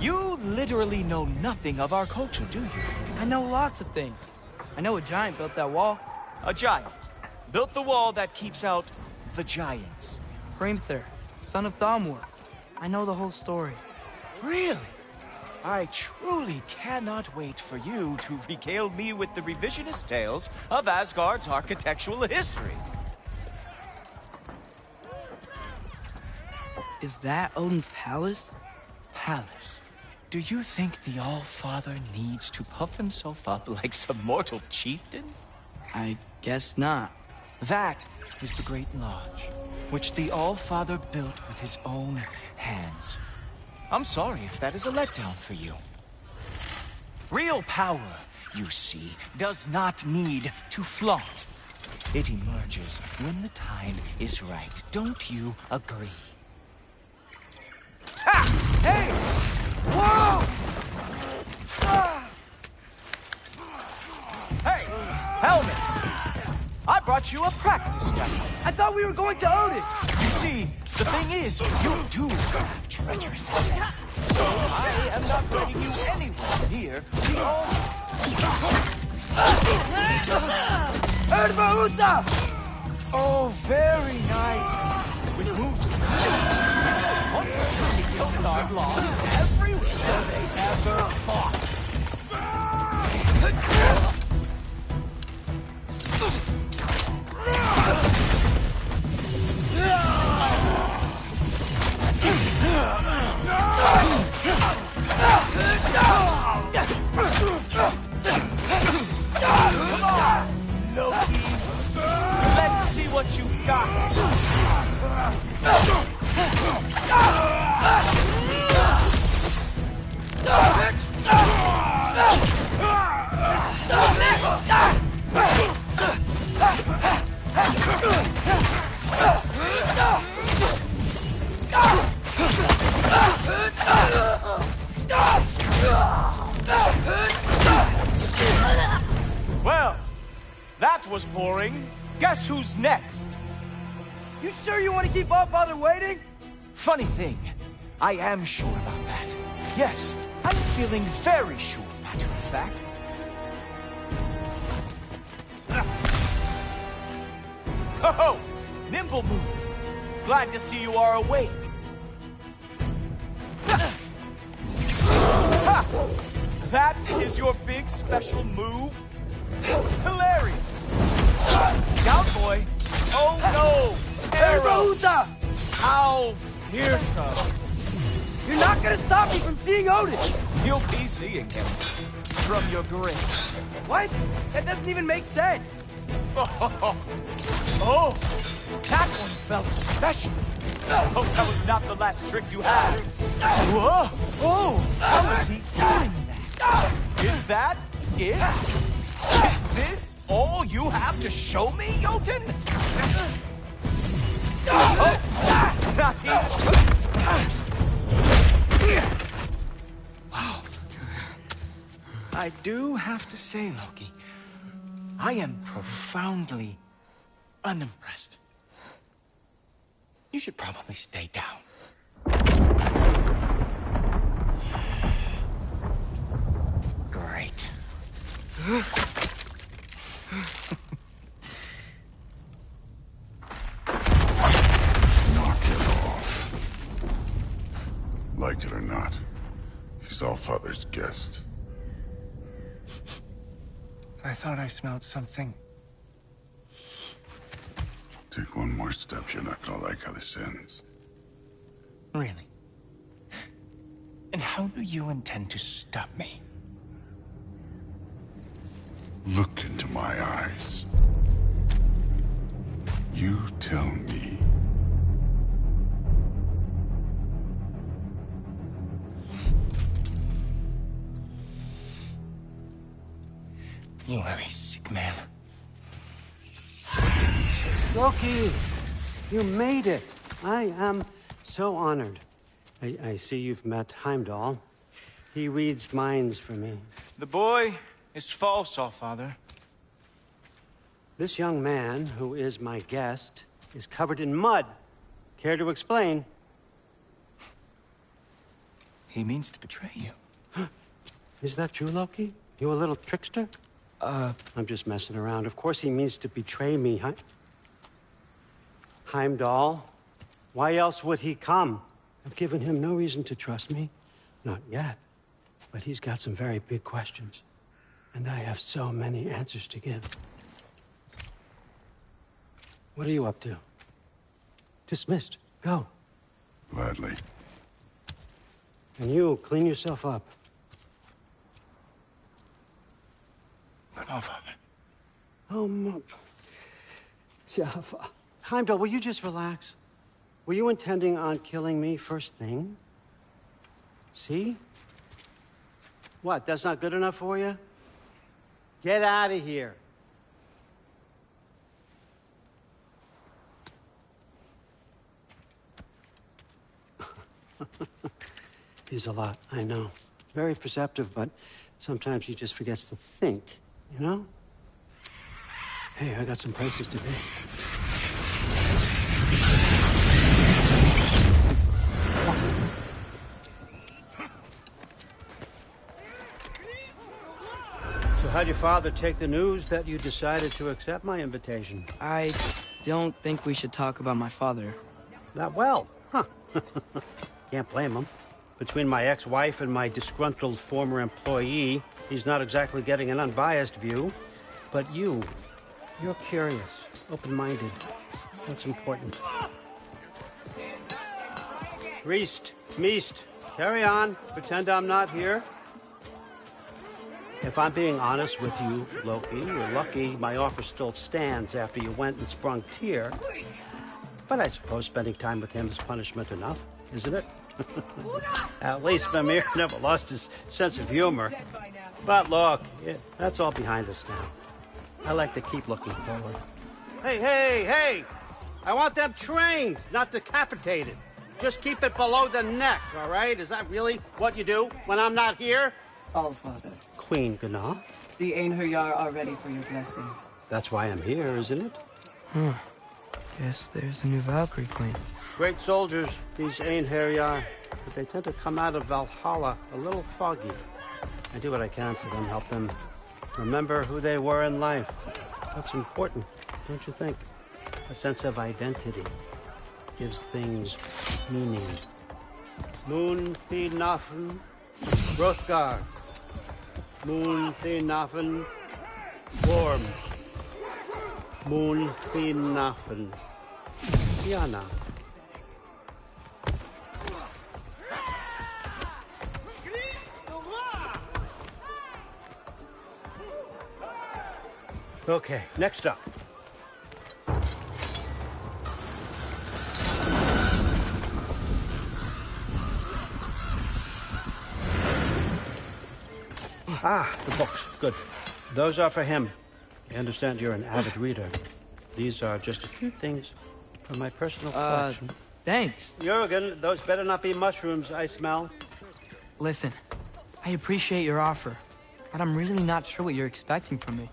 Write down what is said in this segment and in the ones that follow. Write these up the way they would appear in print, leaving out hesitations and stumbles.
You literally know nothing of our culture, do you? I know lots of things. I know a giant built that wall. A giant built the wall that keeps out the giants. Hrimthur, son of Thamur. I know the whole story. Really? I truly cannot wait for you to regale me with the revisionist tales of Asgard's architectural history. Is that Odin's palace? Palace? Do you think the All-Father needs to puff himself up like some mortal chieftain? I guess not. That is the Great Lodge, which the All-Father built with his own hands. I'm sorry if that is a letdown for you. Real power, you see, does not need to flaunt. It emerges when the time is right. Don't you agree? Ha! Hey! Whoa! Ah! Hey! Helmets! I brought you a practice weapon. I thought we were going to Otis! You see, the thing is, you do have treacherous intent. So I am not letting you anywhere near the Erbaúta! Oh, very nice. Which moves the makes it wonderful the Gilgard lost everywhere they ever fought. Come on, Loki. Let's see what you've got. Well, that was boring. Guess who's next? You sure you want to keep All-Father waiting? Funny thing, I am sure about that. Yes, I'm feeling very sure, matter of fact. Ho-ho! Nimble move. Glad to see you are awake. Ha! That is your big special move? Hilarious! Cowboy! Oh no! Arrow! How fearsome! You're not gonna stop me from seeing Otis! You'll be seeing him from your grave. What? That doesn't even make sense! Oh, that one felt special. Hope that was not the last trick you had. Whoa! Oh, how is he doing that? Is that it? Is this all you have to show me, Jotun? Oh, not even. Wow. I do have to say, Loki, I am profoundly unimpressed. You should probably stay down. Great. Knock it off. Like it or not, he's All-Father's guest. I thought I smelled something. Take one more step, you're not gonna like how this ends. Really? And how do you intend to stop me? Look into my eyes. You tell me. You are a sick man. Loki, you made it. I am so honored. I see you've met Heimdall. He reads minds for me. The boy is false, All-Father. This young man, who is my guest, is covered in mud. Care to explain? He means to betray you. Is that true, Loki? You a little trickster? I'm just messing around. Of course he means to betray me, huh? Heimdall, why else would he come? I've given him no reason to trust me. Not yet. But he's got some very big questions. And I have so many answers to give. What are you up to? Dismissed. Go. Gladly. And you, clean yourself up. But no, Father. Oh, Heimdall, will you just relax? Were you intending on killing me first thing? See? What, that's not good enough for you? Get out of here. He's a lot, I know. Very perceptive, but sometimes he just forgets to think, you know? Hey, I got some places to be. So how'd your father take the news that you decided to accept my invitation? I don't think we should talk about my father. Not well, huh? Can't blame him. Between my ex-wife and my disgruntled former employee, he's not exactly getting an unbiased view. But you're curious, open-minded. What's important? Reist, Meest, carry on. Pretend I'm not here. If I'm being honest with you, Loki, you're lucky my offer still stands after you went and sprung Tyr. But I suppose spending time with him is punishment enough, isn't it? At least Mimir never lost his sense of humor. But look, that's all behind us now. I like to keep looking forward. Hey! I want them trained, not decapitated. Just keep it below the neck, all right? Is that really what you do when I'm not here? All, Father. Queen Gná. The Einherjar are ready for your blessings. That's why I'm here, isn't it? Guess there's a new Valkyrie queen. Great soldiers, these Einherjar, but they tend to come out of Valhalla a little foggy. I do what I can for them, help them remember who they were in life. That's important, don't you think? A sense of identity gives things meaning. Moon Thinafen, Hrothgar. Moon Thinafen, Worm. Moon Thinafen, Diana. Okay, next up. The books. Good. Those are for him. I understand you're an avid reader. These are just a few things from my personal collection. Thanks. Jurgen, those better not be mushrooms I smell. Listen, I appreciate your offer, but I'm really not sure what you're expecting from me.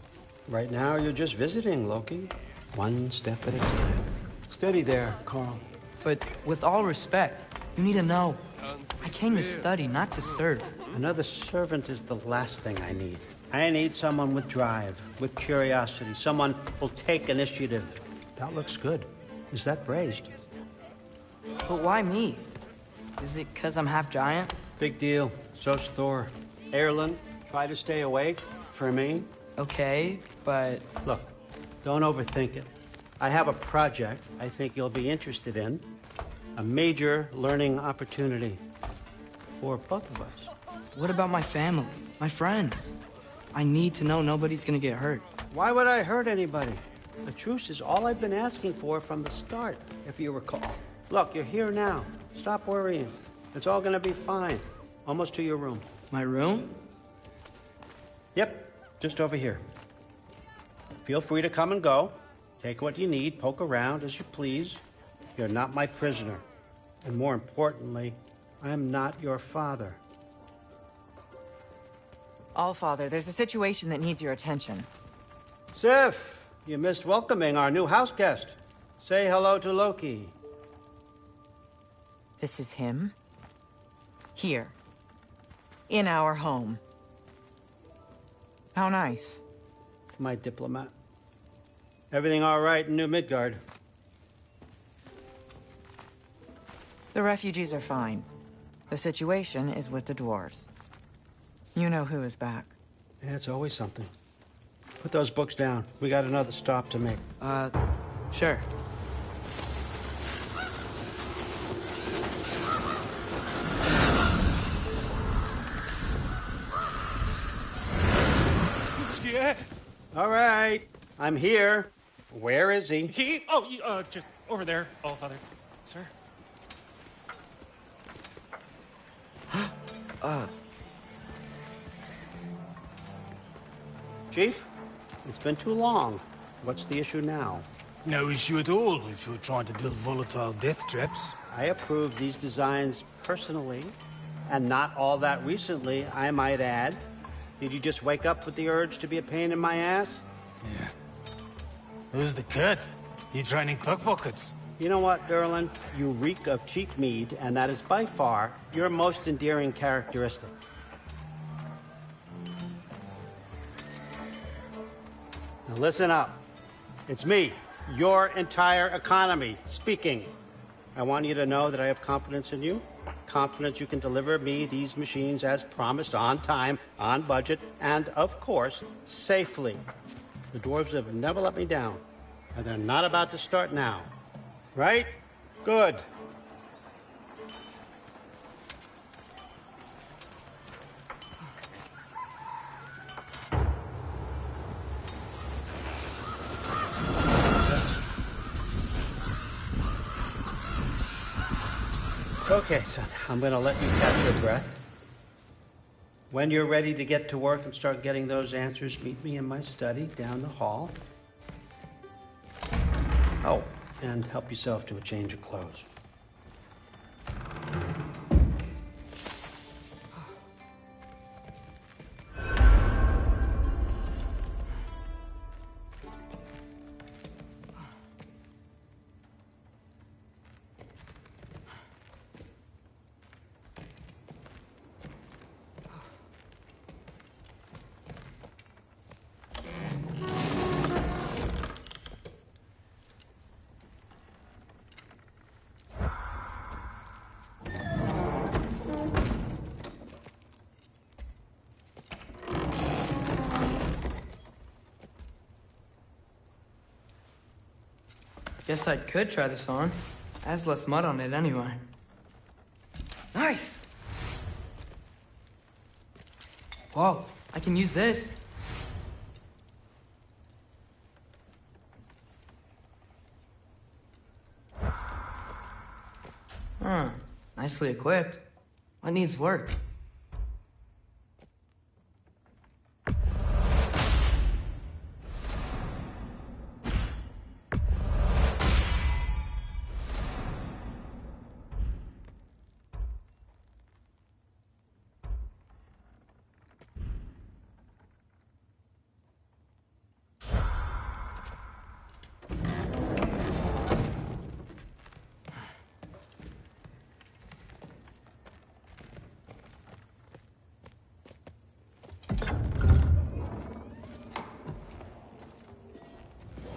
Right now, you're just visiting, Loki. One step at a time. Steady there, Carl. But with all respect, you need to know, I came to study, not to serve. Another servant is the last thing I need. I need someone with drive, with curiosity, someone who'll take initiative. That looks good. Is that braised? But why me? Is it because I'm half giant? Big deal. So's Thor. Erlen, try to stay awake for me. Okay, but... Look, don't overthink it. I have a project I think you'll be interested in. A major learning opportunity for both of us. What about my family, my friends? I need to know nobody's gonna get hurt. Why would I hurt anybody? A truce is all I've been asking for from the start, if you recall. Look, you're here now. Stop worrying. It's all gonna be fine. Almost to your room. My room? Yep, just over here. Feel free to come and go. Take what you need, poke around as you please. You're not my prisoner. And more importantly, I'm not your father. Allfather, there's a situation that needs your attention. Sif, you missed welcoming our new house guest. Say hello to Loki. This is him? Here, in our home. How nice. My diplomat. Everything all right in New Midgard? The refugees are fine. The situation is with the dwarves. You know who is back. Yeah, it's always something. Put those books down. We got another stop to make. Sure. Yeah. All right. I'm here. Where is he? Just over there, All Father. Sir? Chief, it's been too long. What's the issue now? No issue at all if you're trying to build volatile death traps. I approve these designs personally, and not all that recently, I might add. Did you just wake up with the urge to be a pain in my ass? Yeah. Who's the cut? You training pickpockets? You know what, Derlin? You reek of cheap mead, and that is by far your most endearing characteristic. Now listen up. It's me, your entire economy, speaking. I want you to know that I have confidence in you. Confidence you can deliver me these machines as promised, on time, on budget, and, of course, safely. The dwarves have never let me down, and they're not about to start now. Right? Good. Okay, son, I'm gonna let you catch your breath. When you're ready to get to work and start getting those answers, meet me in my study down the hall. Oh, and help yourself to a change of clothes. Guess I could try this on. Has less mud on it anyway. Nice! Whoa, I can use this. Huh, nicely equipped. What needs work?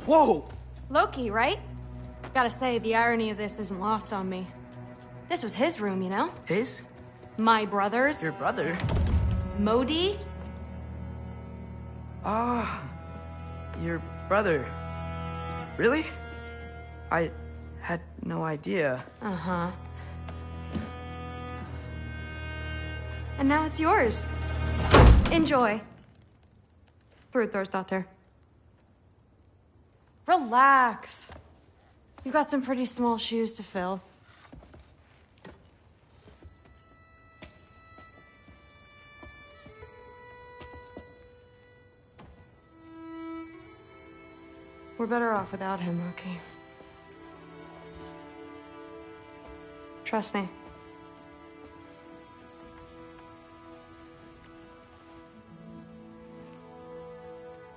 Whoa! Loki, right? Gotta say, the irony of this isn't lost on me. This was his room, you know? His? My brother's. Your brother? Modi? Ah, your brother. Really? I had no idea. Uh-huh. And now it's yours. Enjoy. Daughter. Relax. You got some pretty small shoes to fill. We're better off without him, Loki. Trust me.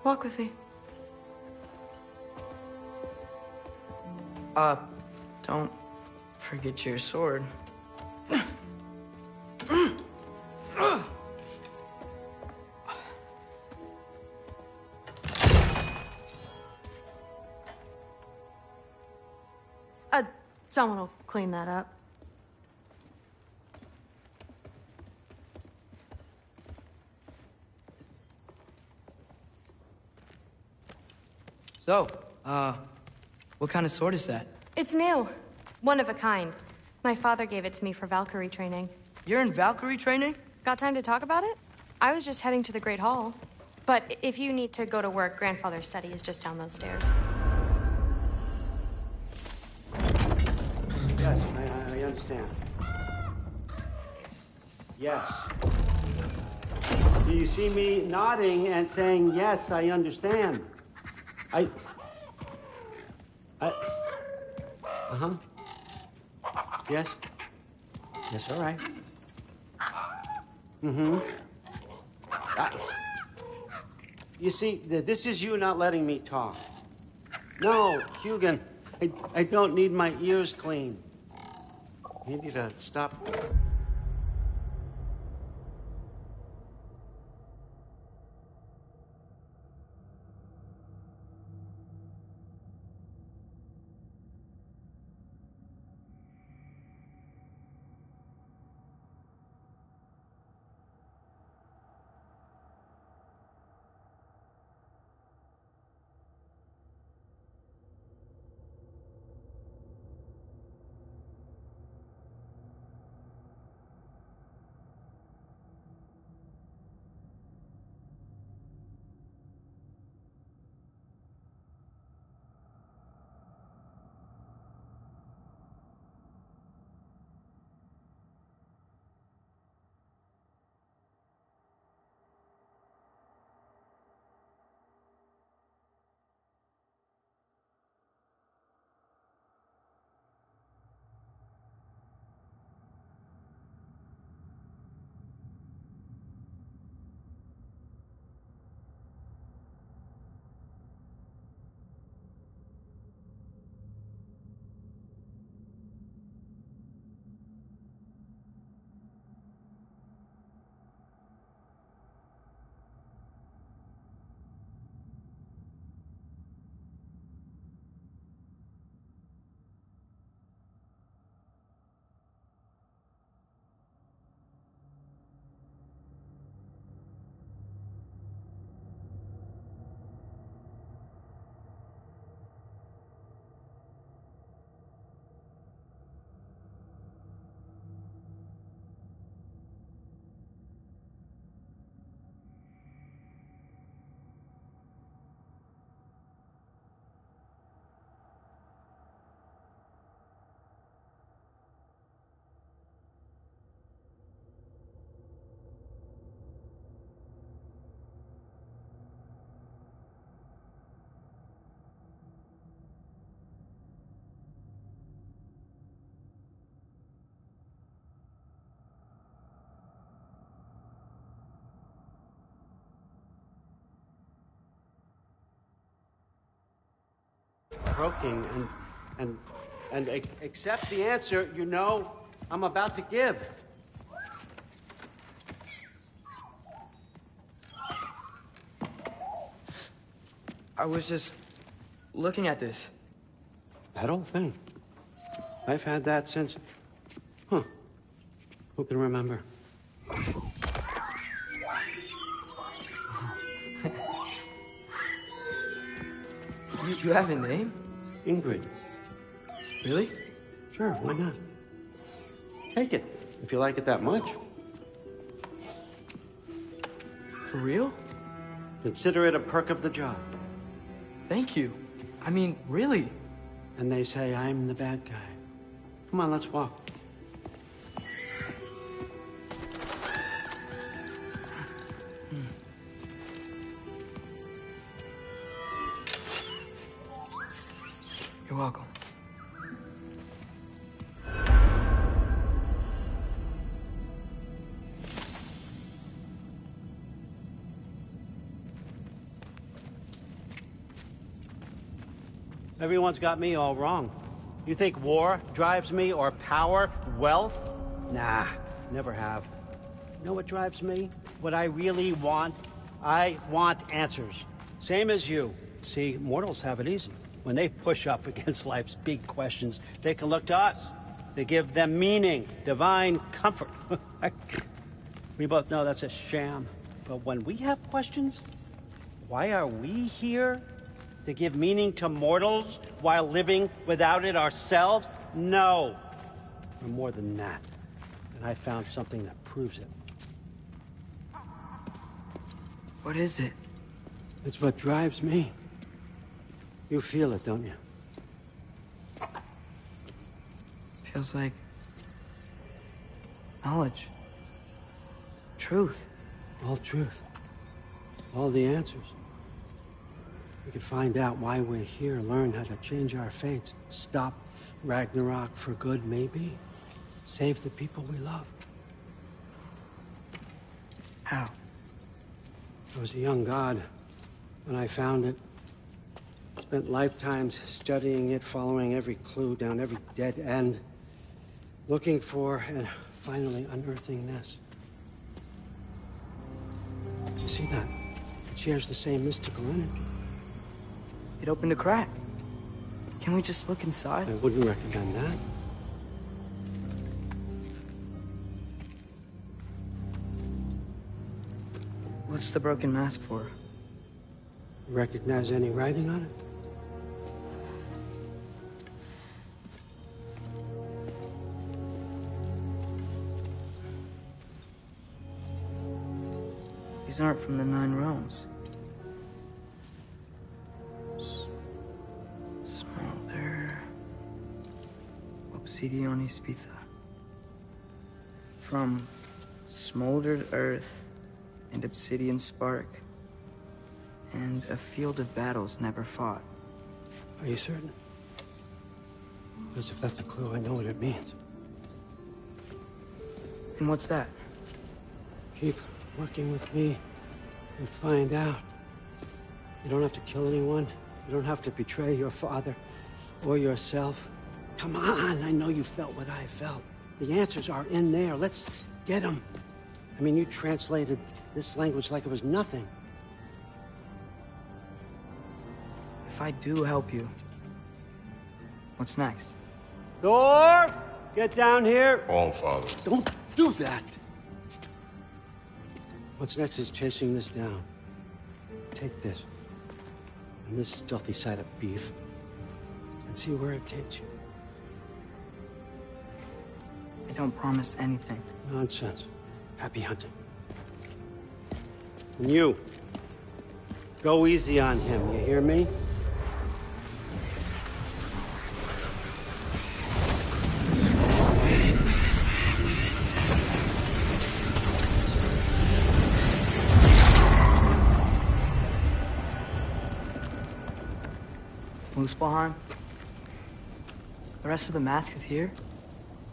Walk with me. Don't forget your sword. Someone will clean that up. So, what kind of sword is that? It's new. One of a kind. My father gave it to me for Valkyrie training. You're in Valkyrie training? Got time to talk about it? I was just heading to the Great Hall. But if you need to go to work, Grandfather's study is just down those stairs. Yes, I understand. Yes. Do you see me nodding and saying, yes, I understand? Uh-huh. Yes? Yes, all right. Mm-hmm. You see, this is you not letting me talk. No, Hugan, I don't need my ears cleaned. I need you to stop. Croaking and accept the answer you know I'm about to give. I was just looking at this. That old thing. I've had that since... Huh. Who can remember? You have a name? Ingrid. Really? Sure, why not? Take it, if you like it that much. For real? Consider it a perk of the job. Thank you. I mean, really. And they say I'm the bad guy. Come on, let's walk. You're welcome. Everyone's got me all wrong. You think war drives me, or power, wealth? Nah, never have. You know what drives me? What I really want? I want answers. Same as you. See, mortals have it easy. When they push up against life's big questions, they can look to us. They give them meaning, divine comfort. We both know that's a sham. But when we have questions, why are we here? To give meaning to mortals while living without it ourselves? No. We're more than that. And I found something that proves it. What is it? It's what drives me. You feel it, don't you? Feels like knowledge. Truth. All truth. All the answers. We could find out why we're here, learn how to change our fates, stop Ragnarok for good, maybe. Save the people we love. How? I was a young god when I found it. Spent lifetimes studying it, following every clue down every dead end, looking for and finally unearthing this. You see that? It shares the same mystical energy. It opened a crack. Can we just look inside? I wouldn't recommend that. What's the broken mask for? You recognize any writing on it? These aren't from the 9 realms. Smolder. Obsidione Spitha. From smoldered earth and obsidian spark. And a field of battles never fought. Are you certain? Because if that's a clue, I know what it means. And what's that? Keep working with me and find out. You don't have to kill anyone. You don't have to betray your father or yourself. Come on, I know you felt what I felt. The answers are in there. Let's get them. I mean, you translated this language like it was nothing. If I do help you, what's next? Thor! Get down here! All Father. Don't do that! What's next is chasing this down. Take this, and this stealthy side of beef, and see where it takes you. I don't promise anything. Nonsense. Happy hunting. And you, go easy on him, you hear me? Muspelheim? The rest of the mask is here?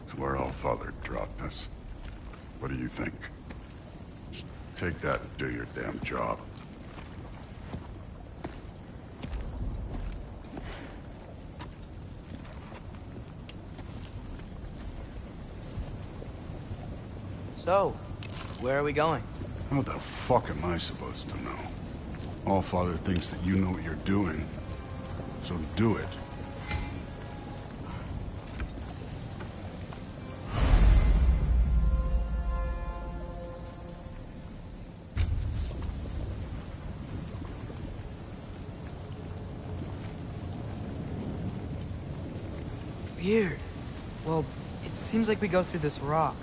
It's where All Father dropped us. What do you think? Just take that and do your damn job. So, where are we going? How the fuck am I supposed to know? All Father thinks that you know what you're doing. So do it. Weird. Well, it seems like we go through this rock.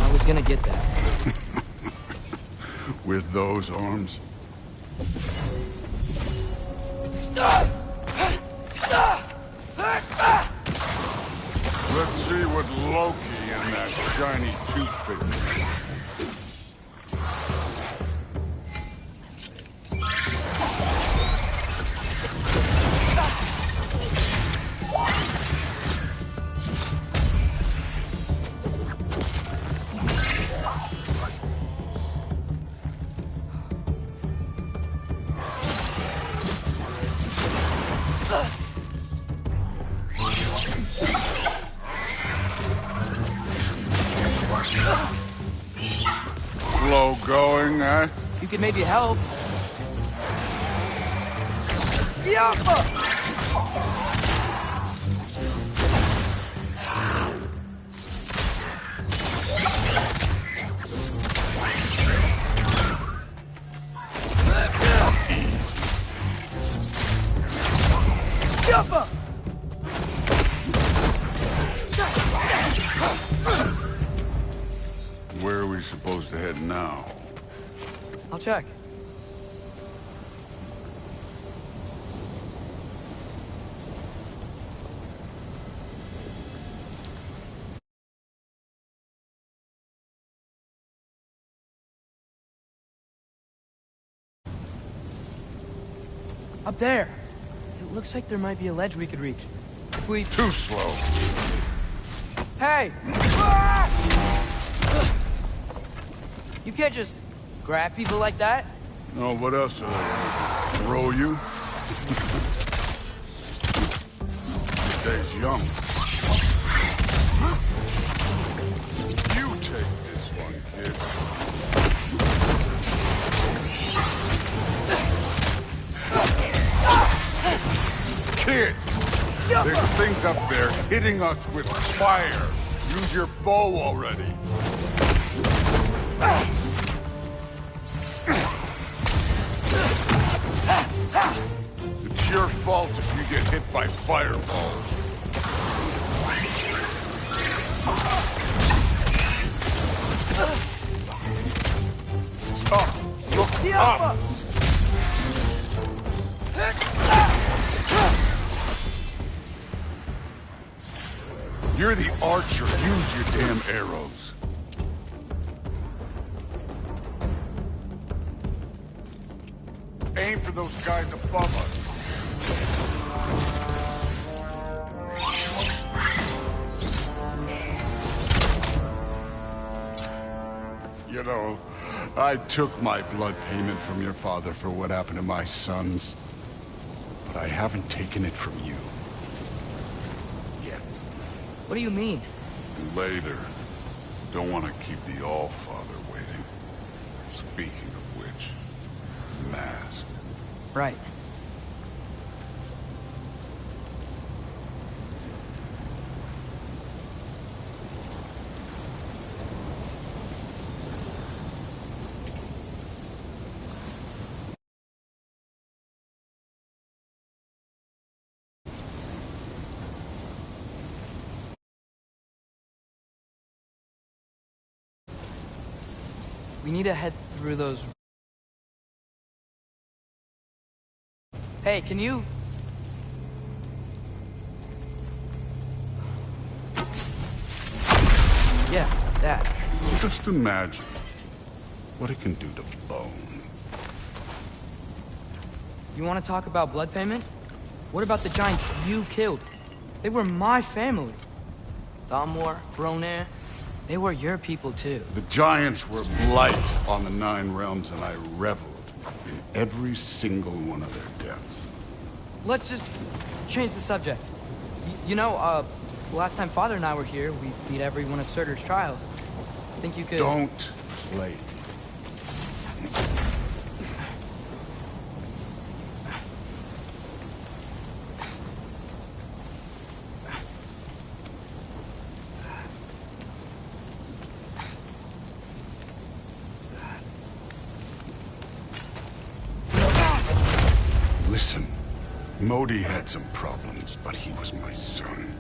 I was gonna get that. With those arms? Let's see what Loki and that shiny toothpick. Slow going, eh? You could maybe help. Where are we supposed to head now? I'll check. Up there. It looks like there might be a ledge we could reach. If we... Too slow. Hey! You can't just grab people like that. No, what else are they? Throw you? Stay's young. You take this one, kid. Kid! There's things up there hitting us with fire. Use your bow already. It's your fault if you get hit by fireballs. Up! Look up! You're the archer. Use your damn arrows. Aim for those guys above us. You know, I took my blood payment from your father for what happened to my sons. But I haven't taken it from you. Yet. What do you mean? Later. Don't want to keep the All-Father waiting. Speaking of which, mask. Right. We need to head through those... Hey, can you... Yeah, that. Just imagine what it can do to bone. You want to talk about blood payment? What about the giants you killed? They were my family. Thamor, Bronir, they were your people too. The giants were blight on the Nine Realms, and I reveled in every single one of their deaths. Let's just change the subject. You know, last time Father and I were here, we beat every one of Surtur's trials. Think you could... Don't play. Listen, Modi had some problems, but he was my son.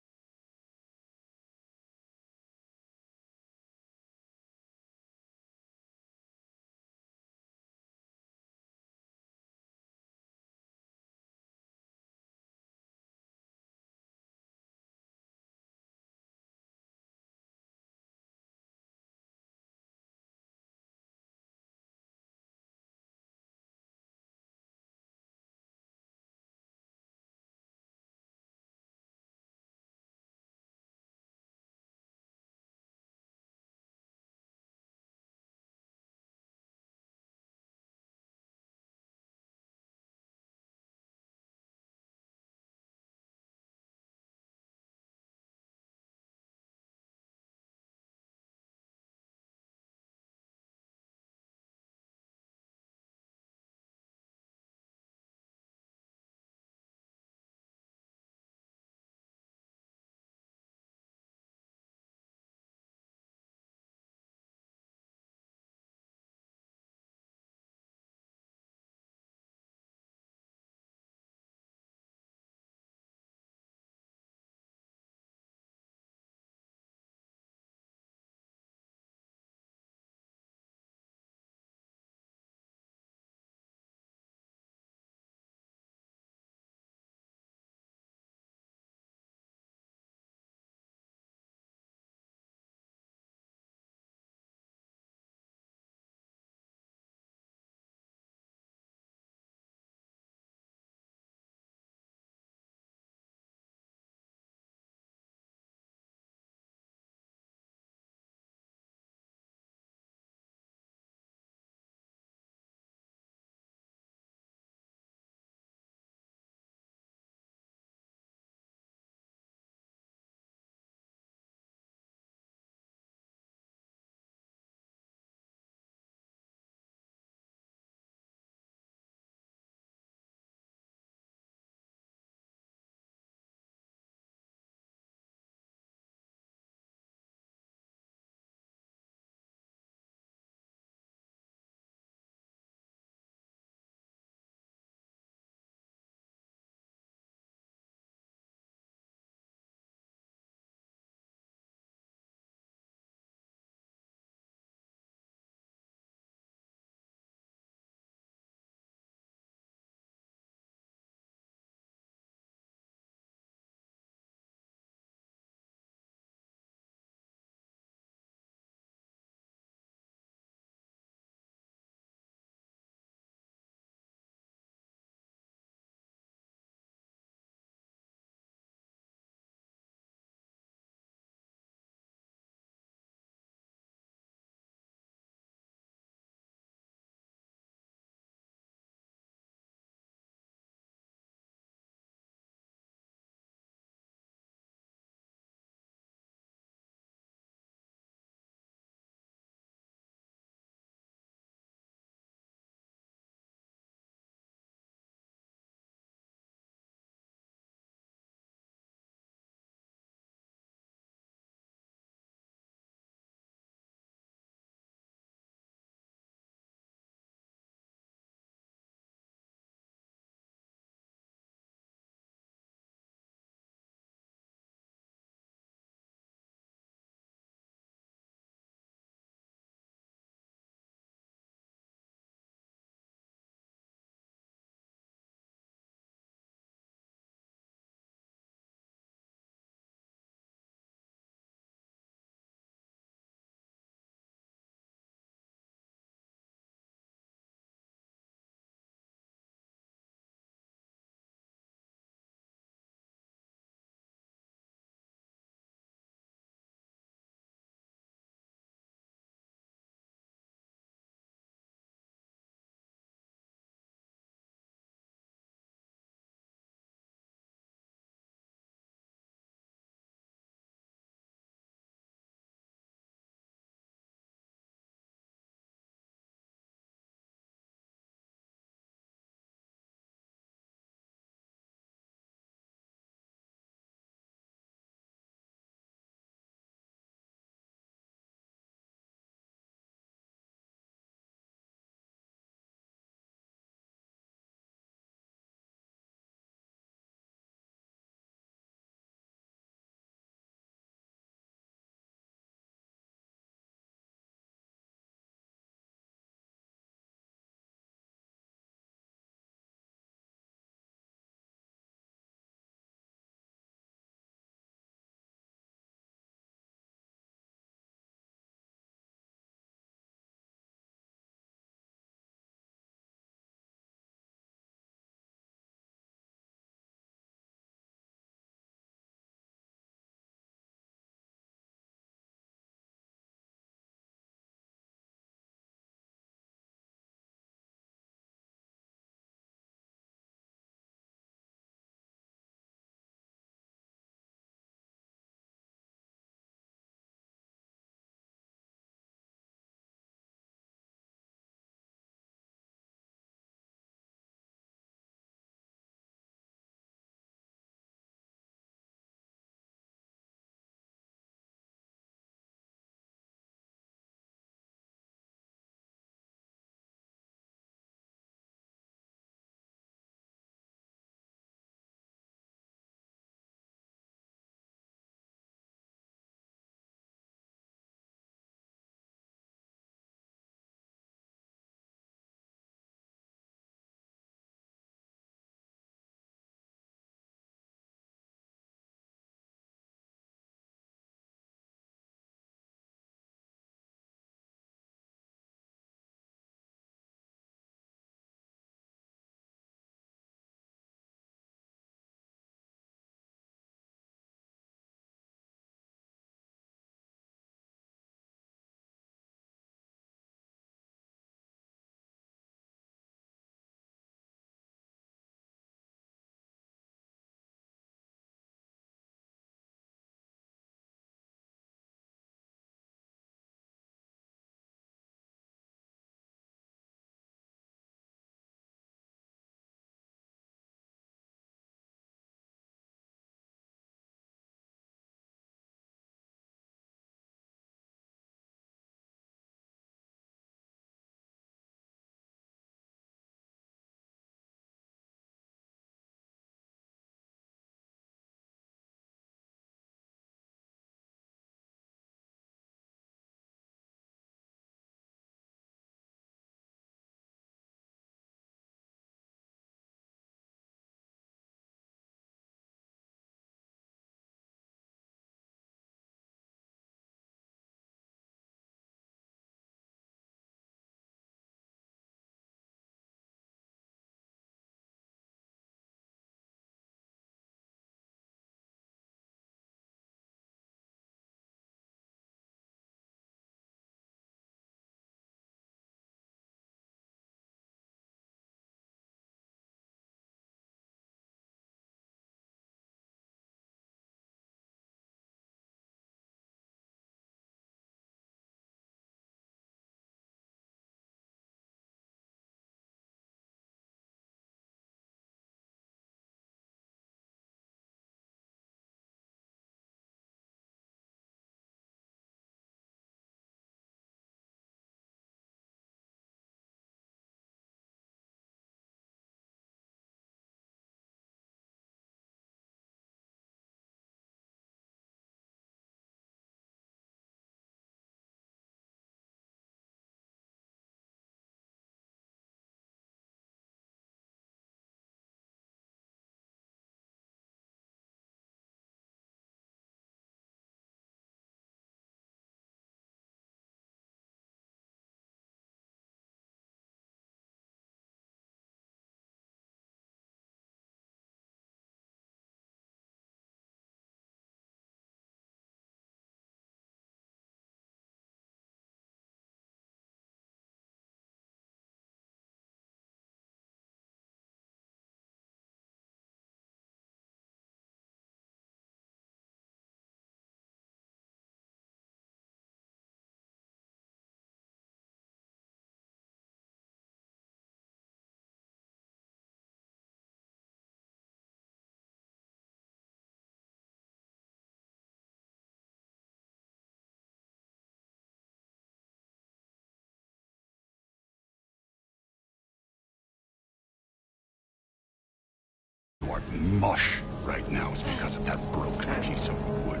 are mush right now is because of that broken piece of wood.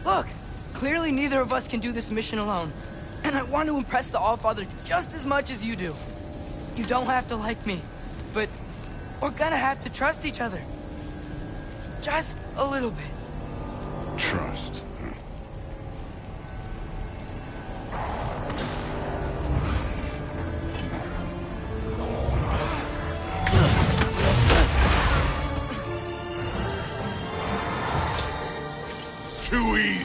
Look! Clearly neither of us can do this mission alone. And I want to impress the Allfather just as much as you do. You don't have to like me, but we're gonna have to trust each other. Just a little bit. Trust. Too easy.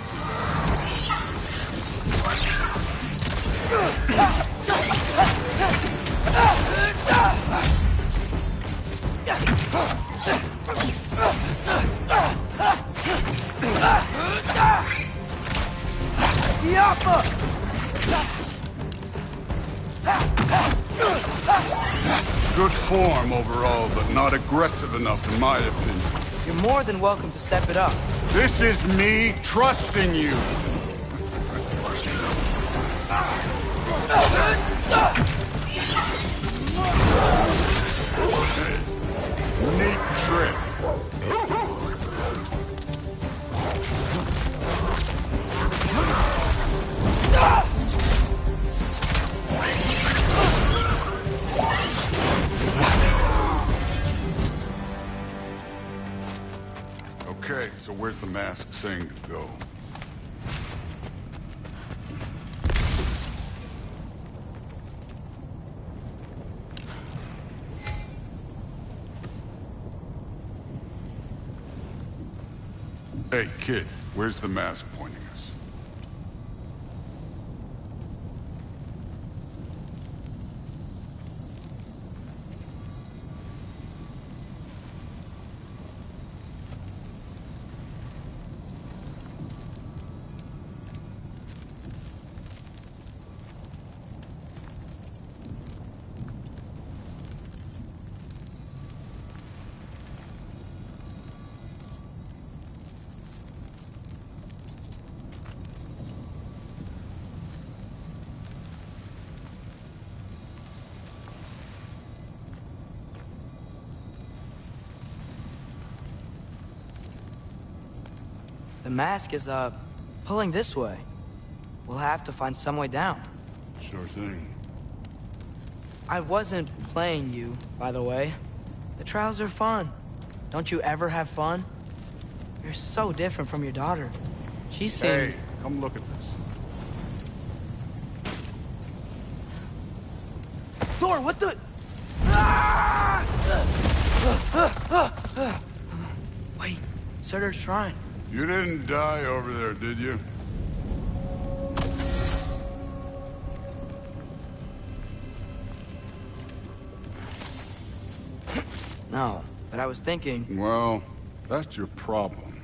Good form overall, but not aggressive enough in my opinion. You're more than welcome to step it up. This is me trusting you. Neat trick. Okay, so where's the mask saying to go? Hey, kid, where's the mask pointing us? The mask is, pulling this way. We'll have to find some way down. Sure thing. I wasn't playing you, by the way. The trials are fun. Don't you ever have fun? You're so different from your daughter. She seemed... Hey, come look at this. Thor, what the... Wait, Surtur's shrine. You didn't die over there, did you? No, but I was thinking... Well, that's your problem.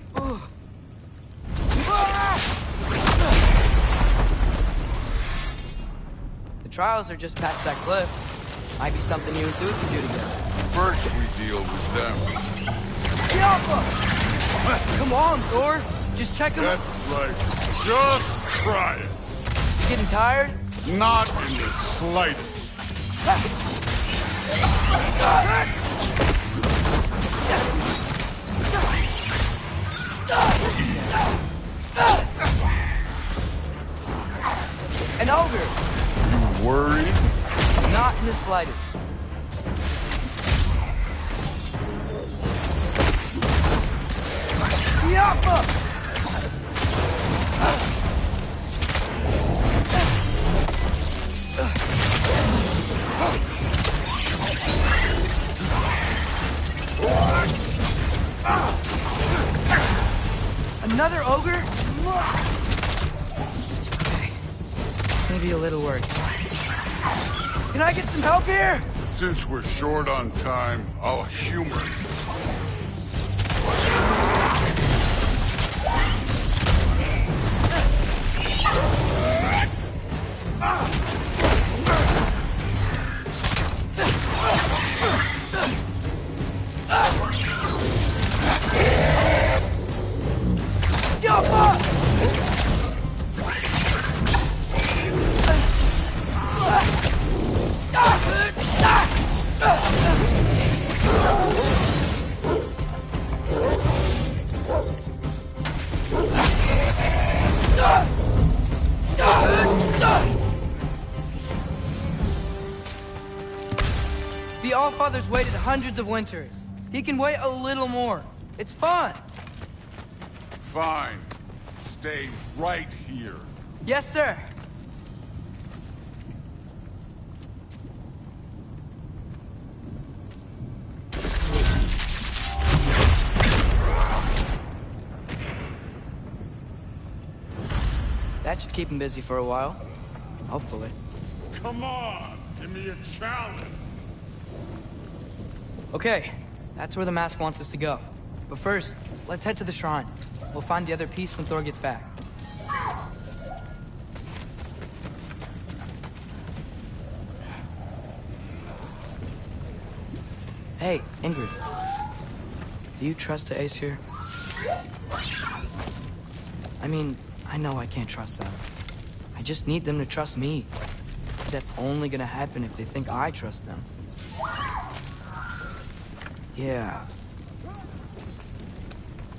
The trials are just past that cliff. Might be something you and Thu can do together. First we deal with them. Come on, Thor. Just check him. That's right. Just try it. You getting tired? Not in the slightest. An ogre. You worried? Not in the slightest. Yappa! Another ogre? Okay. Maybe a little worried. Can I get some help here? Since we're short on time, I'll humor you. Allfather's waited hundreds of winters. He can wait a little more. It's fun. Fine. Stay right here. Yes, sir. That should keep him busy for a while. Hopefully. Come on, give me a challenge. Okay, that's where the mask wants us to go. But first, let's head to the shrine. We'll find the other piece when Thor gets back. Hey, Ingrid. Do you trust the Ace here? I mean, I know I can't trust them. I just need them to trust me. That's only gonna happen if they think I trust them. Yeah.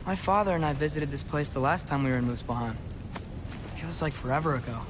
My father and I visited this place the last time we were in Muspelheim. Feels like forever ago.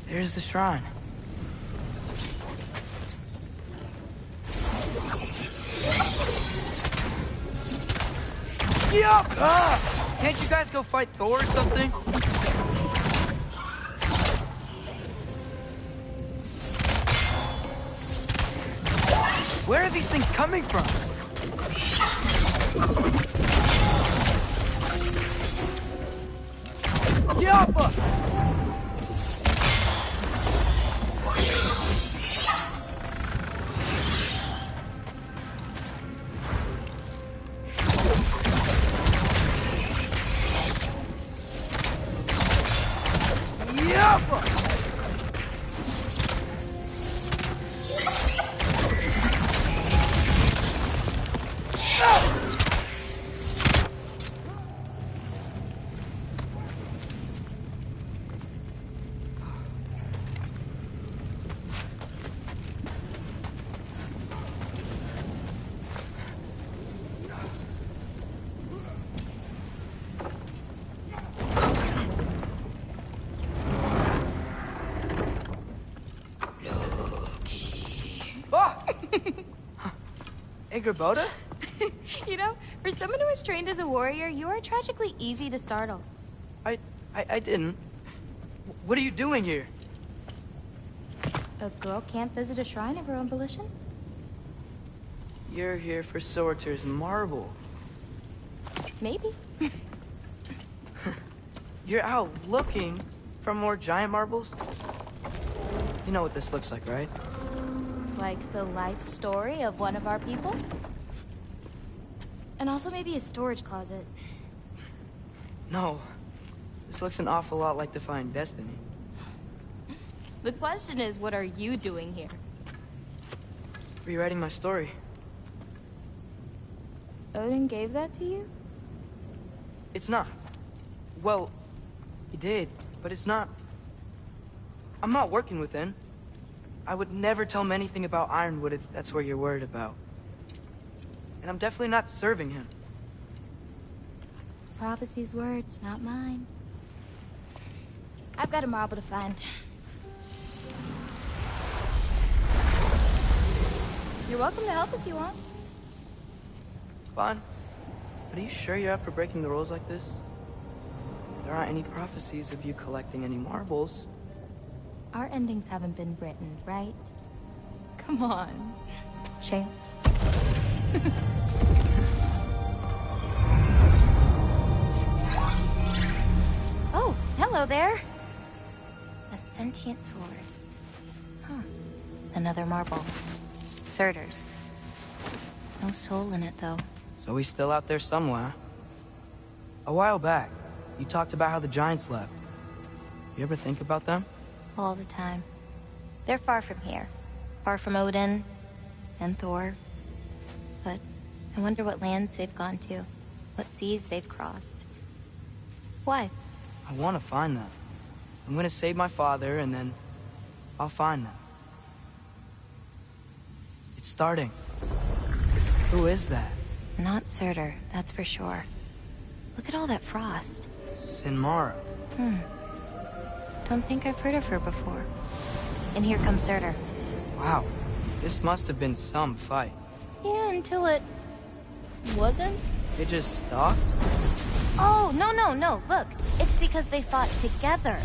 There's the shrine. Yup! Can't you guys go fight Thor or something? Where are these things coming from? Yup! Hey, Gerboda? You know, for someone who was trained as a warrior, you are tragically easy to startle. I didn't. What are you doing here? A girl can't visit a shrine of her own volition? You're here for Sorter's marble. Maybe. You're out looking for more giant marbles? You know what this looks like, right? Like the life story of one of our people? And also maybe a storage closet. No. This looks an awful lot like Defying Destiny. The question is, what are you doing here? Rewriting my story. Odin gave that to you? It's not. Well, he did, but it's not. I'm not working with him. I would never tell him anything about Ironwood if that's what you're worried about. And I'm definitely not serving him. It's prophecy's words, not mine. I've got a marble to find. You're welcome to help if you want. Fine. But are you sure you're up for breaking the rules like this? There aren't any prophecies of you collecting any marbles. Our endings haven't been written, right? Come on. Shame. Oh, hello there. A sentient sword. Huh. Another marble. Surtur's. No soul in it, though. So he's still out there somewhere. A while back, you talked about how the giants left. You ever think about them? All the time. They're far from here. Far from Odin and Thor. But I wonder what lands they've gone to. What seas they've crossed. Why? I want to find them. I'm gonna save my father, and then I'll find them. It's starting. Who is that? Not Surtur, that's for sure. Look at all that frost. Sinmara. Don't think I've heard of her before. And here comes Surtur. Wow. This must have been some fight. Yeah, until it... wasn't? They just stopped? Oh, no. Look, it's because they fought together.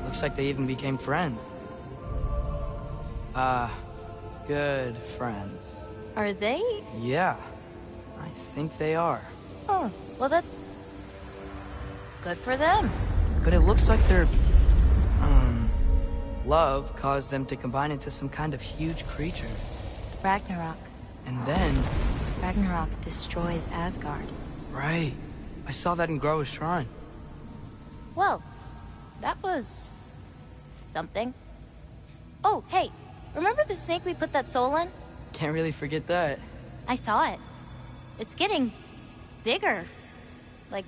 Looks like they even became friends. Good friends. Are they? Yeah, I think they are. Oh, well that's... good for them. But it looks like their... love caused them to combine into some kind of huge creature. Ragnarok. And then... Ragnarok destroys Asgard. Right. I saw that in Groa's shrine. Well, that was... something. Oh, hey, remember the snake we put that soul in? Can't really forget that. I saw it. It's getting... bigger. Like,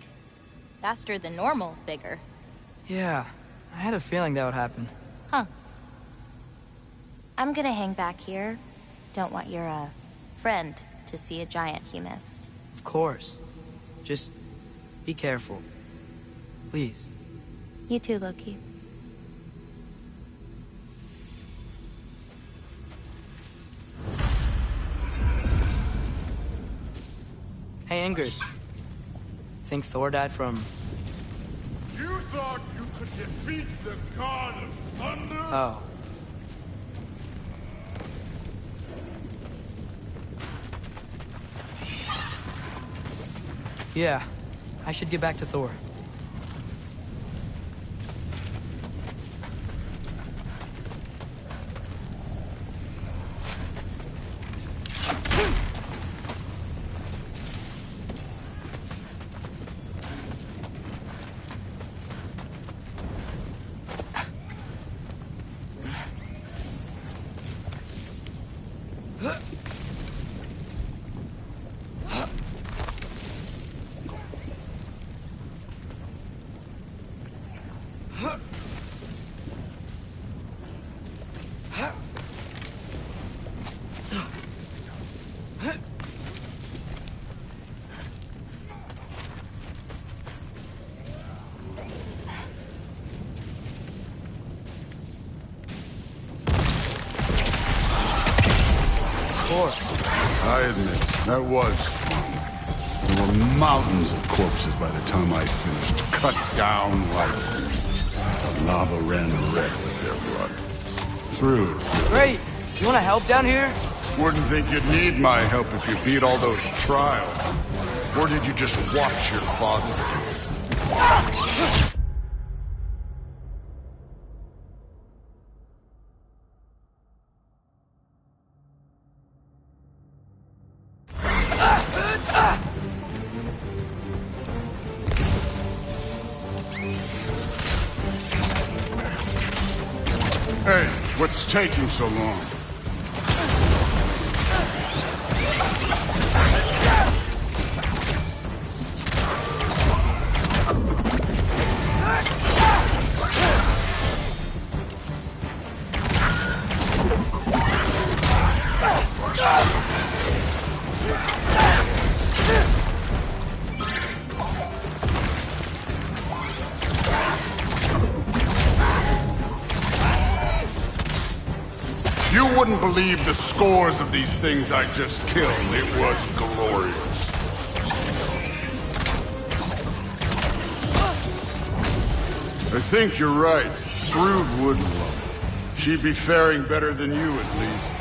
faster than normal bigger. Yeah, I had a feeling that would happen. Huh. I'm gonna hang back here. Don't want your, friend to see a giant he missed. Of course. Just be careful. Please. You too, Loki. Hey, Ingrid. Think Thor died from... You thought you could defeat the god of thunder? Oh. Yeah, I should get back to Thor. I admit, that was fun. There were mountains of corpses by the time I finished, cut down like meat. Lava ran red with their blood. Through. Great. You want to help down here? Wouldn't think you'd need my help if you beat all those trials. Or did you just watch your father do it? Hey, what's taking so long? You wouldn't believe the scores of these things I just killed. It was glorious. I think you're right. Thrud would love it. She'd be faring better than you, at least.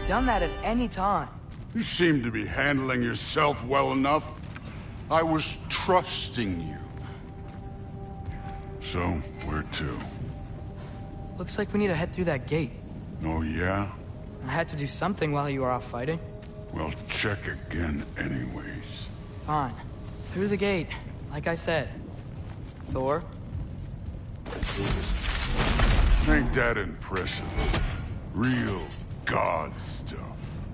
Done that at any time. You seem to be handling yourself well enough. I was trusting you. So, where to? Looks like we need to head through that gate. Oh, yeah? I had to do something while you were off fighting. Well, check again anyways. Fine. Through the gate, like I said. Thor? Ain't that impressive? Real god stuff.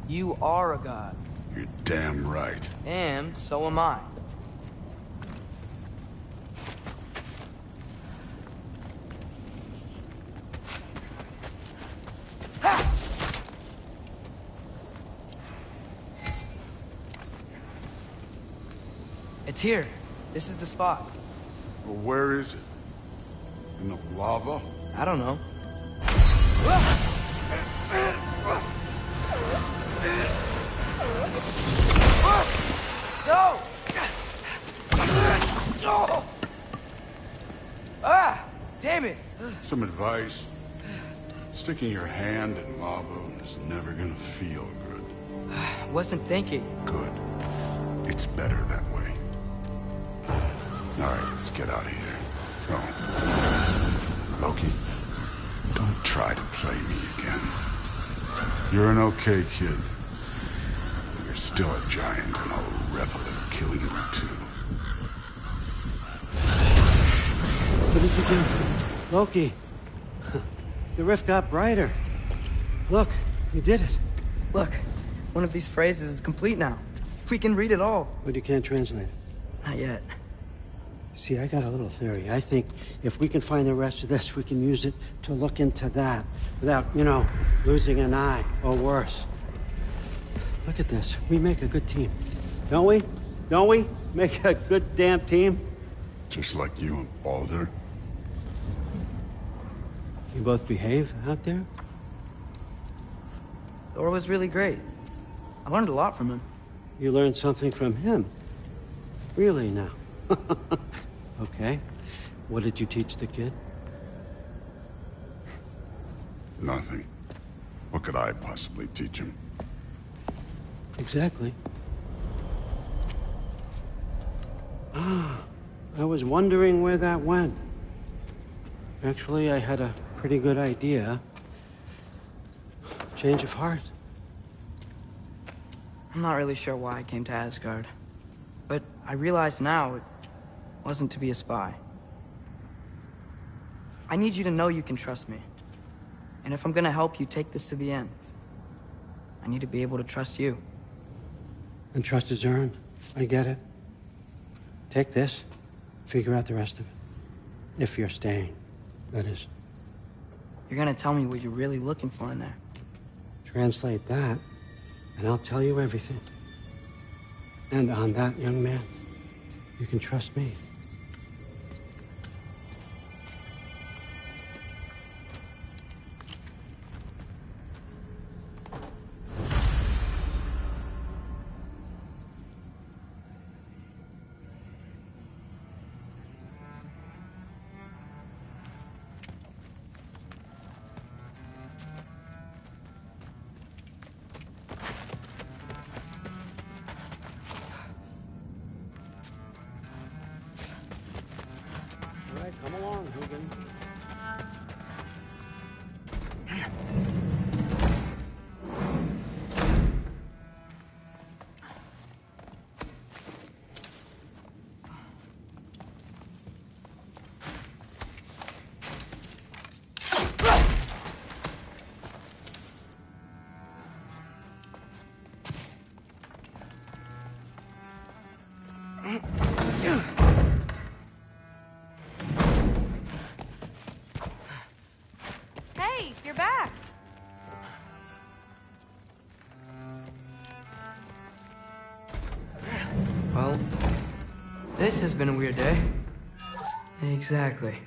You are a god. You're damn right. And so am I. Ha! It's here. This is the spot. Well, where is it? In the lava? I don't know. No! Ah! Damn it! Some advice. Sticking your hand in lava is never gonna feel good. Wasn't thinking. Good. It's better that way. Alright, let's get out of here. Go. Loki, don't try to play me again. You're an okay kid. You're still a giant, and I'll revel in killing you too. What did you do? Loki. The rift got brighter. Look, you did it. Look, one of these phrases is complete now. We can read it all. But you can't translate it. Not yet. See, I got a little theory. I think if we can find the rest of this, we can use it to look into that without, you know, losing an eye or worse. Look at this. We make a good team. Don't we? Don't we? Make a good damn team? Just like you and Baldur. You both behave out there? Thor was really great. I learned a lot from him. You learned something from him? Really now? Okay. What did you teach the kid? Nothing. What could I possibly teach him? Exactly. I was wondering where that went. Actually, I had a pretty good idea. Change of heart. I'm not really sure why I came to Asgard. But I realize now it wasn't to be a spy. I need you to know you can trust me. And if I'm gonna help you take this to the end, I need to be able to trust you. And trust is earned. I get it. Take this, figure out the rest of it. If you're staying, that is. You're gonna tell me what you're really looking for in there. Translate that, and I'll tell you everything. And on that, young man, you can trust me. All right, come along, Hugin. Hey, you're back. Well, this has been a weird day. Exactly.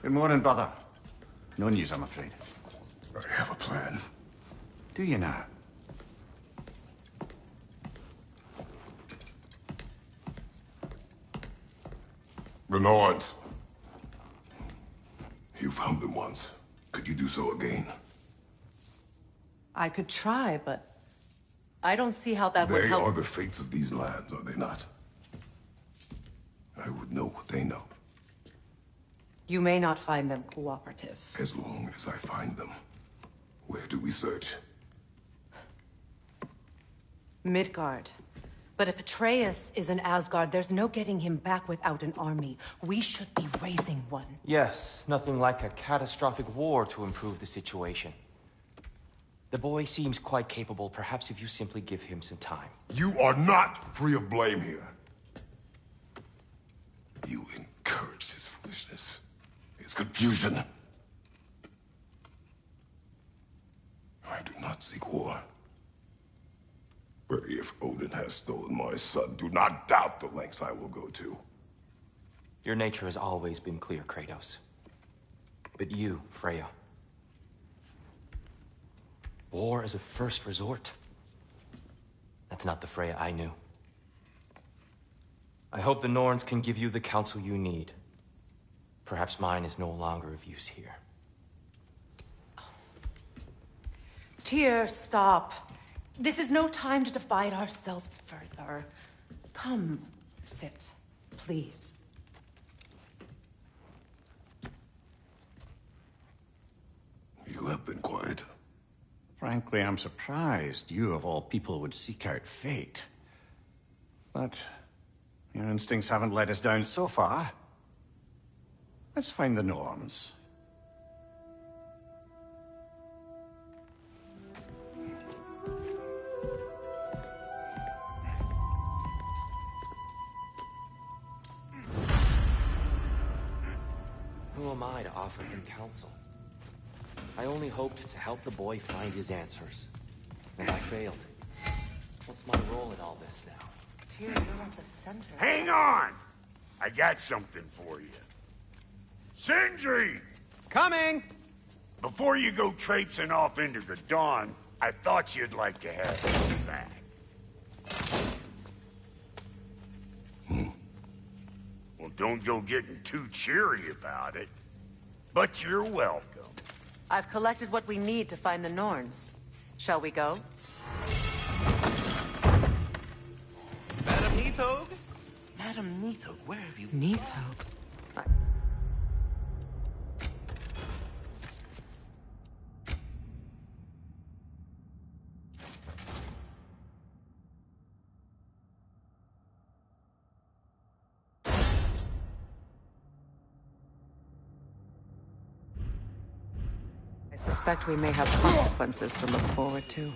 Good morning, brother. No news, I'm afraid. I have a plan. Do you now? The Nords. You found them once. Could you do so again? I could try, but I don't see how that would help. They are the fates of these lands, are they not? I would know what they know. You may not find them cooperative. As long as I find them. Where do we search? Midgard. But if Atreus is in Asgard, there's no getting him back without an army. We should be raising one. Yes, nothing like a catastrophic war to improve the situation. The boy seems quite capable. Perhaps if you simply give him some time. You are not free of blame here. You encouraged his foolishness. His confusion. I do not seek war. But if Odin has stolen my son, do not doubt the lengths I will go to. Your nature has always been clear, Kratos. But you, Freya. War is a first resort. That's not the Freya I knew. I hope the Norns can give you the counsel you need. Perhaps mine is no longer of use here. Tyr, stop. This is no time to divide ourselves further. Come, sit, please. You have been quiet. Frankly, I'm surprised you, of all people, would seek out fate. But your instincts haven't let us down so far. Let's find the Norns. Who am I to offer him counsel? I only hoped to help the boy find his answers. And I failed. What's my role in all this now? Tyr, you're at the center. Hang on! I got something for you. Sindri! Coming! Before you go traipsing off into the dawn, I thought you'd like to have this back. Well, don't go getting too cheery about it. But you're welcome. I've collected what we need to find the Norns. Shall we go? Madam Neathog? Madam Neathog, where have you... Neathog? I suspect we may have consequences to look forward to.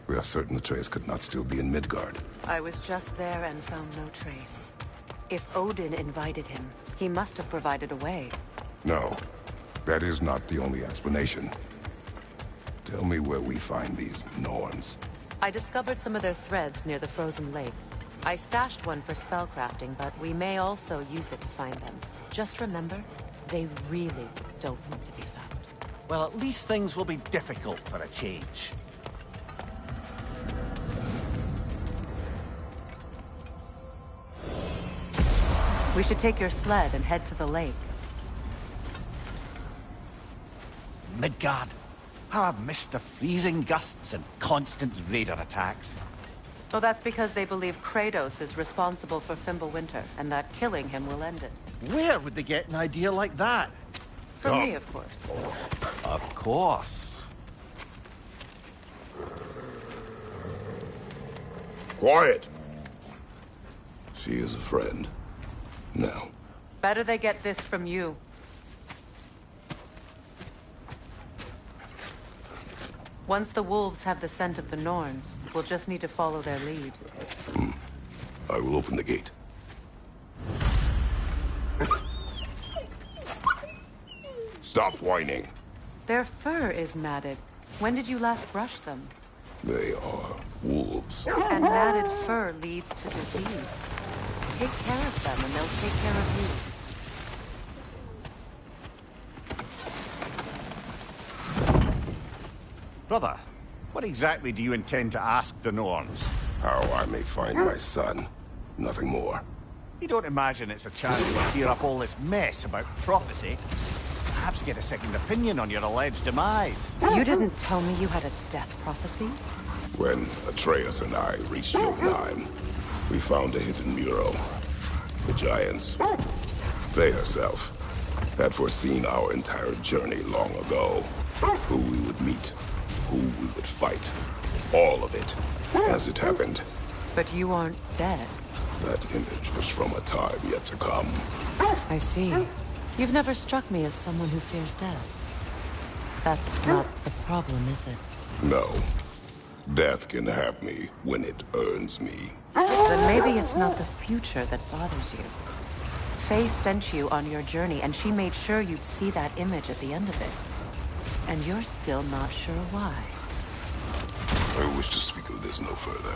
We are certain the trace could not still be in Midgard. I was just there and found no trace. If Odin invited him, he must have provided a way. No, that is not the only explanation. Tell me where we find these Norns. I discovered some of their threads near the frozen lake. I stashed one for spellcrafting, but we may also use it to find them. Just remember, they really don't need to be found. Well, at least things will be difficult for a change. We should take your sled and head to the lake. Midgard. How I've missed the freezing gusts and constant raider attacks. Well, that's because they believe Kratos is responsible for Fimbulwinter, and that killing him will end it. Where would they get an idea like that? From me, of course. Of course. Quiet! She is a friend. Now. Better they get this from you. Once the wolves have the scent of the Norns, we'll just need to follow their lead. I will open the gate. Stop whining. Their fur is matted. When did you last brush them? They are wolves. And matted fur leads to disease. Take care of them and they'll take care of you. Brother, what exactly do you intend to ask the Norns? How I may find my son. Nothing more. You don't imagine it's a chance to clear up all this mess about prophecy? Perhaps get a second opinion on your alleged demise. You didn't tell me you had a death prophecy? When Atreus and I reached Jotunheim, we found a hidden mural. The Giants, Faye herself, had foreseen our entire journey long ago. Who we would meet, who we would fight. All of it, as it happened. But you aren't dead. That image was from a time yet to come. I see. You've never struck me as someone who fears death. That's not the problem, is it? No. Death can have me when it earns me. Then maybe it's not the future that bothers you. Faye sent you on your journey, and she made sure you'd see that image at the end of it. And you're still not sure why. I wish to speak of this no further.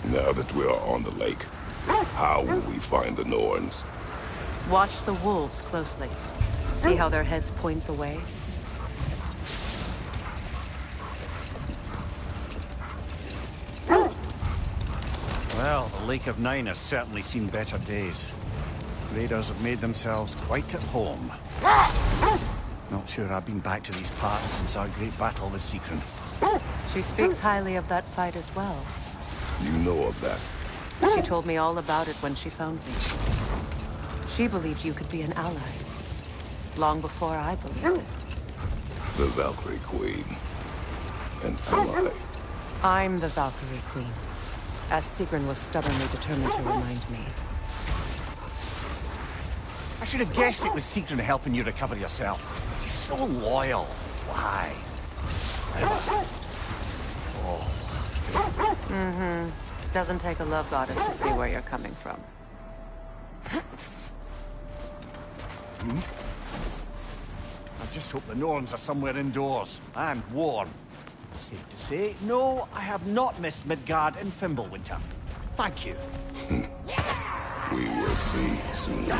Now that we are on the lake, how will we find the Norns? Watch the wolves closely. See how their heads point the way? Well, the Lake of Nine has certainly seen better days. Raiders have made themselves quite at home. Not sure I've been back to these parts since our great battle with Secret. She speaks highly of that fight as well. You know of that? She told me all about it when she found me. She believed you could be an ally. Long before I believed it. The Valkyrie Queen. An ally. I'm the Valkyrie Queen. As Sigrun was stubbornly determined to remind me. I should have guessed it was Secret helping you recover yourself. He's so loyal. Why? Oh. Mm-hmm. Doesn't take a love goddess to see where you're coming from. Hmm? I just hope the Norns are somewhere indoors, and warm. Safe to say, no, I have not missed Midgard and Fimbulwinter. Thank you. We will see soon.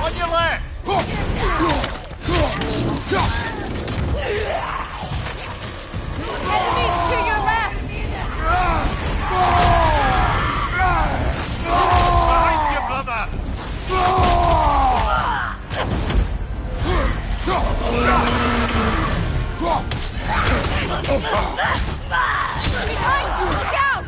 On your left! Enemies to your left! Behind you, brother! Behind you! Look out!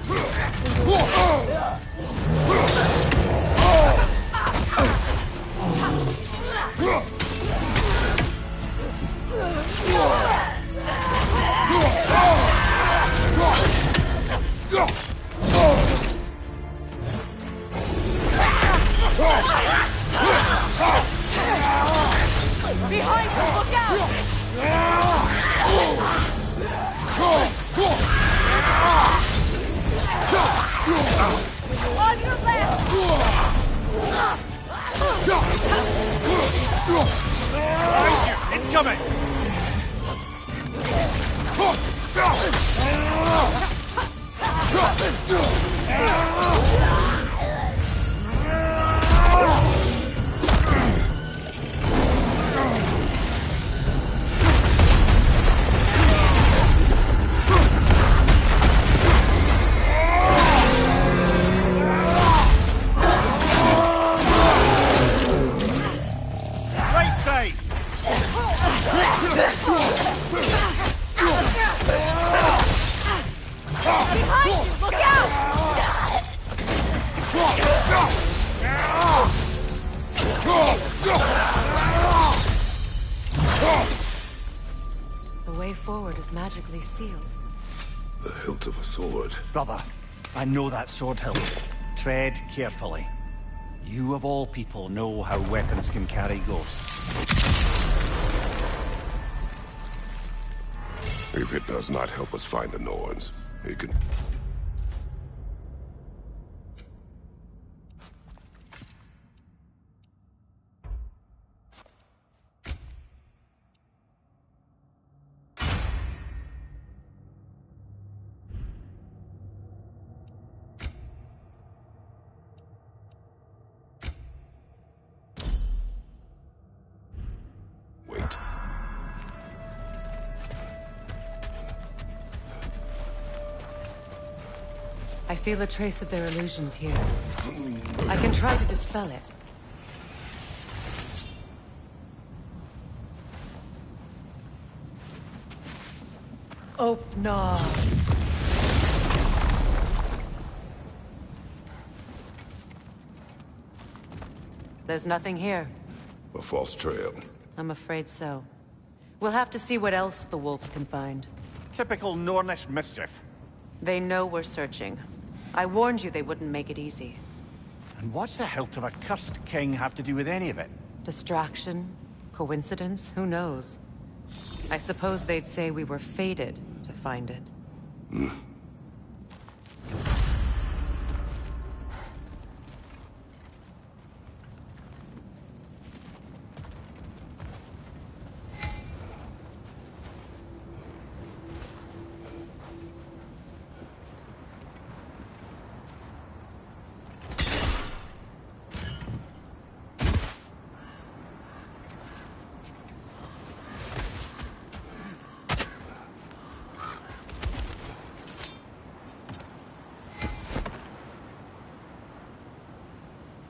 Behind you! Look out! On your left! Behind you! Incoming! Behind you! Look out! The way forward is magically sealed. The hilt of a sword. Brother, I know that sword hilt. Tread carefully. You of all people know how weapons can carry ghosts. If it does not help us find the Norns, it can... Wait. I feel a trace of their illusions here. I can try to dispel it. Oh, no. There's nothing here. A false trail. I'm afraid so. We'll have to see what else the wolves can find. Typical Nornish mischief. They know we're searching. I warned you they wouldn't make it easy. And what's the hilt of a cursed king have to do with any of it? Distraction? Coincidence? Who knows? I suppose they'd say we were fated to find it.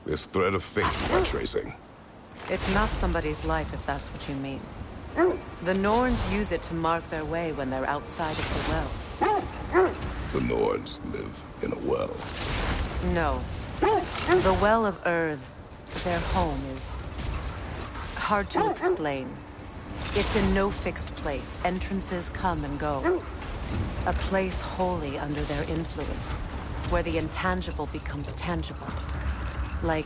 This thread of fate you are tracing. It's not somebody's life, if that's what you mean. The Norns use it to mark their way when they're outside of the well. The Norns live in a well. No. The Well of Earth, their home, is hard to explain. It's in no fixed place. Entrances come and go. A place wholly under their influence, where the intangible becomes tangible. Like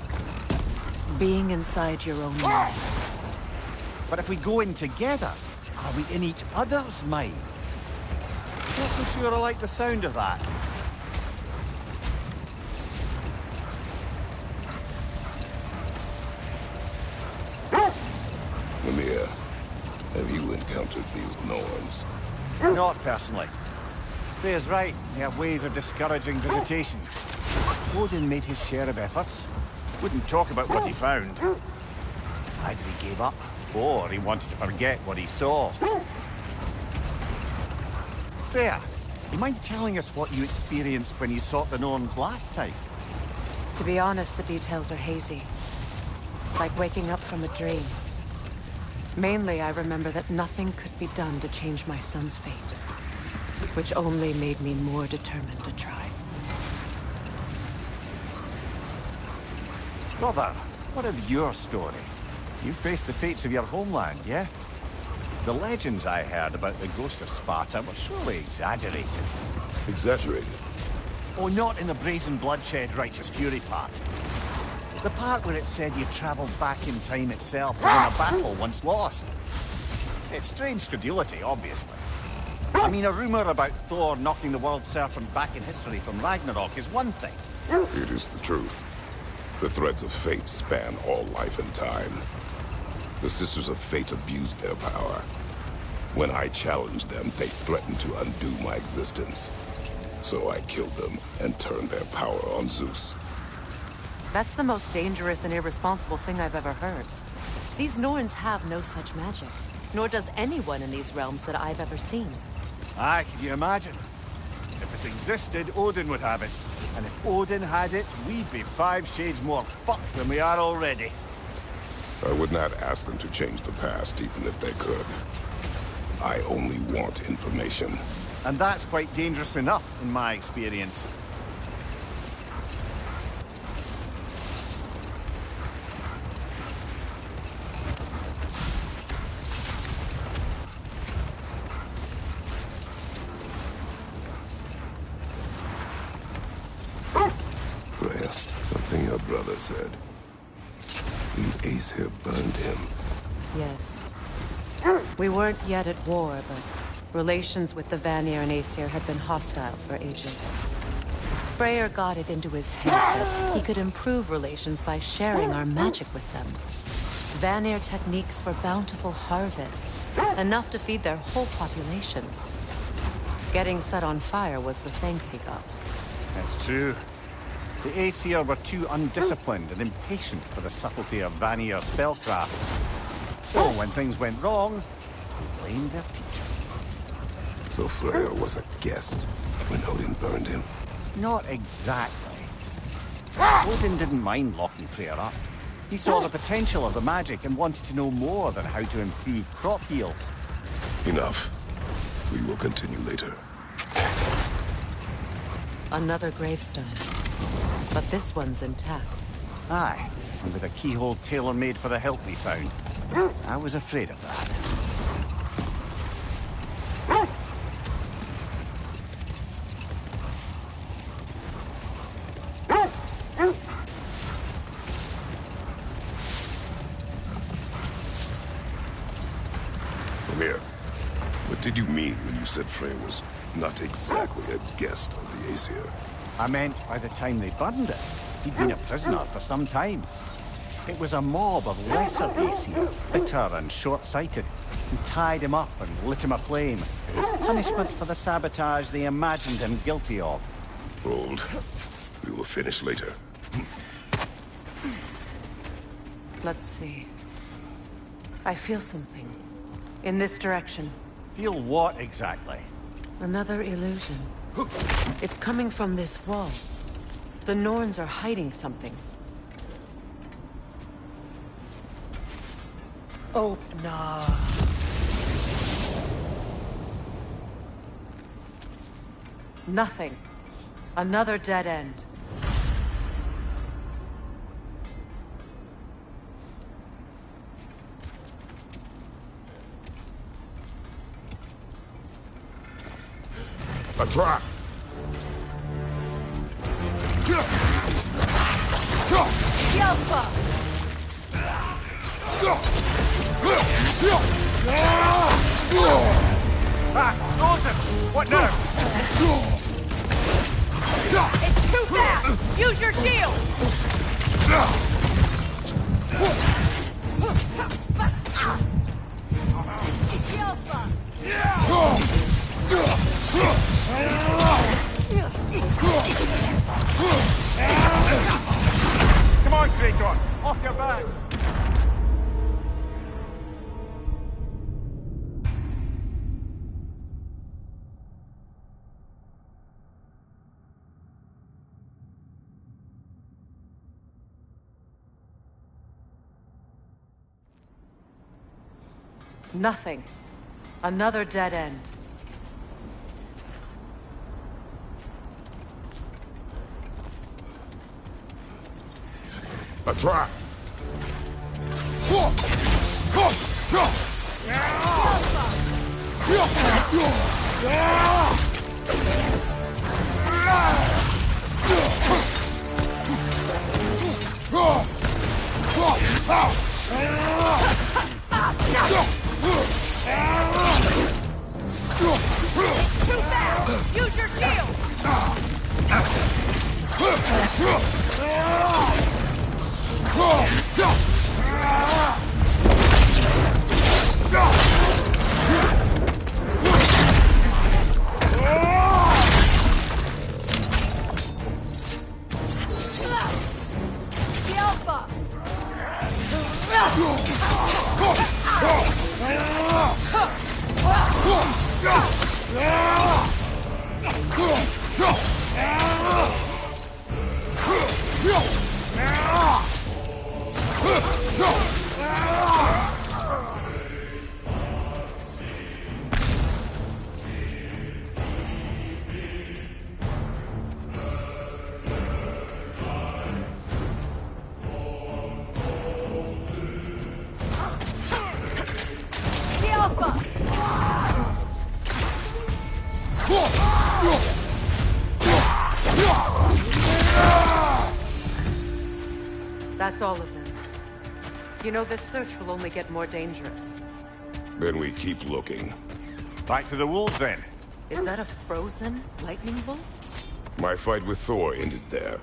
being inside your own mind. But if we go in together, are we in each other's mind? Not so sure I like the sound of that. Mimir, have you encountered these Norns? Not personally. Freya's right. They have ways of discouraging visitation. Odin made his share of efforts. Wouldn't talk about what he found. Either he gave up, or he wanted to forget what he saw. Freya, you mind telling us what you experienced when you sought the Norns last time? To be honest, the details are hazy. Like waking up from a dream. Mainly, I remember that nothing could be done to change my son's fate. Which only made me more determined to try. Brother, what of your story? You faced the fates of your homeland, yeah? The legends I heard about the ghost of Sparta were surely exaggerated. Exaggerated? Oh, not in the brazen bloodshed righteous fury part. The part where it said you travelled back in time itself was in a battle once lost. It's strange credulity, obviously. I mean, a rumour about Thor knocking the world serpent back in history from Ragnarok is one thing. It is the truth. The threads of fate span all life and time. The Sisters of Fate abused their power. When I challenged them, they threatened to undo my existence. So I killed them and turned their power on Zeus. That's the most dangerous and irresponsible thing I've ever heard. These Norns have no such magic. Nor does anyone in these realms that I've ever seen. Aye, can you imagine? If it existed, Odin would have it. And if Odin had it, we'd be 5 shades more fucked than we are already. I would not ask them to change the past, even if they could. I only want information. And that's quite dangerous enough, in my experience. Freya, something your brother said. The Aesir burned him. Yes. We weren't yet at war, but relations with the Vanir and Aesir had been hostile for ages. Freyr got it into his head that he could improve relations by sharing our magic with them. Vanir techniques for bountiful harvests, enough to feed their whole population. Getting set on fire was the thanks he got. That's true. The Aesir were too undisciplined and impatient for the subtlety of Vanir spellcraft. So when things went wrong, they blamed their teacher. So Freya was a guest when Odin burned him? Not exactly. Odin didn't mind locking Freya up. He saw the potential of the magic and wanted to know more than how to improve crop yield. Enough. We will continue later. Another gravestone. But this one's intact. Aye, and with a keyhole tailor-made for the hilt we found. I was afraid of that. Come here. What did you mean when you said Freya was not exactly a guest of the Aesir? I meant by the time they burned it, he'd been a prisoner for some time. It was a mob of lesser Aesir, bitter and short-sighted, who tied him up and lit him aflame. Punishment for the sabotage they imagined him guilty of. Hold. We will finish later. Let's see. I feel something. In this direction. Feel what exactly? Another illusion. It's coming from this wall. The Norns are hiding something. Oh, no. Nothing. Another dead end. A trap! Joseph! What now? It's too fast! Use your shield! Come on, Kratos! Off your back! Nothing. Another dead end. A trap! Too fast! Use your shield! The Alpha! That's all of them. You know, this search will only get more dangerous. Then we keep looking. Back to the wolves, then. Is that a frozen lightning bolt? My fight with Thor ended there.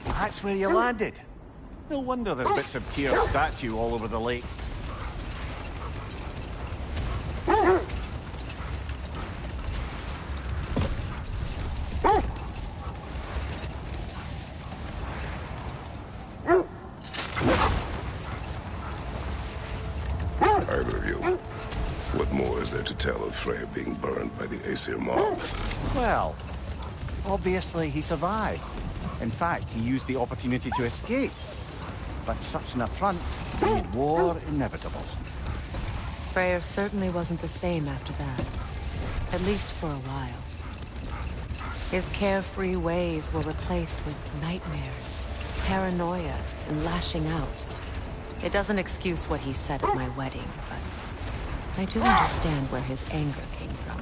That's where you landed. No wonder there's bits of Tyr's statue all over the lake. Either of you. What more is there to tell of Freya being burned by the Aesir mob? Well, obviously he survived. In fact, he used the opportunity to escape. But such an affront made war inevitable. Freyr certainly wasn't the same after that. At least for a while. His carefree ways were replaced with nightmares, paranoia, and lashing out. It doesn't excuse what he said at my wedding, but I do understand where his anger came from.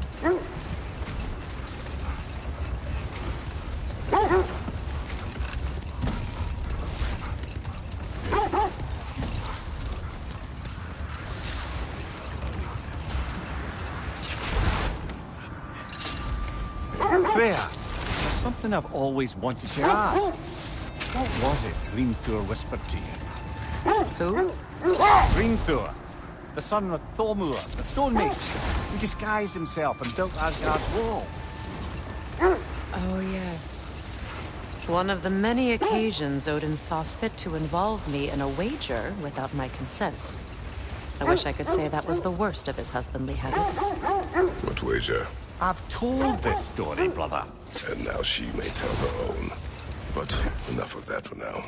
Freya, there's something I've always wanted to ask. What was it Hrimthur whispered to you? Who? Hrimthur, the son of Thormur, the stonemason, who disguised himself and built Asgard's wall. Oh, yes. One of the many occasions Odin saw fit to involve me in a wager without my consent. I wish I could say that was the worst of his husbandly habits. What wager? I've told this story, brother. And now she may tell her own. But enough of that for now.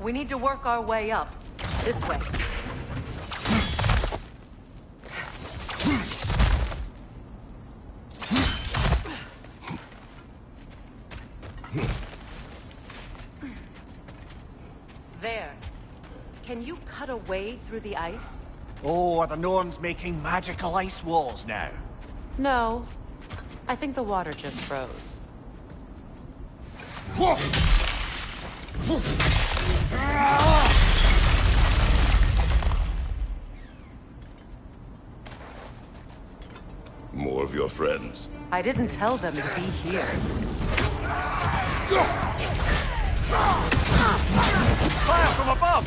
We need to work our way up. This way. There. Can you cut a way through the ice? Oh, are the Norns making magical ice walls now? No. I think the water just froze. More of your friends. I didn't tell them to be here. Fire from above!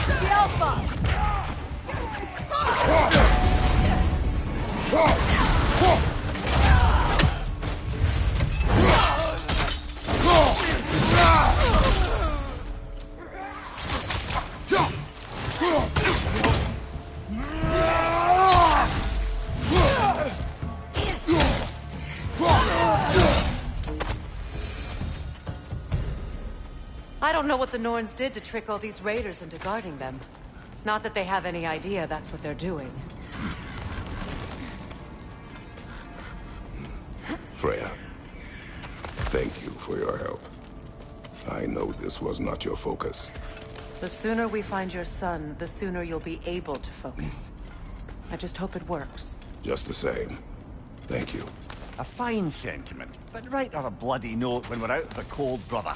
The Alpha! I don't know what the Norns did to trick all these raiders into guarding them. Not that they have any idea that's what they're doing. Freya, thank you for your help. I know this was not your focus. The sooner we find your son, the sooner you'll be able to focus. I just hope it works. Just the same. Thank you. A fine sentiment, but write her a bloody note when we're out of the cold, brother.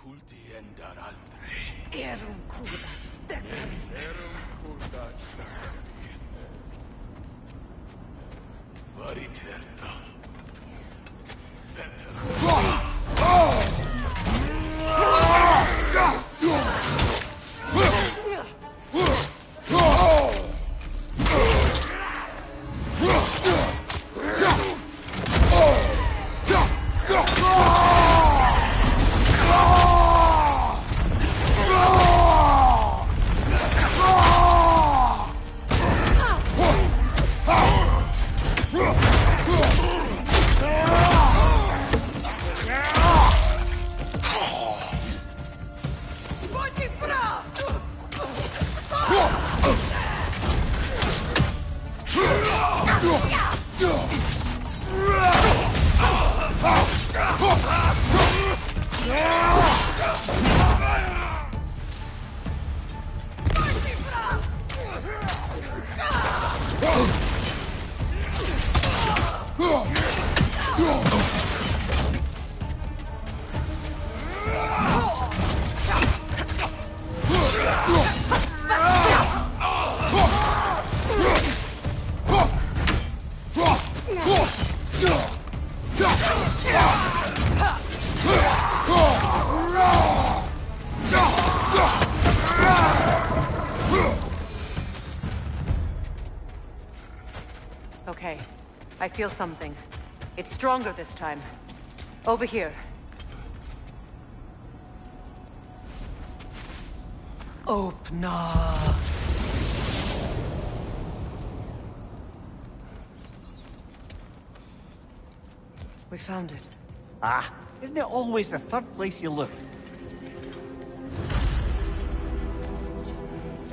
Culti endar altre. Erum kudas stekkari. Erum kudas stekkari. Variterta. Okay, I feel something. It's stronger this time. Over here. Opna. We found it. Ah, isn't it always the third place you look?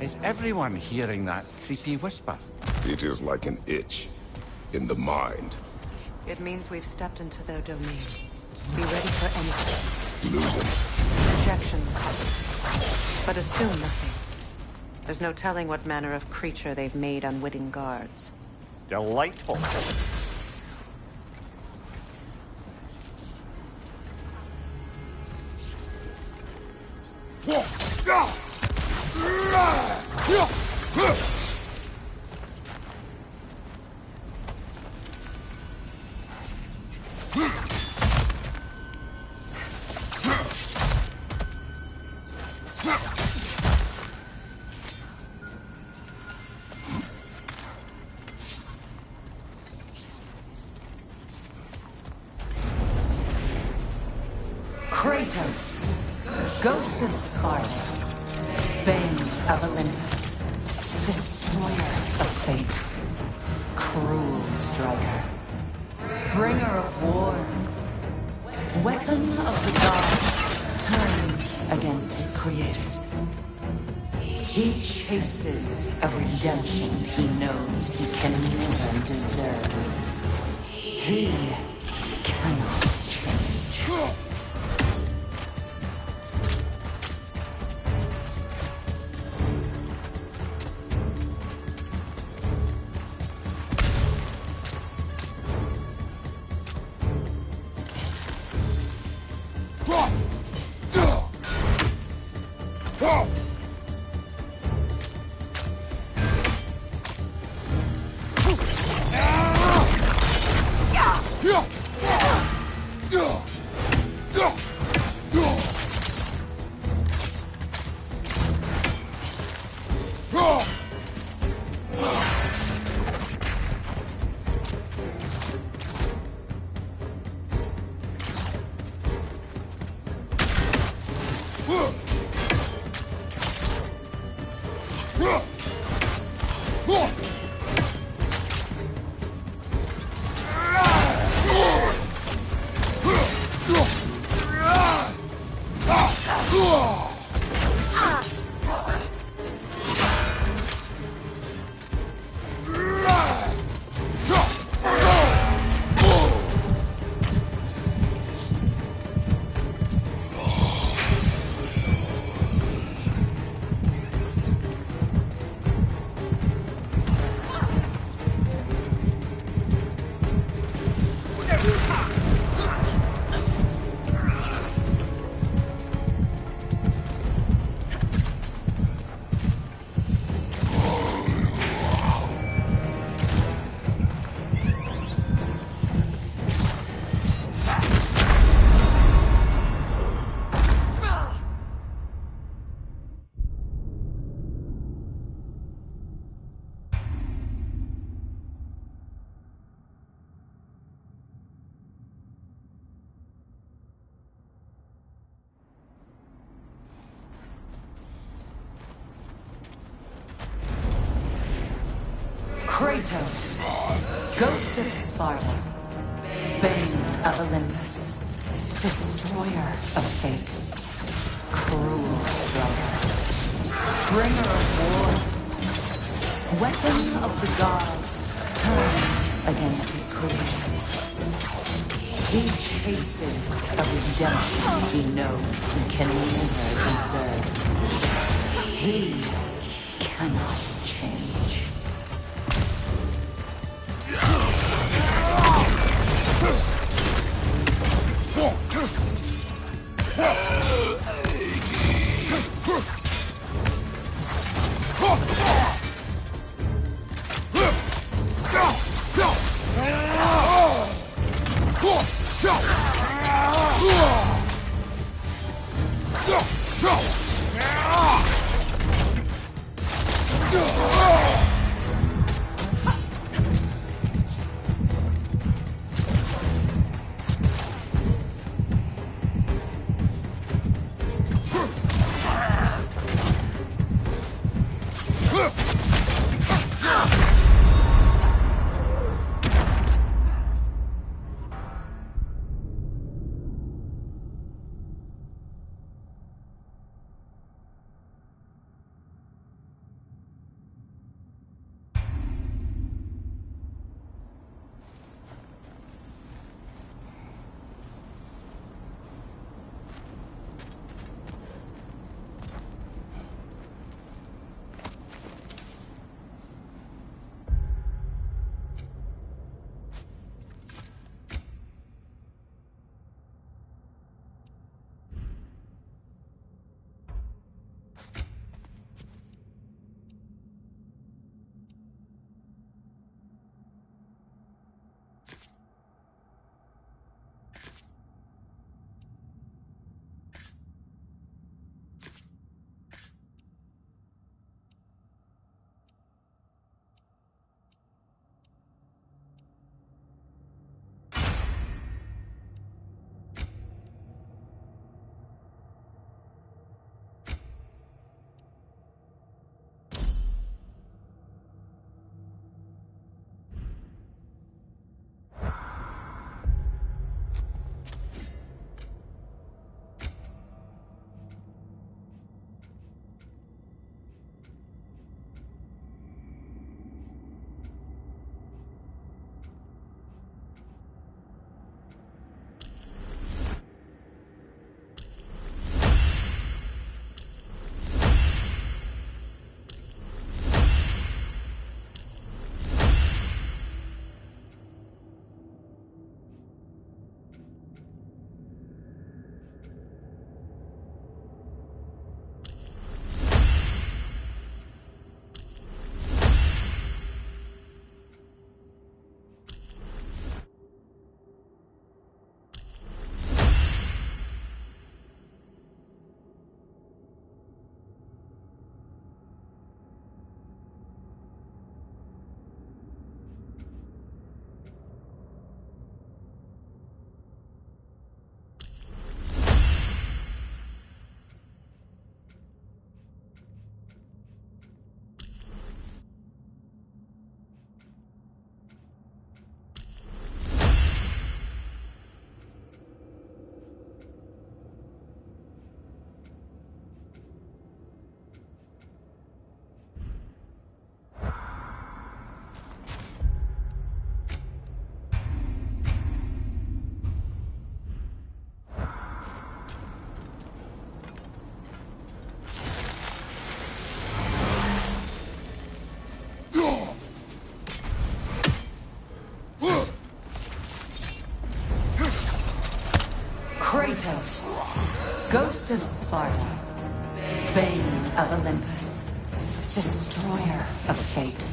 Is everyone hearing that creepy whisper? It is like an itch in the mind. It means we've stepped into their domain. Be ready for anything. Illusions. Projections, but assume nothing. There's no telling what manner of creature they've made unwitting guards. Delightful. Kratos, Ghost of Sparta, Bane of Olympus, Destroyer of Fate, Cruel Striker, Bringer of War, Weapon of the Gods, turned against his creators. He chases a redemption he knows he can never deserve. He cannot change. Kratos, Ghost of Sparta, Bane of Olympus, Destroyer of Fate, Cruel Striker, Bringer of War, Weapon of the Gods, turned against his creators. He chases a redemption he knows he can never deserve. He cannot change. Kratos, Ghost of Sparta, Bane of Olympus, Destroyer of Fate,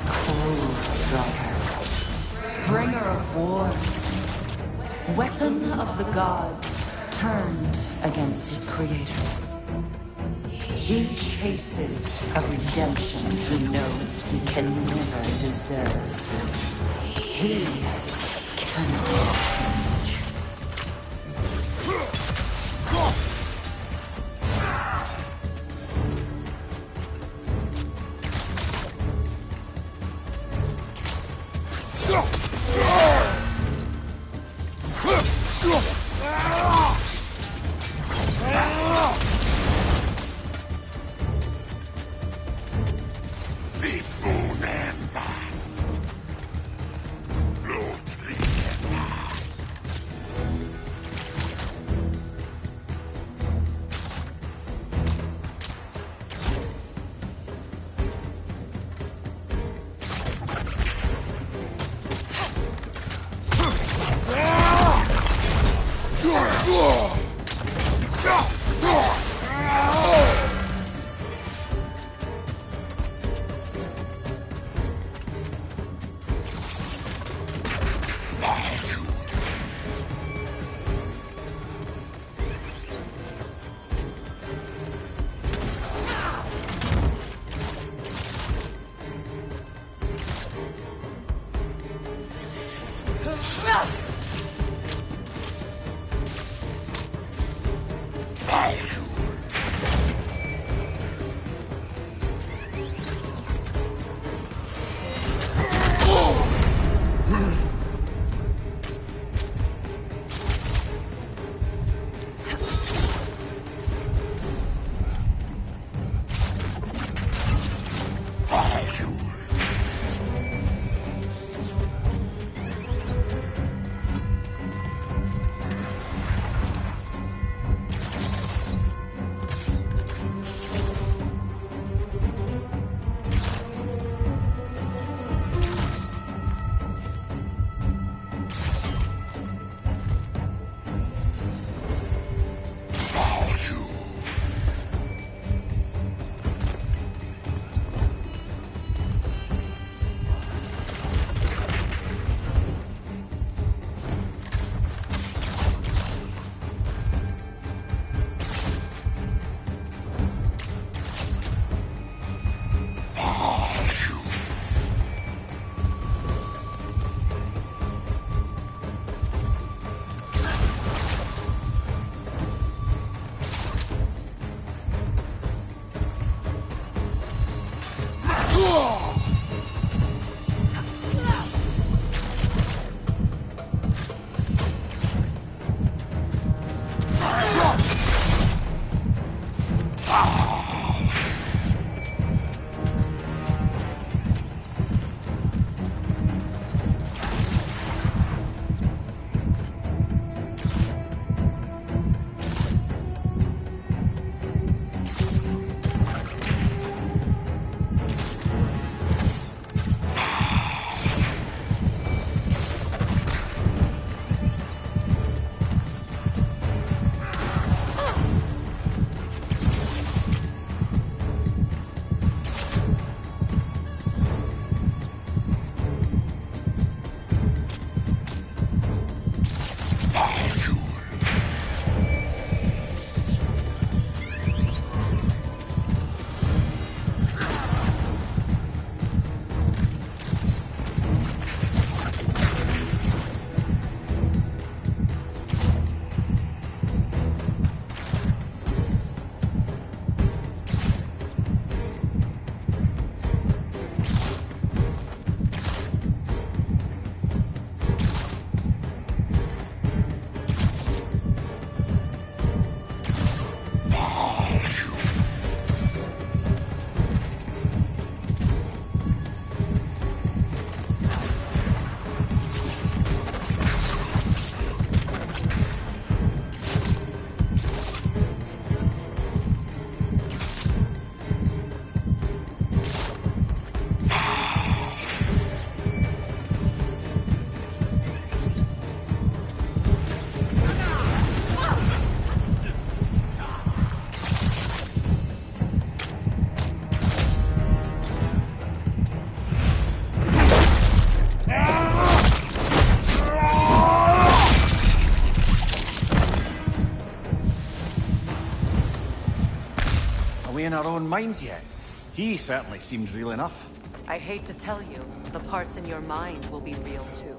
Cruel Striker, Bringer of War, Weapon of the Gods, turned against his creators. He chases a redemption he knows he can never deserve. He cannot change. in our own minds yet. He certainly seemed real enough. I hate to tell you, the parts in your mind will be real too.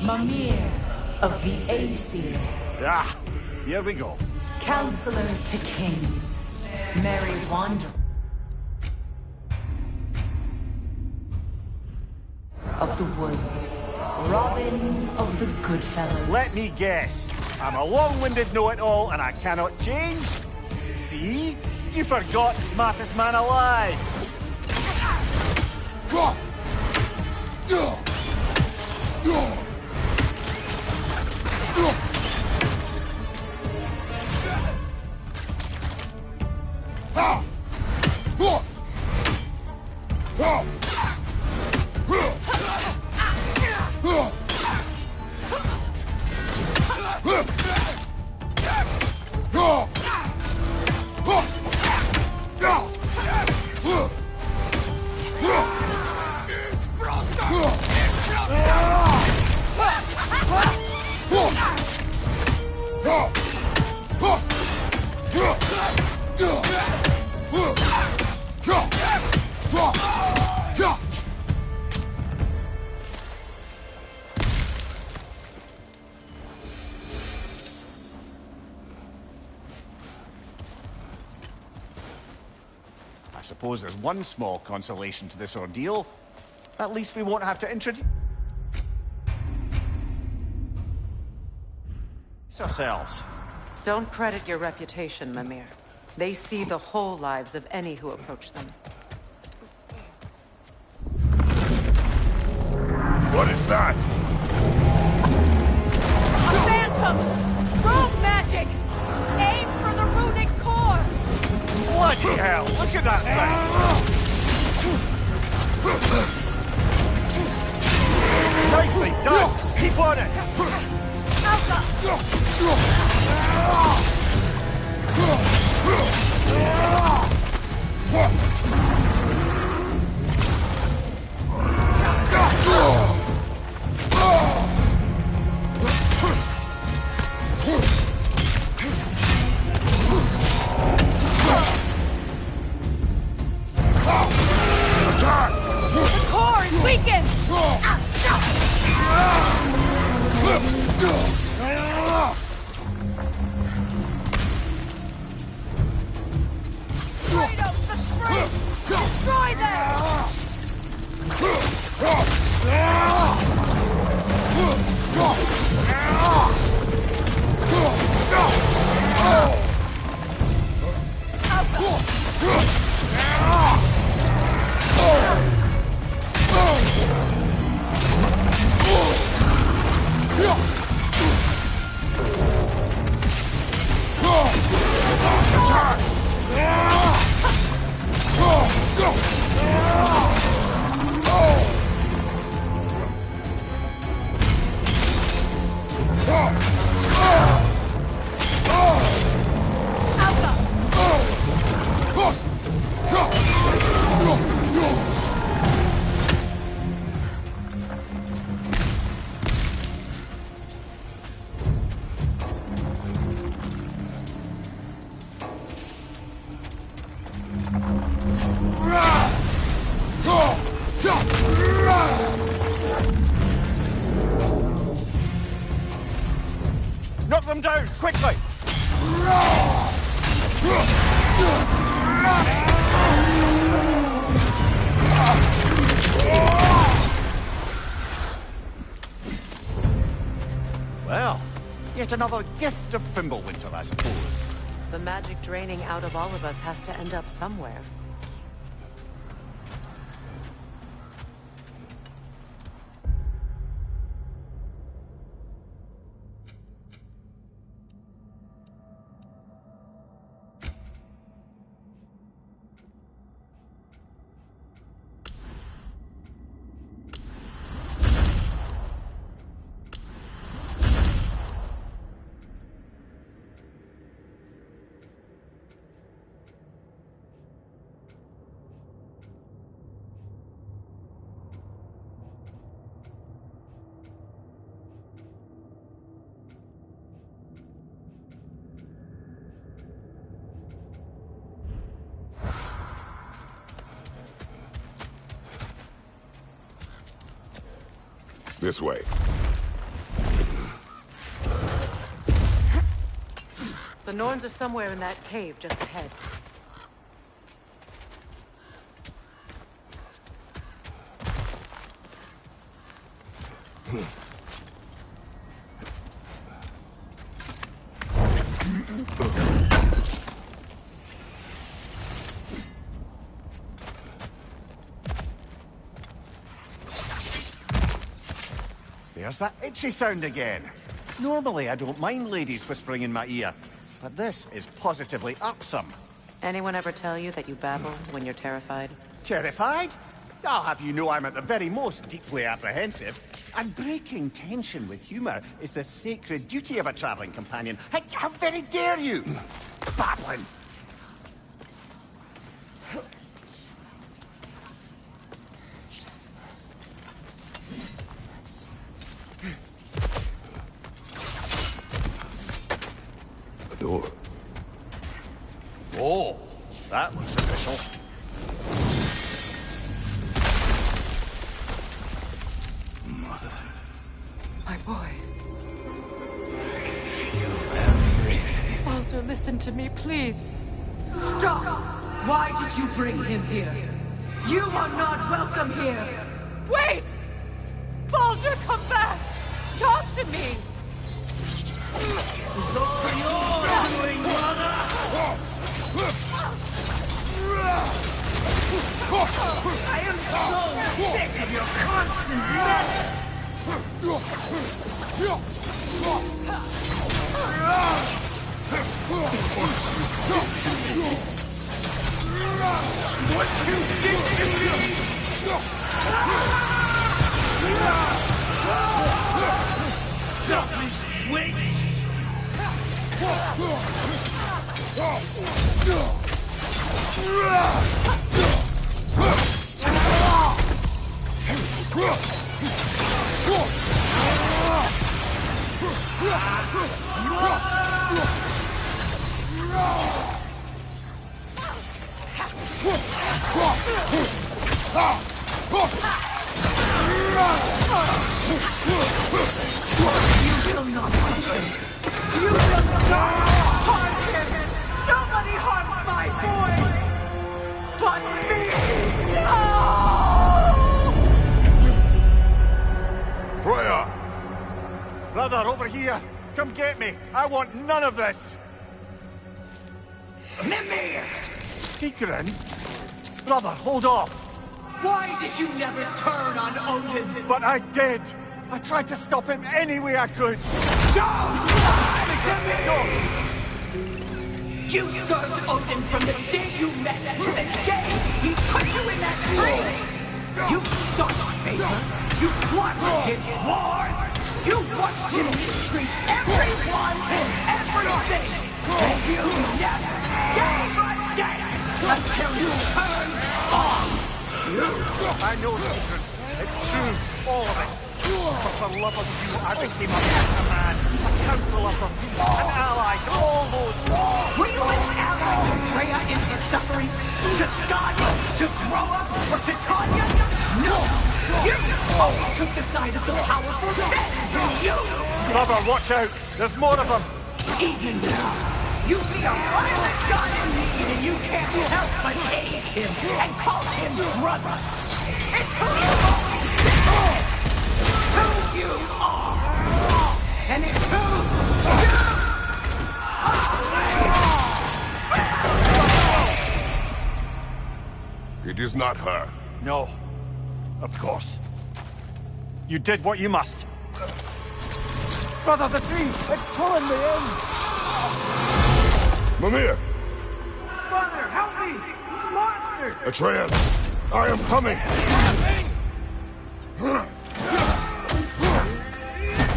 Mimir of the Aesir. Ah, here we go. Counselor to Kings. Merry Wanderer of the Woods. Robin of the Goodfellows. Let me guess. I'm a long-winded know-it-all and I cannot change? See? You forgot smartest man alive. I suppose there's one small consolation to this ordeal. At least we won't have to introduce ourselves. Don't credit your reputation, Mimir. They see the whole lives of any who approach them. What is that? A phantom! Rogue magic! Aim for the runic core! Bloody hell! Look at that thing! Nicely done! Keep on it! The core is weakened! Kratos, the spring! Destroy them! Come down, quickly! Well, yet another gift of Fimbulwinter, I suppose. The magic draining out of all of us has to end up somewhere. This way. The Norns are somewhere in that cave just ahead. There's that itchy sound again. Normally, I don't mind ladies whispering in my ear, but this is positively irksome. Anyone ever tell you that you babble when you're terrified? Terrified? I'll have you know I'm at the very most deeply apprehensive. And breaking tension with humour is the sacred duty of a travelling companion. How very dare you! Babbling! Door. Oh, that looks official. My boy. Everything. Walter, listen to me, please. Stop! Why did you bring him here? You are not welcome here! Wait! Baldur, come back! Talk to me! This is all your doing, mother! I am so sick of your constant mess! What you did to me! Selfish witch! You will not touch him. You will not harm him. Nobody harms my boy but me. No! Freya! Brother, over here! Come get me! I want none of this! Mimir! Secret? Brother, hold off! Why did you never turn on Odin? But I did! I tried to stop him any way I could! Don't lie to me! You served Odin from the day you met to the day he put you in that tree! You sought his favor! You watched his wars! You watched him mistreat everyone and everything! And you never gave a damn until you turned on! I know Secret. It's true, all of it. But for love of you, I became a better man, a counselor for peace, an ally to all those. Were you an ally to Freya in his suffering? To Skadi? To Groa? Or to Tanya? No! You only took the side of the powerful then! You! Brother, watch out! There's more of them! Even now, you see a violent god in need and you can't help but aid him and call him brother. It's who you've always been. Who you are. And it's who you It is not her. No. Of course. You did what you must. Brother, the tree! It's pulling me in! Mimir! Brother, help me! Monster! Atreus! I am coming!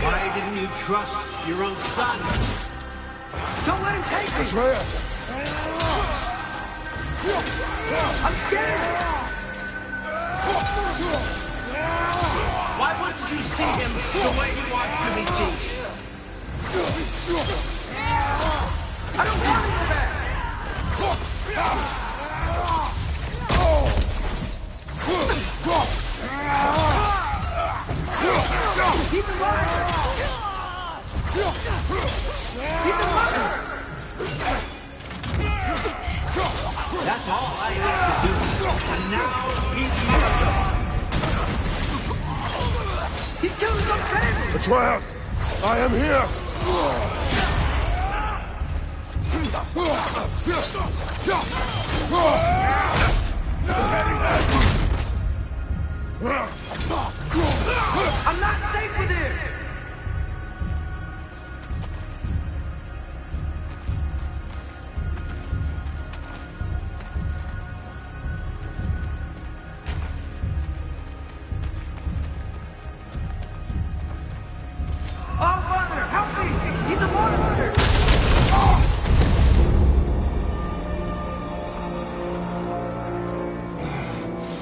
Why didn't you trust your own son? Don't let him take me! Atreus! I'm scared! Why wouldn't you see him the way he wants to be seen? I don't want him back! He's alive! He's alive! That's all I asked to do, and now he's murdered! He's killing some family! Atreus! I am here! I'm not safe with him! Oh, Father, help me! He's a monster!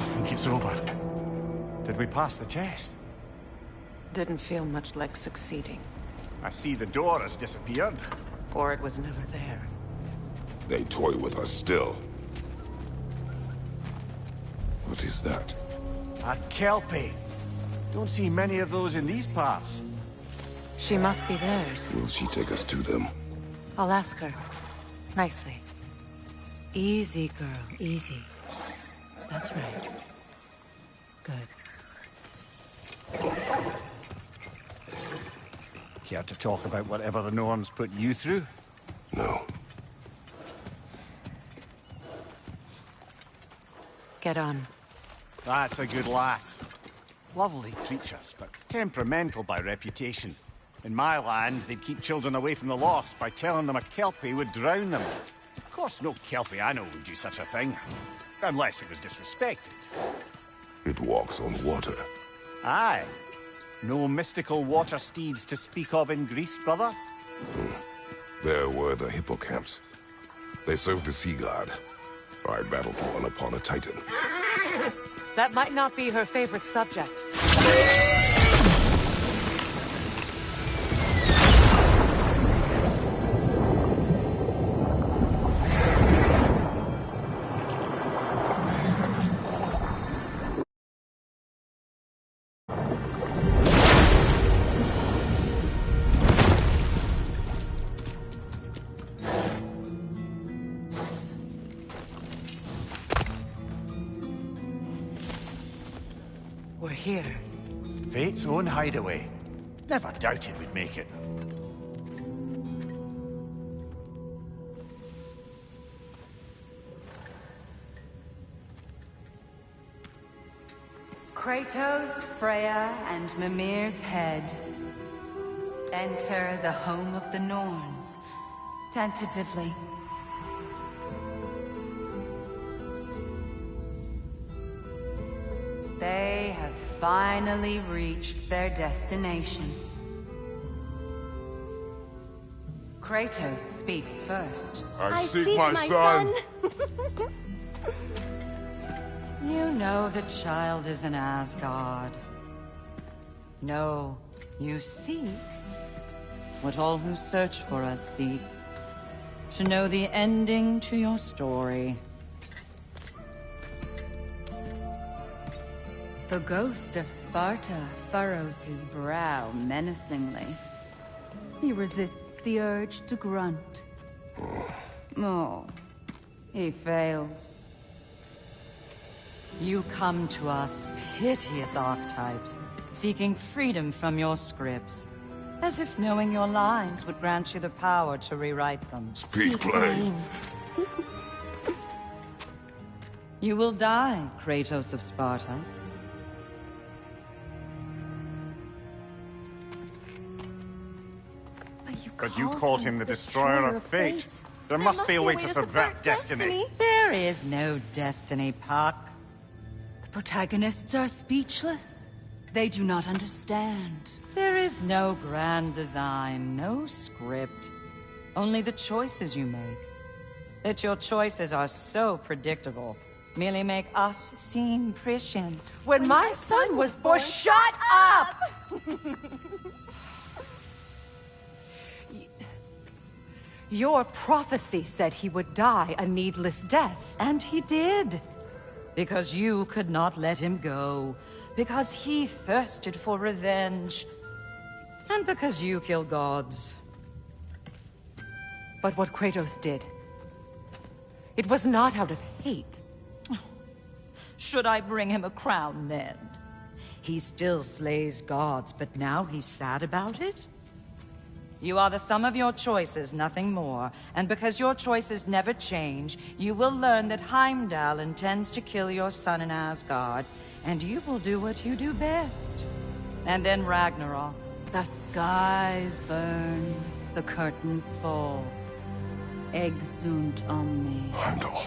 I think it's over. Did we pass the chest? Didn't feel much like succeeding. I see the door has disappeared. Or it was never there. They toy with us still. What is that? A kelpie. Don't see many of those in these parts. She must be theirs. Will she take us to them? I'll ask her. Nicely. Easy, girl. Easy. That's right. Good. Care to talk about whatever the Norns put you through? No. Get on. That's a good lass. Lovely creatures, but temperamental by reputation. In my land, they'd keep children away from the lost by telling them a kelpie would drown them. Of course, no kelpie I know would do such a thing. Unless it was disrespected. It walks on water. Aye. No mystical water steeds to speak of in Greece, brother? There were the hippocamps. They served the sea god. I battled one upon a titan. That might not be her favorite subject. We're here. Fate's own hideaway. Never doubted we'd make it. Kratos, Freya, and Mimir's head. Enter the home of the Norns, tentatively. They have finally reached their destination. Kratos speaks first. I seek my son. You know the child is in Asgard. No, you seek what all who search for us seek. To know the ending to your story. The ghost of Sparta furrows his brow menacingly. He resists the urge to grunt. Oh, he fails. You come to us, piteous archetypes, seeking freedom from your scripts. As if knowing your lines would grant you the power to rewrite them. Speak plain. You will die, Kratos of Sparta. But you called him the destroyer of fate. There must be a way to subvert destiny. There is no destiny, Puck. The protagonists are speechless. They do not understand. There is no grand design, no script. Only the choices you make. That your choices are so predictable merely make us seem prescient. When my son was born, shut up! Your prophecy said he would die a needless death. And he did. Because you could not let him go. Because he thirsted for revenge. And because you kill gods. But what Kratos did, it was not out of hate. Should I bring him a crown then? He still slays gods, but now he's sad about it? You are the sum of your choices, nothing more. And because your choices never change, you will learn that Heimdall intends to kill your son in Asgard, and you will do what you do best. And then Ragnarok. The skies burn, the curtains fall. Exunt omnes. Heimdall.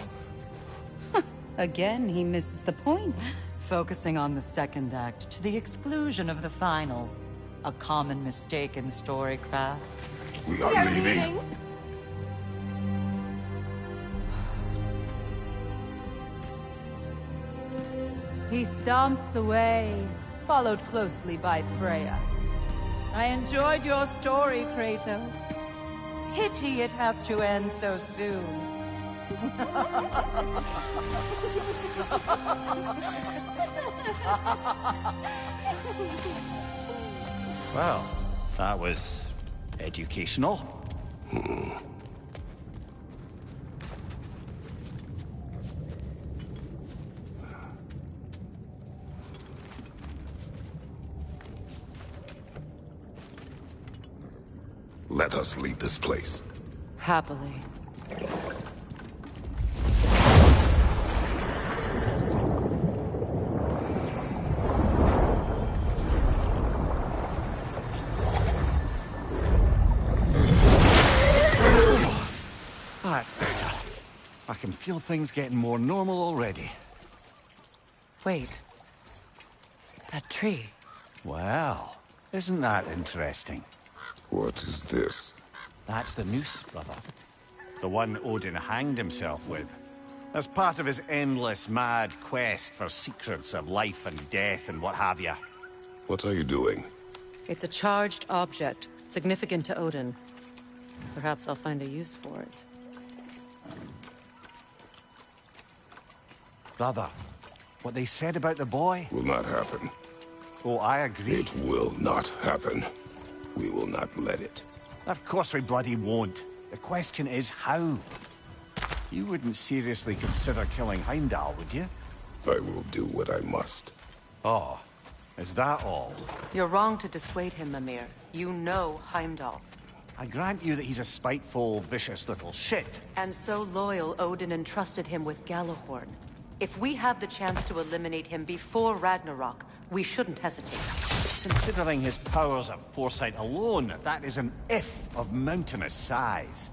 Again, he misses the point. Focusing on the second act to the exclusion of the final. A common mistake in storycraft. We are leaving. He stomps away, followed closely by Freya. I enjoyed your story, Kratos. Pity it has to end so soon. Well, that was educational. Let us leave this place. Happily. That's better. I can feel things getting more normal already. Wait. That tree. Well, isn't that interesting? What is this? That's the noose, brother. The one Odin hanged himself with. As part of his endless, mad quest for secrets of life and death and what have you. What are you doing? It's a charged object, significant to Odin. Perhaps I'll find a use for it. Brother, what they said about the boy? Will not happen. Oh, I agree. It will not happen. We will not let it. Of course we bloody won't. The question is how. You wouldn't seriously consider killing Heimdall, would you? I will do what I must. Oh, is that all? You're wrong to dissuade him, Mimir. You know Heimdall. I grant you that he's a spiteful, vicious little shit. And so loyal, Odin entrusted him with Gjallarhorn. If we have the chance to eliminate him before Ragnarok, we shouldn't hesitate. Considering his powers of foresight alone, that is an if of mountainous size.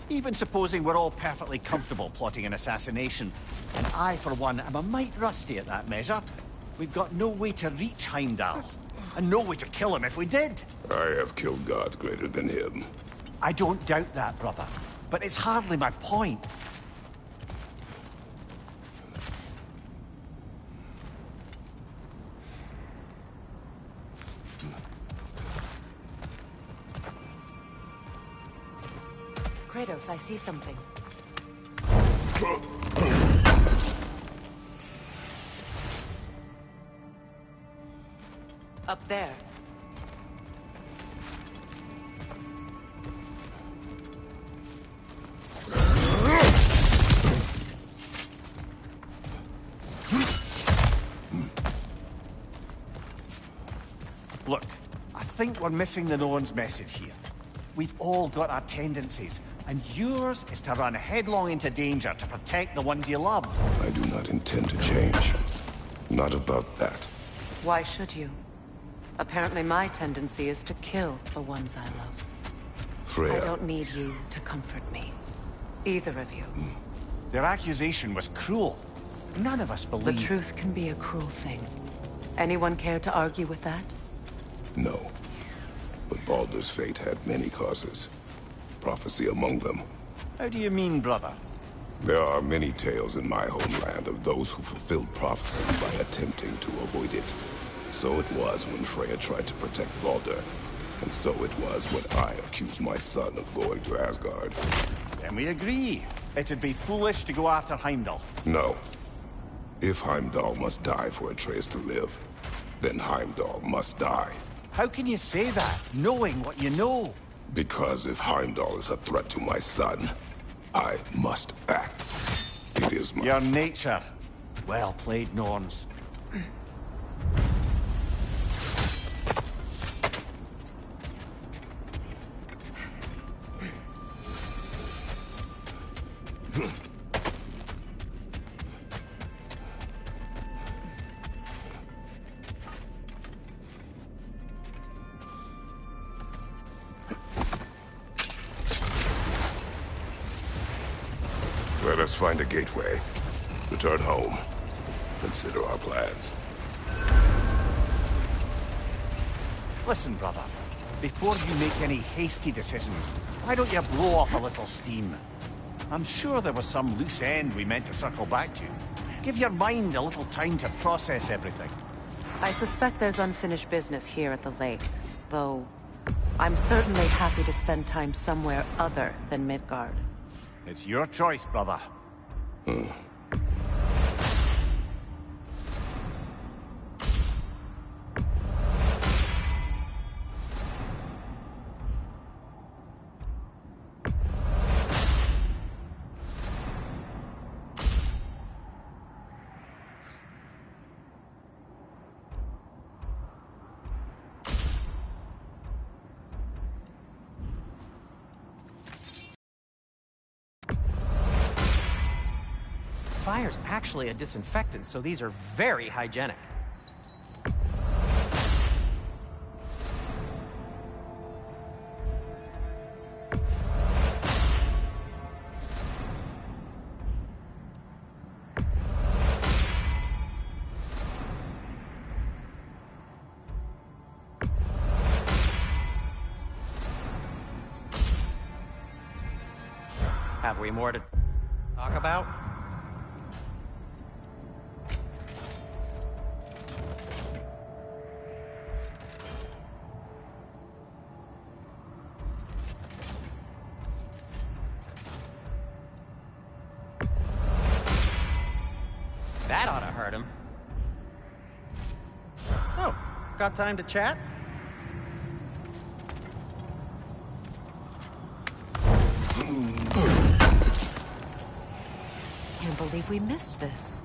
Even supposing we're all perfectly comfortable plotting an assassination, and I, for one, am a mite rusty at that measure, we've got no way to reach Heimdall, and no way to kill him if we did. I have killed gods greater than him. I don't doubt that, brother, but it's hardly my point. Kratos, I see something. Up there. Look, I think we're missing the Norn's message here. We've all got our tendencies, and yours is to run headlong into danger to protect the ones you love. I do not intend to change. Not about that. Why should you? Apparently my tendency is to kill the ones I love. Freya. I don't need you to comfort me. Either of you. Their accusation was cruel. None of us believe... The truth can be a cruel thing. Anyone care to argue with that? No. But Baldur's fate had many causes. Prophecy among them. How do you mean, brother? There are many tales in my homeland of those who fulfilled prophecy by attempting to avoid it. So it was when Freya tried to protect Baldur. And so it was when I accused my son of going to Asgard. Then we agree. It'd be foolish to go after Heimdall. No. If Heimdall must die for Atreus to live, then Heimdall must die. How can you say that, knowing what you know? Because if Heimdall is a threat to my son, I must act. It is my... Your nature. Well played, Norns. Let us find a gateway. Return home. Consider our plans. Listen, brother. Before you make any hasty decisions, why don't you blow off a little steam? I'm sure there was some loose end we meant to circle back to. Give your mind a little time to process everything. I suspect there's unfinished business here at the lake, though I'm certainly happy to spend time somewhere other than Midgard. It's your choice, brother. Fire's actually a disinfectant, so these are very hygienic. Have we more to talk about? That ought to hurt him. Oh, got time to chat? Can't believe we missed this.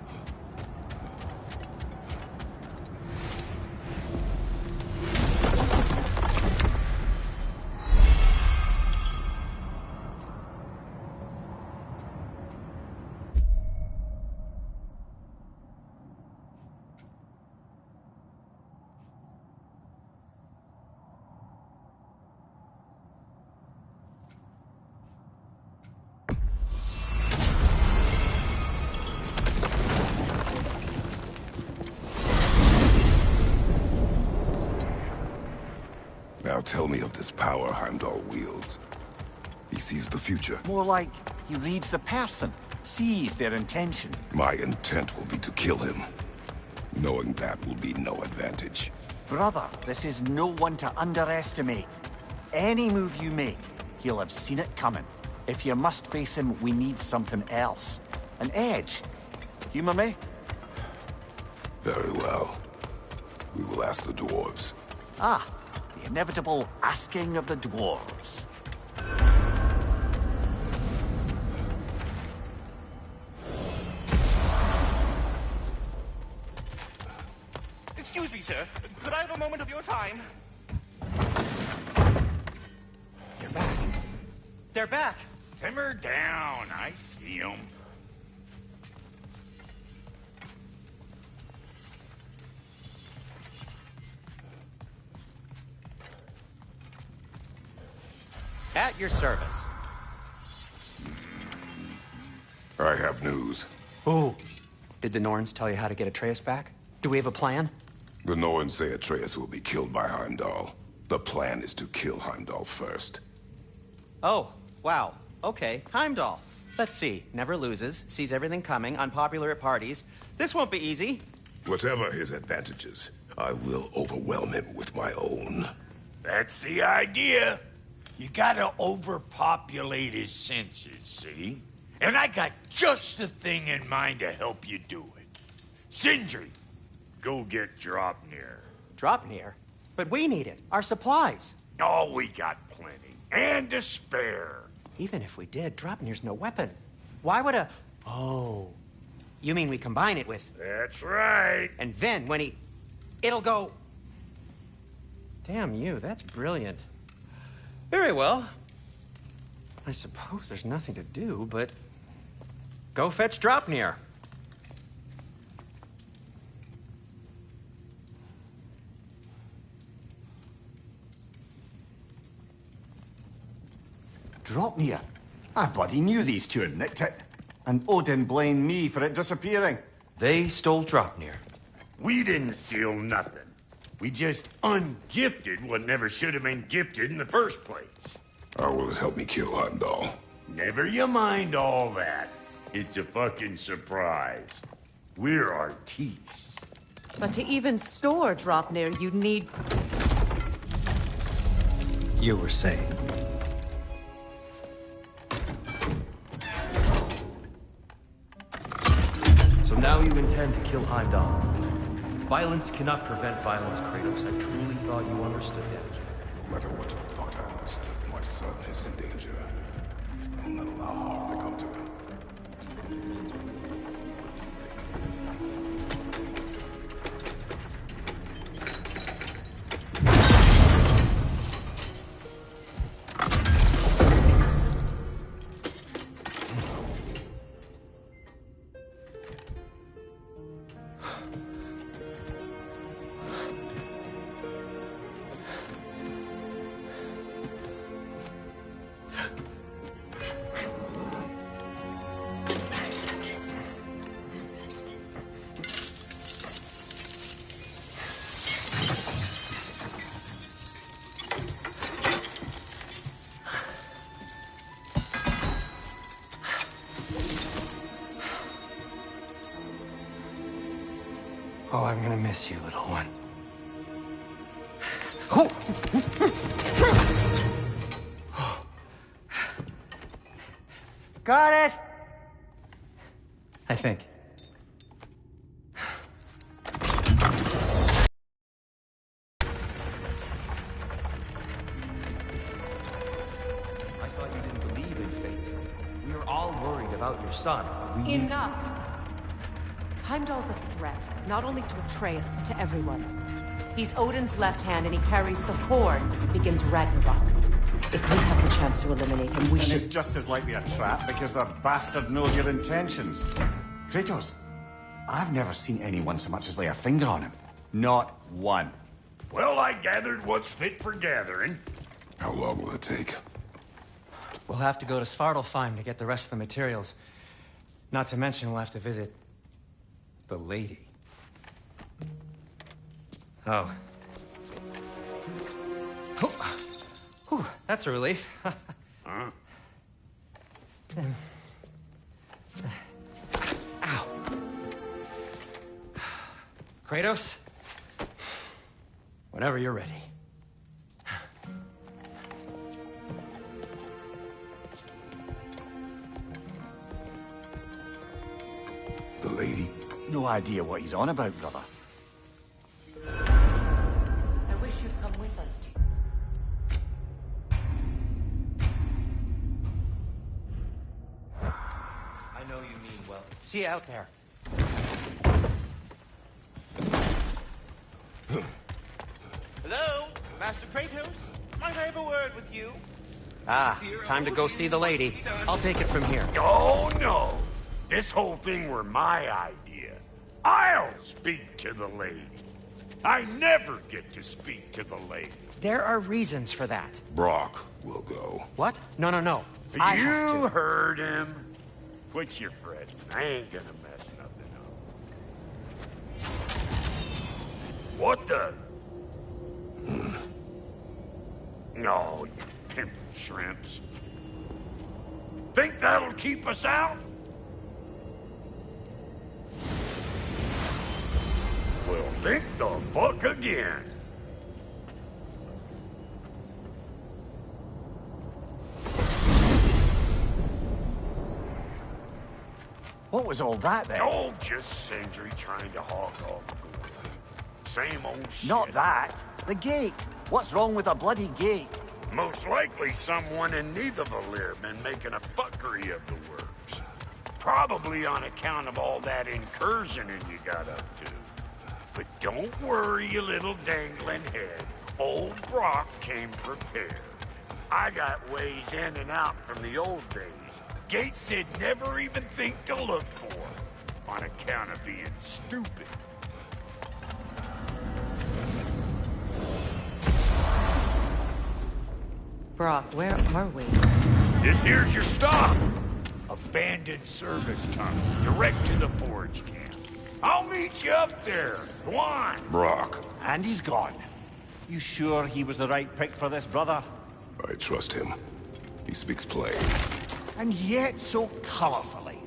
Now tell me of this power Heimdall wields. He sees the future. More like he reads the person, sees their intention. My intent will be to kill him. Knowing that will be no advantage. Brother, this is no one to underestimate. Any move you make, he'll have seen it coming. If you must face him, we need something else. An edge. Humor me? Very well. We will ask the dwarves. Ah, the inevitable asking of the dwarves. Excuse me, sir. Could I have a moment of your time? They're back. They're back. Simmer down. I see them. At your service. I have news. Ooh. Did the Norns tell you how to get Atreus back? Do we have a plan? The Norns say Atreus will be killed by Heimdall. The plan is to kill Heimdall first. Oh, wow. Okay, Heimdall. Let's see. Never loses, sees everything coming, unpopular at parties. This won't be easy. Whatever his advantages, I will overwhelm him with my own. That's the idea. You gotta overpopulate his senses, see? And I got just the thing in mind to help you do it. Sindri, go get Dropnir. Dropnir? But we need it. Our supplies. Oh, we got plenty. And to spare. Even if we did, Dropnir's no weapon. Why would a... Oh. You mean we combine it with... That's right. And then when he... It'll go... Damn you, that's brilliant. Very well. I suppose there's nothing to do, but... Go fetch Dropnir. Dropnir? I bloody knew these two had nicked it. And Odin blamed me for it disappearing. They stole Dropnir. We didn't steal nothing. We just ungifted what never should have been gifted in the first place. How will it help me kill Heimdall? Never you mind all that. It's a fucking surprise. We're artistes. But to even store Dropnir, you'd need... You were saying. So now you intend to kill Heimdall. Violence cannot prevent violence, Kratos. I truly thought you understood that. No matter what you thought I understood, my son is in danger. I will not allow harm to come to him. Oh, I'm gonna miss you, little one. Got it! I think. I thought you didn't believe in fate. We were all worried about your son. We need- Enough! Heimdall's a threat, not only to Atreus, but to everyone. He's Odin's left hand, and he carries the horn that begins Ragnarok. If we have the chance to eliminate him, we And should... it's just as likely a trap because the bastard knows your intentions. Kratos, I've never seen anyone so much as lay a finger on him. Not one. Well, I gathered what's fit for gathering. How long will it take? We'll have to go to Svartalfheim to get the rest of the materials. Not to mention we'll have to visit... the lady. Oh. Whew, that's a relief. Huh? Ow. Kratos? Whenever you're ready. no idea what he's on about, brother. I wish you'd come with us, Chief. I know you mean well. See you out there. Hello, Master Kratos? Might I have a word with you? Ah, time to go see the lady. I'll take it from here. Oh, no. This whole thing were my idea. I'll speak to the lady. I never get to speak to the lady. There are reasons for that. Brock will go. What? No, no, no. I have You to. heard him. Quit your fretting. I ain't gonna mess nothing up. What the? No, you pimp shrimps. Think that'll keep us out? Well, think the fuck again. What was all that then? Oh, just Sindri trying to hog off Gore. Same old shit. Not that. The gate. What's wrong with a bloody gate? Most likely someone in Nidavellir been making a fuckery of the works. Probably on account of all that incursioning you got up to. But don't worry, you little dangling head. Old Brock came prepared. I got ways in and out from the old days. Gates they'd never even think to look for, on account of being stupid. Brock, where are we? This here's your stop. Abandoned service tunnel, direct to the forge camp. I'll meet you up there. Go on. Brock. And he's gone. You sure he was the right pick for this, brother? I trust him. He speaks plain. And yet so colorfully.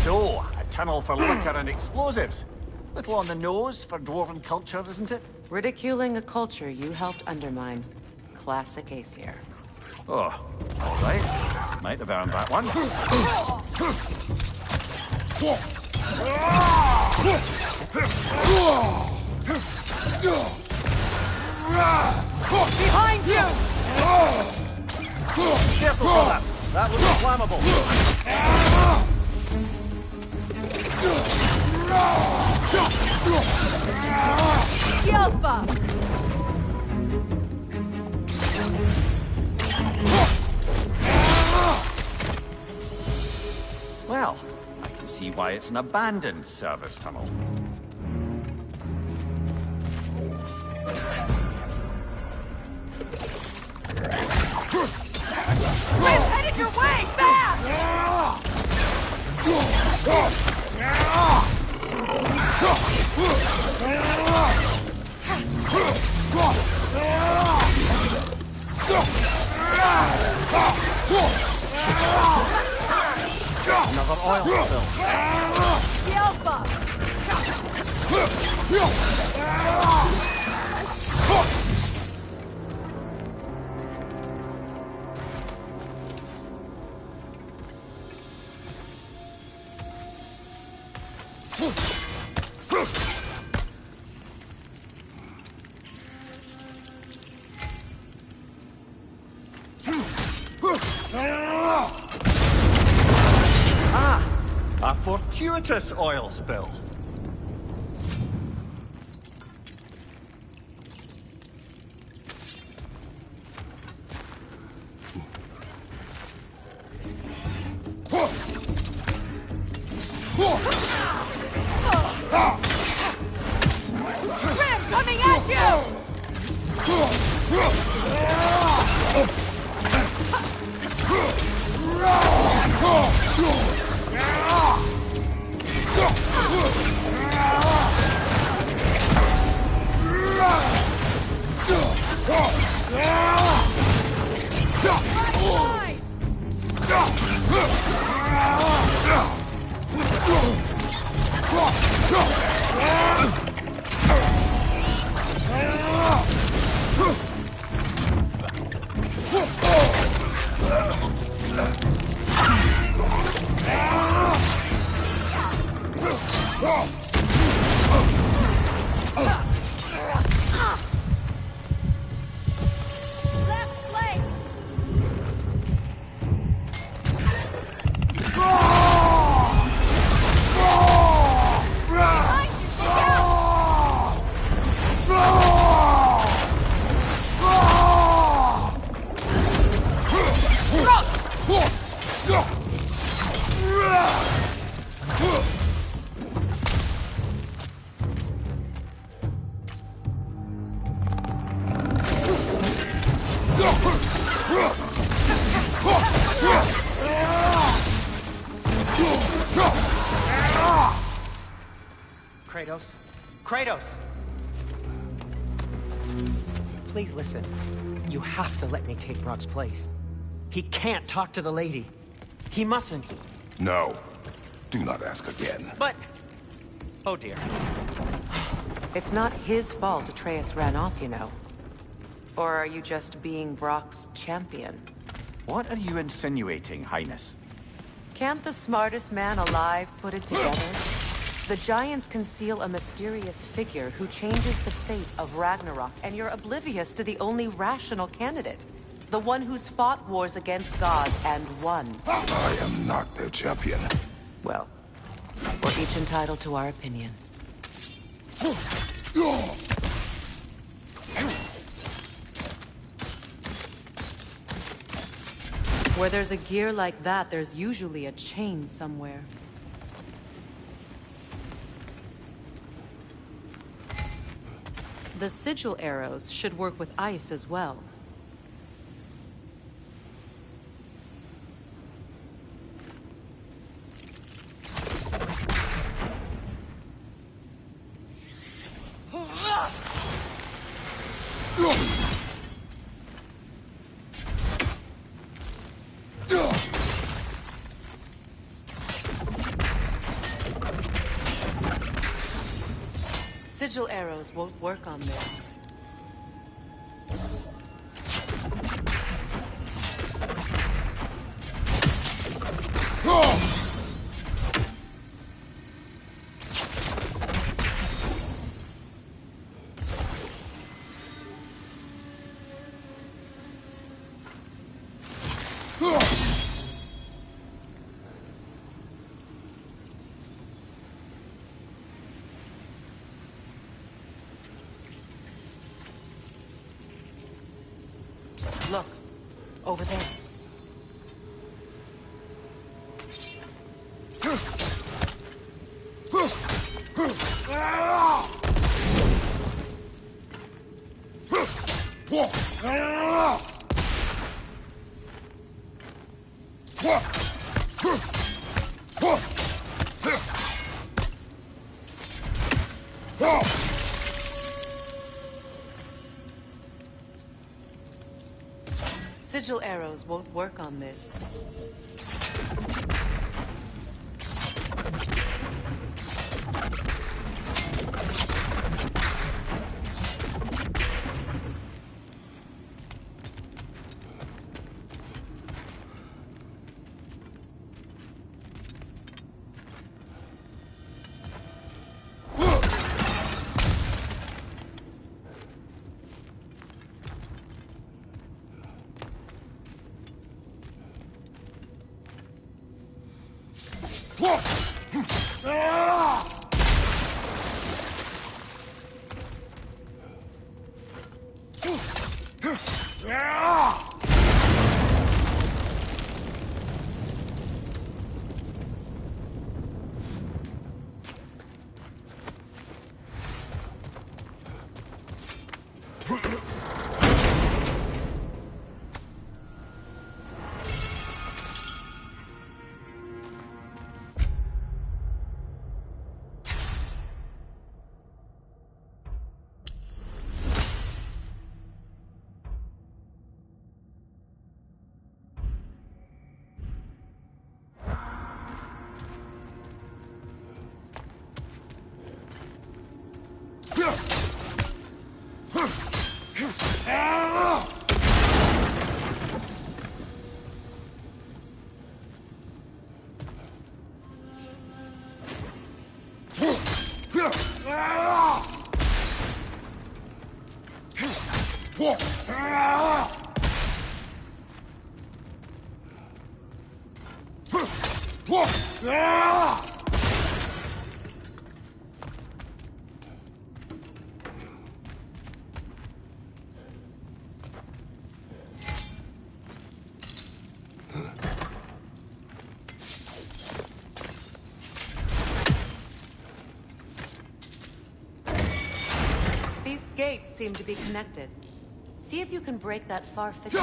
So, a tunnel for liquor and explosives. Little on the nose for dwarven culture, isn't it? Ridiculing a culture you helped undermine. Classic Aesir. Oh, all right. Might have earned that one. Behind you! Careful, brother. That was flammable. Yelfa! Well, I can see why it's an abandoned service tunnel. We're headed your way! Fast! Another oil spill. Yelfa! A fortuitous oil spill. Kratos? Kratos! Please listen. You have to let me take Brock's place. He can't talk to the lady. He mustn't. No. Do not ask again. But... Oh dear. It's not his fault Atreus ran off, you know. Or are you just being Brock's champion? What are you insinuating, Highness? Can't the smartest man alive put it together? The Giants conceal a mysterious figure who changes the fate of Ragnarok, and you're oblivious to the only rational candidate. The one who's fought wars against gods and won. I am not their champion. Well, we're each entitled to our opinion. Where there's a gear like that, there's usually a chain somewhere. The sigil arrows should work with ice as well. Sigil arrows won't work on this. Look, over there. Sigil arrows won't work on this. These gates seem to be connected. See if you can break that far fixture.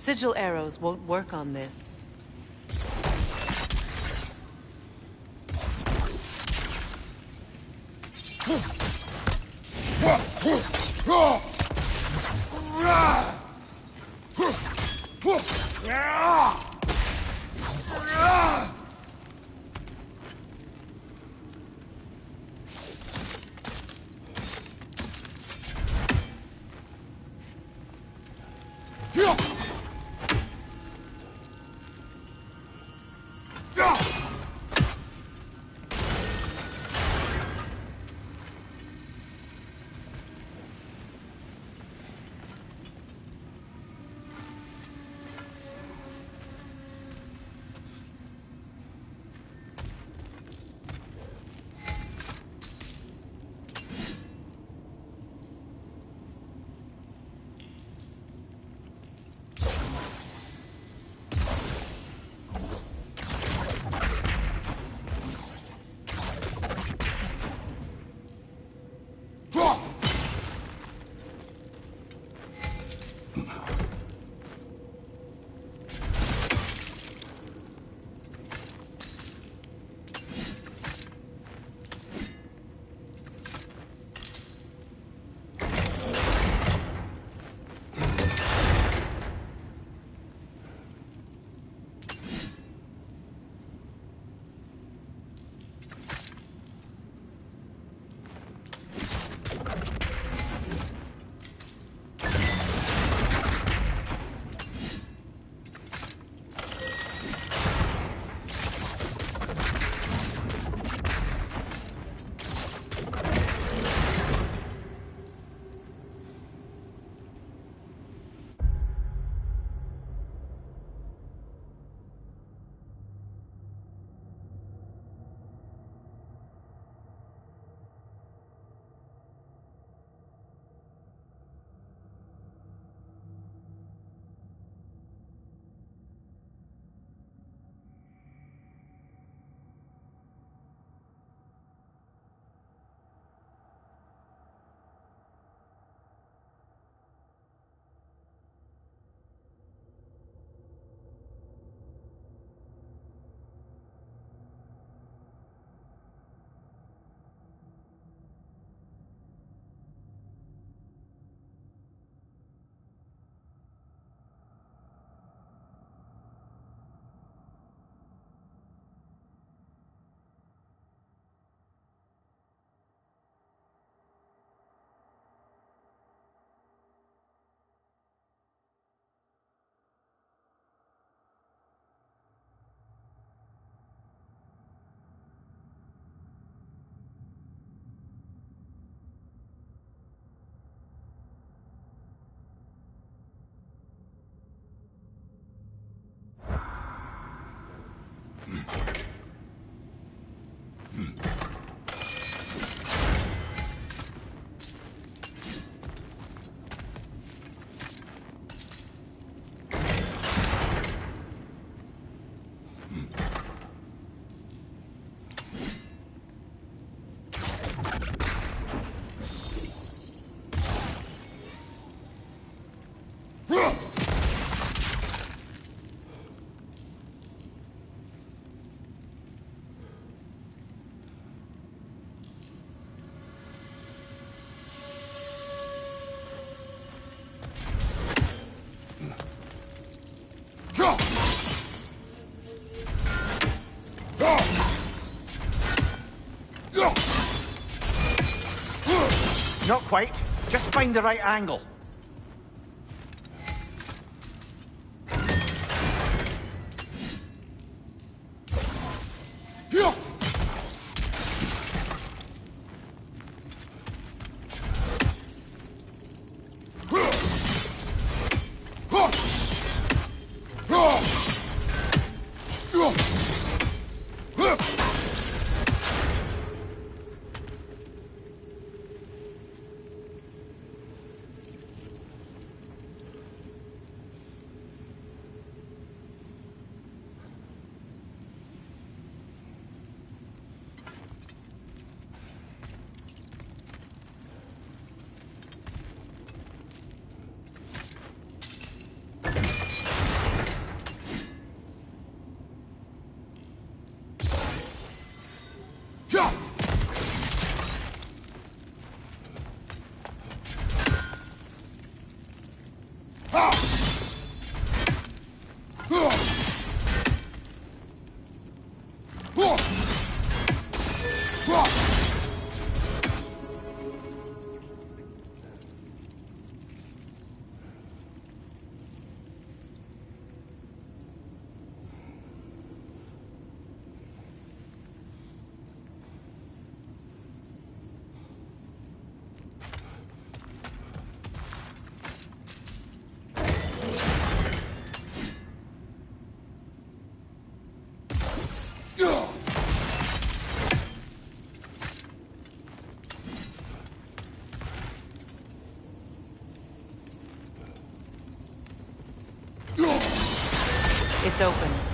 Sigil arrows won't work on this. Not quite. Just find the right angle. It's open.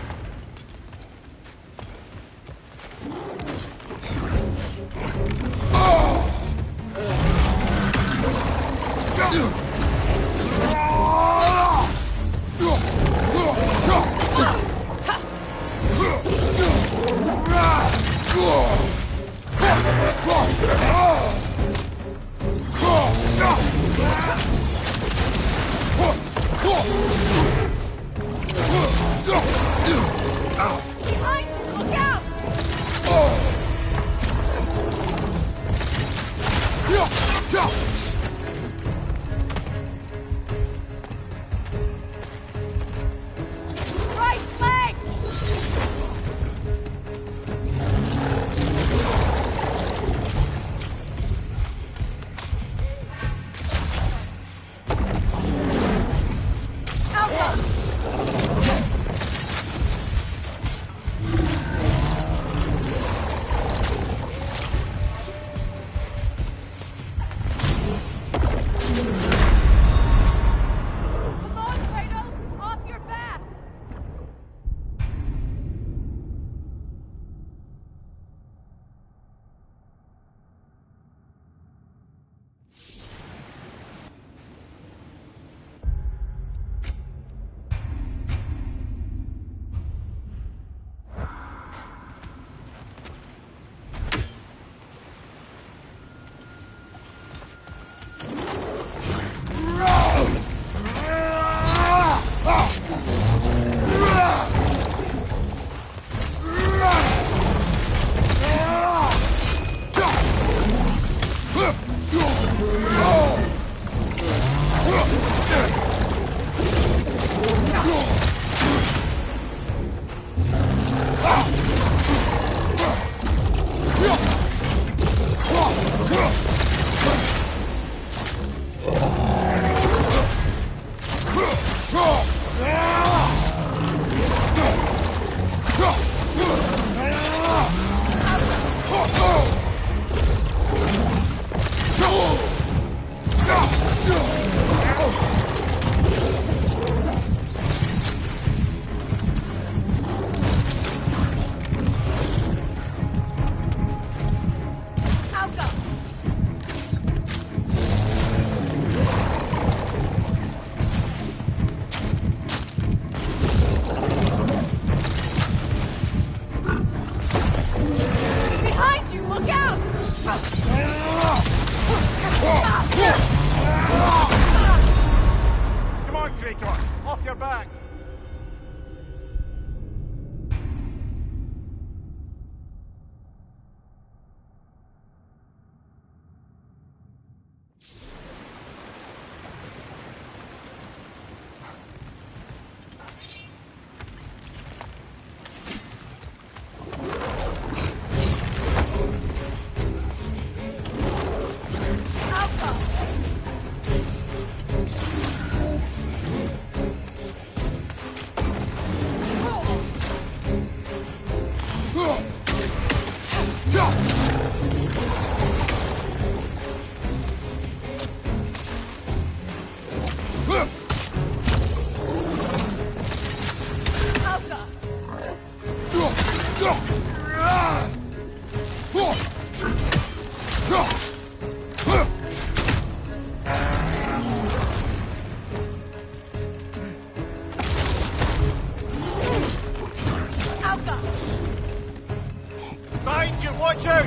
watch out!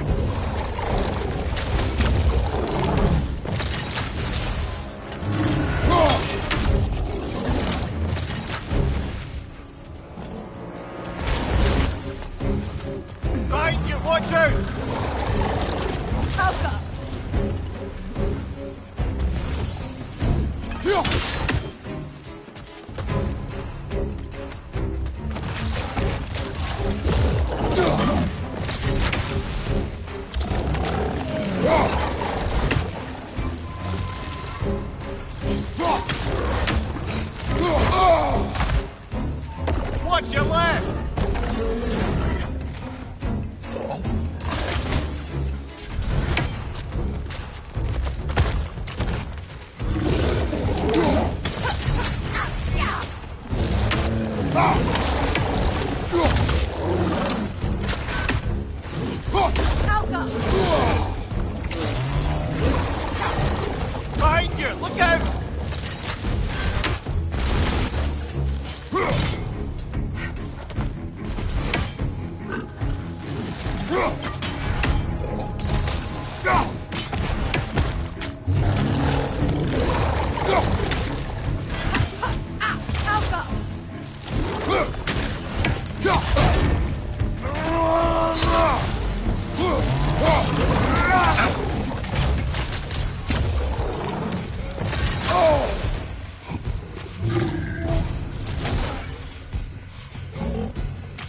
Behind you, watch out! Helga! Watch your left! Behind you! Look out!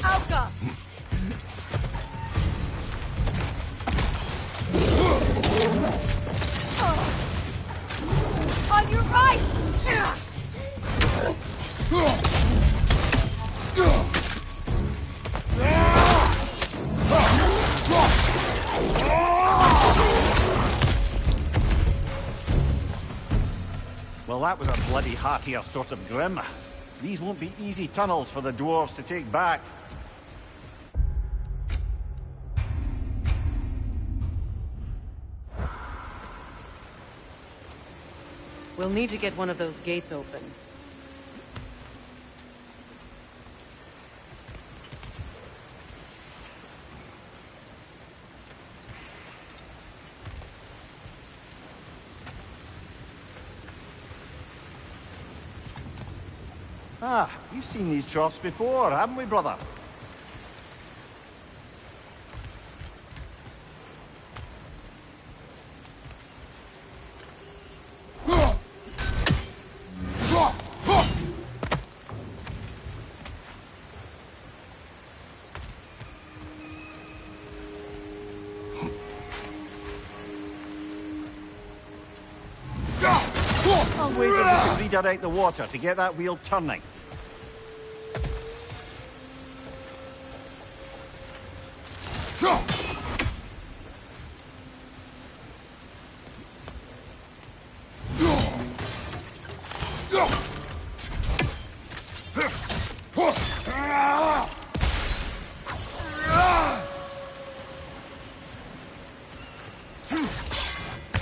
Helga! On your right! Well, that was a bloody heartier sort of grim. These won't be easy tunnels for the dwarves to take back. We'll need to get one of those gates open. Ah, we've seen these troughs before, haven't we, brother? I'll wait until we can redirect the water to get that wheel turning.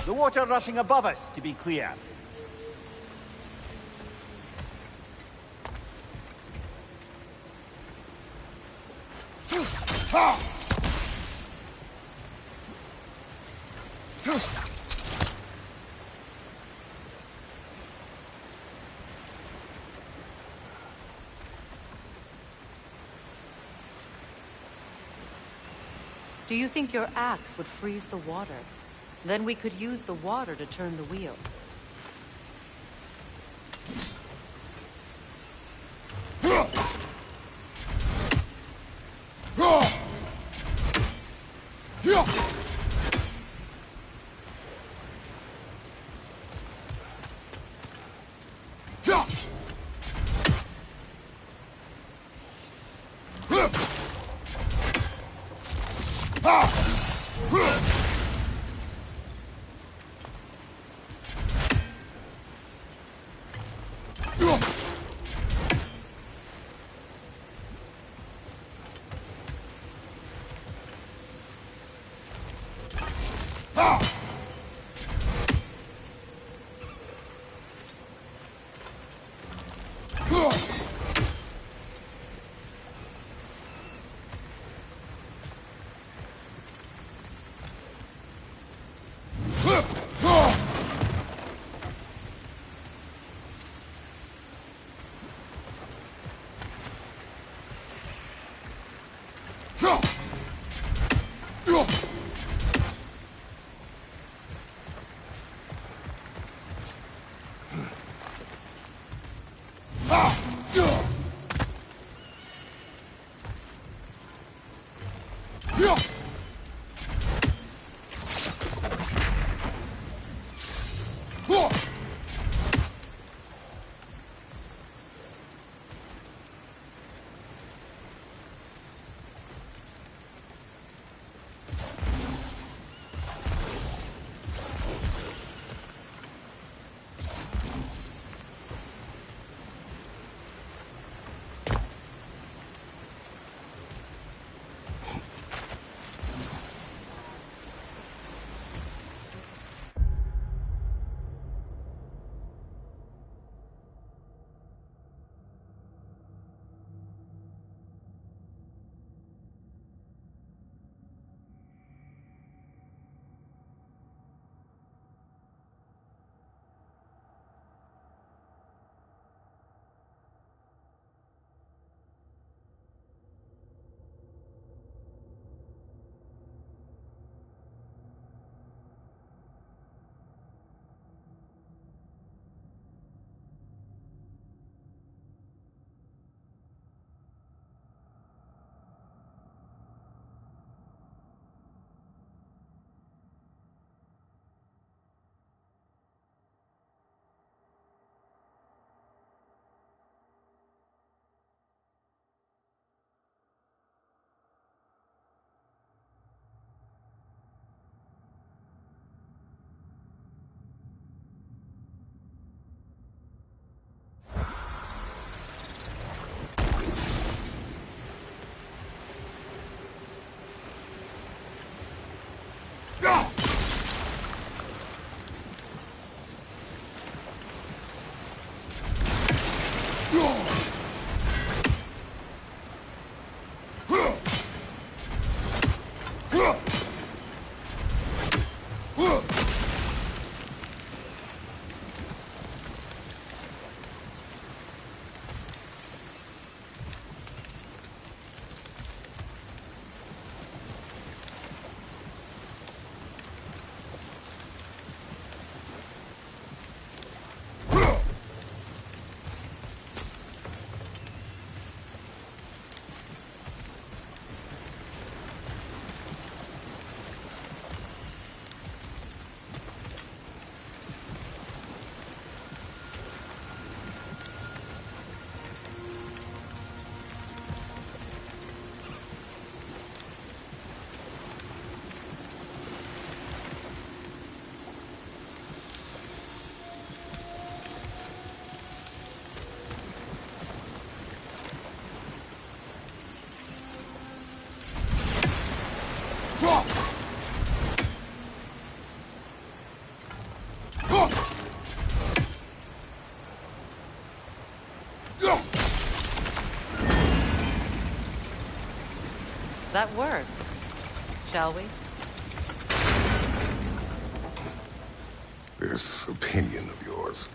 The water rushing above us, to be clear. Do you think your axe would freeze the water? Then we could use the water to turn the wheel. That work, shall we? This opinion of yours,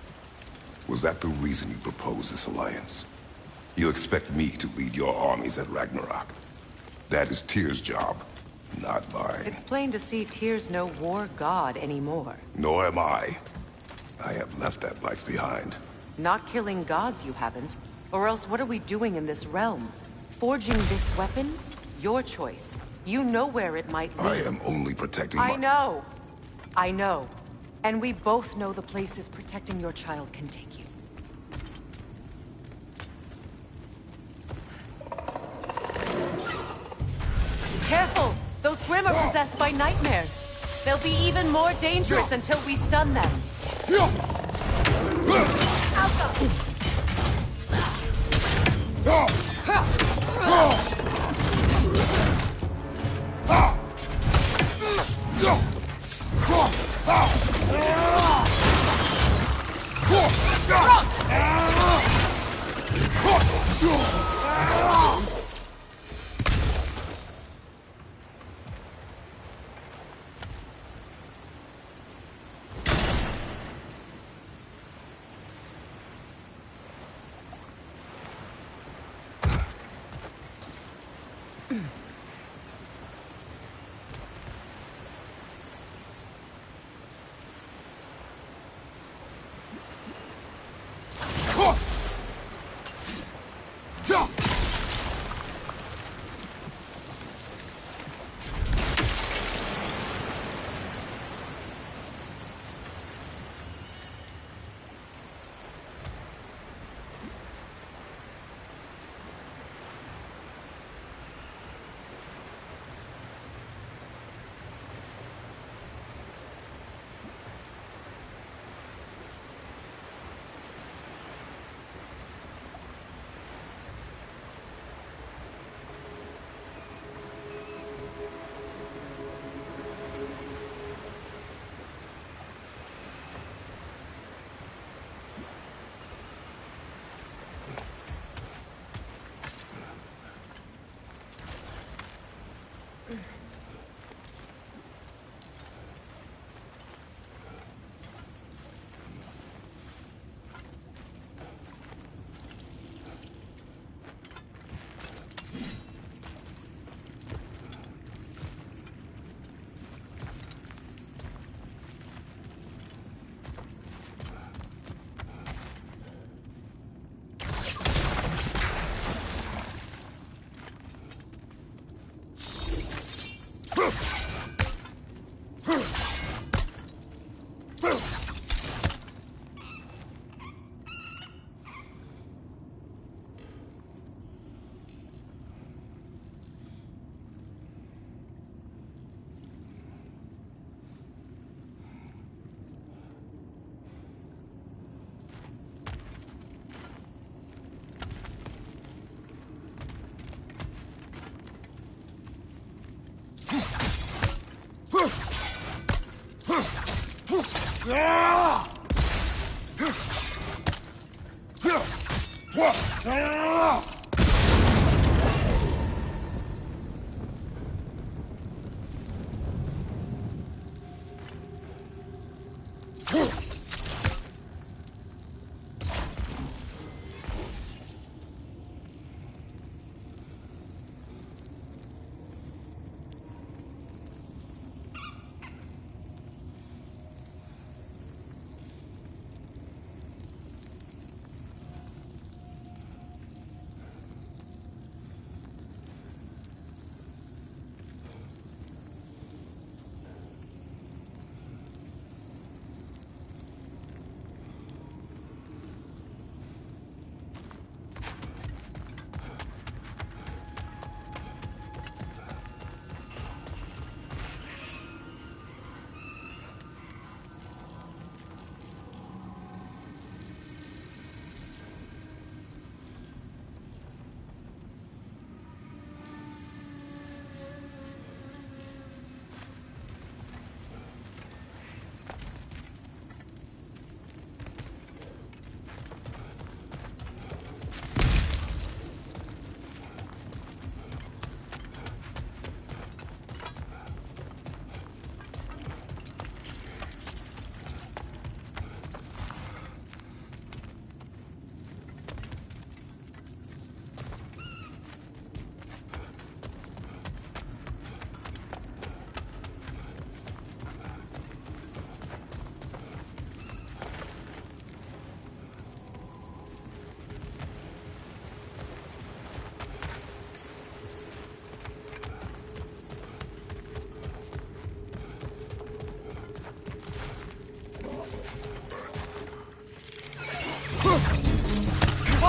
was that the reason you proposed this alliance? You expect me to lead your armies at Ragnarok? That is Tyr's job, not mine. It's plain to see Tyr's no war god anymore. Nor am I. I have left that life behind. Not killing gods, you haven't. Or else what are we doing in this realm? Forging this weapon? Your choice. You know where it might lead. I am only protecting I know. I know. And we both know the places protecting your child can take you. Careful! Those Grimm are possessed by nightmares. They'll be even more dangerous until we stun them.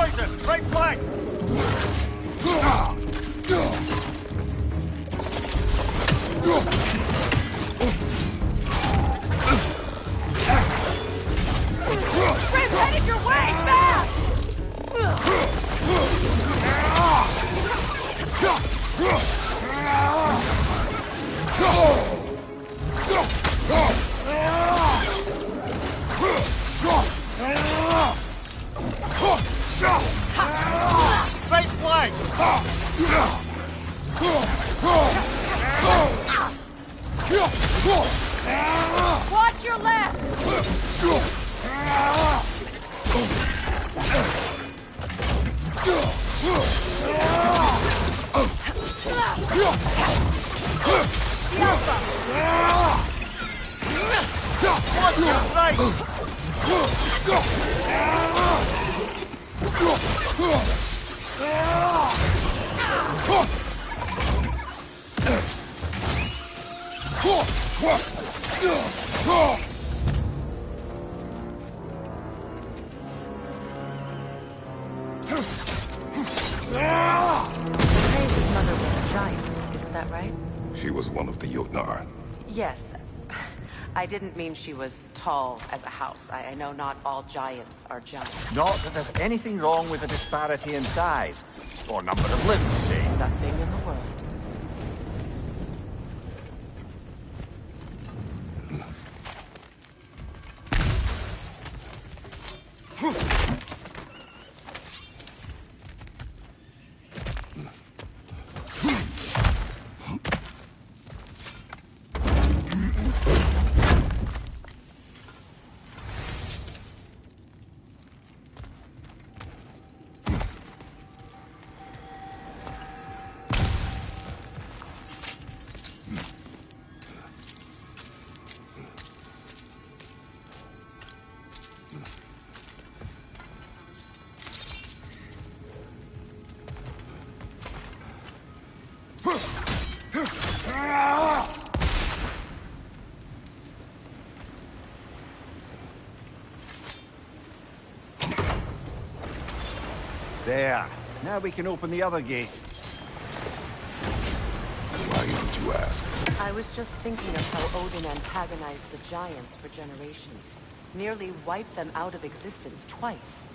Poison! Right flank! Grim headed your way! Fast! Right flank! Watch your left! Watch your right! Ray's mother was a giant, isn't that right? She was one of the Jotnar. Yes. I didn't mean she was tall as a house. I know not all giants are giants. Not that there's anything wrong with the disparity in size, or number of limbs, say. Nothing in the world. There. Now we can open the other gate. Why is it you ask? I was just thinking of how Odin antagonized the giants for generations. Nearly wiped them out of existence twice.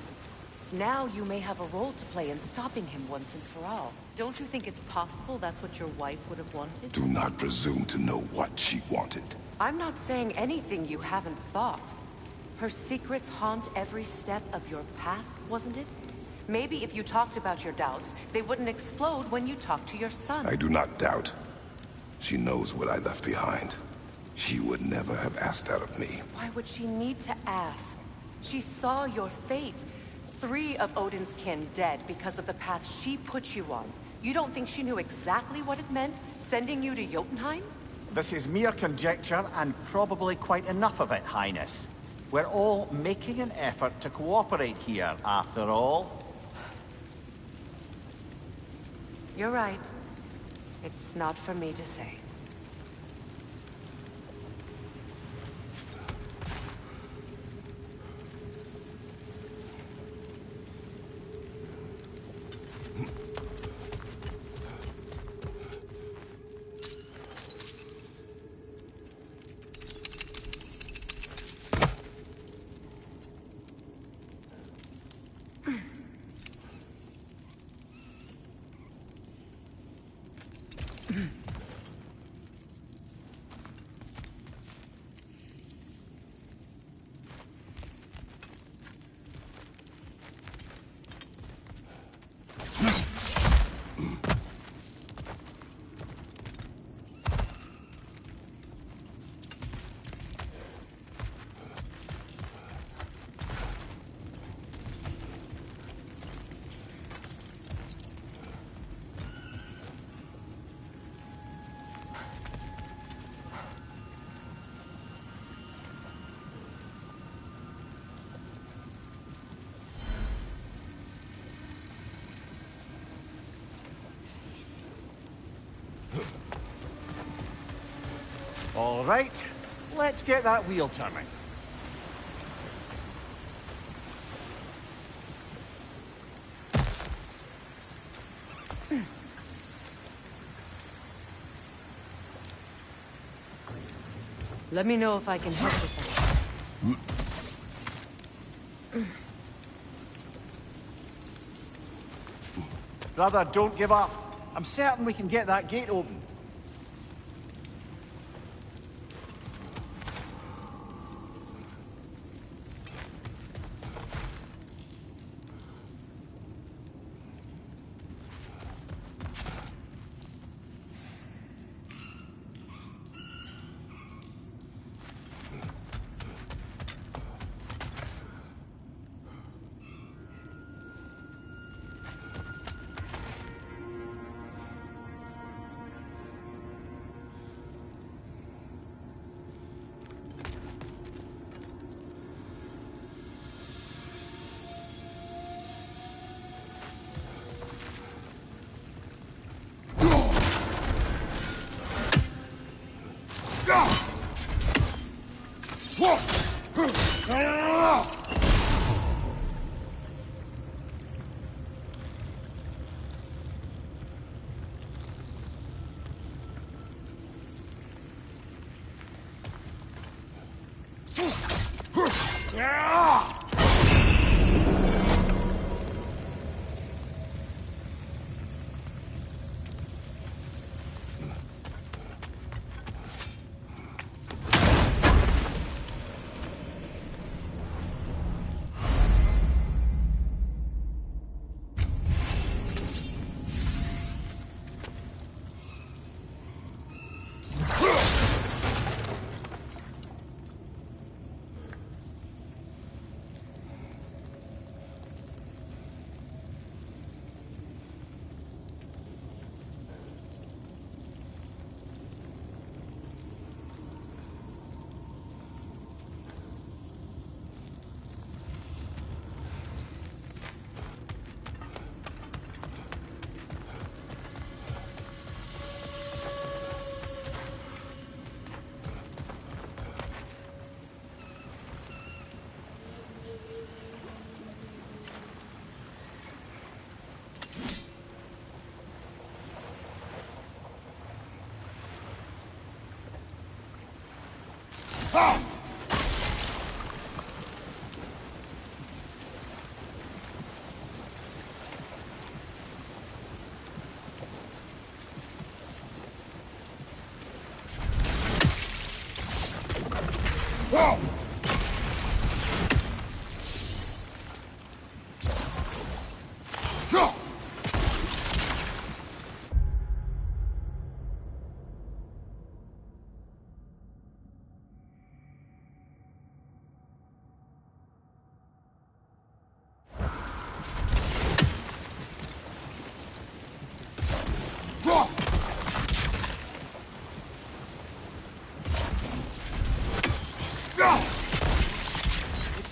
Now you may have a role to play in stopping him once and for all. Don't you think it's possible that's what your wife would have wanted? Do not presume to know what she wanted. I'm not saying anything you haven't thought. Her secrets haunt every step of your path, wasn't it? Maybe if you talked about your doubts, they wouldn't explode when you talked to your son. I do not doubt. She knows what I left behind. She would never have asked that of me. Why would she need to ask? She saw your fate. 3 of Odin's kin dead because of the path she put you on. You don't think she knew exactly what it meant, sending you to Jotunheim? This is mere conjecture, and probably quite enough of it, Highness. We're all making an effort to cooperate here, after all. You're right. It's not for me to say. All right, let's get that wheel turning. Let me know if I can help with that. Brother, don't give up. I'm certain we can get that gate open.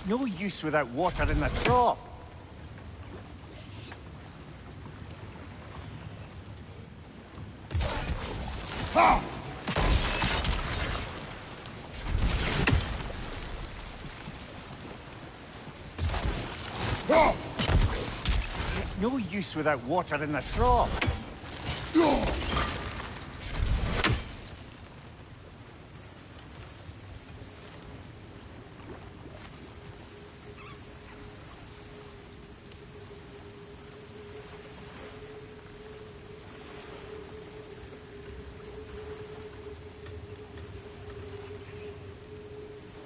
It's no use without water in the trough. Ha! It's no use without water in the trough.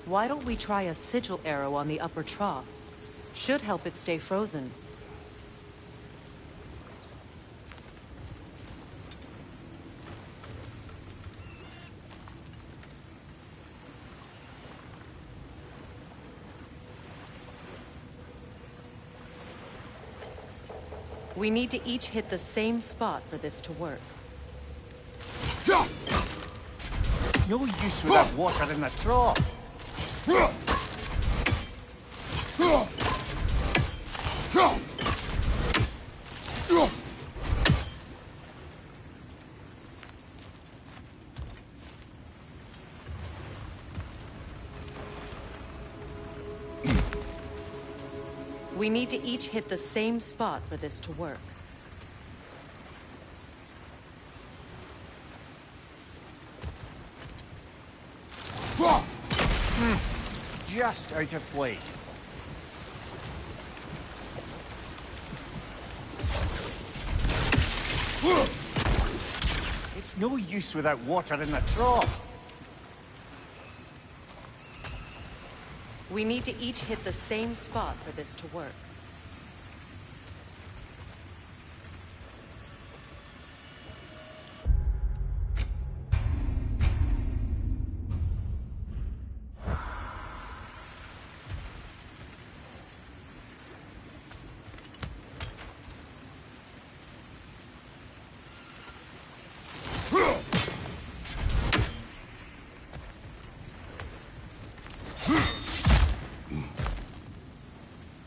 Why don't we try a sigil arrow on the upper trough? Should help it stay frozen. We need to each hit the same spot for this to work. No use without water in the trough. We need to each hit the same spot for this to work. Just out of place. It's no use without water in the trough. We need to each hit the same spot for this to work.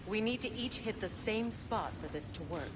We need to each hit the same spot for this to work.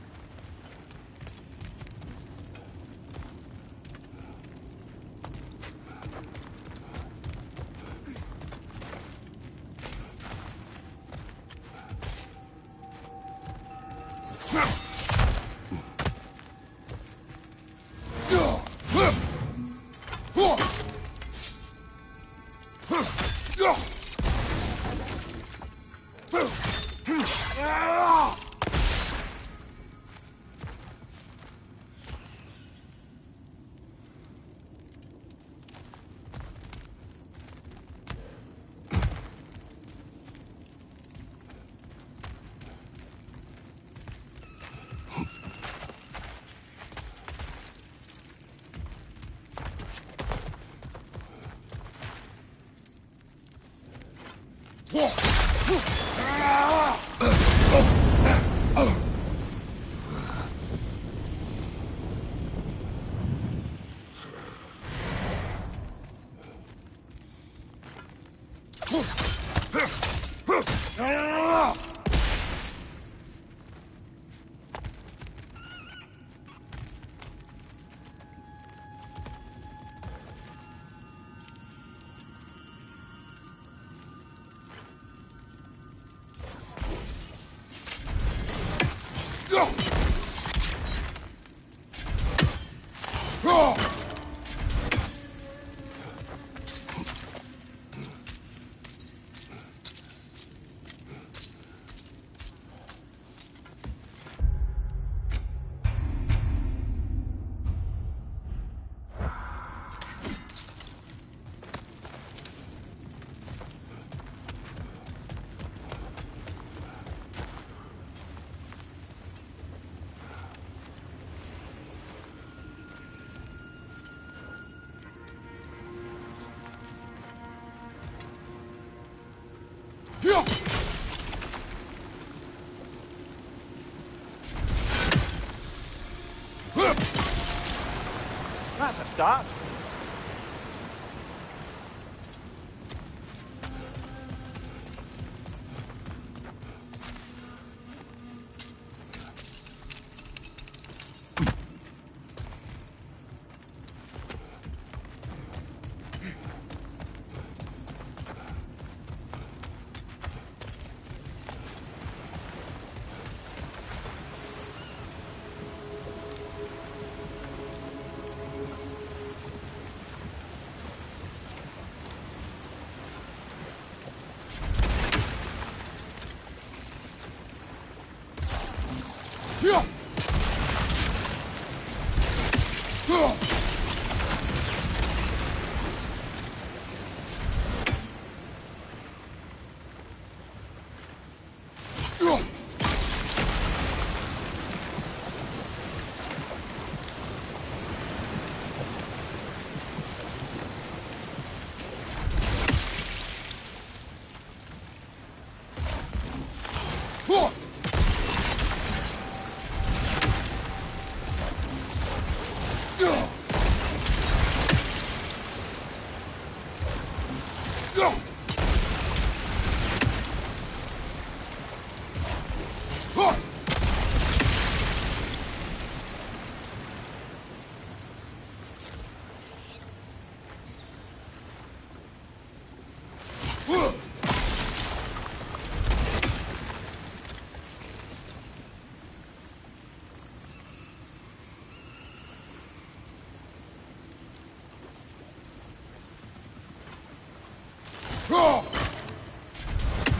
That's a start.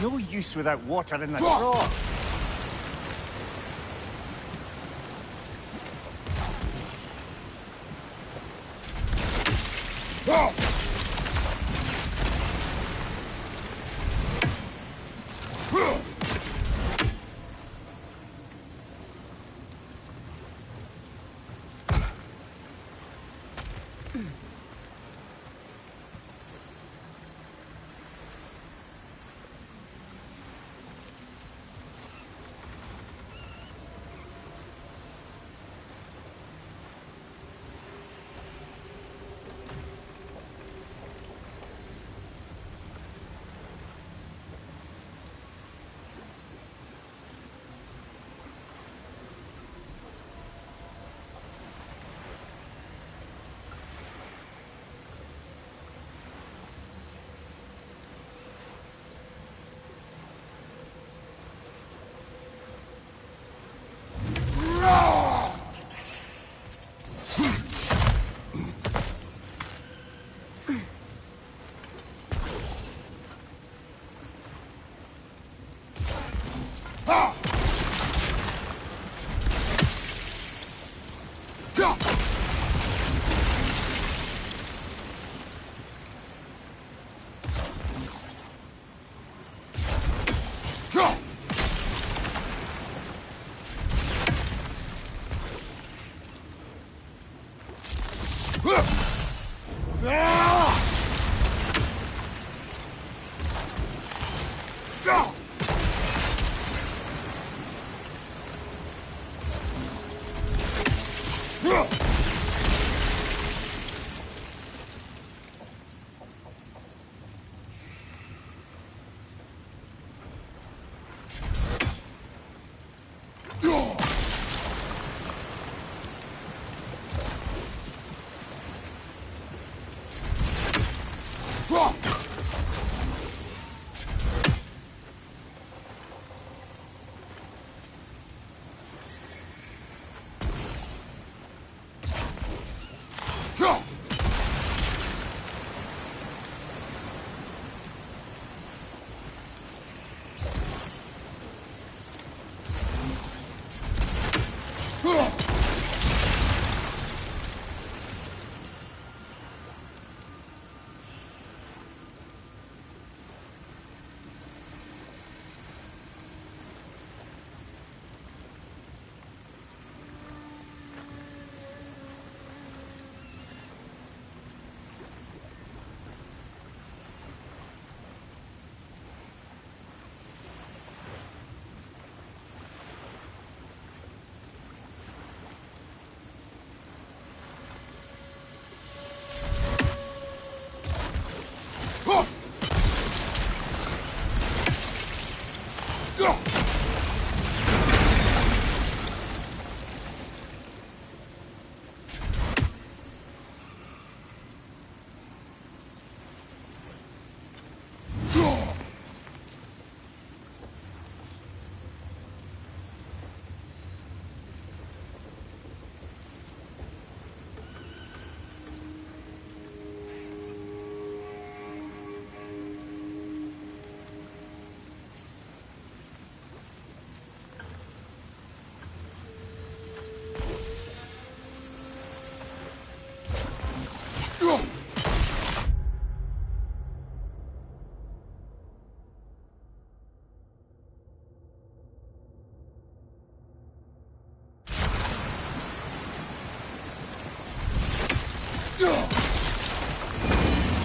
No use without water in the trough.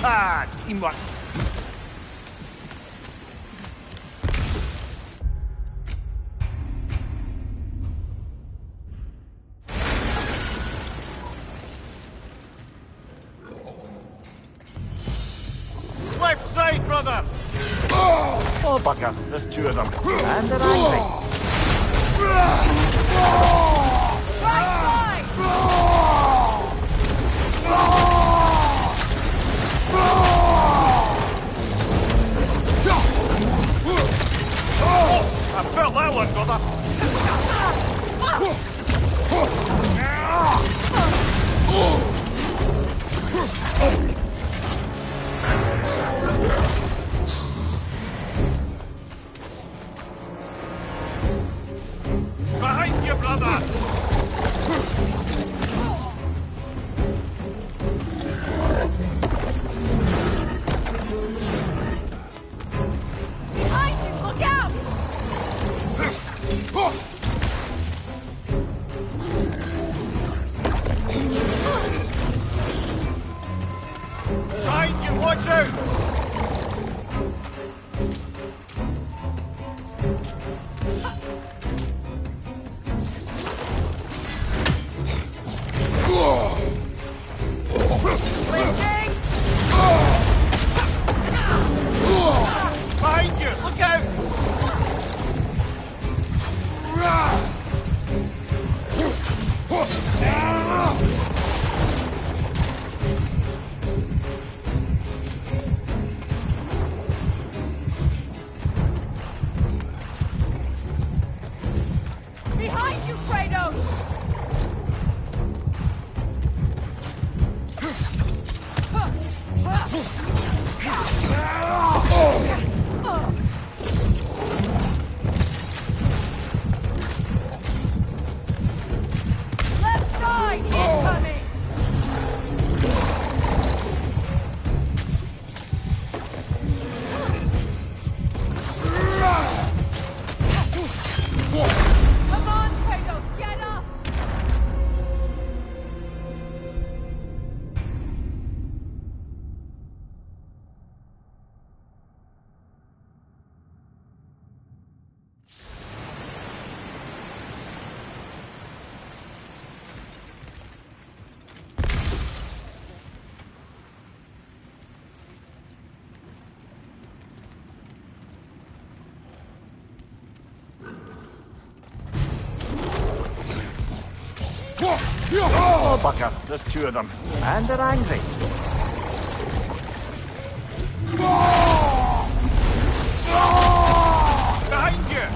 Ah, teamwork. Left side, brother! Oh, bugger. There's two of them. And they're angry. Right side! I felt that one, brother. Behind you, brother! Behind you! Look out! Behind you, watch out! Flinching! Behind you, look out! Behind you, Kratos! Left side incoming! Come on, Kratos, get up! Oh, bugger. There's two of them. And they're angry. Behind you!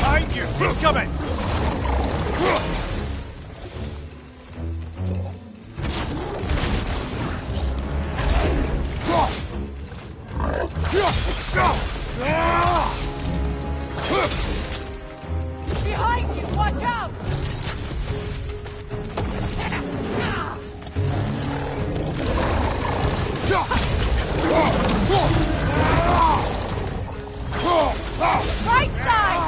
Behind you! Incoming! Behind you, watch out! Right side!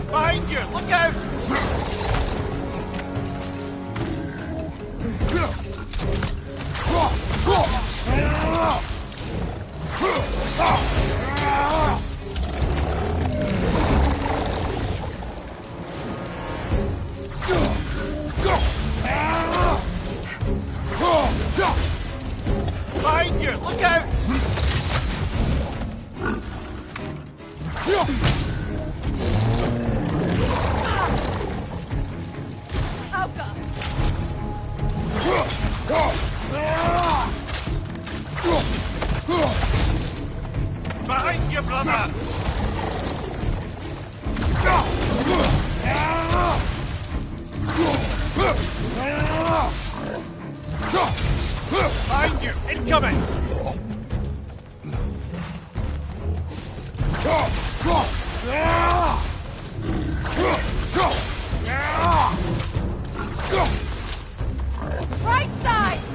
Behind you! Look out! Behind you! Look out! Incoming! Right side!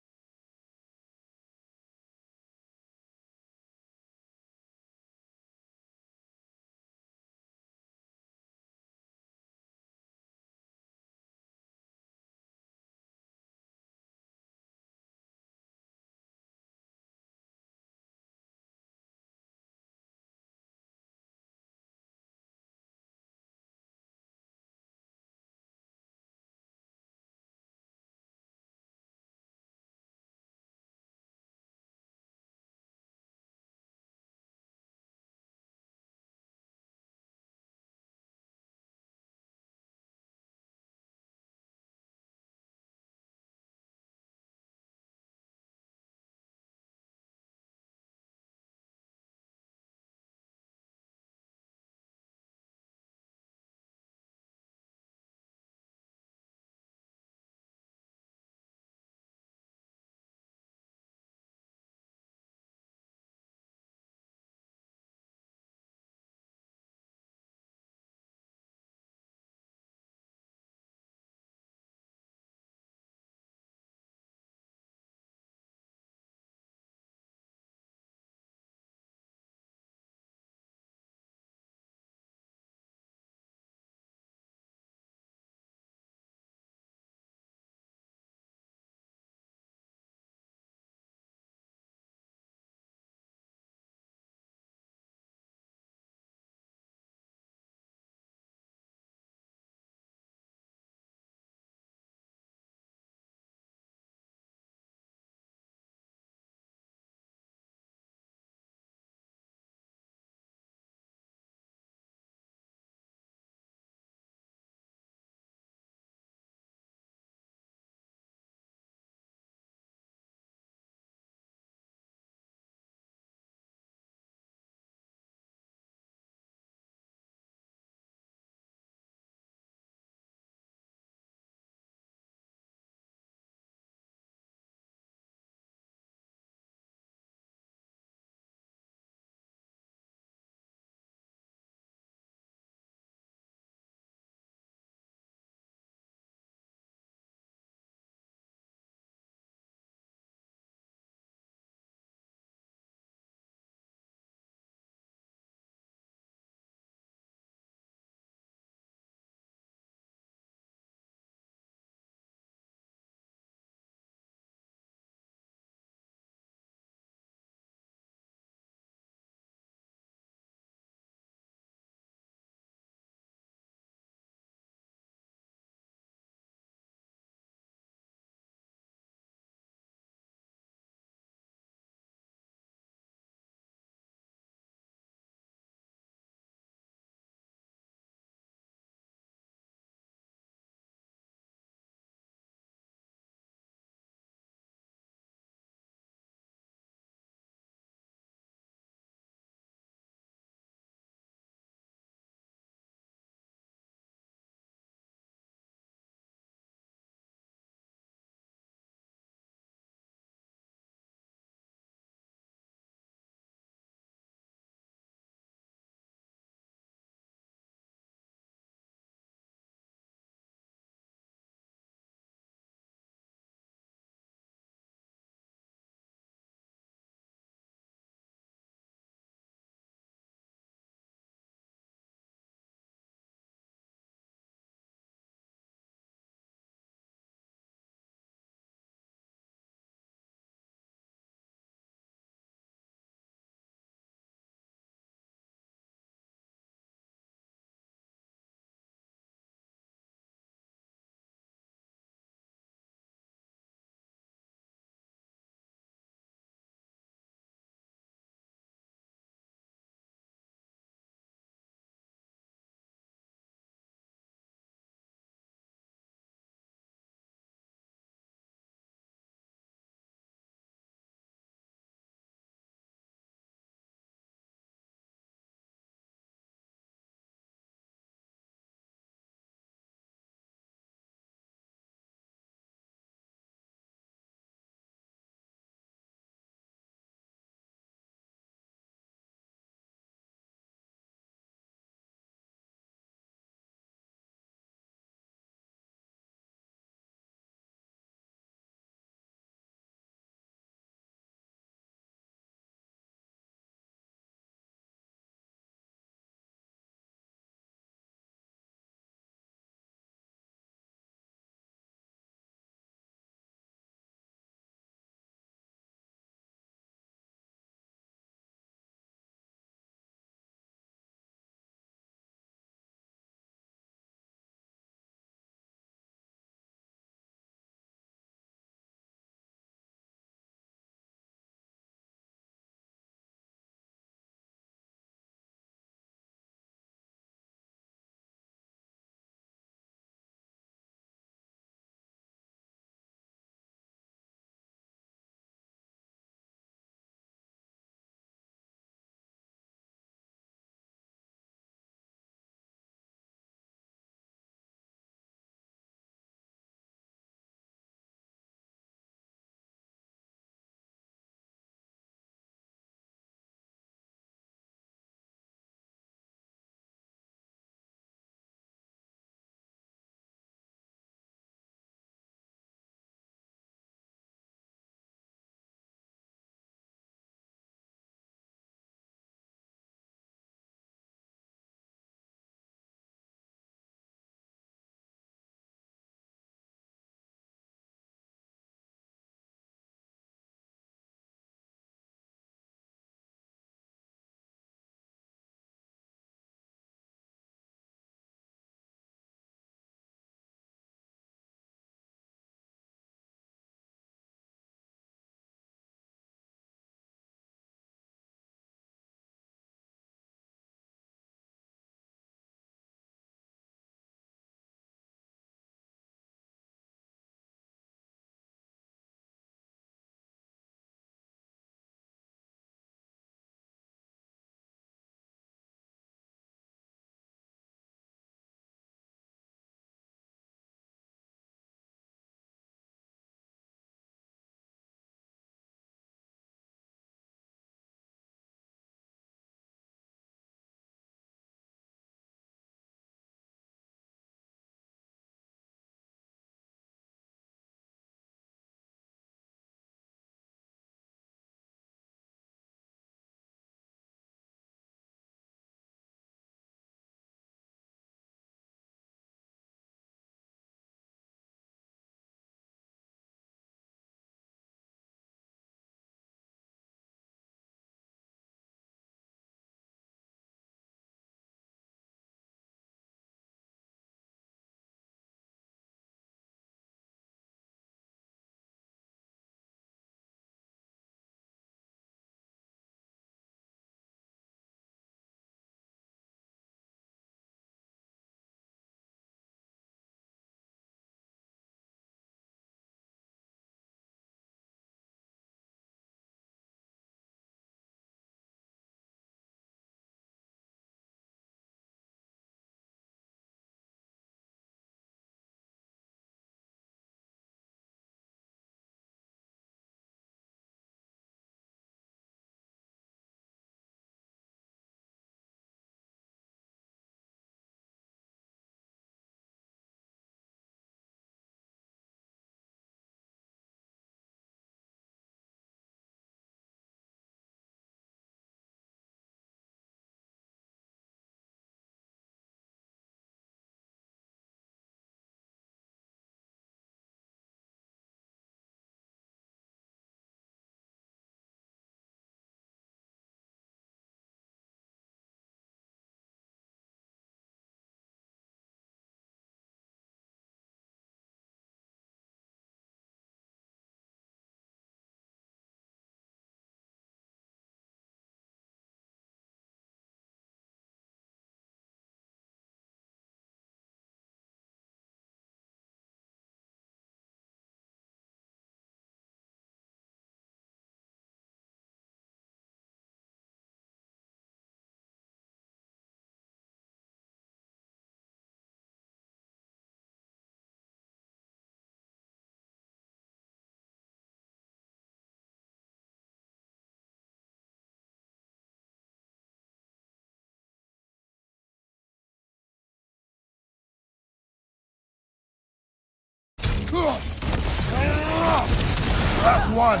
Last one!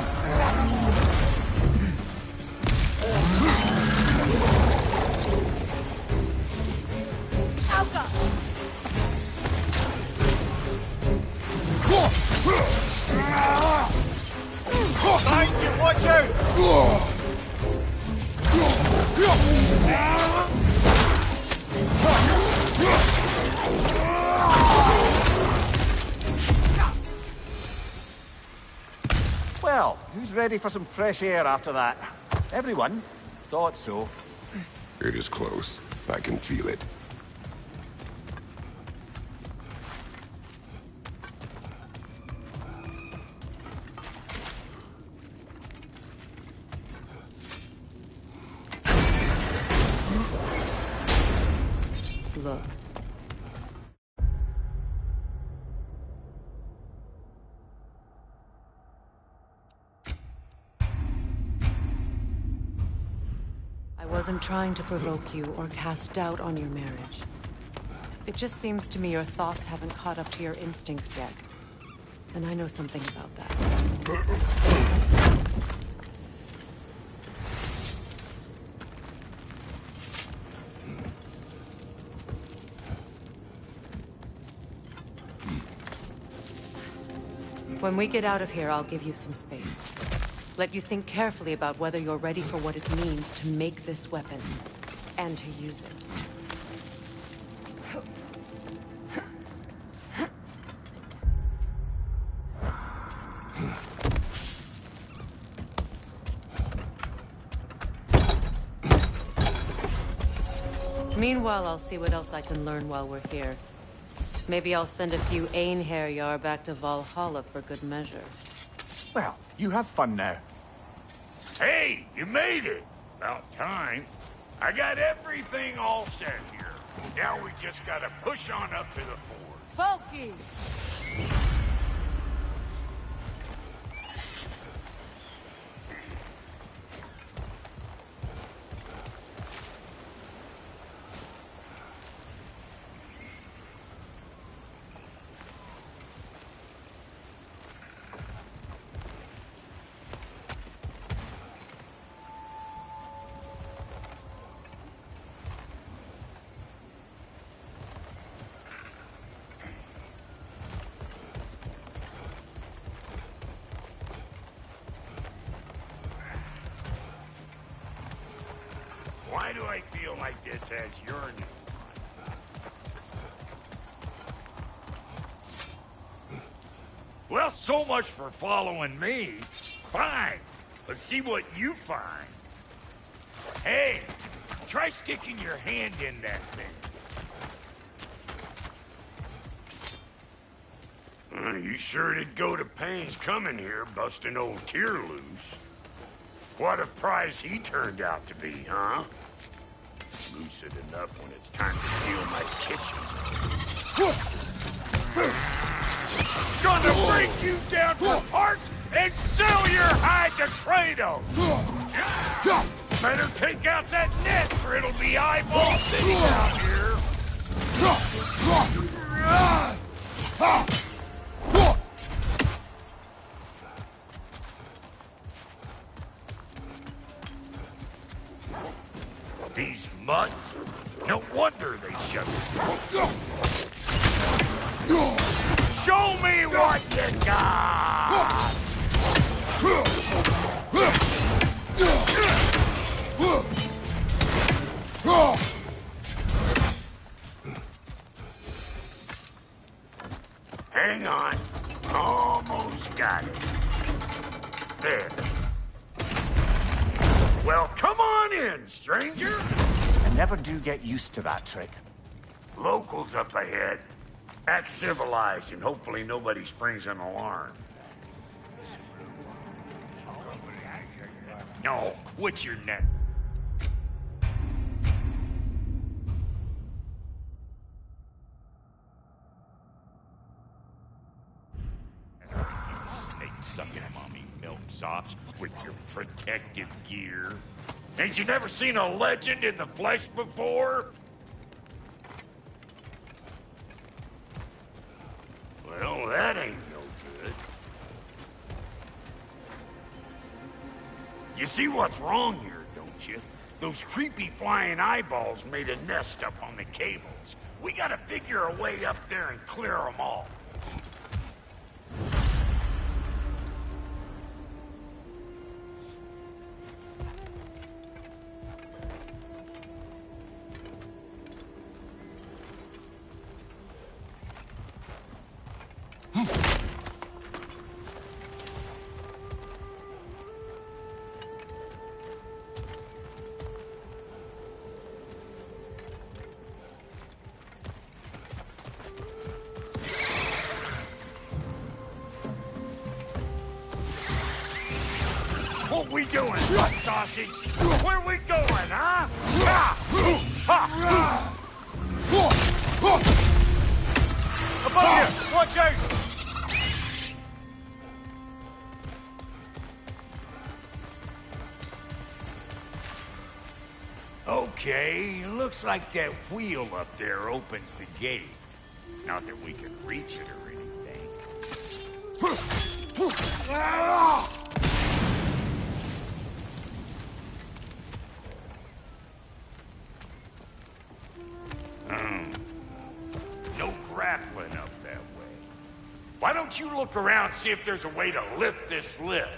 Alka! Behind you, watch out! Well, who's ready for some fresh air after that? Everyone? Thought so. It is close. I can feel it. Look. I wasn't trying to provoke you or cast doubt on your marriage. It just seems to me your thoughts haven't caught up to your instincts yet. And I know something about that. When we get out of here, I'll give you some space. Let you think carefully about whether you're ready for what it means to make this weapon, and to use it. Meanwhile, I'll see what else I can learn while we're here. Maybe I'll send a few Einherjar back to Valhalla for good measure. Well, you have fun now. Hey, you made it! About time. I got everything all set here. Now we just gotta push on up to the fort. Folky! Why do I feel like this has your name on it? Well, so much for following me. Fine. Let's see what you find. Hey, try sticking your hand in that thing. You sure did go to pains coming here, busting old Tyr loose. What a prize he turned out to be, huh? Lucid enough when it's time to steal my kitchen. Gonna break you down for parts and sell your hide to Kratos! Better take out that net or it'll be eyeball city out here! These mutts? No wonder they shut it. Show me what you got! Hang on. Almost got it. There. Well, come on in, stranger. I never do get used to that trick. Locals up ahead. Act civilized, and hopefully nobody springs an alarm. No, quit your net. Snake-sucking mommy milksops with your protective gear. Ain't you never seen a legend in the flesh before? Well, that ain't no good. You see what's wrong here, don't you? Those creepy flying eyeballs made a nest up on the cables. We gotta figure a way up there and clear them all. What we doing, butt sausage? Where we going, huh? Above you! Watch out! Okay, looks like that wheel up there opens the gate. Not that we can reach it or anything. No grappling up that way. Why don't you look around, see if there's a way to lift this lift?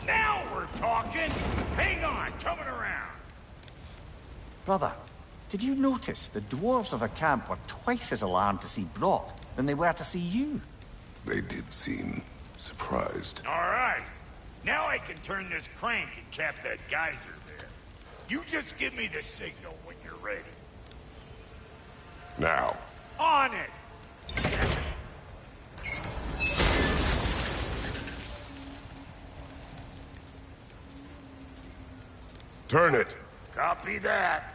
Now we're talking! Hang on, coming around! Brother, did you notice the dwarves of the camp were twice as alarmed to see Brock than they were to see you? They did seem surprised. All right. Now I can turn this crank and cap that geyser there. You just give me the signal when you're ready. Now. On it! Turn it. Copy that.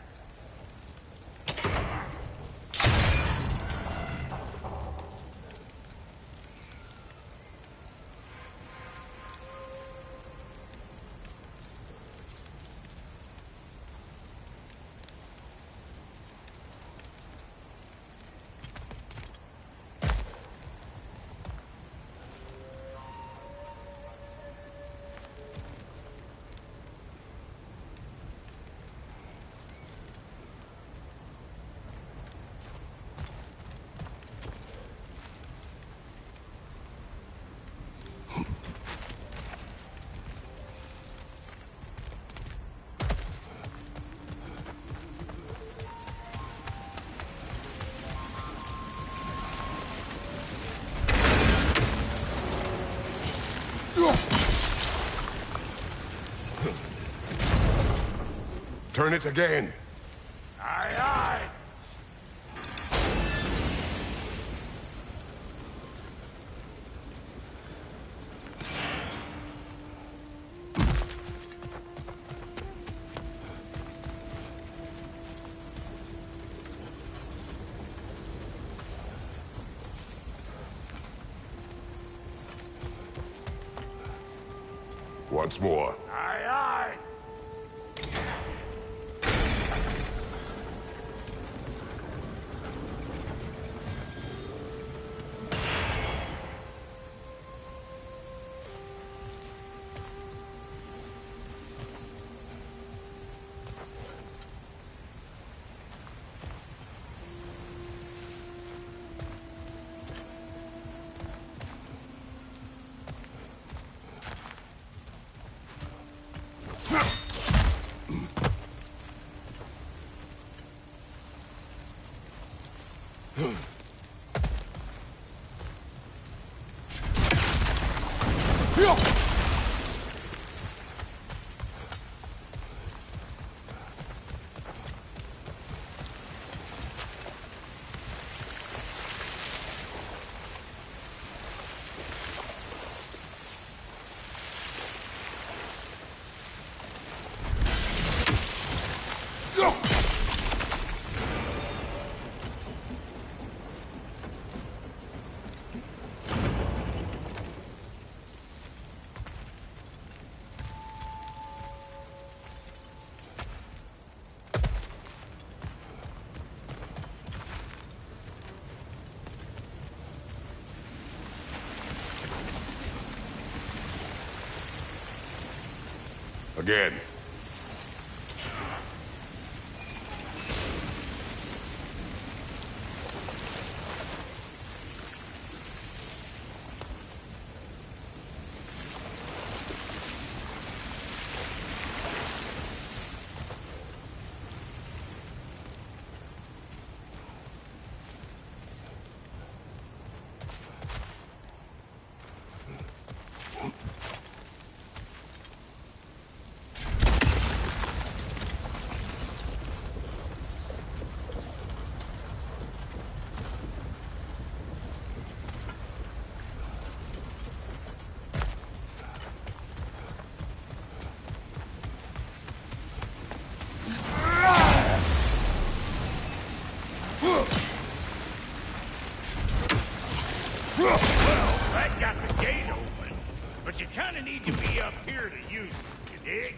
Turn it again. Aye, aye. Once more. Aye, aye. Again. Well, that got the gate open, but you kind of need to be up here to use it, you dig?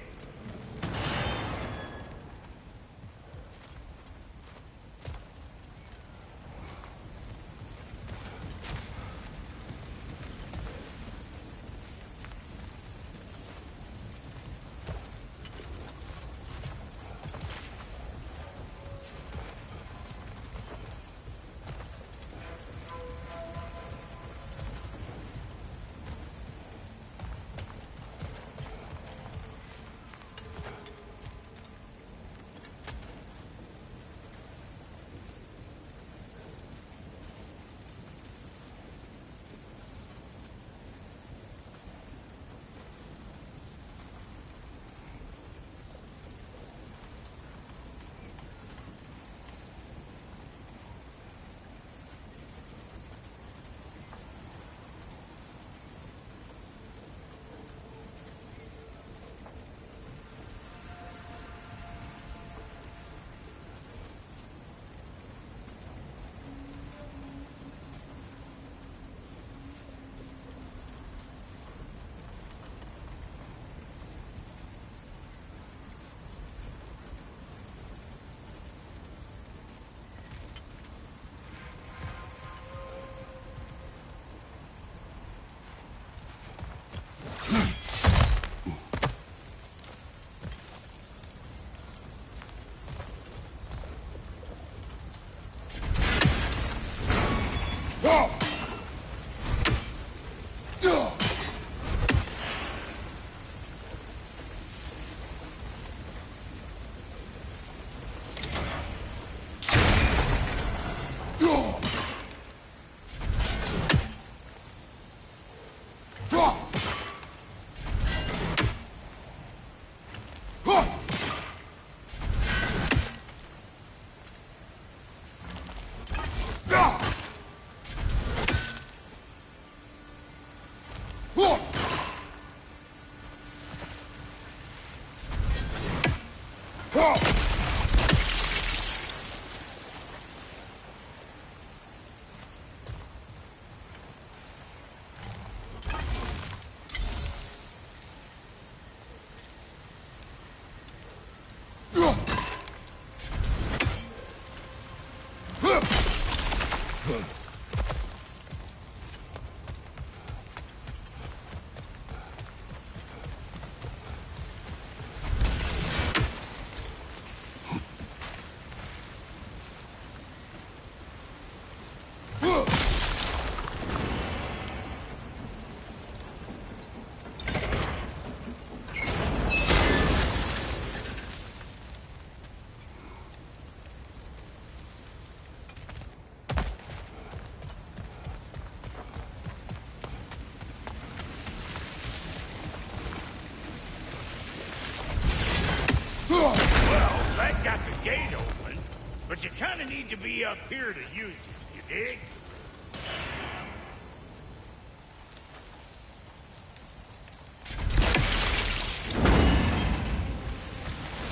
but you kind of need to be up here to use it, you dig?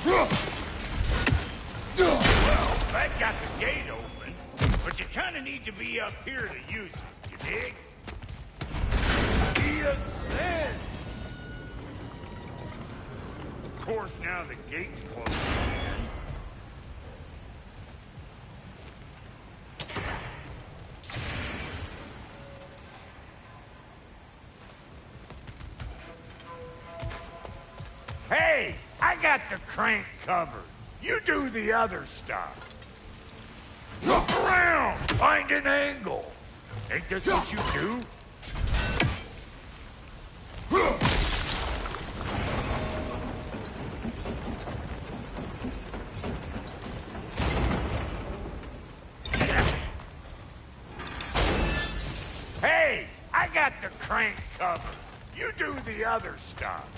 Well, that got the gate open, but you kind of need to be up here to use it, you dig? Ascend! Of course, now the gate's closed again. Hey, I got the crank covered. You do the other stuff. Look around! Find an angle! Ain't this what you do? Hey, I got the crank covered. You do the other stuff.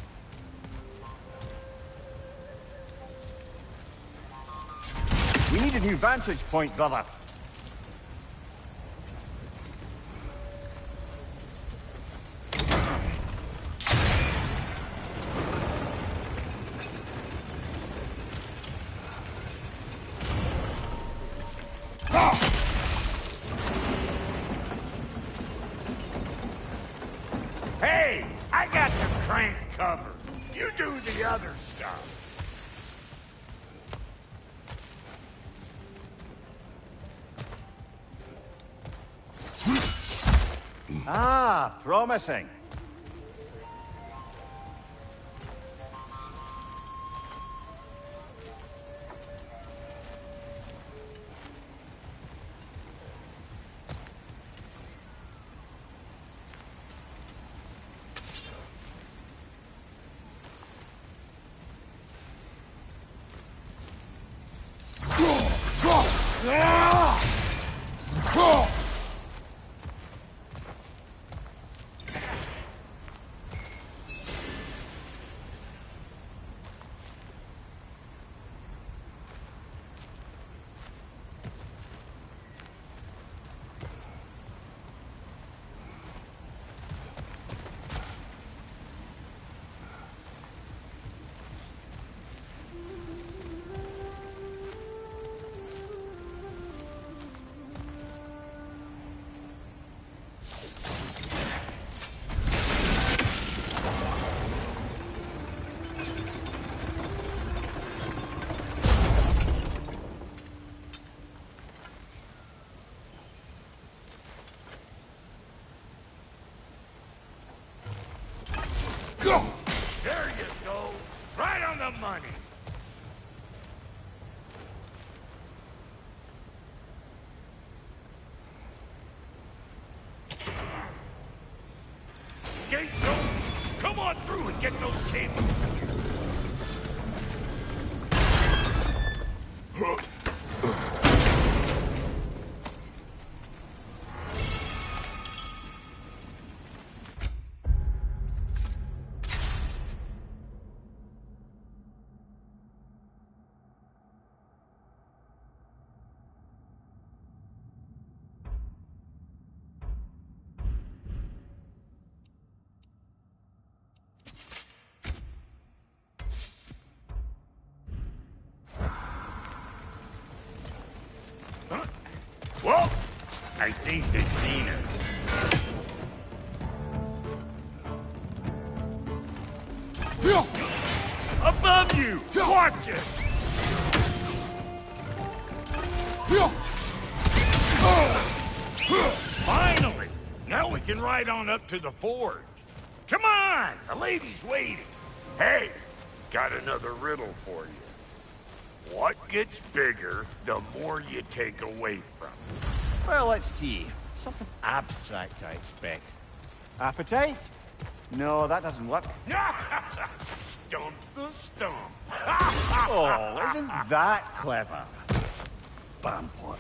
We need a new vantage point, brother. Hey, I got the crank covered. You do the other stuff. Ah, promising. There you go. Right on the money. Gate's open. Come on through and get those cables. Well, I think they've seen us. Above you! Watch it! Finally! Now we can ride on up to the forge. Come on! The lady's waiting. Hey, got another riddle for you. What gets bigger the more you take away from it? Well, let's see. Something abstract, I expect. Appetite? No, that doesn't work. Stump the stump. Oh, isn't that clever? Bampot.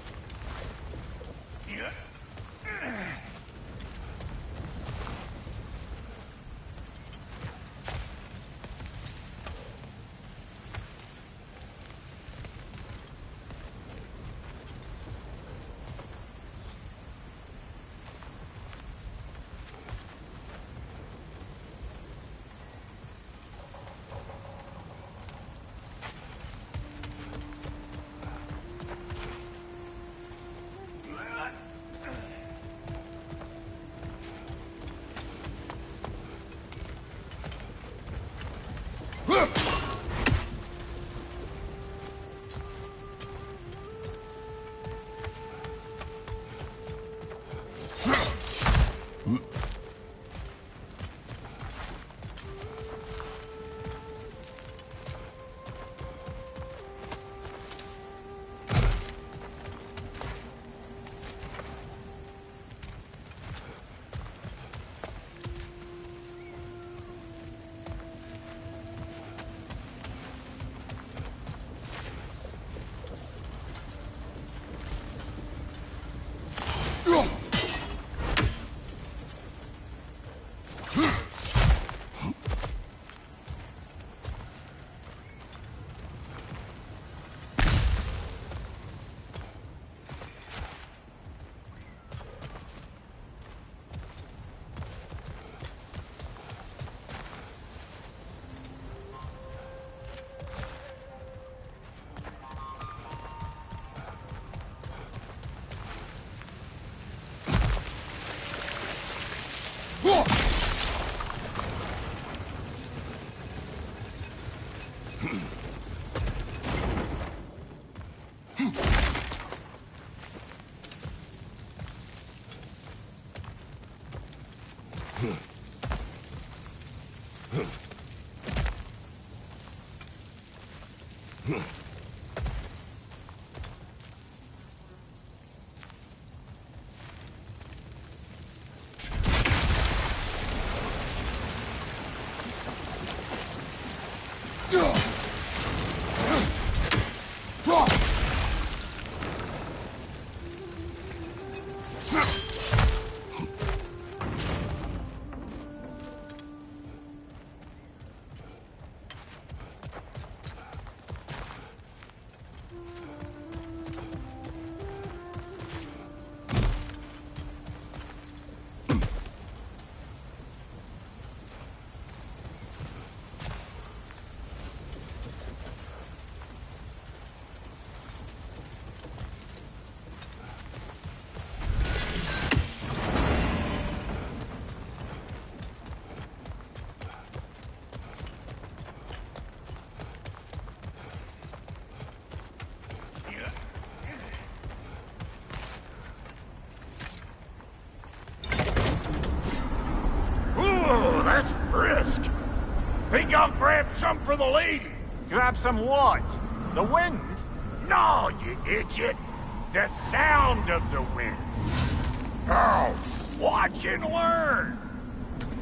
Ooh, that's brisk. Think I'll grab some for the lady. Grab some what? The wind? No, you idiot. The sound of the wind. Oh, watch and learn.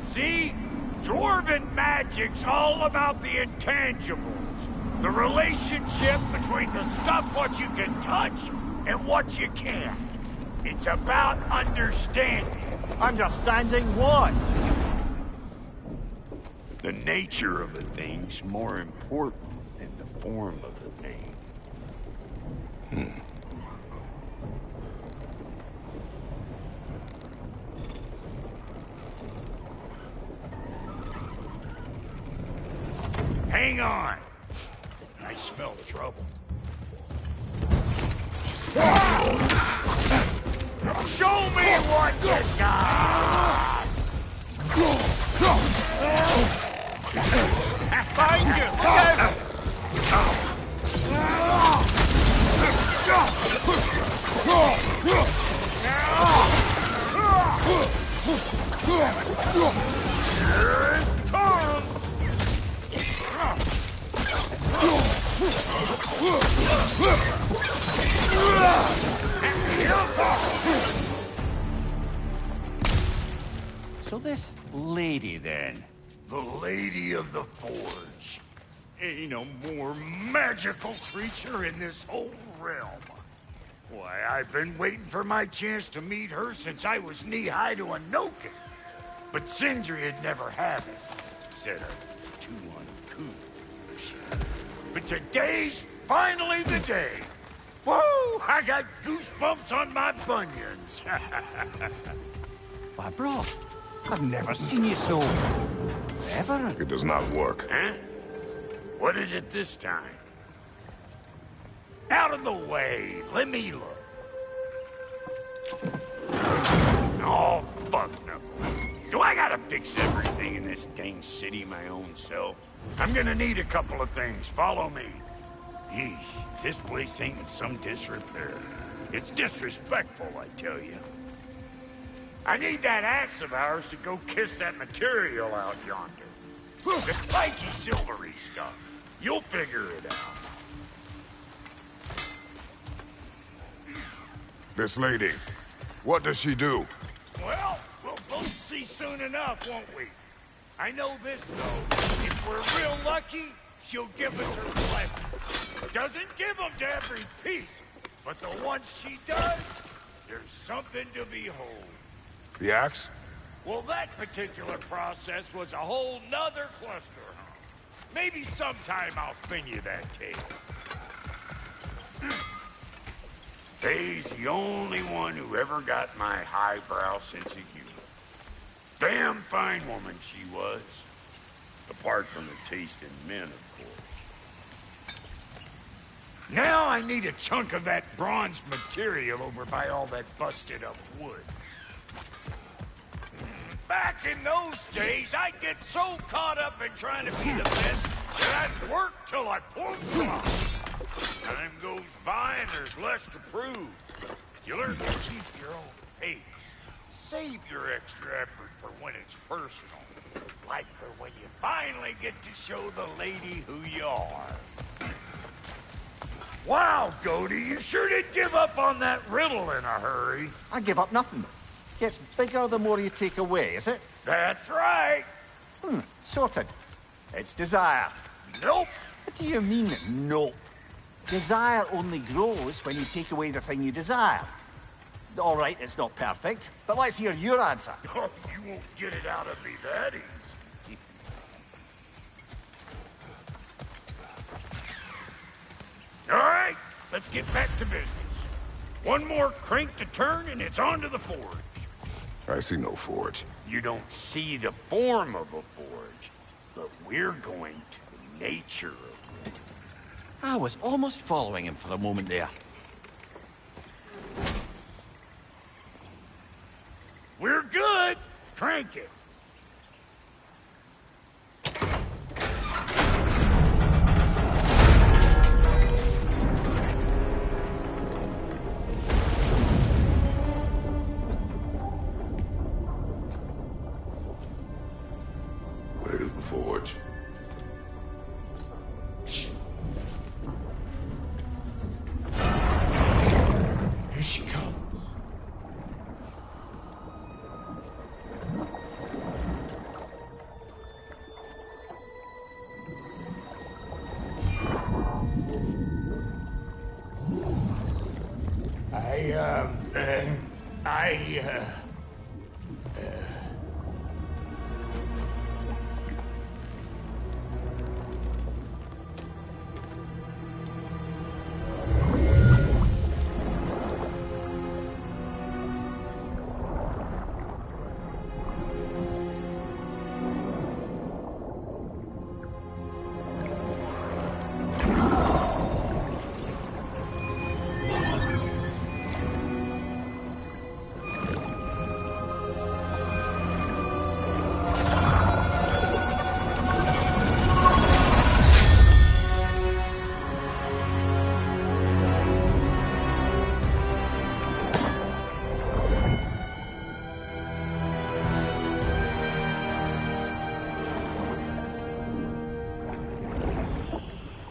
See? Dwarven magic's all about the intangibles. The relationship between the stuff what you can touch and what you can't. It's about understanding. Understanding what? The nature of a thing's more important than the form of a thing. Hang on. I smell trouble. Show me what you got! Behind you! Here it comes! So this lady, then? The Lady of the Forge. Ain't no more magical creature in this whole realm. Why, I've been waiting for my chance to meet her since I was knee-high to a Noken. But Sindri would never have it. Said I was too uncouth. But today's finally the day. Woo! I got goosebumps on my bunions. Why, bro, I've never seen you so... ever. It does not work. Huh? What is it this time? Out of the way. Let me look. Oh, fuck no. Do I gotta fix everything in this dang city my own self? I'm gonna need a couple of things. Follow me. Yeesh, if this place ain't in some disrepair. It's disrespectful, I tell you. I need that axe of ours to go kiss that material out yonder. The spiky silvery stuff. You'll figure it out. This lady, what does she do? Well, we'll both see soon enough, won't we? I know this, though. If we're real lucky, she'll give us her blessing. Doesn't give them to every piece, but the ones she does, there's something to behold. The axe? Well, that particular process was a whole nother cluster. Maybe sometime I'll spin you that tale. Faye's the only one who ever got my highbrow sense of humor. Damn fine woman she was. Apart from the taste in men, of course. Now I need a chunk of that bronze material over by all that busted up wood. Back in those days, I'd get so caught up in trying to be the best that I'd work till I plunked off. Time goes by and there's less to prove. You learn to keep your own pace. save your extra effort for when it's personal. Like for when you finally get to show the lady who you are. Wow, Goldie, you sure did give up on that riddle in a hurry. I give up nothing. Gets bigger the more you take away, is it? That's right. Sorted. It's desire. Nope. What do you mean, nope? Desire only grows when you take away the thing you desire. All right, it's not perfect, but let's hear your answer. Oh, you won't get it out of me that easy. All right, let's get back to business. One more crank to turn and it's on to the forge. I see no forge. You don't see the form of a forge, but we're going to the nature of one. I was almost following him for a moment there. We're good. Crank it. Where's the forge? Here she comes.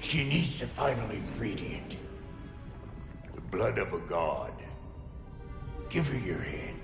She needs the final ingredient. The blood of a god. Give her your hand.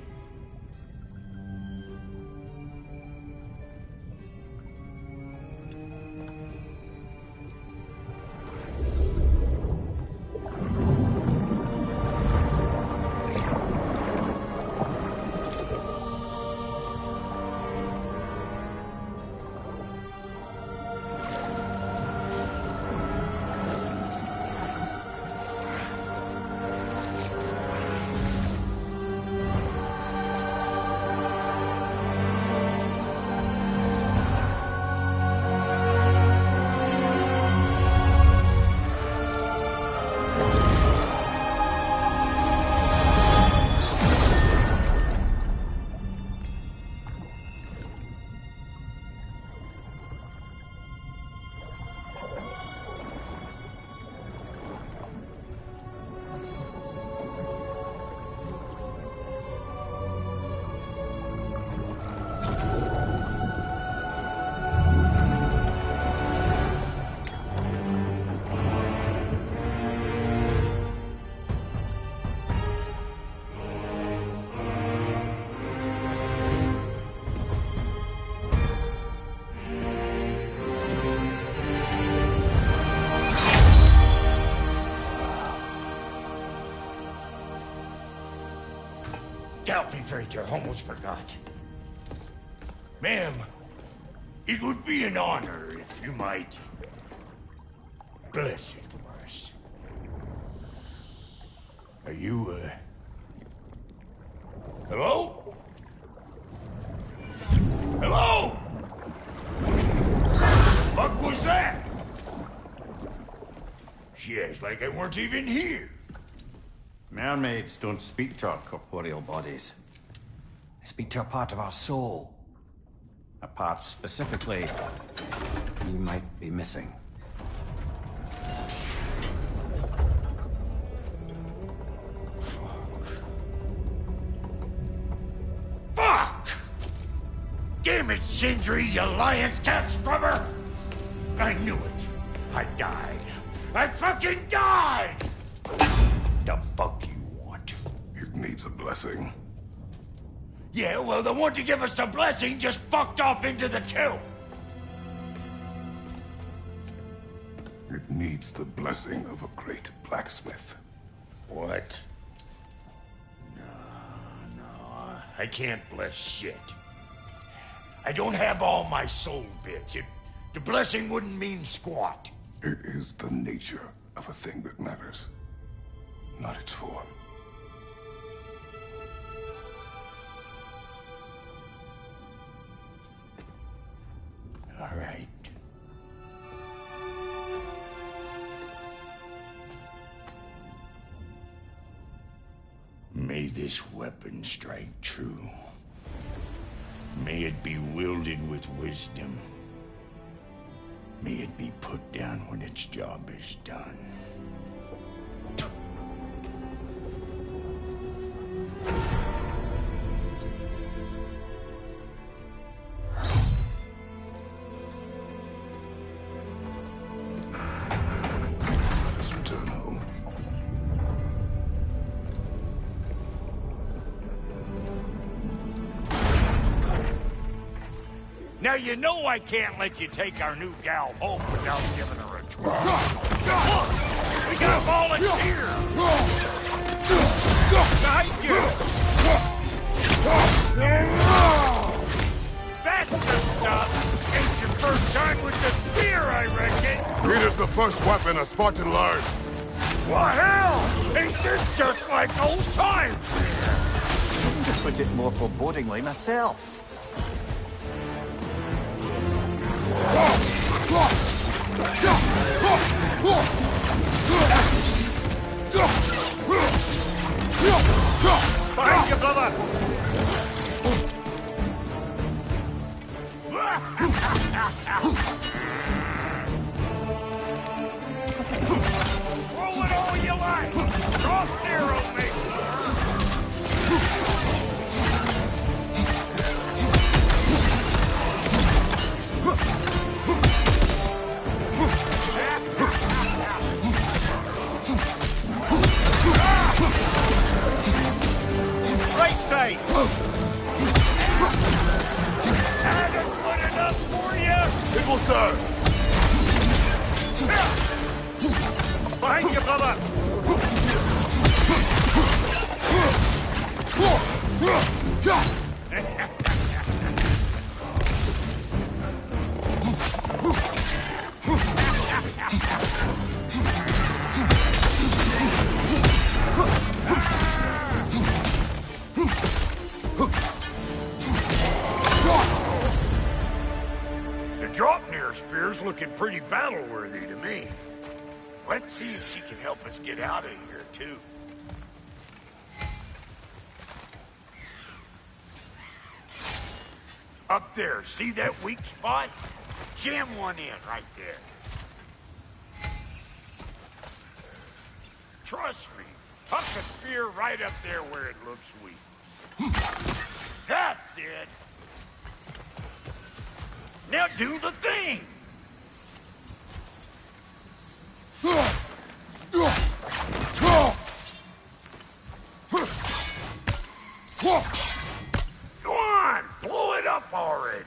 Delphi Freighter, almost forgot. Ma'am, it would be an honor if you might bless it for us. Are you, hello? Hello? What was that? She acts like I weren't even here. Mermaids don't speak to our corporeal bodies. They speak to a part of our soul. A part specifically you might be missing. Damn it, Sindri, you lion's cat scrubber! I knew it. I died. I fucking died! The fuck you want? It needs a blessing. Yeah, well, the one to give us the blessing just fucked off into the tomb. It needs the blessing of a great blacksmith. What? No, I can't bless shit. I don't have all my soul bits. The blessing wouldn't mean squat. It is the nature of a thing that matters, not its form. All right. May this weapon strike true. May it be wielded with wisdom. May it be put down when its job is done. Let's return home. Now you know I can't let you take our new gal home without giving her a try. Look! We got a volunteer! Behind you! That's the stuff! Ain't your first time with the spear, I reckon! It is the first weapon a Spartan learned. Well, hell! Ain't this just like old times? I can just put it more forebodingly myself. Behind you, brother! Roll it all you like! Cross arrow me! Right side! Haven't put it up for you! It will serve. Behind you, brother! The Draupnir spear's looking pretty battle-worthy to me. Let's see if she can help us get out of here, too. Up there, see that weak spot? Jam one in right there. Trust me, huck a spear right up there where it looks weak. That's it! Now do the thing! Go on, blow it up already!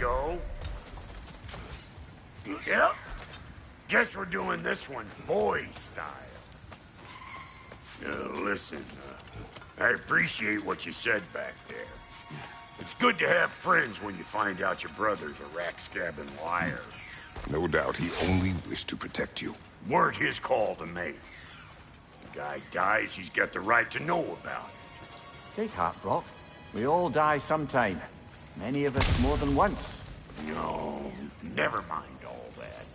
go. Yep. Guess we're doing this one boy style. Listen, I appreciate what you said back there. It's good to have friends when you find out your brother's a rack-scabbing liar. No doubt he only wished to protect you. Weren't his call to make. The guy dies, he's got the right to know about it. Take heart, Brock. We all die sometime. Many of us more than once. No, never mind all that.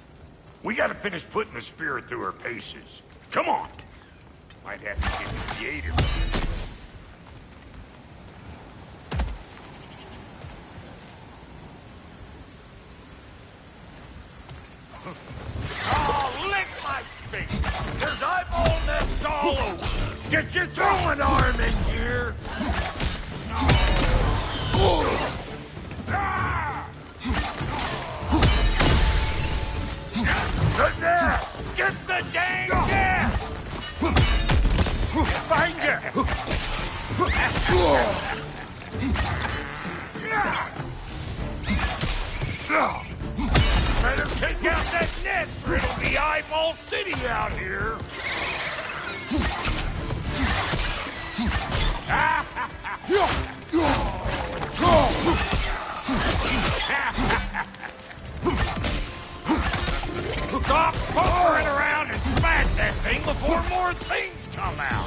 We gotta finish putting the spirit through her paces. Come on. Might have to get creative. Oh, lick my face! There's eyeball nests all over! Get your throwing arm in here! The nest! Get the dang nest! Find her! Better take out that nest or it'll be Eyeball City out here! Stop pokering around and smash that thing before more things come out!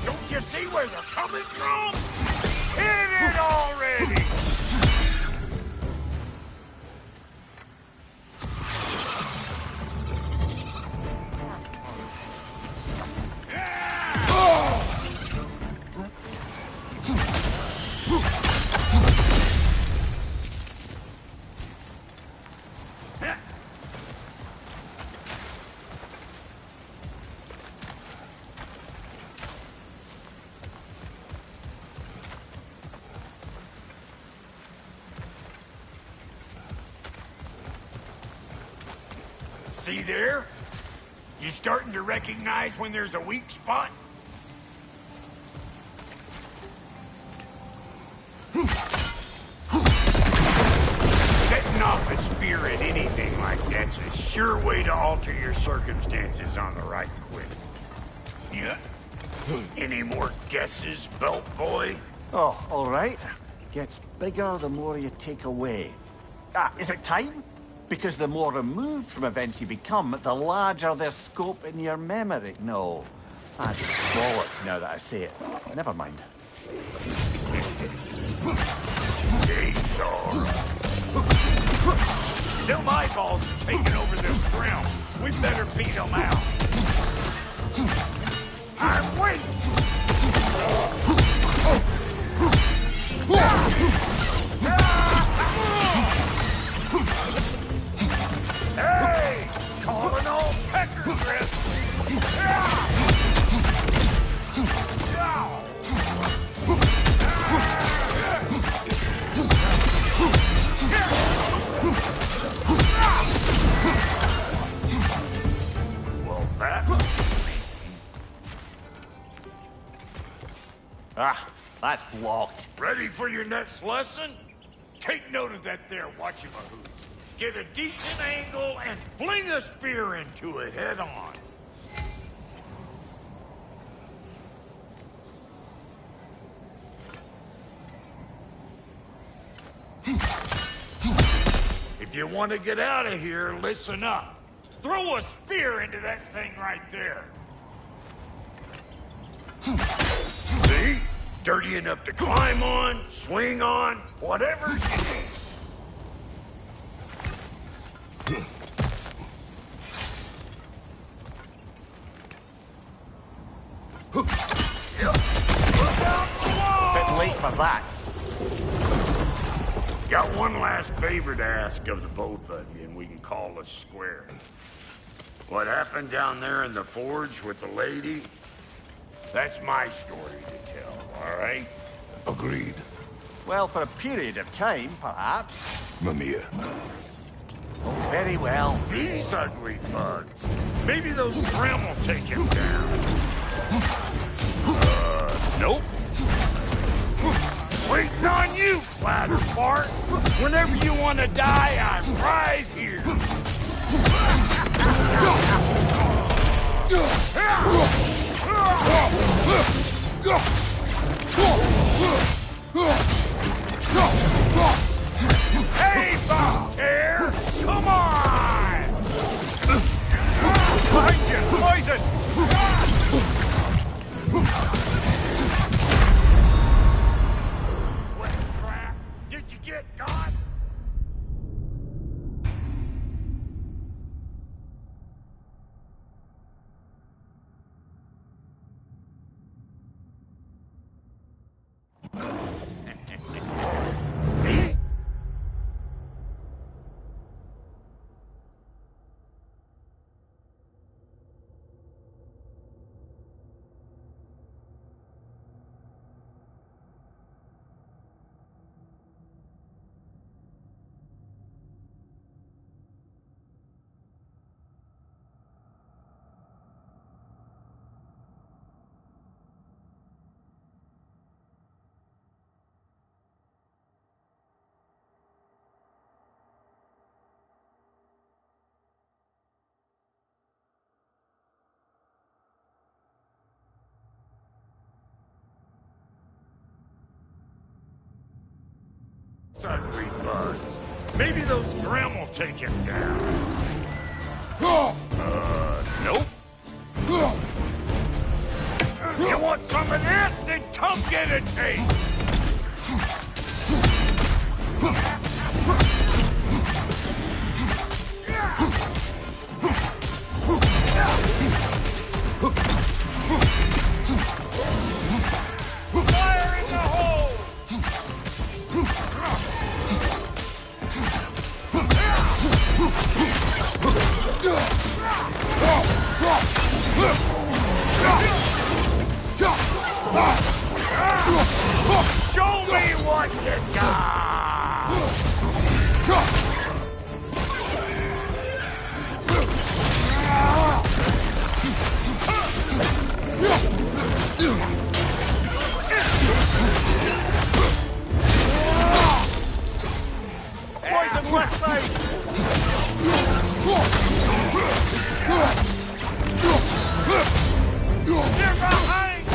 Don't you see where they're coming from? Hit it already! See there? You starting to recognize when there's a weak spot? Setting off a spear at anything like that's a sure way to alter your circumstances on the right quick. Yeah? Any more guesses, belt boy? Oh, all right. Gets bigger the more you take away. Is it time? Because the more removed from events you become, the larger their scope in your memory. No, that's bollocks now that I say it. Never mind. Them eyeballs are taking over this realm. We better beat them out. I'm waiting! Hey! Calling all pecker drift! Well, that's blocked. Ready for your next lesson? Take note of that there whatchamahoo. Get a decent angle and fling a spear into it head on. If you want to get out of here, listen up. Throw a spear into that thing right there. See? Dirty enough to climb on, swing on, whatever you need. Bit late for that. Got one last favor to ask of the both of you, and we can call us square. What happened down there in the forge with the lady? That's my story to tell, all right? Agreed. Well, for a period of time, perhaps. Mimir. Oh, very well. These ugly bugs. Maybe those Grim will take him down. Nope. Waiting on you, Clatterfart. Whenever you want to die, I'm right here. Hey, Bobtail! Come on! Behind you! Poison! What crap? Did you get God? Ugly bugs. Maybe those Grim will take him down. Nope. You want some of this? Then come get a taste. Fire in the hole! Show me what you got! Poison left side! They're behind!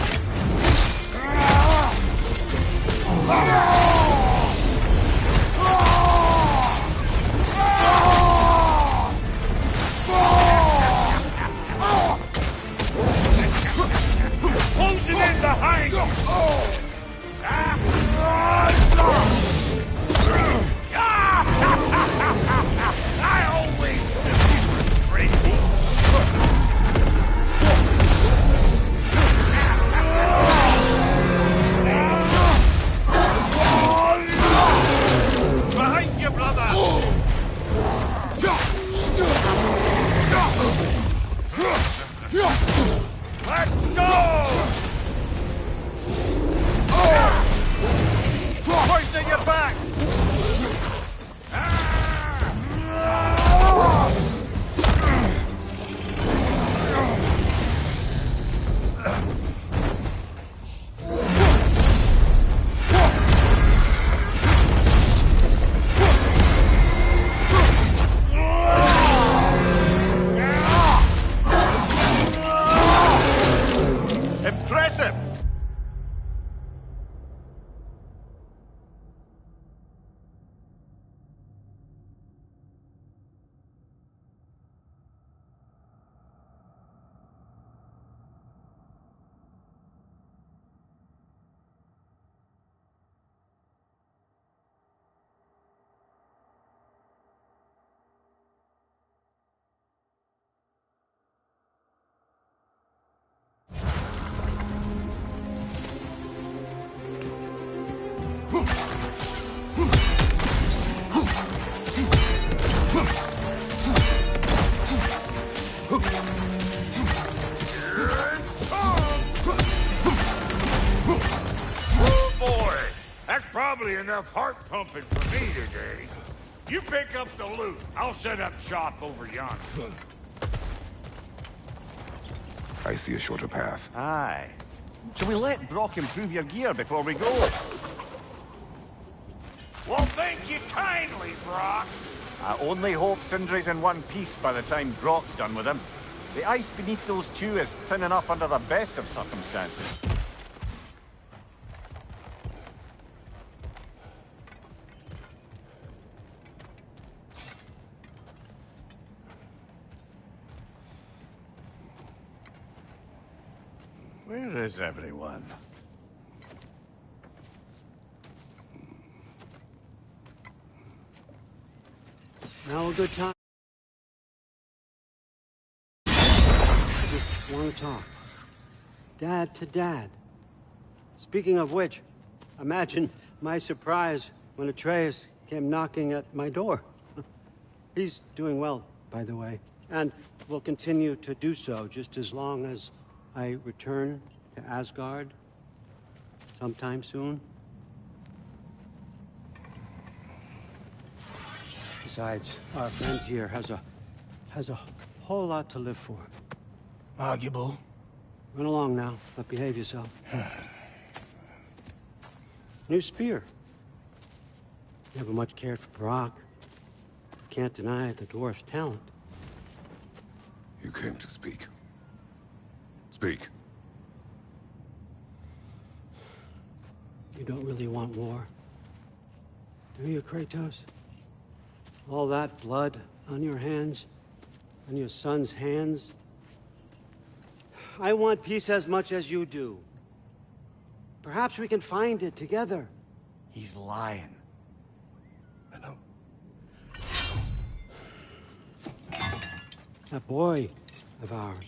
Closing in behind you! I always knew you were crazy! Behind you, brother! Let's go! Poison your back! Impressive! Oh boy, that's probably enough heart pumping for me today. You pick up the loot. I'll set up shop over yonder. I see a shorter path. Aye. Shall we let Brock improve your gear before we go? Well, thank you kindly, Brock. I only hope Sindri's in one piece by the time Brock's done with him. The ice beneath those two is thin enough under the best of circumstances. Where is everyone? Now a good time. I just want to talk. Dad to Dad. Speaking of which, imagine my surprise when Atreus came knocking at my door. He's doing well, by the way, and will continue to do so just as long as I return to Asgard sometime soon. Besides, our friend here has a whole lot to live for. Arguable. Run along now, but behave yourself. New spear. Never much cared for Brock. Can't deny the dwarf's talent. You came to speak. Speak. You don't really want war, do you, Kratos? All that blood on your hands, on your son's hands. I want peace as much as you do. Perhaps we can find it together. He's lying. I know. That boy of ours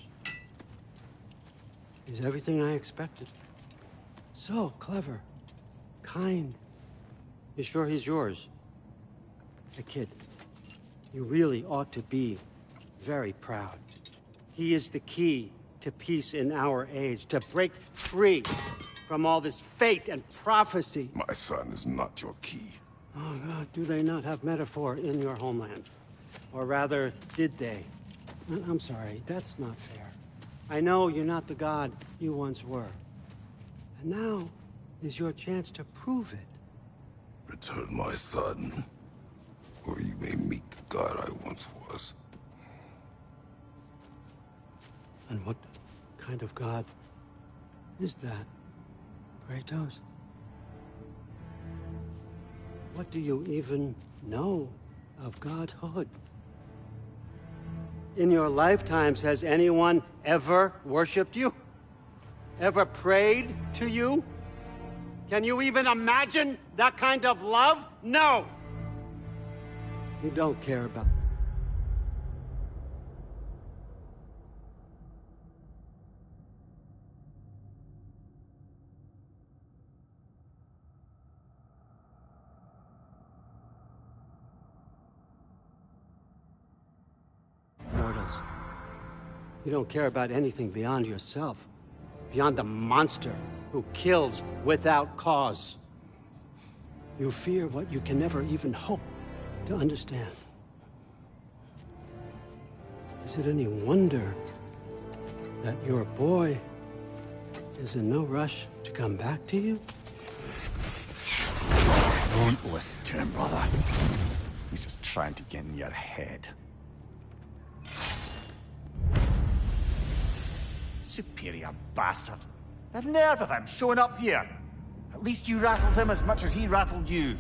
is everything I expected. So clever, kind. You sure he's yours? A kid. You really ought to be very proud. He is the key to peace in our age, to break free from all this fate and prophecy. My son is not your key. Oh, God, do they not have metaphor in your homeland? Or rather, did they? I'm sorry, that's not fair. I know you're not the god you once were. And now is your chance to prove it. Return my son, or you may meet the god I once was. And what kind of god is that, Kratos? What do you even know of godhood? In your lifetimes, has anyone ever worshipped you? Ever prayed to you? Can you even imagine that kind of love? No! You don't care about... mortals. You don't care about anything beyond yourself. Beyond the monster who kills without cause. You fear what you can never even hope to understand. Is it any wonder that your boy is in no rush to come back to you? Don't listen to him, brother. He's just trying to get in your head. Superior bastard. The nerve of him showing up here. At least you rattled him as much as he rattled you.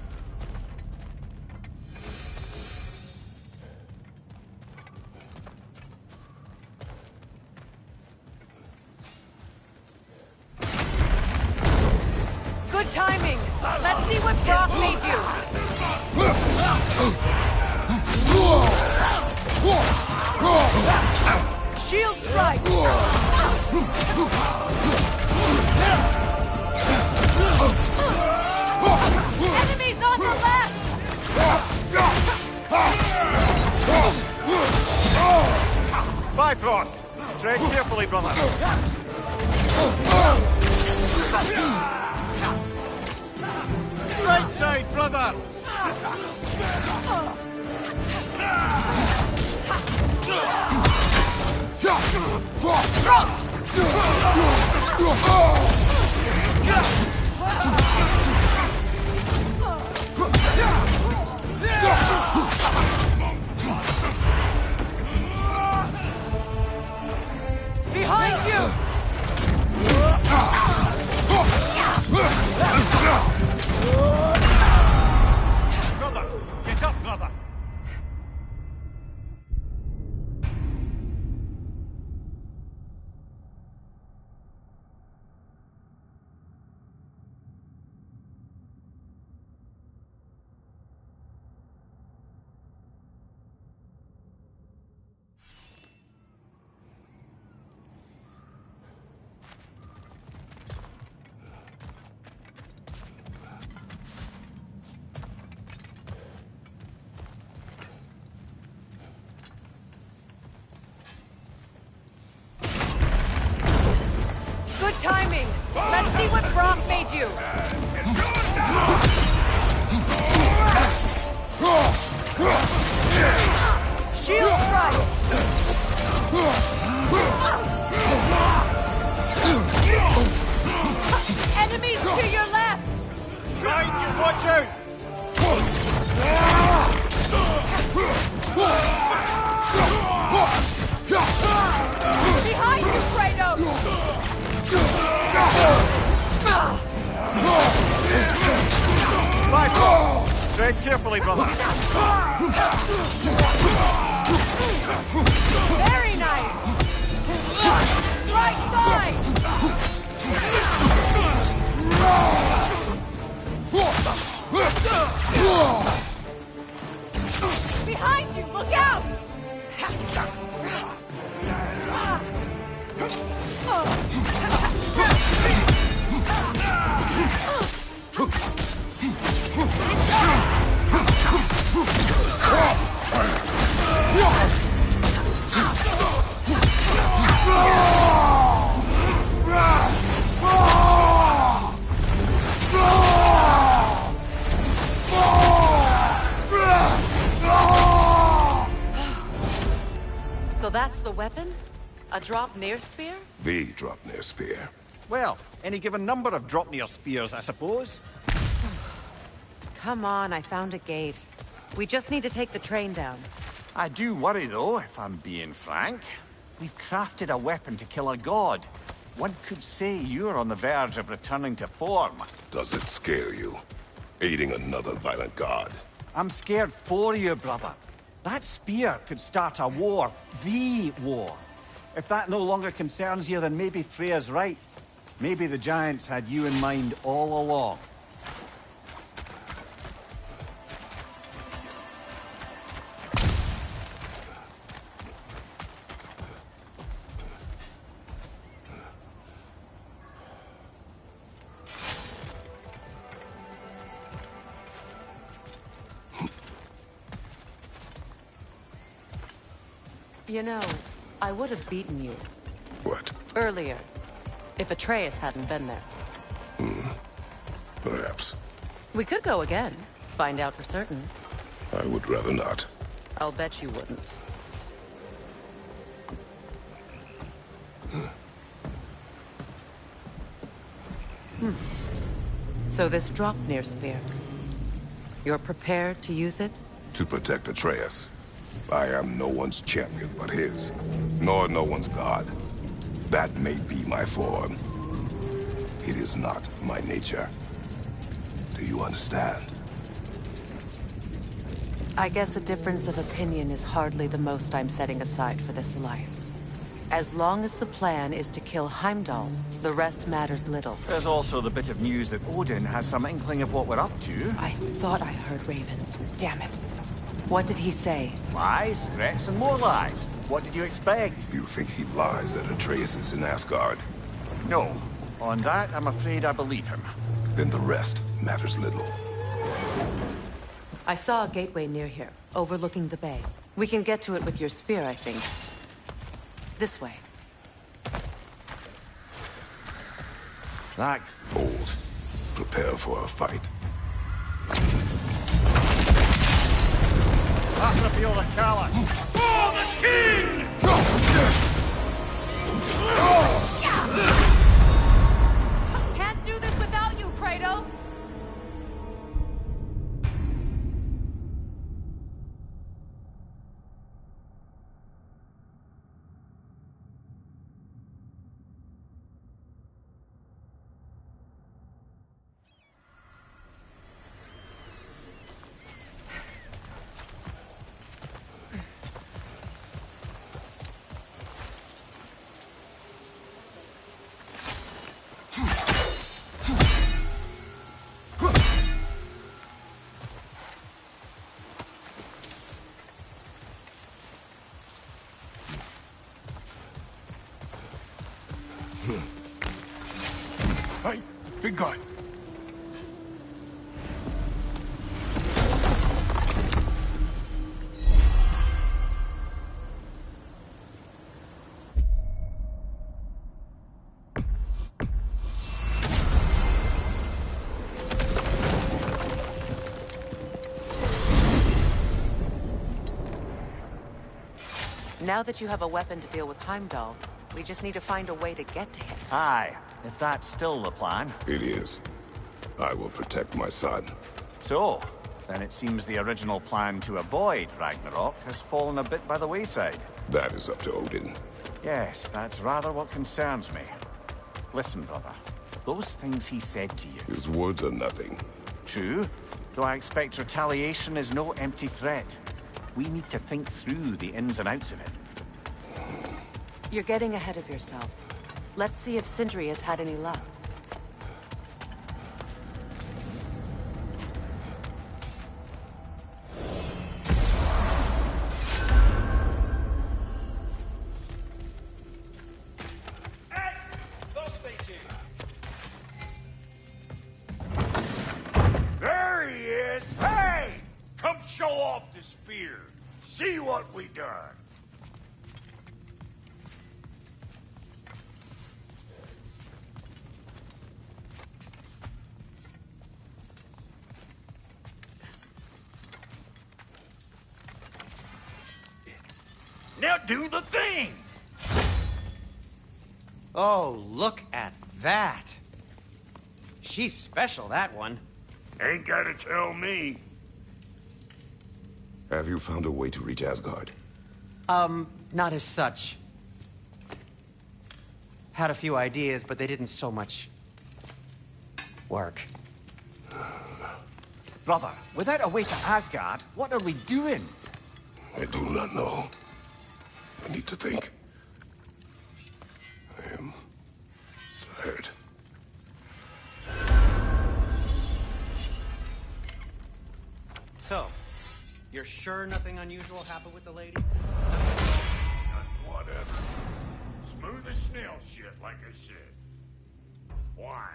Good timing. Let's see what Brock made you. Shield strike. Enemies on the left. Bifrost! Tread carefully, brother. Right side, brother! Behind you! Brother! Get up, brother! Good timing! Let's see what Brock made you! Shield strike! Enemies to your left! Behind you, watch out! Behind you, Kratos! Right, tread carefully, brother. Very nice! Right side! Behind you, look out! So that's the weapon? A drop-near spear? The Dropnir spear. Well, any given number of Dropnir spears, I suppose. Come on, I found a gate. We just need to take the train down. I do worry, though, if I'm being frank. We've crafted a weapon to kill a god. One could say you're on the verge of returning to form. Does it scare you? Aiding another violent god? I'm scared for you, brother. That spear could start a war. The war. If that no longer concerns you, then maybe Freya's right. Maybe the Giants had you in mind all along. You know, I would have beaten you. What? Earlier. If Atreus hadn't been there. Perhaps. We could go again. Find out for certain. I would rather not. I'll bet you wouldn't. So this Dropnir spear. You're prepared to use it? To protect Atreus. I am no one's champion but his, nor no one's god. That may be my form. It is not my nature. Do you understand? I guess a difference of opinion is hardly the most I'm setting aside for this alliance. As long as the plan is to kill Heimdall, the rest matters little. There's also the bit of news that Odin has some inkling of what we're up to. I thought I heard ravens. Damn it. What did he say? Lies, threats, and more lies. What did you expect? You think he lies that Atreus is in Asgard? No. On that, I'm afraid I believe him. Then the rest matters little. I saw a gateway near here, overlooking the bay. We can get to it with your spear, I think. This way. Right. Hold. Prepare for a fight. After for the Kala. For the king! Can't do this without you, Kratos! Hey, big guy. Now that you have a weapon to deal with Heimdall, we just need to find a way to get to him. Aye, if that's still the plan. It is. I will protect my son. So, then it seems the original plan to avoid Ragnarok has fallen a bit by the wayside. That is up to Odin. Yes, that's rather what concerns me. Listen, brother. Those things he said to you... His words are nothing. True, though I expect retaliation is no empty threat. We need to think through the ins and outs of it. You're getting ahead of yourself. Let's see if Sindri has had any luck. There he is! Hey! Come show off the spear. See what we done. Now do the thing! Oh, look at that. She's special, that one. Ain't gotta tell me. Have you found a way to reach Asgard? Not as such. Had a few ideas, but they didn't so much work. Brother, without a way to Asgard, what are we doing? I do not know. I need to think. I am tired. So, you're sure nothing unusual happened with the lady? Whatever. Smooth as snail shit, like I said. Why?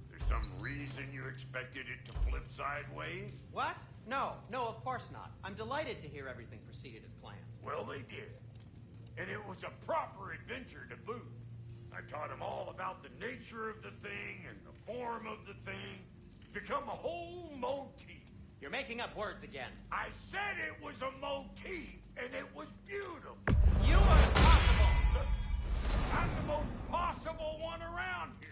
There's some reason you expected it to flip sideways? What? No, of course not. I'm delighted to hear everything proceeded as planned. Well, they did. And it was a proper adventure to boot. I taught them all about the nature of the thing and the form of the thing. Become a whole motif. You're making up words again. I said it was a motif, and it was beautiful. You are impossible. I'm the most possible one around here.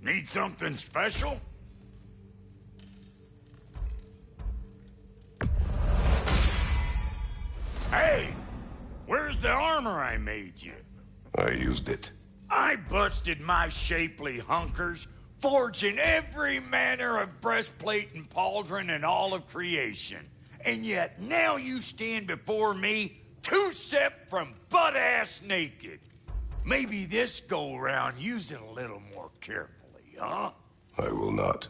Need something special? Hey! Where's the armor I made you? I used it. I busted my shapely hunkers, forging every manner of breastplate and pauldron in all of creation. And yet now you stand before me, two-step from butt-ass naked. Maybe this go-round use it a little more carefully. Huh? I will not.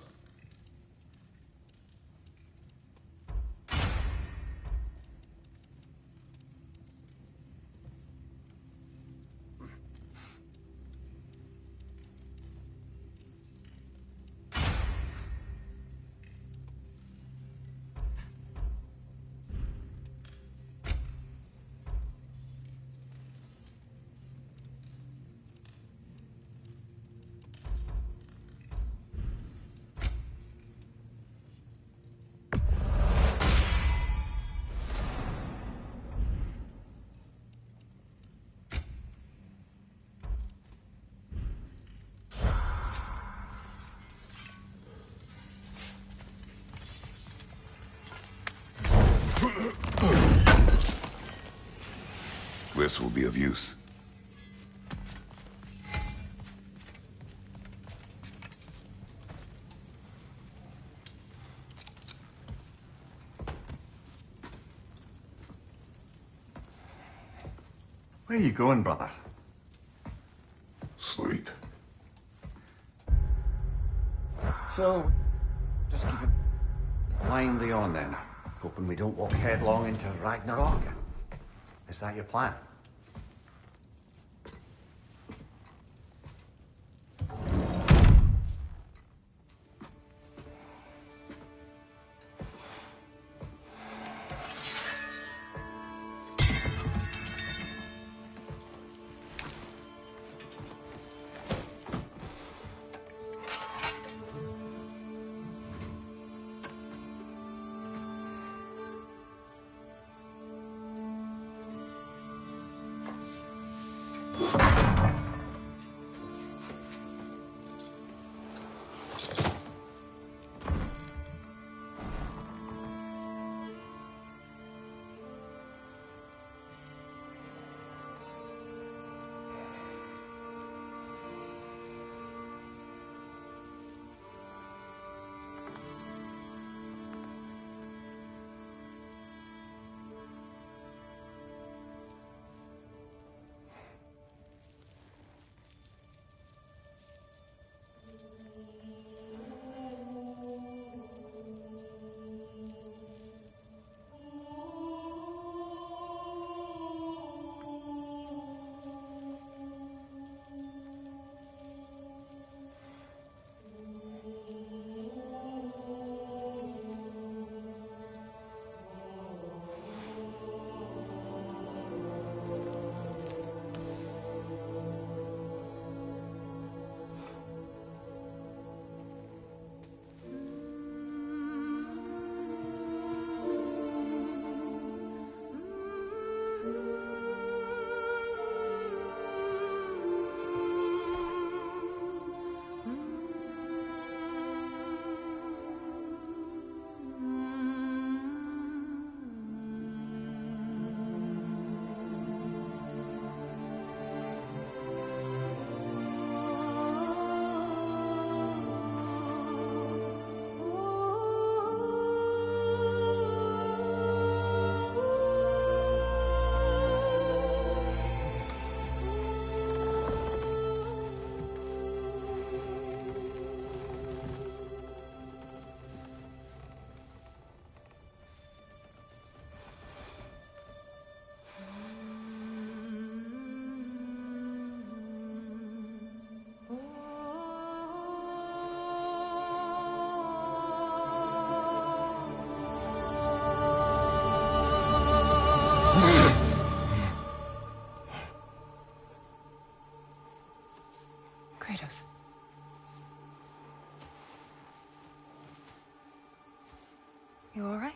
This will be of use. Where are you going, brother? Sleep. So, just keep it blindly on then, hoping we don't walk headlong into Ragnarok. Is that your plan? Kratos. You all right?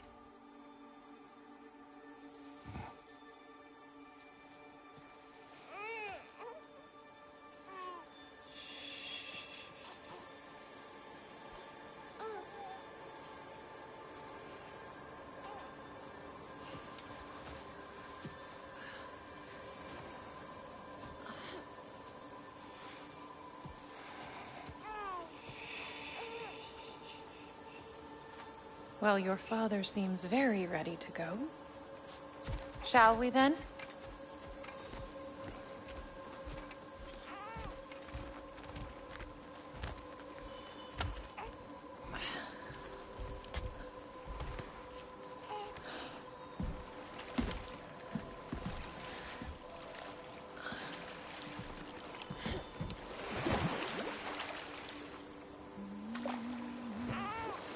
Well, your father seems very ready to go. Shall we then?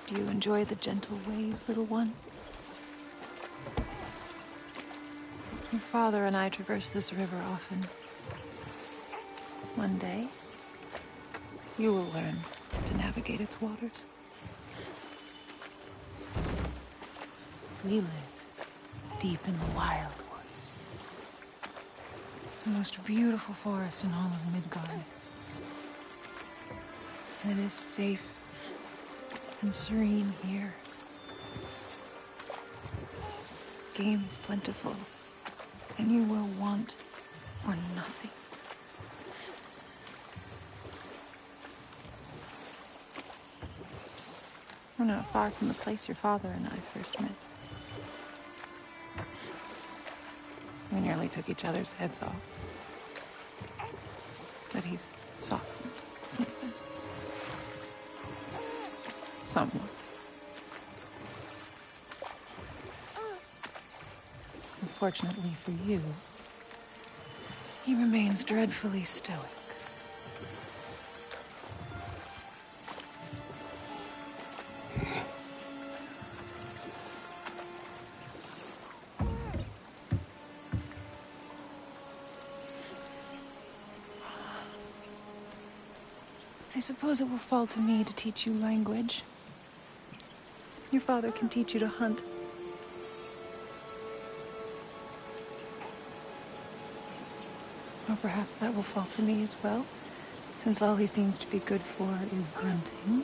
Do you enjoy the gentle waves, little one? Your father and I traverse this river often. One day, you will learn to navigate its waters. We live deep in the wild woods. The most beautiful forest in all of Midgard. It is safe and serene here. Game is plentiful, and you will want for nothing. We're not far from the place your father and I first met. We nearly took each other's heads off. But he's softened since then. Somewhat. Unfortunately for you, he remains dreadfully stoic. I suppose it will fall to me to teach you language. Your father can teach you to hunt. Or perhaps that will fall to me as well, since all he seems to be good for is grunting.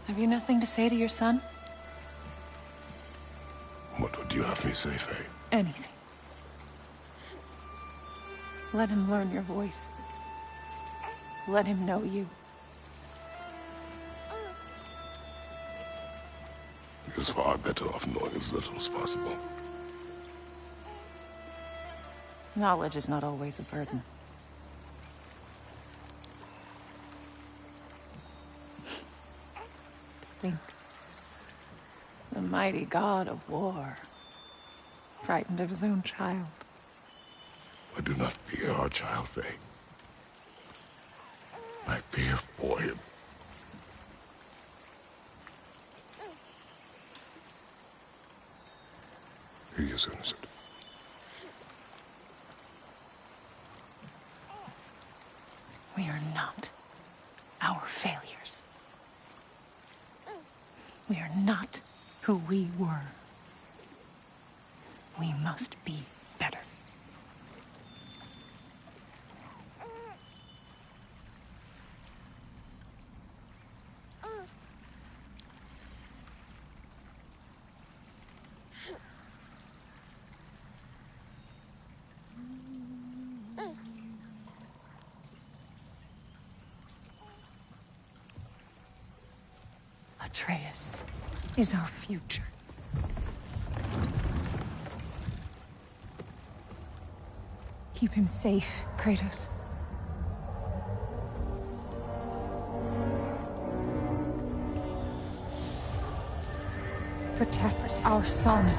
Have you nothing to say to your son? What would you have me say, Faye? Anything. Let him learn your voice. Let him know you. He is far better off knowing as little as possible. Knowledge is not always a burden. Think. The mighty god of war, frightened of his own child. I do not fear our child, Faye. I fear for him. He is innocent. We are not our failures. We are not who we were. We must be better. Atreus is our future. Keep him safe, Kratos. Protect our son.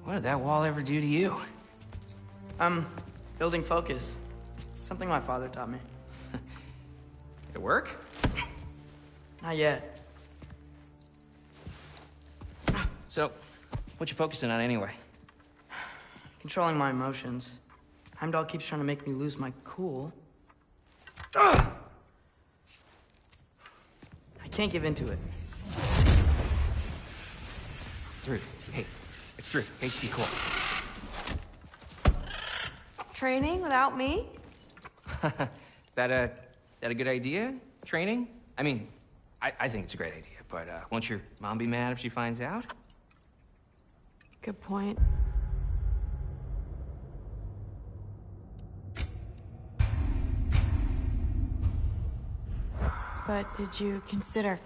What did that wall ever do to you? I'm building focus. Something my father taught me. It work? Not yet. So, what you focusing on anyway? Controlling my emotions. Heimdall keeps trying to make me lose my cool. Can't give in to it. Through. Hey, it's through. Hey, be cool. Training without me? That a good idea? Training? I mean, I think it's a great idea, but won't your mom be mad if she finds out? Good point. But did you consider...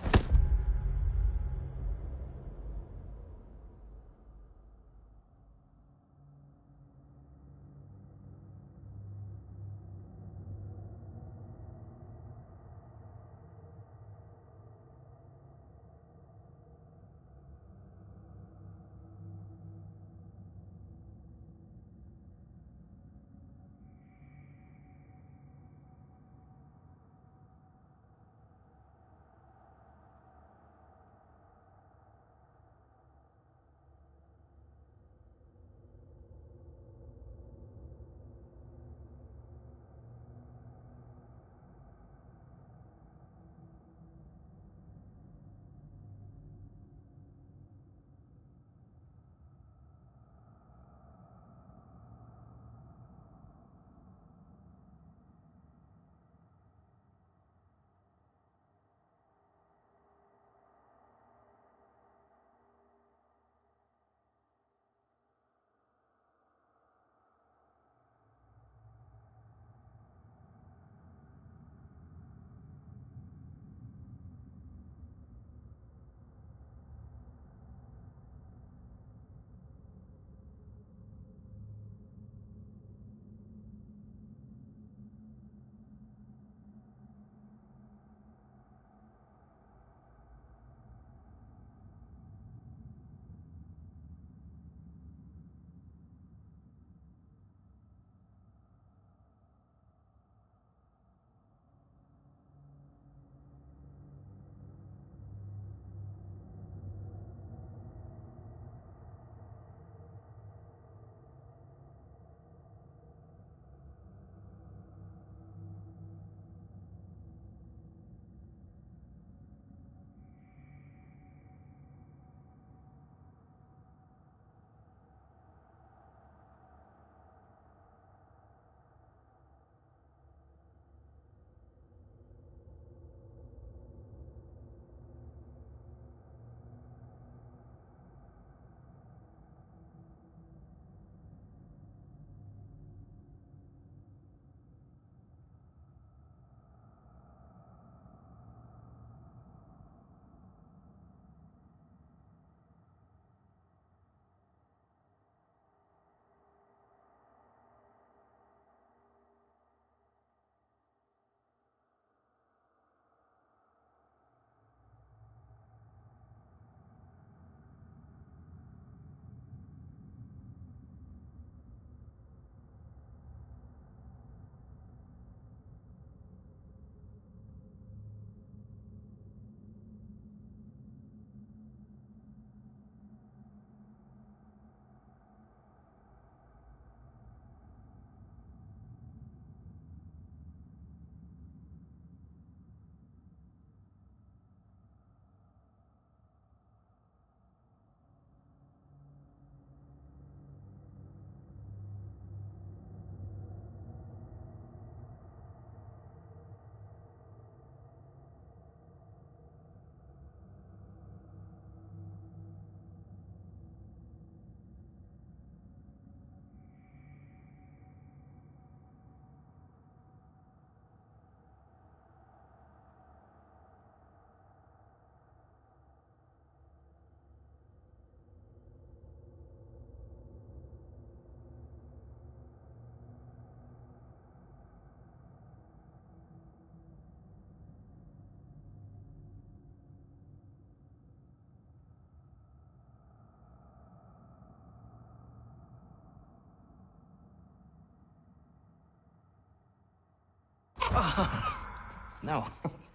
No,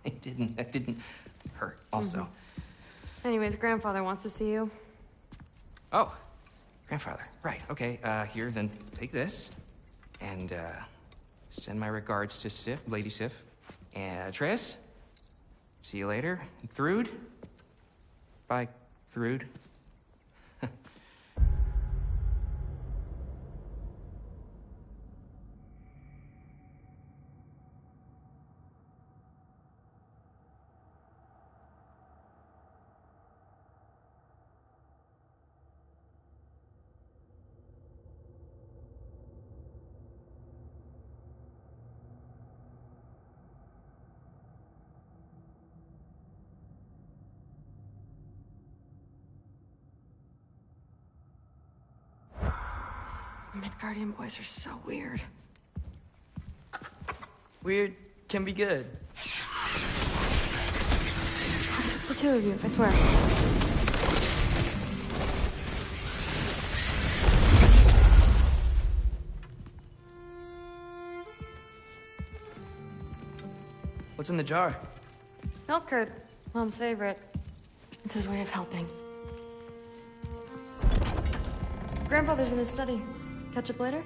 it didn't. That didn't hurt, also. Anyways, grandfather wants to see you. Oh, grandfather. Right, okay. Here, then take this. And, send my regards to Sif, Lady Sif. And, Atreus? See you later, Thrud? Bye, Thrud. Midgardian boys are so weird. Weird can be good. The two of you, I swear. What's in the jar? Milk curd, Mom's favorite. It's his way of helping. Grandfather's in his study. Catch up later?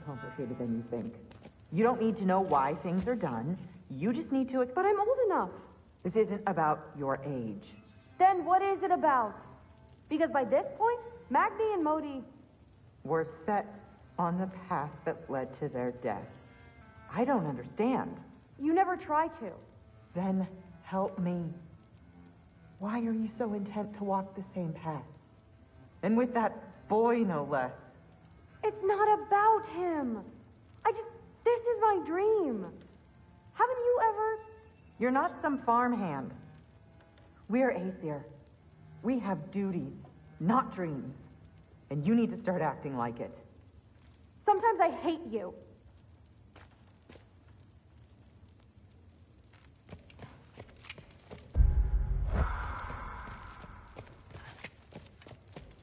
complicated than you think. You don't need to know why things are done. You just need to... But I'm old enough. This isn't about your age. Then what is it about? Because by this point, Magni and Modi... were set on the path that led to their death. I don't understand. You never try to. Then help me. Why are you so intent to walk the same path? And with that boy, no less. It's not about him. This is my dream. Haven't you ever... You're not some farmhand. We're Aesir. We have duties, not dreams. And you need to start acting like it. Sometimes I hate you.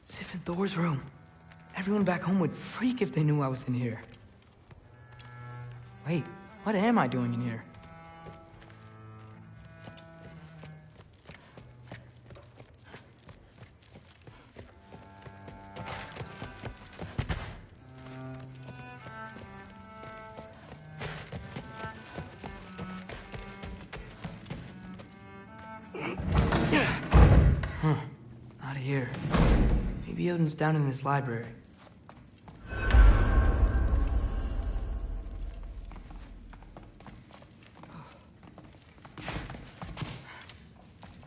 Sif and Thor's room. Everyone back home would freak if they knew I was in here. Wait, what am I doing in here? Not here. Maybe Odin's down in his library.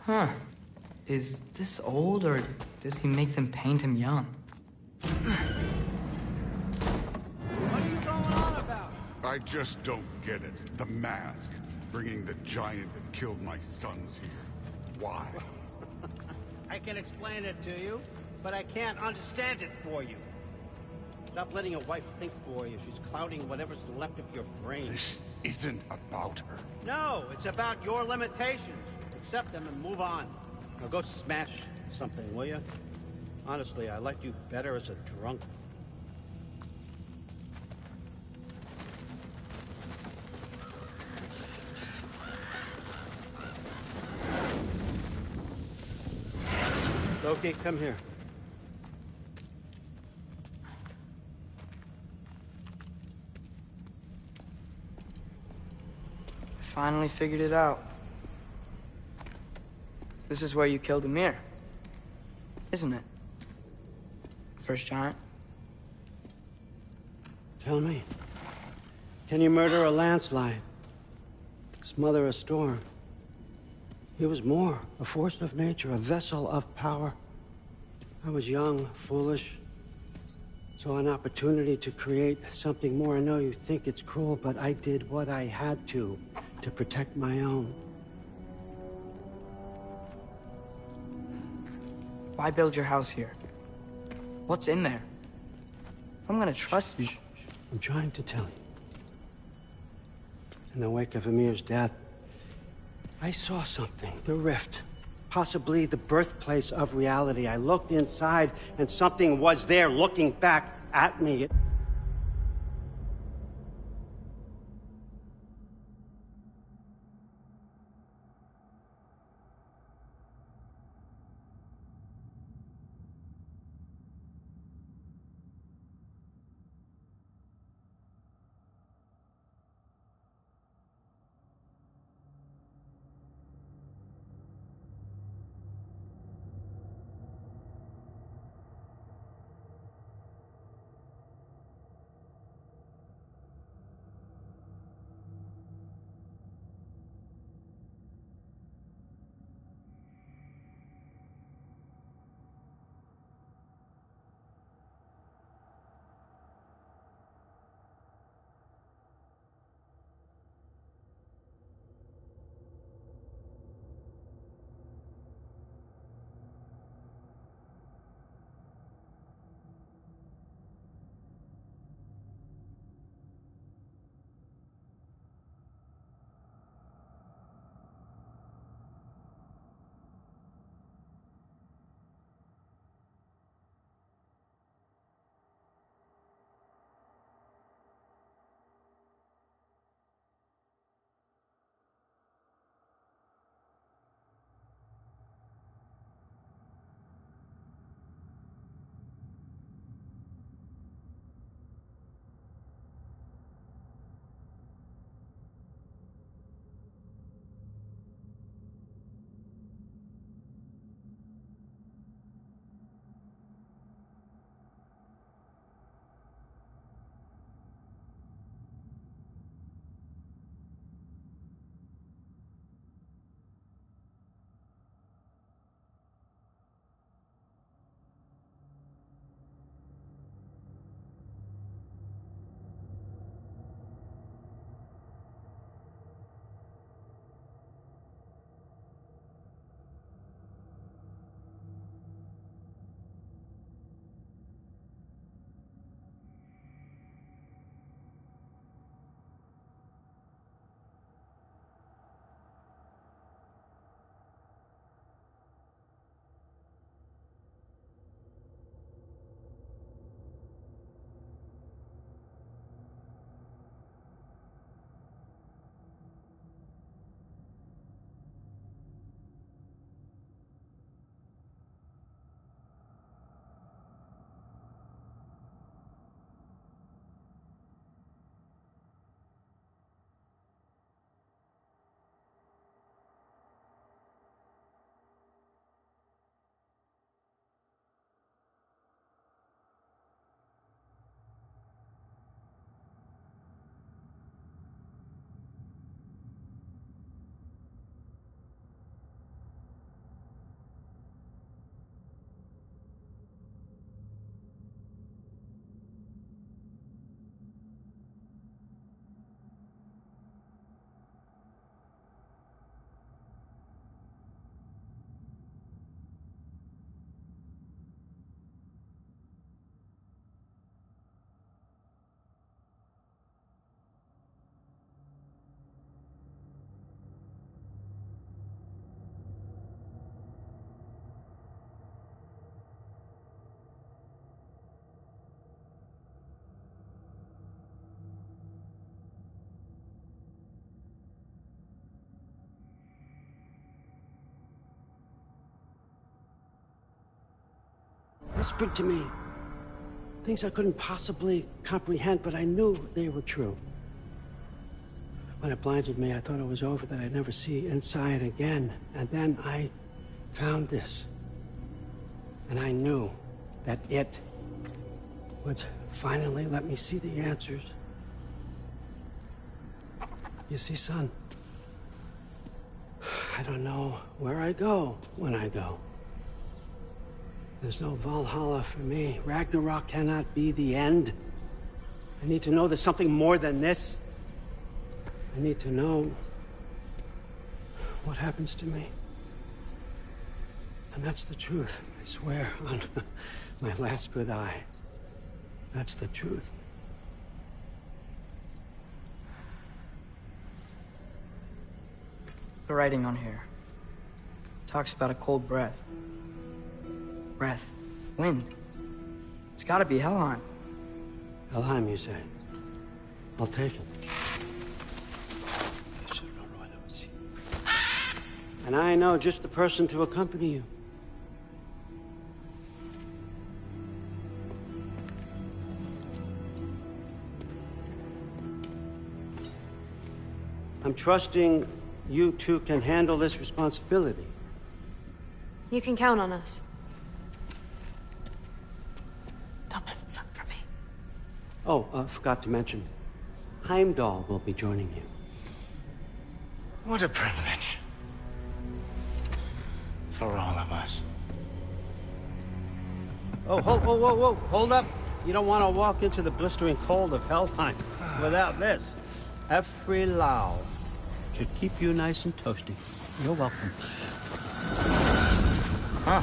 Huh. Is this old, or does he make them paint him young? What are you going on about? I just don't get it. The mask. Bringing the giant that killed my sons here. Why? I can explain it to you, but I can't understand it for you. Stop letting your wife think for you. She's clouding whatever's left of your brain. This isn't about her. No, it's about your limitations. Accept them and move on. Now go smash something, will you? Honestly, I liked you better as a drunk. Loki, come here. I finally figured it out. This is where you killed Ymir, isn't it? First giant? Tell me, can you murder a landslide? Smother a storm? He was more, a force of nature, a vessel of power. I was young, foolish, saw an opportunity to create something more. I know you think it's cruel, but I did what I had to protect my own. Why build your house here? What's in there? I'm gonna trust you. I'm trying to tell you. In the wake of Ymir's death, I saw something. The rift. Possibly the birthplace of reality. I looked inside, and something was there looking back at me. whispered to me. Things I couldn't possibly comprehend, but I knew they were true. When it blinded me, I thought it was over, that I'd never see inside again. And then I found this. And I knew that it would finally let me see the answers. You see, son, I don't know where I go when I go. There's no Valhalla for me. Ragnarok cannot be the end. I need to know there's something more than this. I need to know what happens to me. And that's the truth, I swear, on my last good eye. That's the truth. The writing on here talks about a cold breath. Breath. Wind. It's gotta be Helheim. Helheim, you say? I'll take it. And I know just the person to accompany you. I'm trusting you two can handle this responsibility. You can count on us. Don't mess this up for me. Oh, forgot to mention, Heimdall will be joining you. What a privilege. For all of us. Oh, whoa, hold up. You don't want to walk into the blistering cold of Helheim without this. Every Lau should keep you nice and toasty. You're welcome. Huh.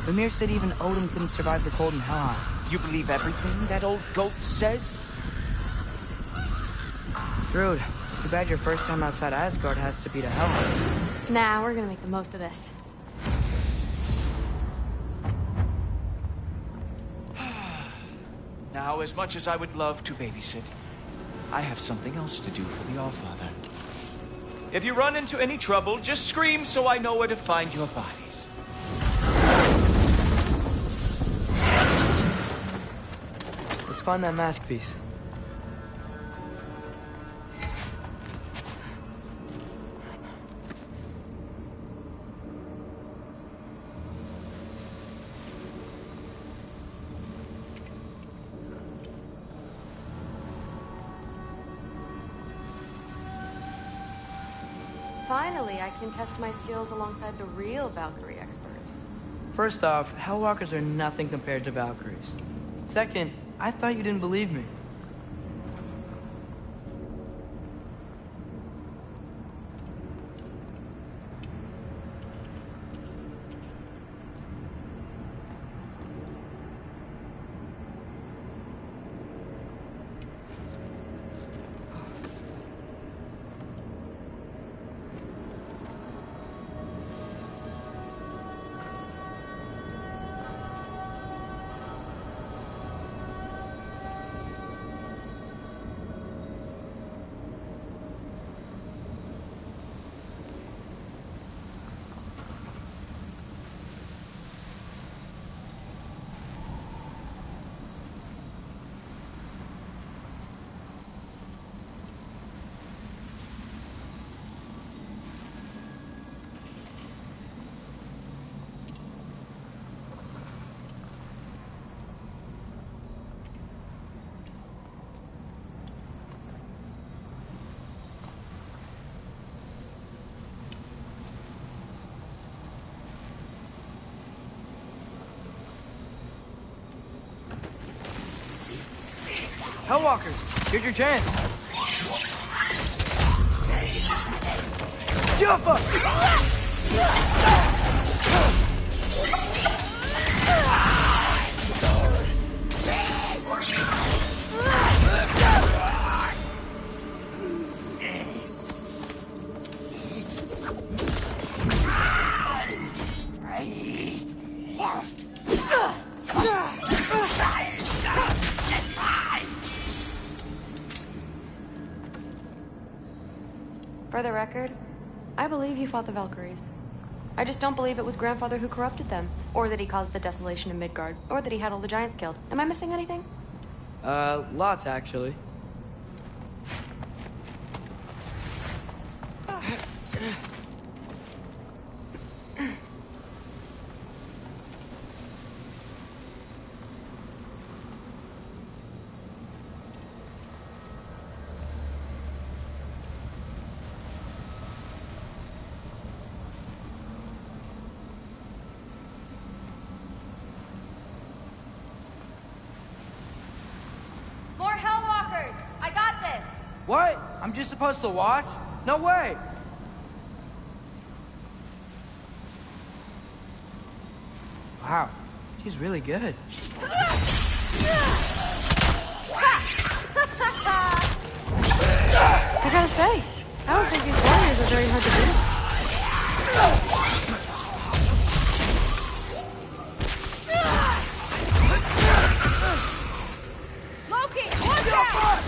Ymir said even Odin couldn't survive the cold in Helheim. You believe everything that old goat says? Thrud, too bad your first time outside Asgard has to be to Helheim. Nah, we're gonna make the most of this. Now, as much as I would love to babysit, I have something else to do for the Allfather. If you run into any trouble, just scream so I know where to find your bodies. Let's find that mask piece. Finally, I can test my skills alongside the real Valkyrie expert. First off, Hellwalkers are nothing compared to Valkyries. Second, I thought you didn't believe me. Hellwalkers, here's your chance. Juffa! For the record, I believe you fought the Valkyries. I just don't believe it was Grandfather who corrupted them, or that he caused the desolation in Midgard, or that he had all the giants killed. Am I missing anything? Lots, actually. More Hellwalkers! I got this! What? I'm just supposed to watch? No way! Wow, she's really good. I gotta say, I don't think these warriors are very hard to beat. Loki, watch out!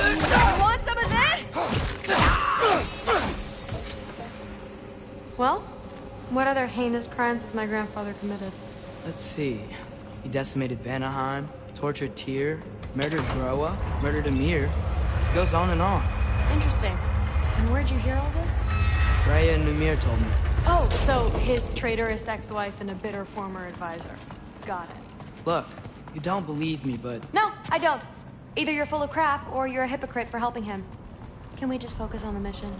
You want some of this? Well, what other heinous crimes has my grandfather committed? Let's see. He decimated Vanaheim, tortured Tyr, murdered Groa, murdered Ymir. It goes on and on. Interesting. And where'd you hear all this? Freya and Ymir told me. Oh, so his traitorous ex-wife and a bitter former advisor. Got it. Look, you don't believe me, but No, I don't. Either you're full of crap, or you're a hypocrite for helping him. Can we just focus on the mission?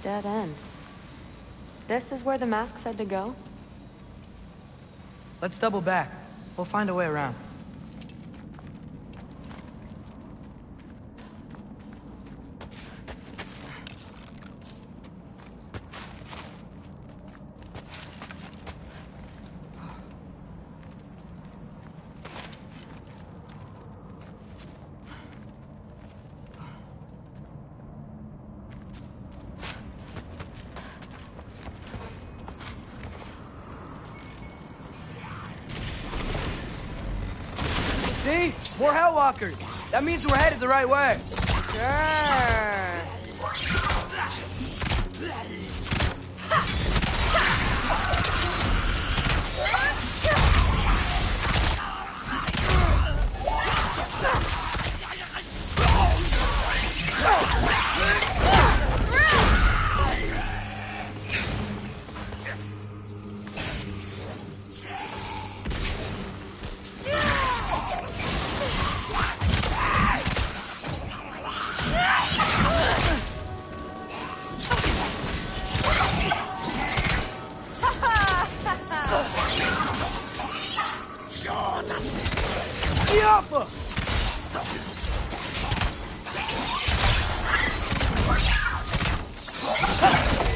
Dead end. This is where the mask said to go? let's double back. We'll find a way around. See? More Hellwalkers! That means we're headed the right way! Sure.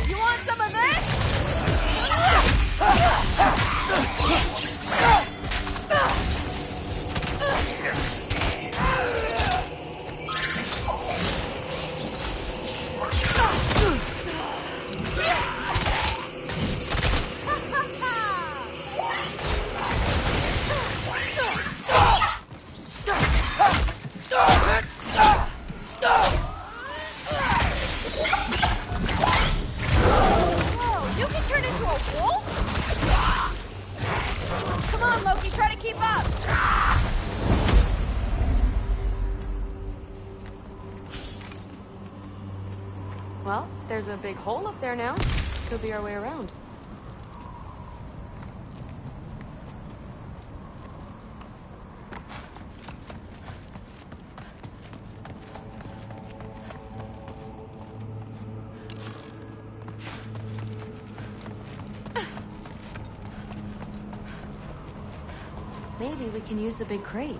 You want some of this? Whoa, you can turn into a wolf? Come on, Loki, try to keep up. Well, there's a big hole up there now. Could be our way around. Maybe we can use the big crate.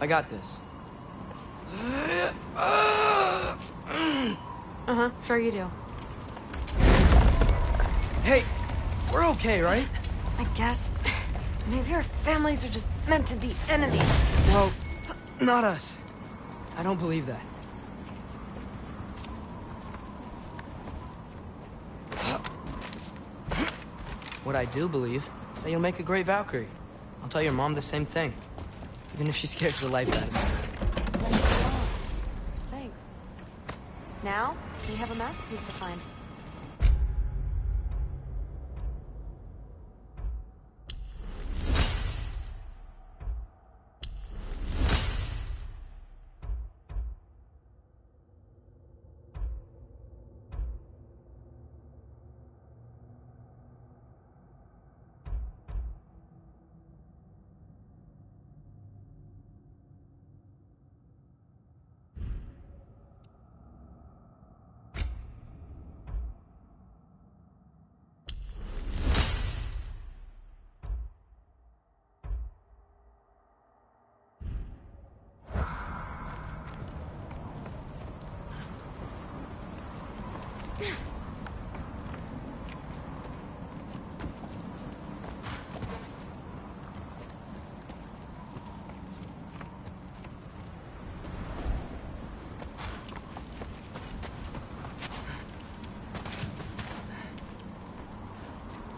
I got this. Uh-huh, sure you do. Hey, we're okay, right? I guess. Maybe our families are just meant to be enemies. Well, not us. I don't believe that. What I do believe is that you'll make a great Valkyrie. I'll tell your mom the same thing, even if she scares the life out of me. Thanks. Now, we have a masterpiece to find.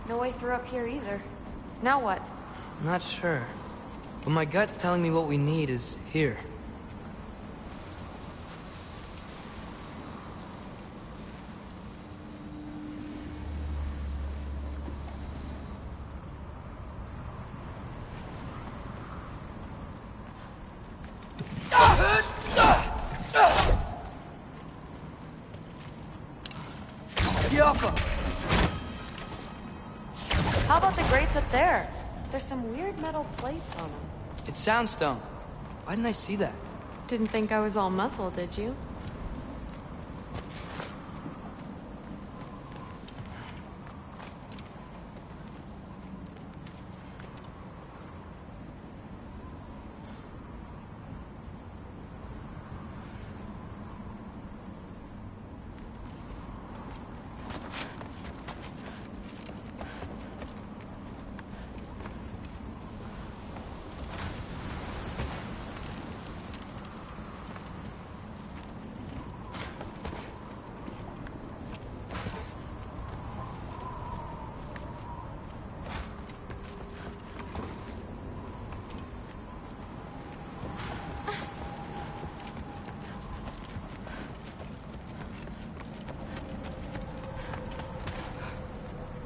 No way through up here either. Now what? I'm not sure, but my gut's telling me what we need is here. How about the grates up there? There's some weird metal plates on them. It's soundstone. Why didn't I see that? Didn't think I was all muscle, did you?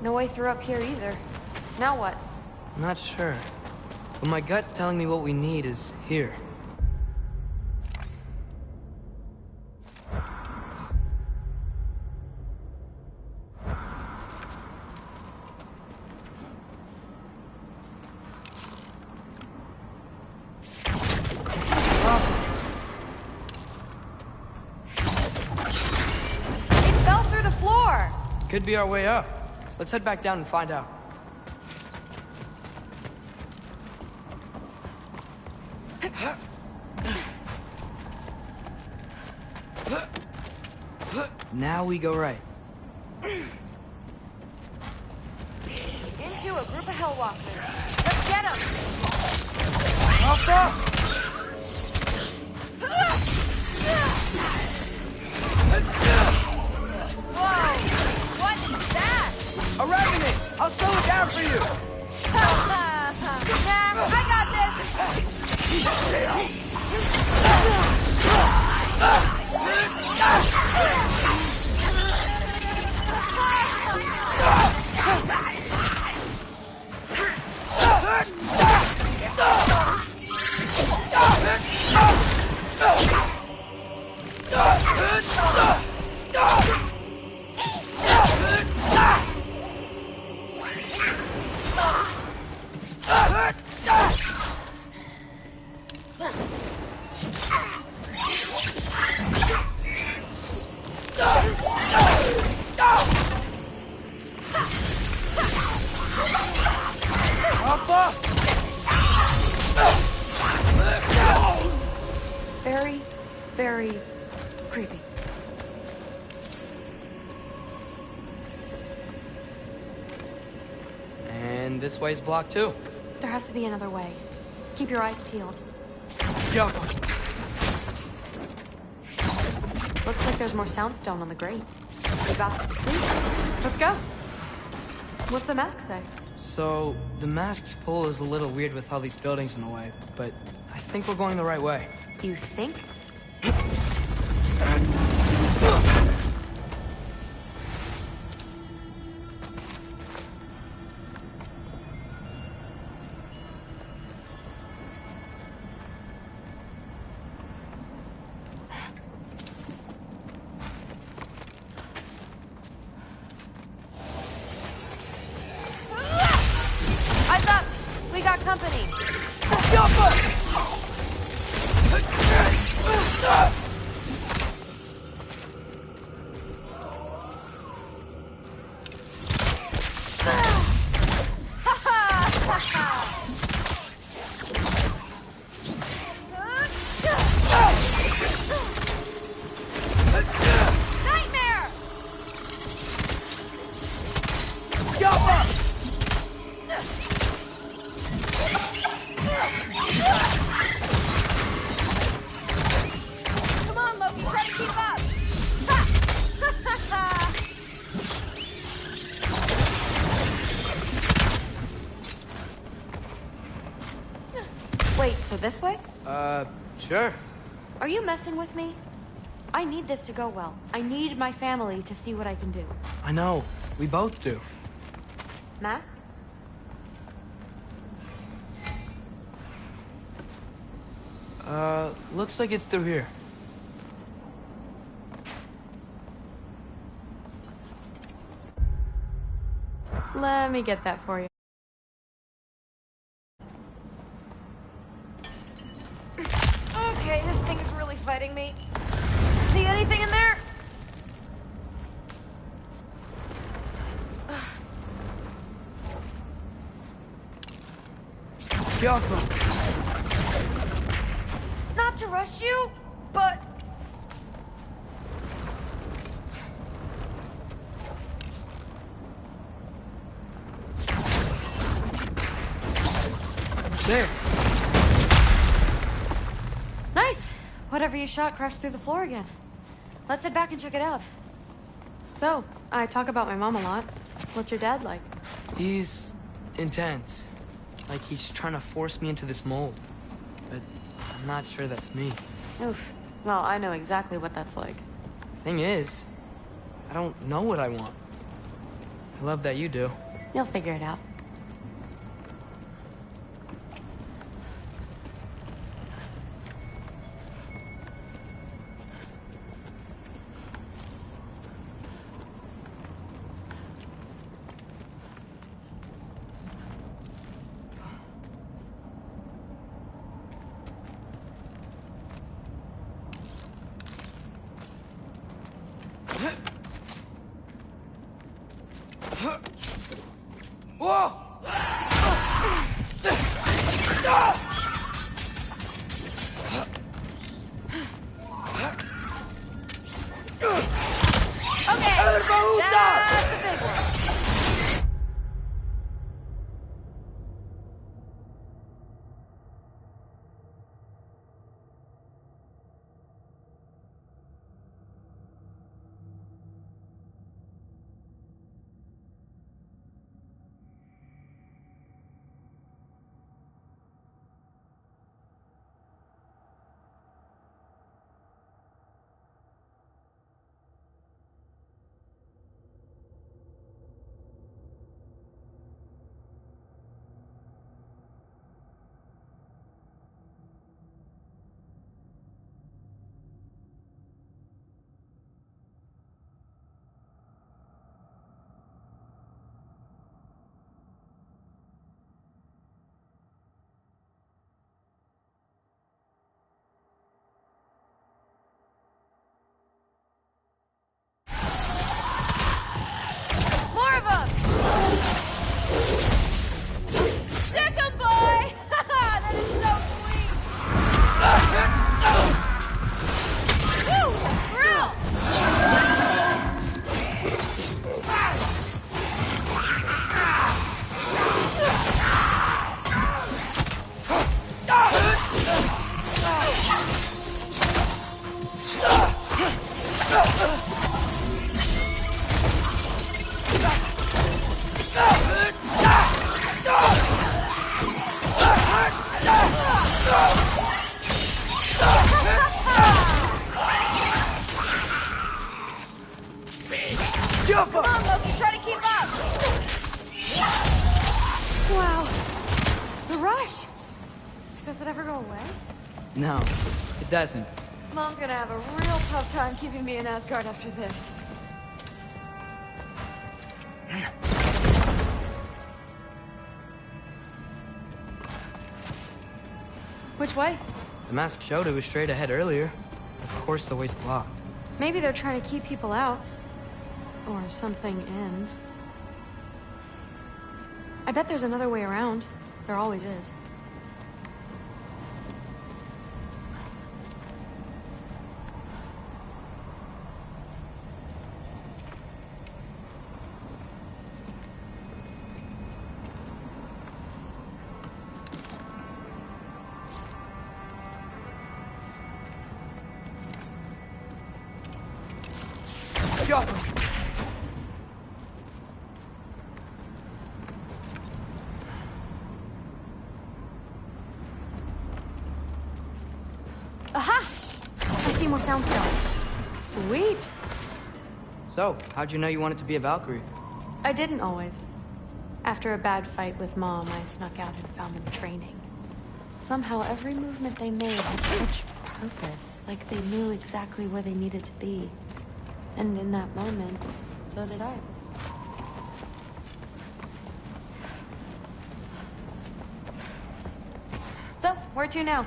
No way through up here either. Now what? I'm not sure, but my gut's telling me what we need is here. It fell through the floor! Could be our way up. Let's head back down and find out. Now we go right. Into a group of hellwalkers. Let's get them! Whoa! What is that? A Ragnarok! I'll slow it down for you! Nah, I got Up! Creepy. And this way's blocked too. There has to be another way. Keep your eyes peeled. Jump. Looks like there's more soundstone on the grate. We got this. Sweet. Let's go. What's the mask say? So, the mask's pull is a little weird with all these buildings in the way, but I think we're going the right way. You think? Eyes up! We got company! Nightmare! Come on, Loki, try to keep up! Wait, so this way? Sure. Are you messing with me? I need this to go well. I need my family to see what I can do. I know. We both do. Mask? Looks like it's through here. Let me get that for you. Okay, this thing is really fighting me. See anything in there? Not to rush you, but... There. Nice. Whatever you shot crashed through the floor again. Let's head back and check it out. So, I talk about my mom a lot. What's your dad like? He's intense. Like he's trying to force me into this mold. But I'm not sure that's me. Oof. Well, I know exactly what that's like. Thing is, I don't know what I want. I love that you do. You'll figure it out. Whoa! Okay, that's the big one. Come on, Loki, try to keep up! Wow. The rush. Does it ever go away? No, it doesn't. Mom's gonna have a real tough time keeping me in Asgard after this. Which way? The mask showed it was straight ahead earlier. Of course the way's blocked. Maybe they're trying to keep people out. Or something in. I bet there's another way around. There always is. Go! Aha! I see more sound stone. Sweet. So, how'd you know you wanted to be a Valkyrie? I didn't always. After a bad fight with Mom, I snuck out and found them training. Somehow, every movement they made had such purpose, like they knew exactly where they needed to be. And in that moment, so did I. So, where to now?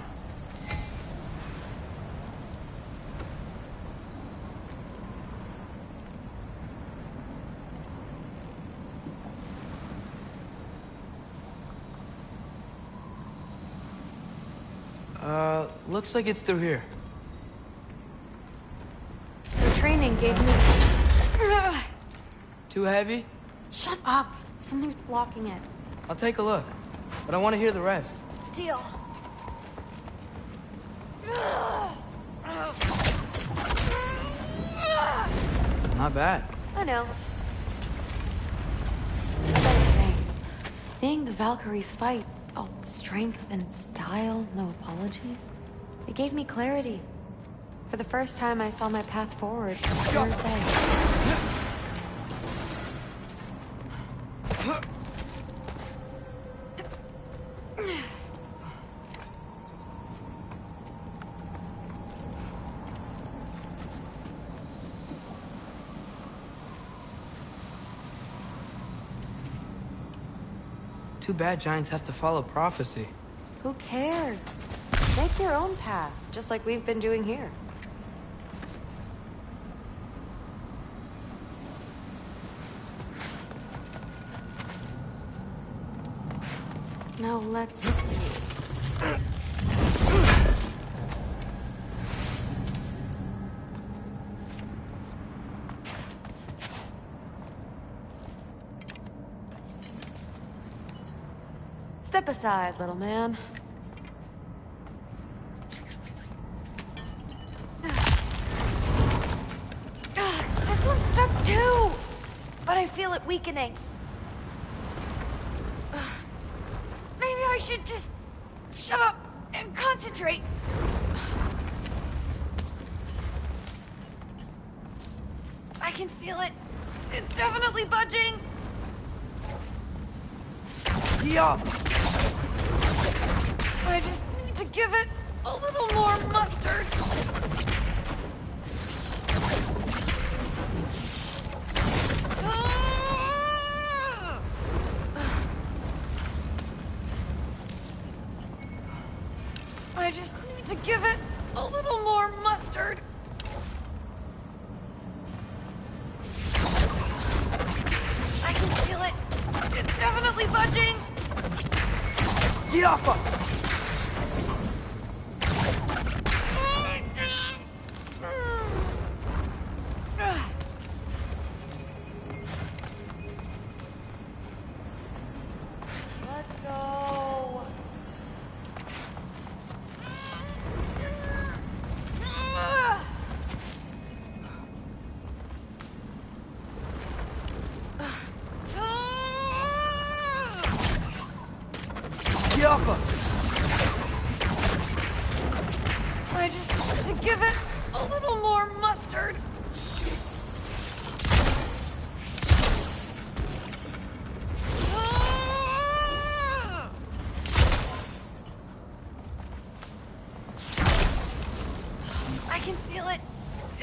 Looks like it's through here. So training gave me... Too heavy? Shut up! Something's blocking it. I'll take a look, but I want to hear the rest. Deal. Not bad. I know. I gotta say, seeing the Valkyries fight, all strength and style, no apologies, it gave me clarity. For the first time, I saw my path forward, clear as day. Too bad giants have to follow prophecy. Who cares? Make your own path, just like we've been doing here. Now let's see. Step aside, little man. This one's stuck too! But I feel it weakening. Maybe I should just shut up and concentrate. I can feel it. It's definitely budging. Yeah. I just need to give it a little more mustard. I just need to give it a little more mustard. I can feel it. It's definitely budging. Get off her! Let's go.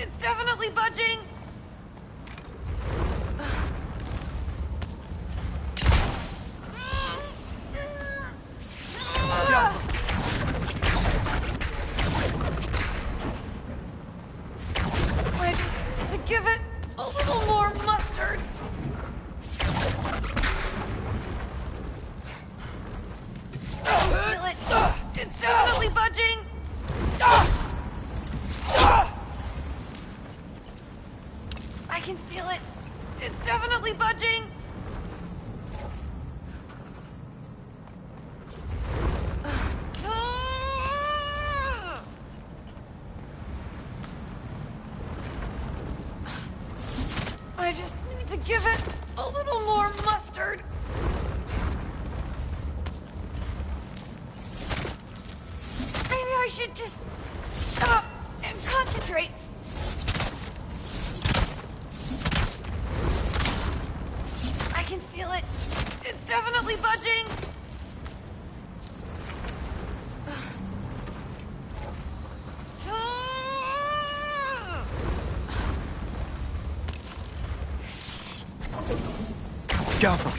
It's definitely budging! I just need to give it a little more mustard. Feel it. It's definitely budging. I can feel it. It's definitely budging. I just need to give it a little more mustard. Maybe I should just stop and concentrate. I can feel it. It's definitely budging. Careful.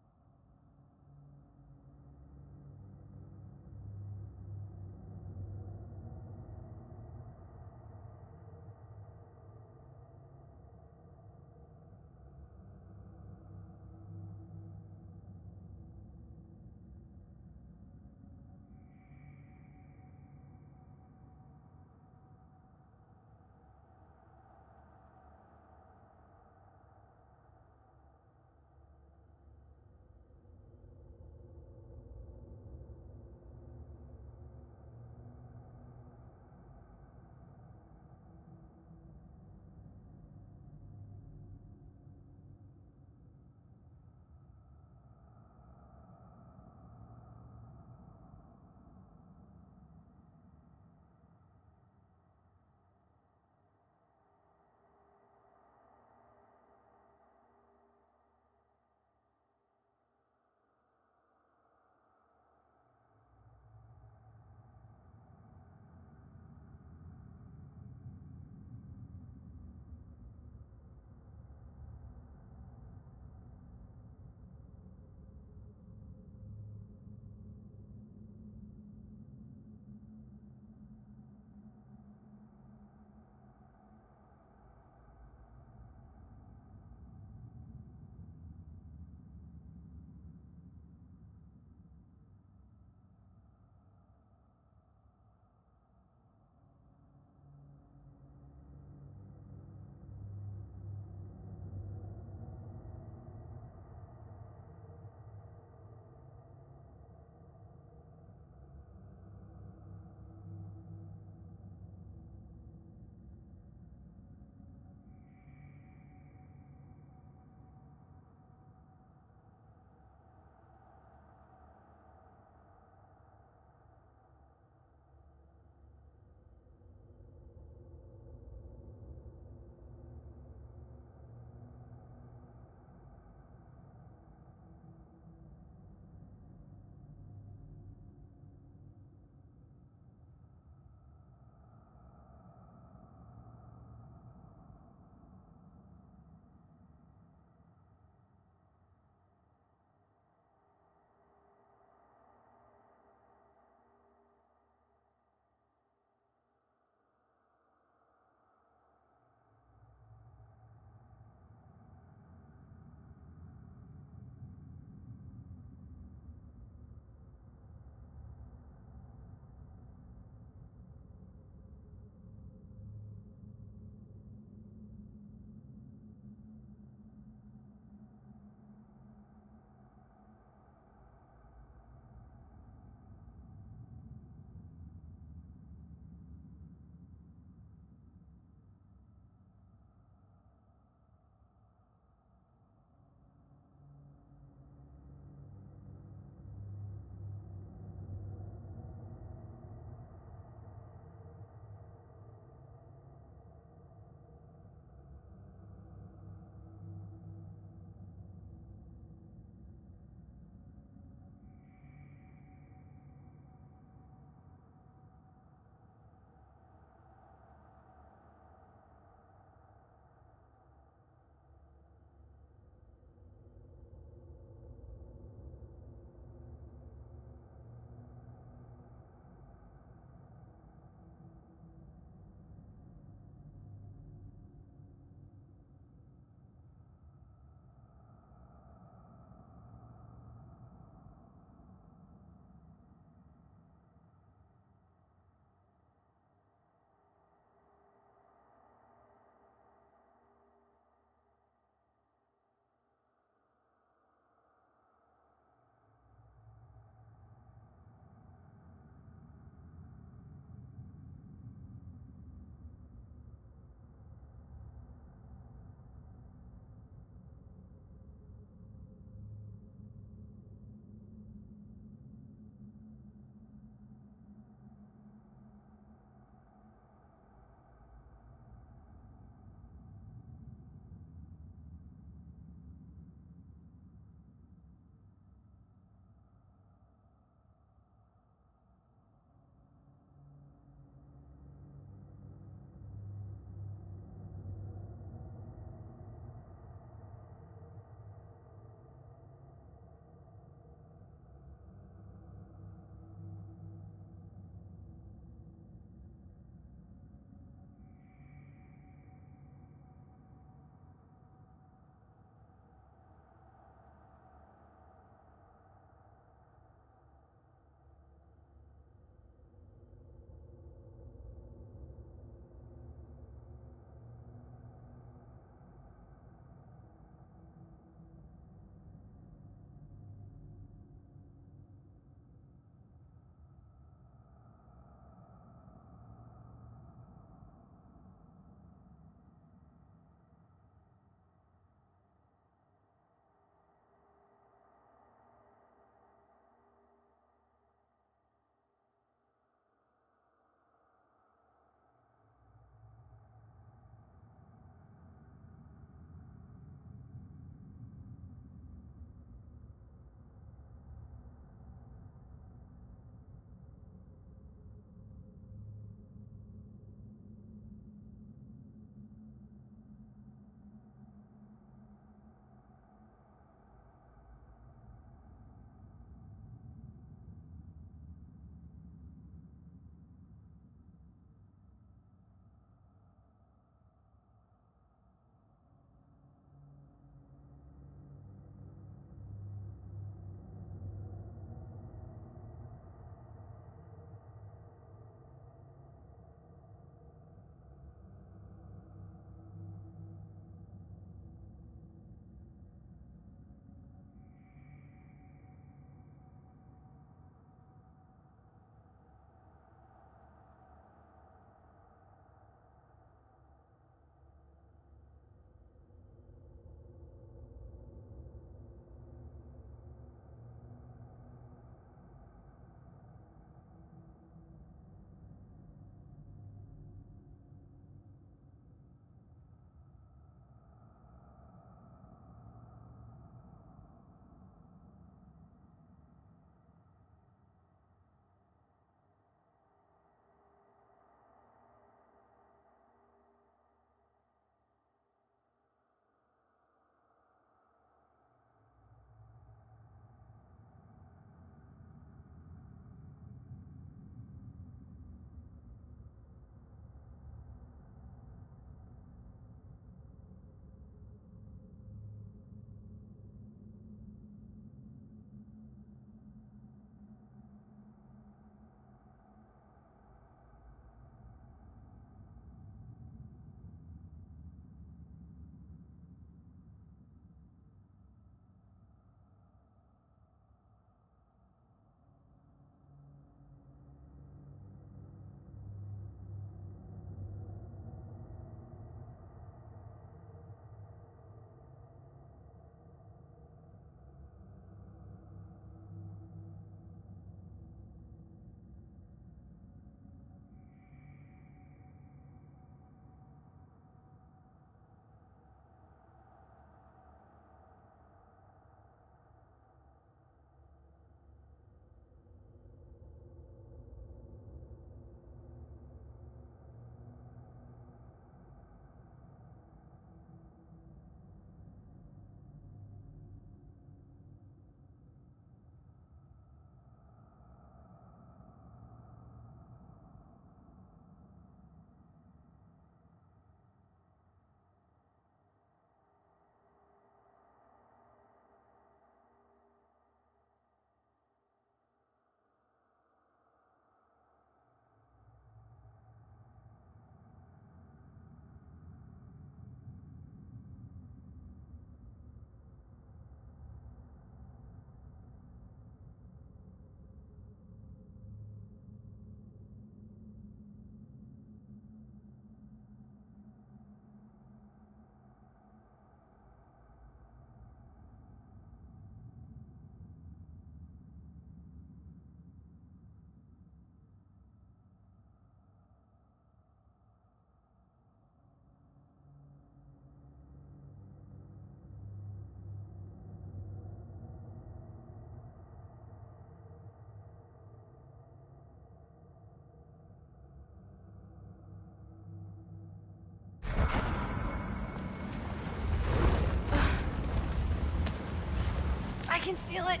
can feel it.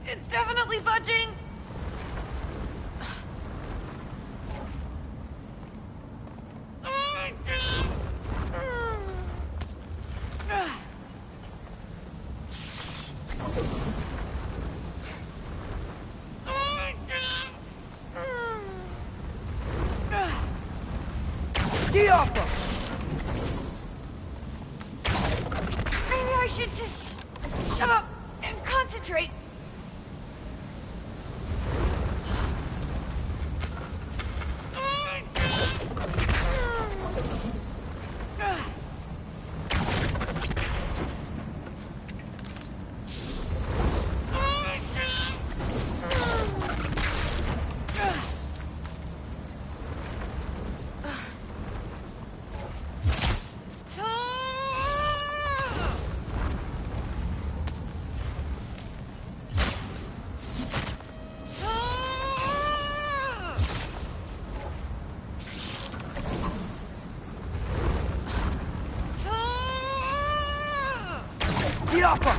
It's definitely budging. Get off him! Maybe I should just shut up and concentrate. Get off him!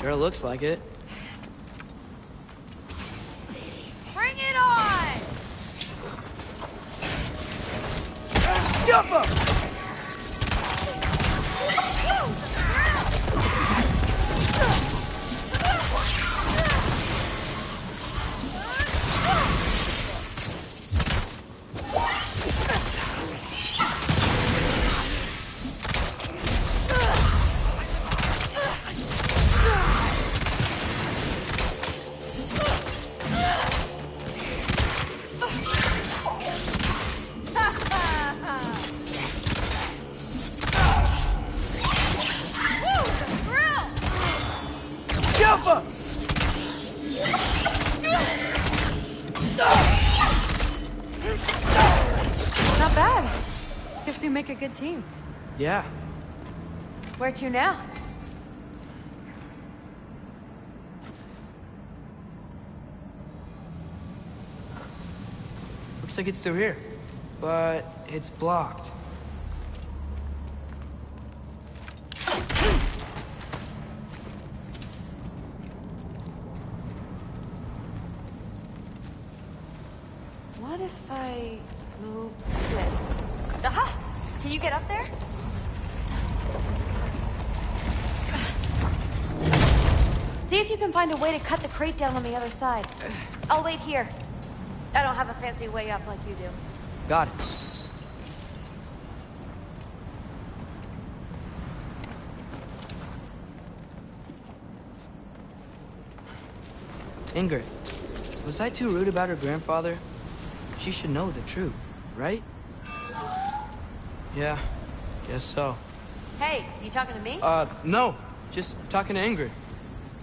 Sure looks like it. Bring it on! Jump him! Not bad. Guess you make a good team. Yeah. Where to now? Looks like it's through here, but it's blocked. What if I move this? Aha! Can you get up there? See if you can find a way to cut the crate down on the other side. I'll wait here. I don't have a fancy way up like you do. Got it. Ingrid, was I too rude about her grandfather? She should know the truth, right? Yeah, guess so. Hey, you talking to me? No. Just talking to Ingrid.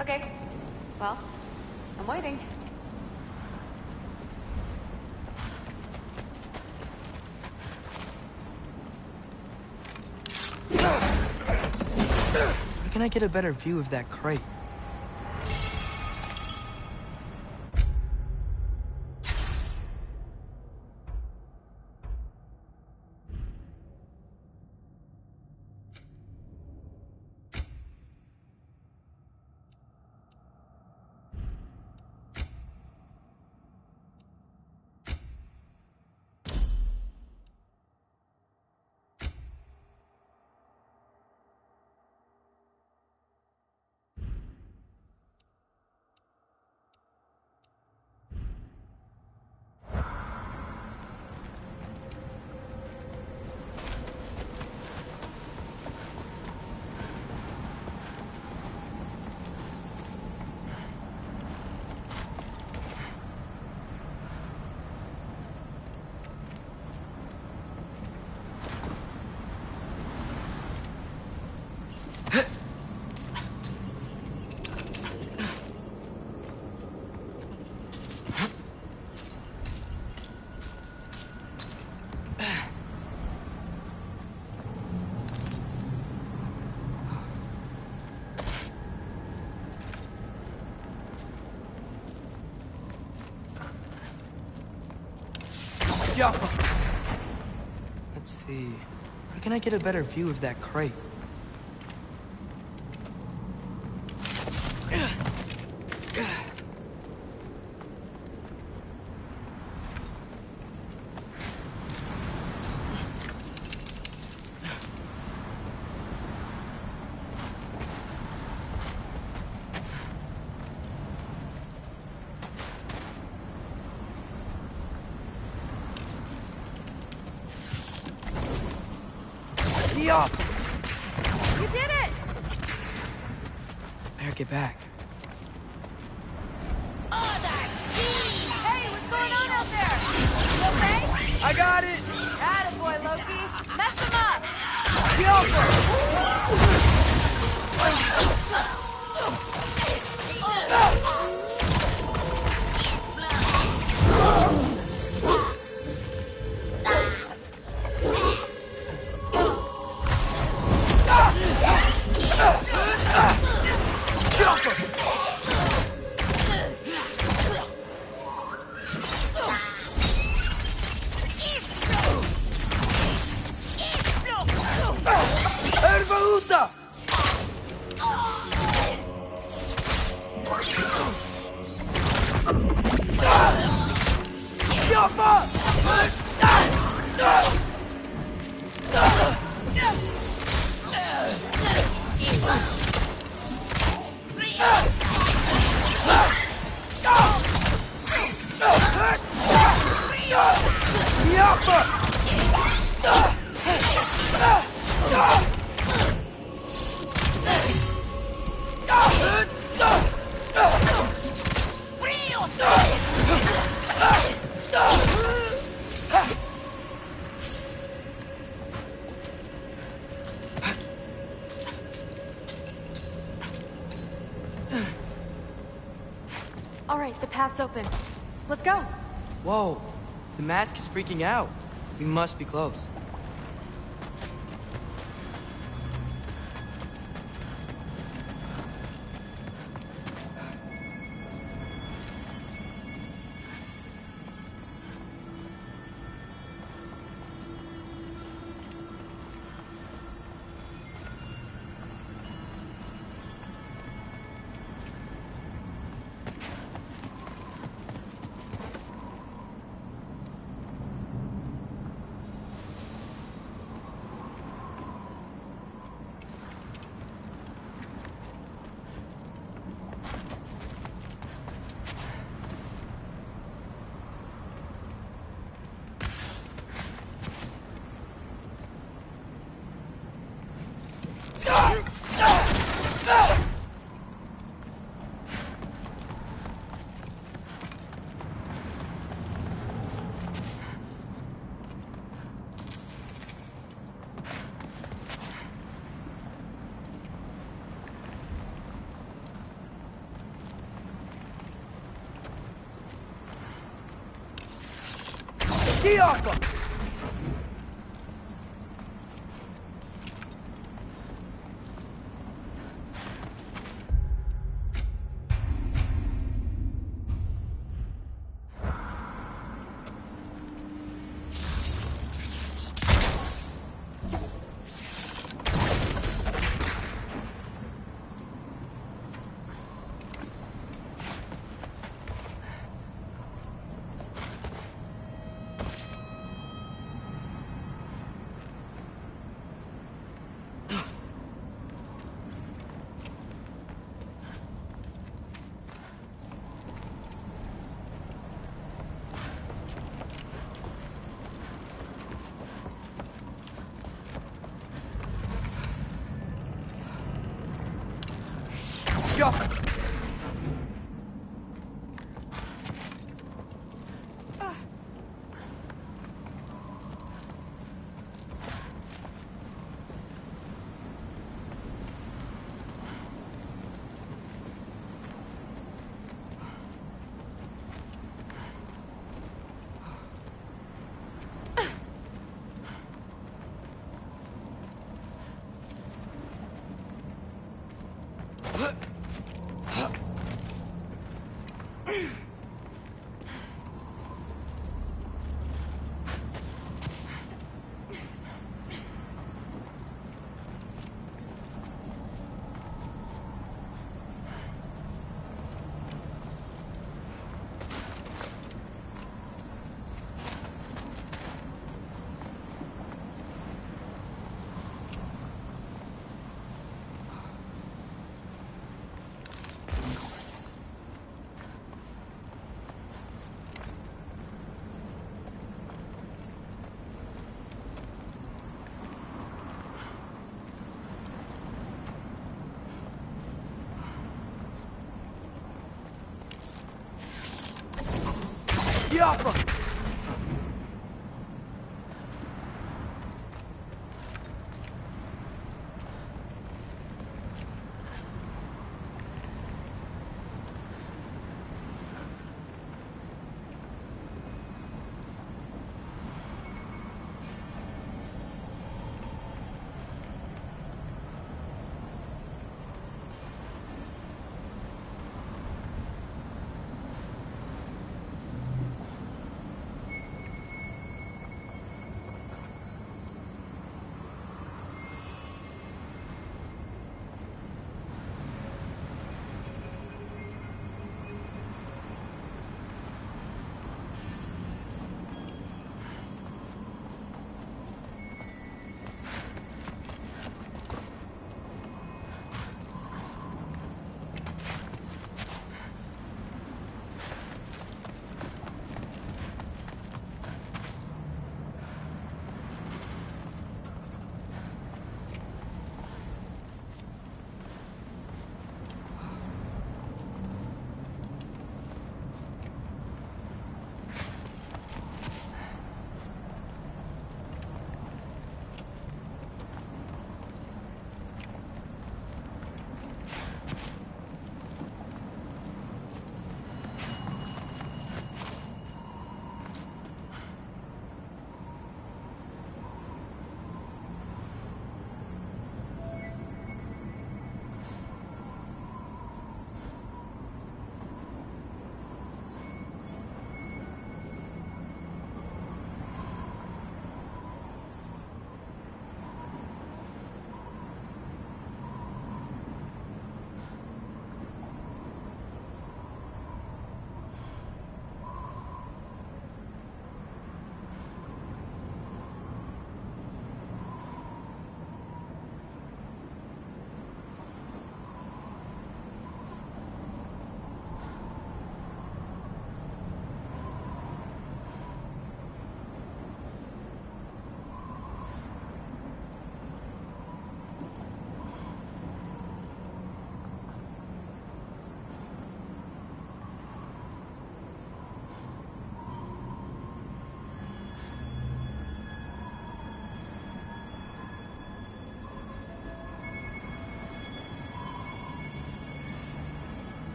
Okay. Well, I'm waiting. Where can I get a better view of that crate? Let's see. Where can I get a better view of that crate? Up! You did it! Better get back. Hey, what's going on out there? You okay? I got it! Attaboy, Loki. Mess him up! All right, the path's open. Let's go. Whoa, the mask is freaking out. We must be close. Get off him! Jump! Get off him!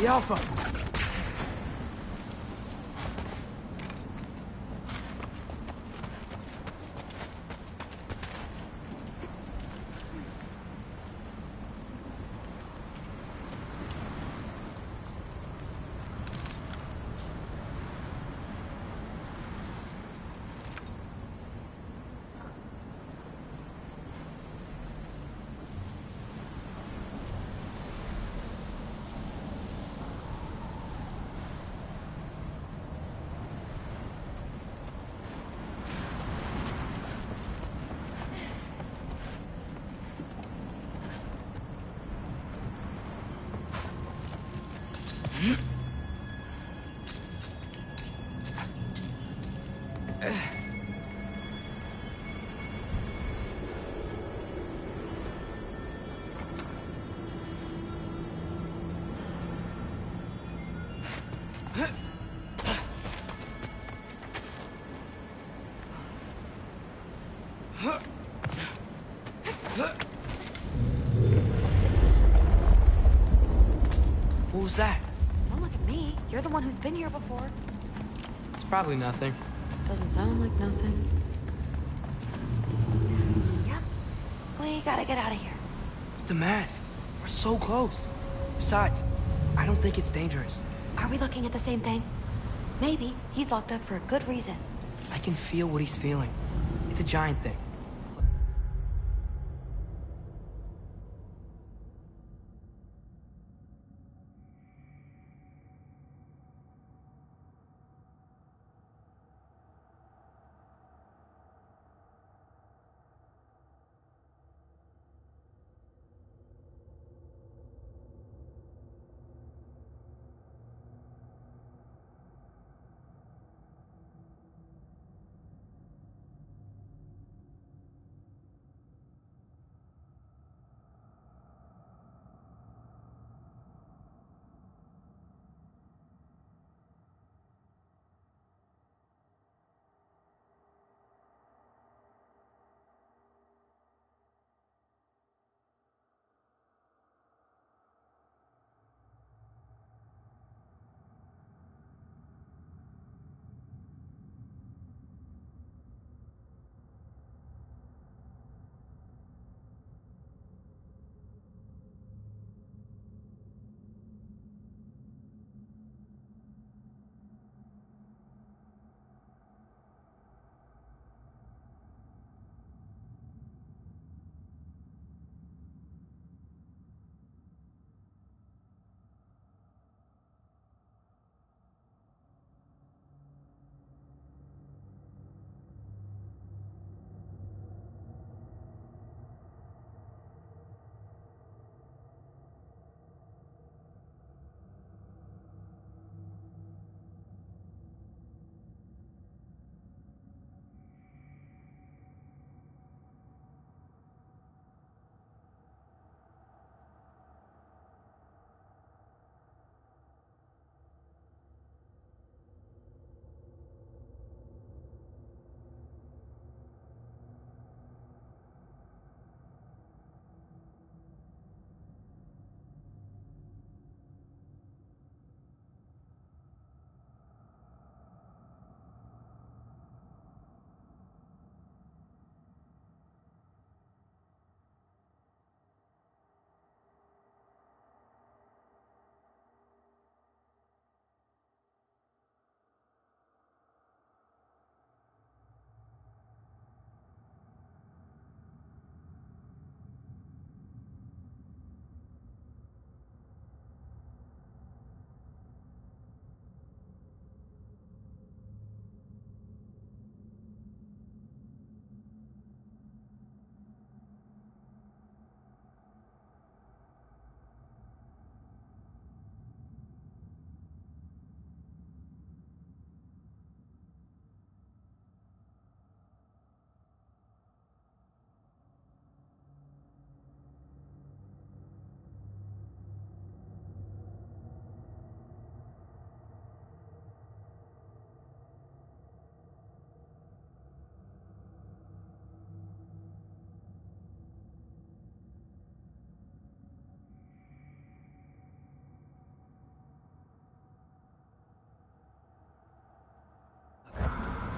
The Alpha. What was that? Don't look at me. You're the one who's been here before. It's probably nothing. Doesn't sound like nothing. Yep. We gotta get out of here. The mask. We're so close. Besides, I don't think it's dangerous. Are we looking at the same thing? Maybe he's locked up for a good reason. I can feel what he's feeling. It's a giant thing.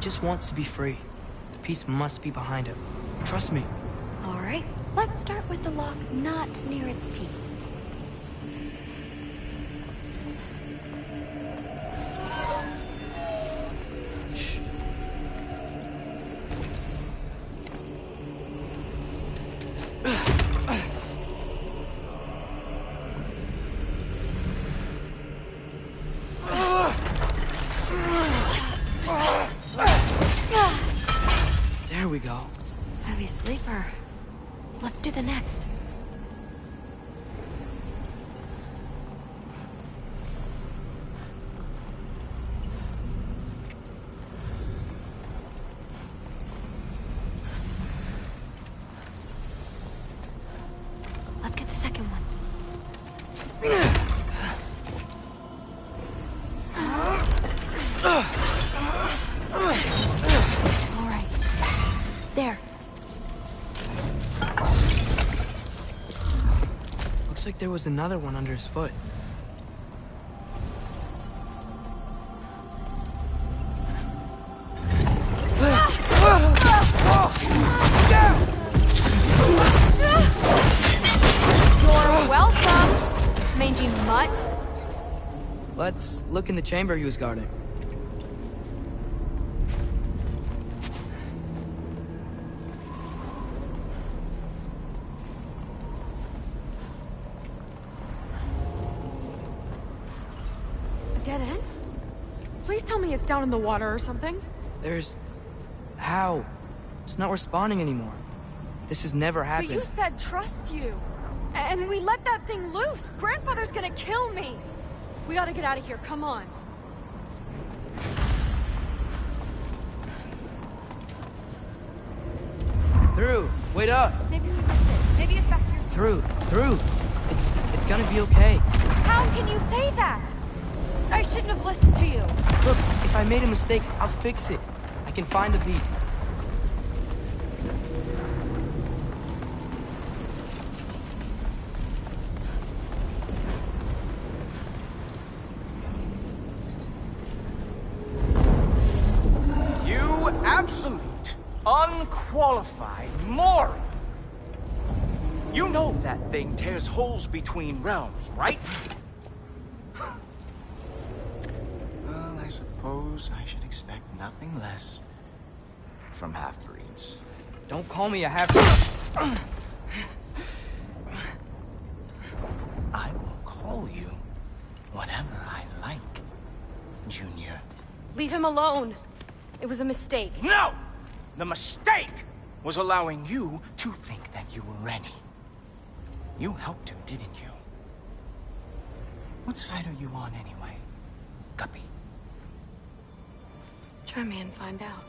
just wants to be free. The peace must be behind him. Trust me. All right, let's start with the lock not near its teeth. There we go. Heavy sleeper. Let's do the next. Let's get the second one. All right. There. Looks like there was another one under his foot. You're welcome, mangy mutt. Let's look in the chamber he was guarding. A dead end? Please tell me it's down in the water or something. There's... How? It's not responding anymore. This has never happened. But you said trust you. And we let that thing loose. Grandfather's gonna kill me. We gotta get out of here, come on. Through! Wait up! Maybe we missed it. Maybe it's back here. Through! It's gonna be okay. How can you say that? I shouldn't have listened to you. Look, if I made a mistake, I'll fix it. I can find the piece. You absolute, unqualified moron! You know that thing tears holes between realms, right? Well, I suppose I should expect nothing less from half-breeds. Don't call me a half-breed. I will call you whatever I like, Junior. Leave him alone. It was a mistake. No! The mistake was allowing you to think that you were Rennie. You helped him, didn't you? What side are you on anyway, Guppy? Try me and find out.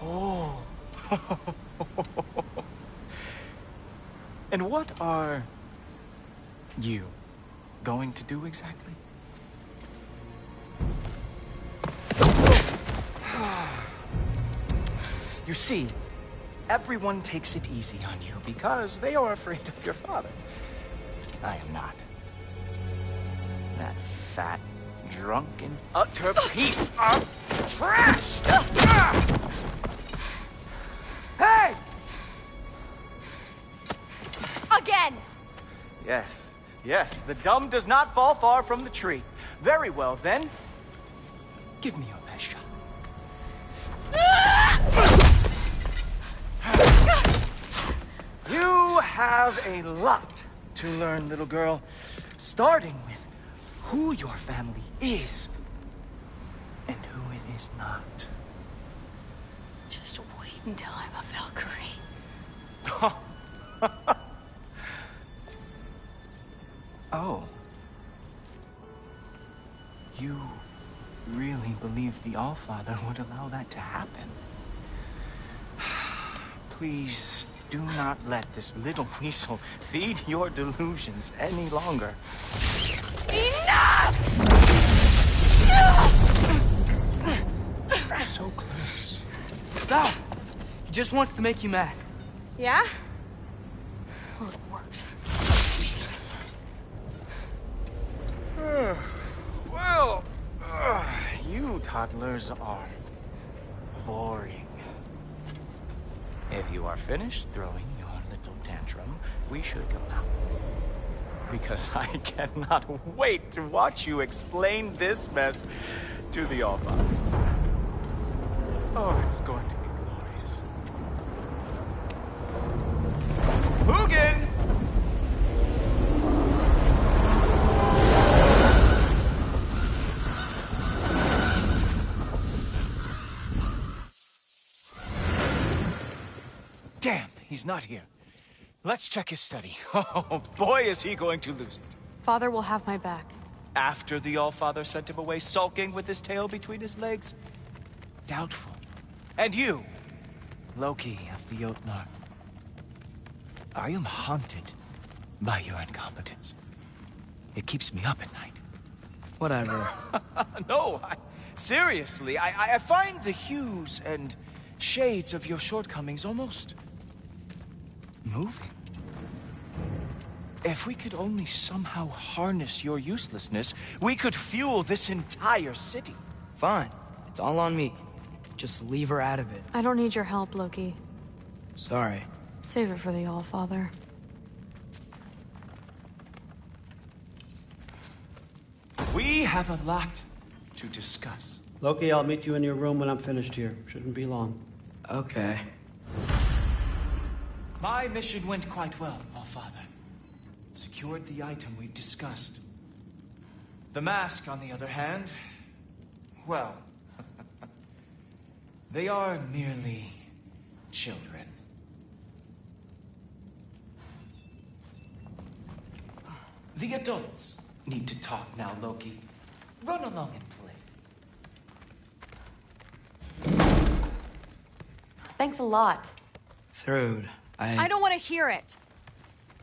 Oh. And what are you going to do exactly? You see, everyone takes it easy on you because they are afraid of your father. I am not. That fat, drunken, utter piece of trash! Hey! Again! Yes, yes, the dumb does not fall far from the tree. Very well, then. Give me your best shot. You have a lot to learn, little girl. Starting with who your family is and who it is not. Just wait until I'm a Valkyrie. Oh. You really believe the Allfather would allow that to happen? Please do not let this little weasel feed your delusions any longer. Enough! So close. Stop! He just wants to make you mad. Yeah? Well, it worked. Well, you Toddlers are boring. If you are finished throwing your little tantrum, we should go now. Because I cannot wait to watch you explain this mess to the Allfather. Oh, it's going to be glorious. Hugin! Damn, he's not here. Let's check his study. Oh, boy, is he going to lose it. Father will have my back. After the Allfather sent him away sulking with his tail between his legs? Doubtful. And you, Loki of the Jotnar. I am haunted by your incompetence. It keeps me up at night. Whatever. No, seriously, I find the hues and shades of your shortcomings almost moving. If we could only somehow harness your uselessness, we could fuel this entire city. Fine. It's all on me. Just leave her out of it. I don't need your help, Loki. Sorry. Save it for the Allfather. We have a lot to discuss. Loki, I'll meet you in your room when I'm finished here. Shouldn't be long. Okay. My mission went quite well, Allfather. Secured the item we've discussed. The mask, on the other hand, well, they are merely children. The adults need to talk now, Loki. Run along and play. Thanks a lot. Thrud, I don't want to hear it.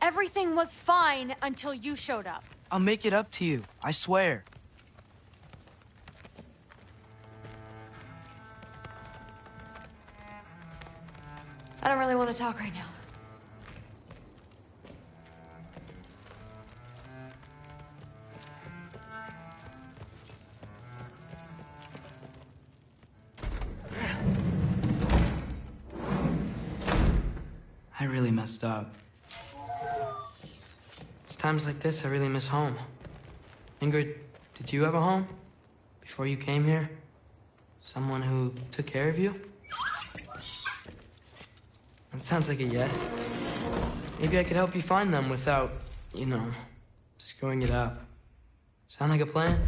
Everything was fine until you showed up. I'll make it up to you. I swear. I don't really want to talk right now. I really messed up. It's times like this I really miss home. Ingrid, did you have a home? Before you came here? Someone who took care of you? It sounds like a yes. Maybe I could help you find them without, you know, screwing it up. Sound like a plan?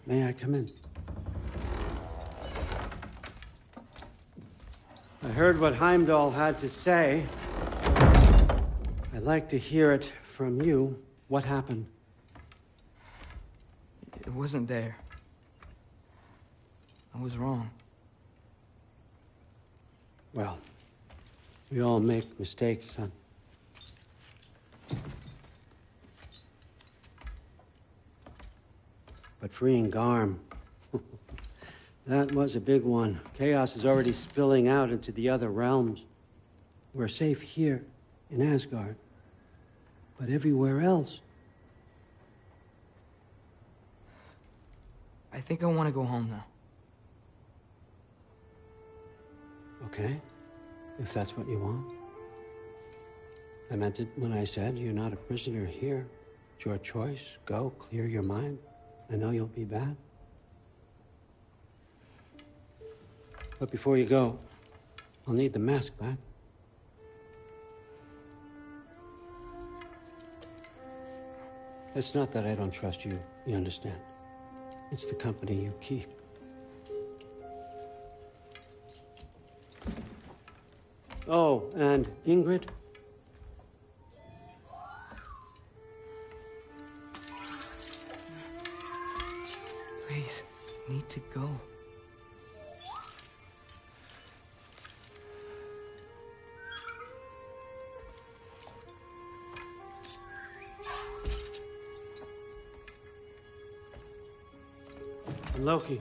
May I come in? I heard what Heimdall had to say. I'd like to hear it from you. What happened? It wasn't there. I was wrong. Well, we all make mistakes, son. But freeing Garm, that was a big one. Chaos is already spilling out into the other realms. We're safe here in Asgard, but everywhere else. I think I want to go home now. Okay, if that's what you want. I meant it when I said you're not a prisoner here. It's your choice. Go, clear your mind. I know you'll be back. But before you go, I'll need the mask back. It's not that I don't trust you, you understand? It's the company you keep. Oh, and Ingrid? Please, need to go. Loki,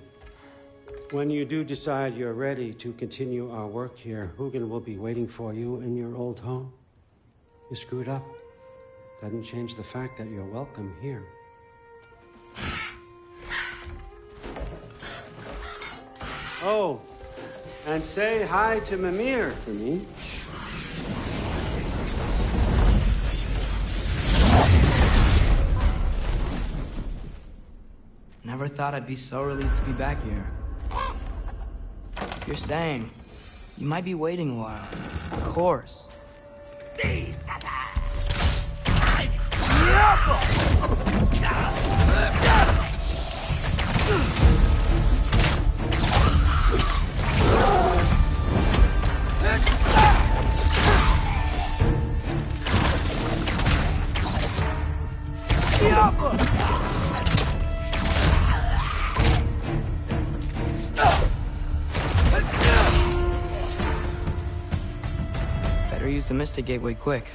when you do decide you're ready to continue our work here, Hugin will be waiting for you in your old home. You screwed up. Doesn't change the fact that you're welcome here. Oh, and say hi to Mimir for me. Never thought I'd be so relieved to be back here. If you're staying, you might be waiting a while. Of course. Better use the Mystic Gateway quick.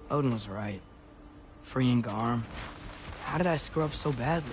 Odin was right. Freeing Garm. How did I screw up so badly?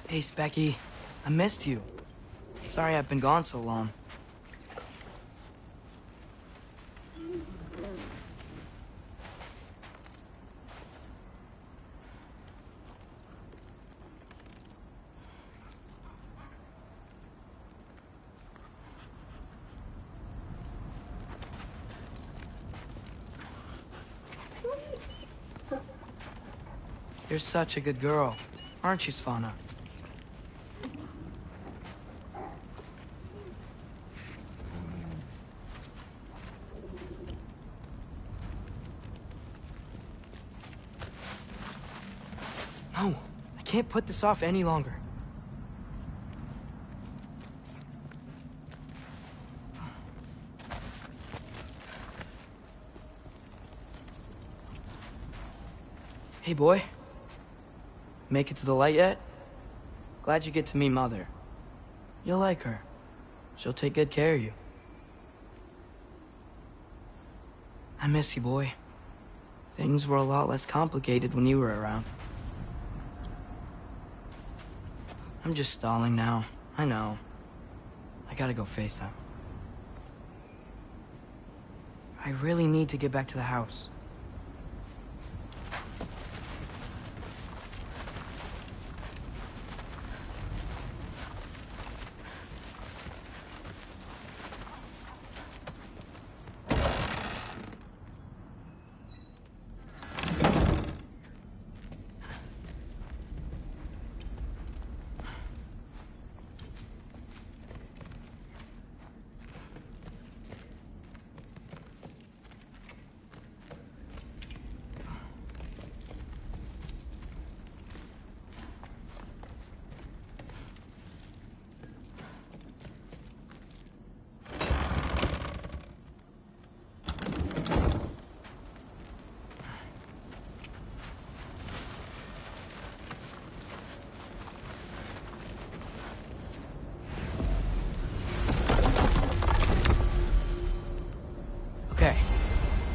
Hey, Specky. I missed you. Sorry I've been gone so long. You're such a good girl, aren't you, Svanna? No, I can't put this off any longer. Hey, boy. Make it to the light yet? Glad you get to meet Mother. You'll like her. She'll take good care of you. I miss you, boy. Things were a lot less complicated when you were around. I'm just stalling now. I know. I gotta go face him. I really need to get back to the house.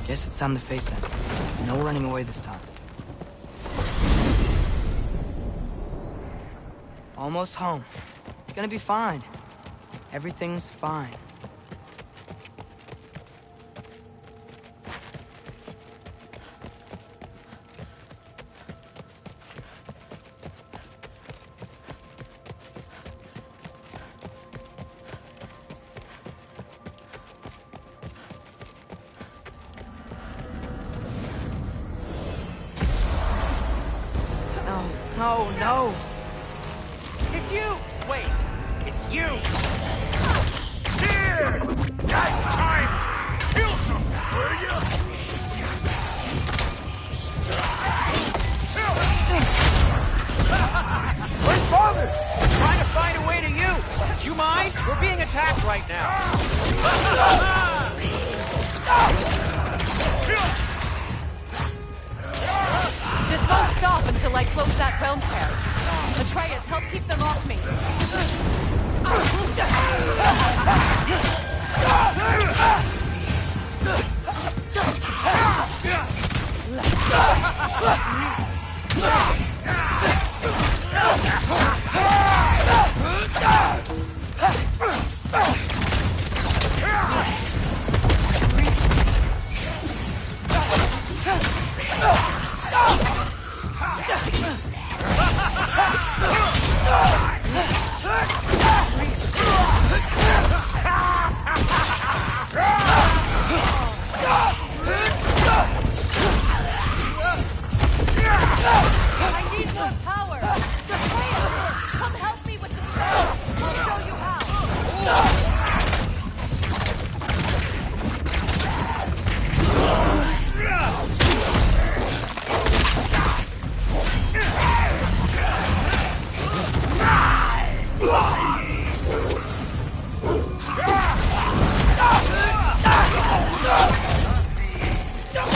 Guess it's time to face him. No running away this time. Almost home. It's gonna be fine. Everything's fine. No, no! It's you! Wait, it's You! Here! That's time! Kill something, will you? Where's Father? Trying to find a way to you. Do you mind? We're being attacked right now. This won't stop until I close that realm tear. Atreus, help keep them off me. I need more power! Come help me with the spell! I'll show you how!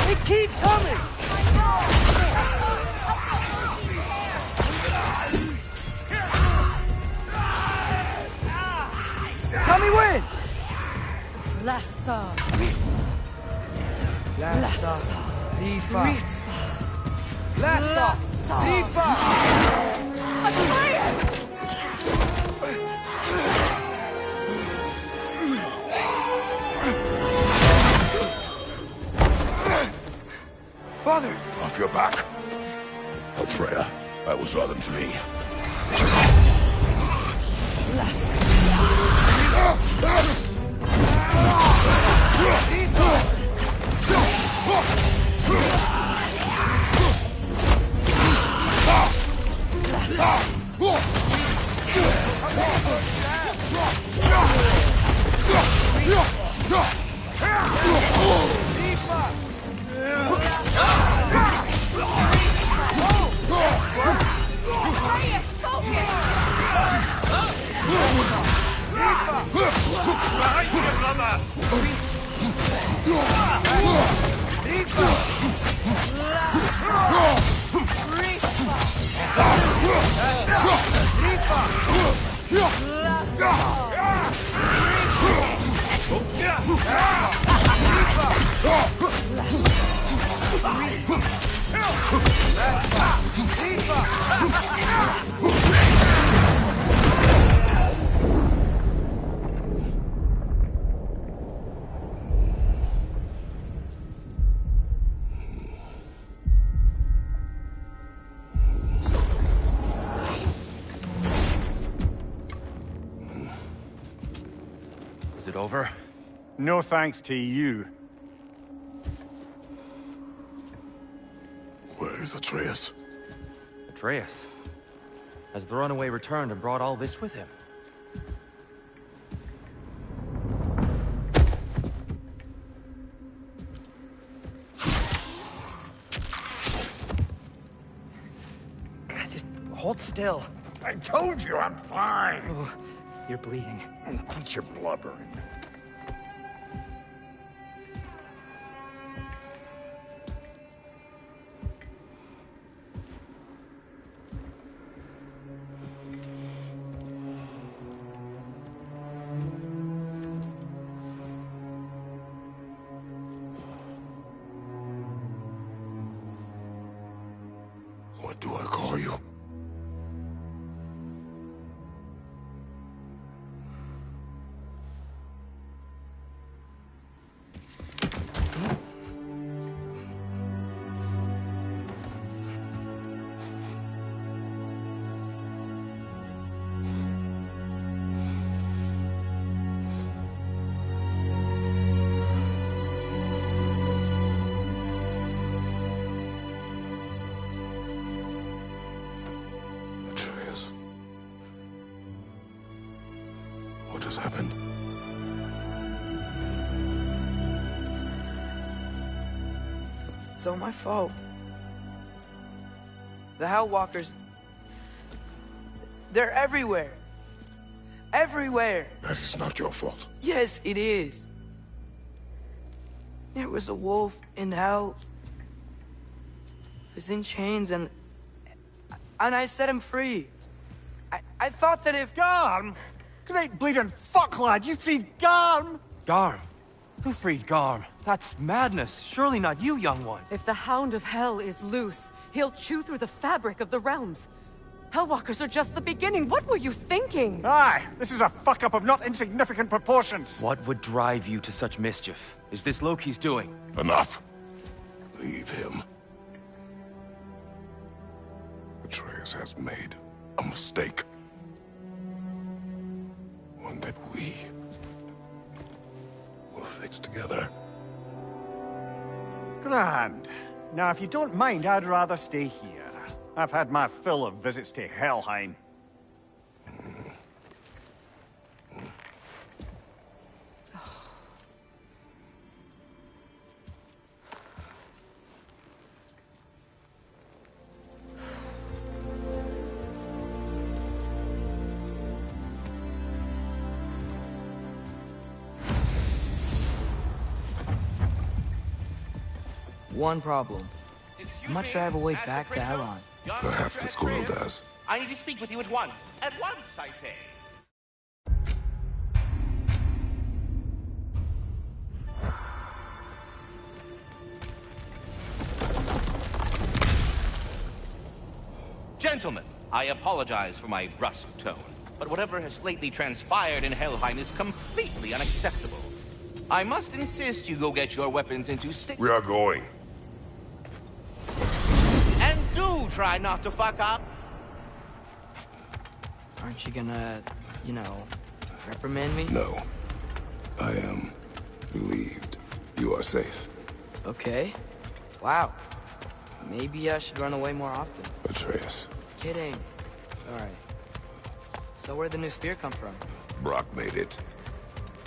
They keep coming! Tell me when! Lassa. Lassa. Rifa. Lassa. Rifa. Atreus! Father! Off your back. Help Freya. That was rather to me. Is it over? No thanks to you. Where is Atreus? Atreus? Has the runaway returned and brought all this with him? God, just hold still. I told you I'm fine. Oh, you're bleeding. Quit your blubbering. What do I call you? has happened? It's all my fault. The Hellwalkers... they're everywhere. Everywhere. That is not your fault. Yes, it is. There was a wolf in hell. He was in chains and I set him free. I thought that if... Garm? Great bleeding fuck, lad. You freed Garm? Garm? Who freed Garm? That's madness. Surely not you, young one. If the Hound of Hell is loose, he'll chew through the fabric of the realms. Hellwalkers are just the beginning. What were you thinking? Aye, this is a fuck-up of not insignificant proportions. What would drive you to such mischief? Is this Loki's doing? Enough. Leave him. Atreus has made a mistake. One that we will fix together. Grand. Now, if you don't mind, I'd rather stay here. I've had my fill of visits to Helheim. One problem. How much do I have a way back to Elon? Perhaps the squirrel does. I need to speak with you at once. At once, I say. Gentlemen, I apologize for my brusque tone, but whatever has lately transpired in Helheim is completely unacceptable. I must insist you go get your weapons into stick. We are going. And do try not to fuck up. Aren't you gonna, you know, reprimand me? No. I am relieved. You are safe. Okay. Wow. Maybe I should run away more often. Atreus. Kidding. Alright. So where'd the new spear come from? Brock made it.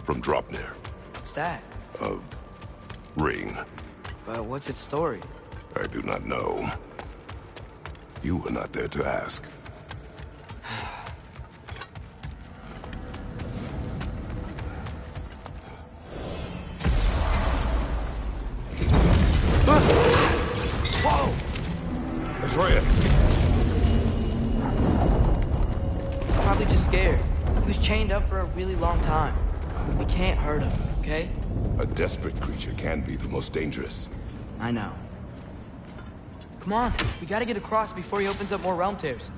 From Dropnir. What's that? A ring. But what's its story? I do not know. You were not there to ask. Whoa! Atreus! He's probably just scared. He was chained up for a really long time. We can't hurt him, okay? A desperate creature can be the most dangerous. I know. Come on, we gotta get across before he opens up more realm tears.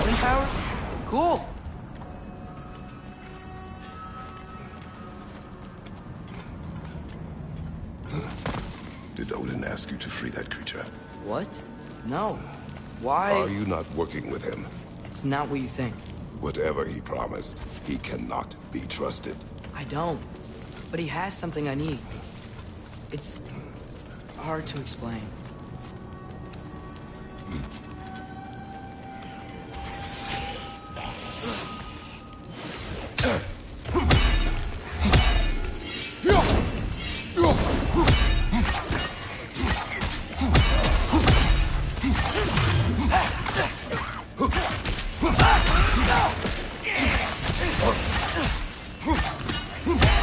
Wind power? Cool! Did Odin ask you to free that creature? What? No. Why? Are you not working with him? It's not what you think. Whatever he promised, he cannot be trusted. I don't. But he has something I need. It's hard to explain.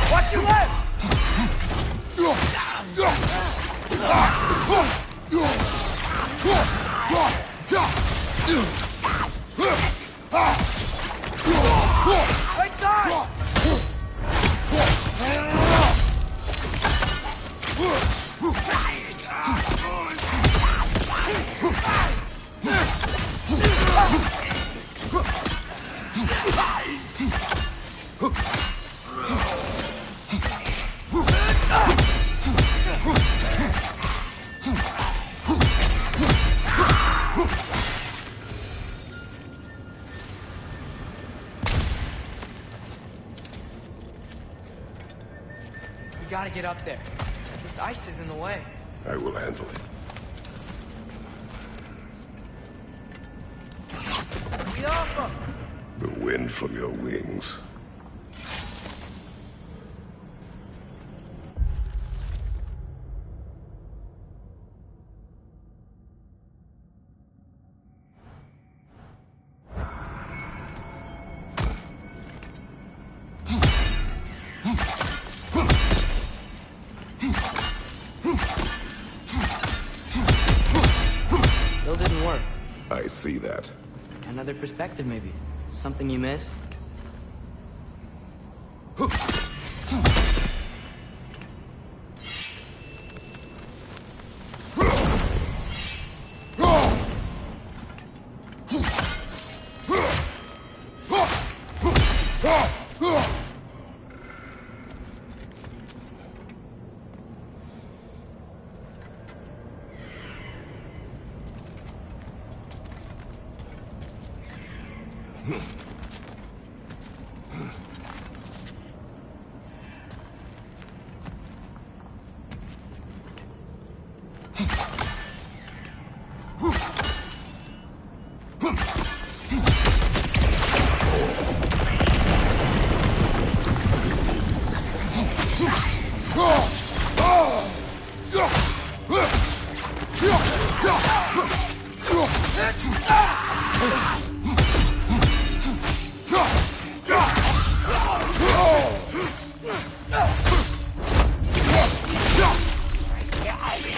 Watch your left! Right side! We gotta get up there. This ice is in the way. I will handle it. Get off him! The wind from your wings. Still didn't work. I see that. Another perspective, maybe. Something you missed?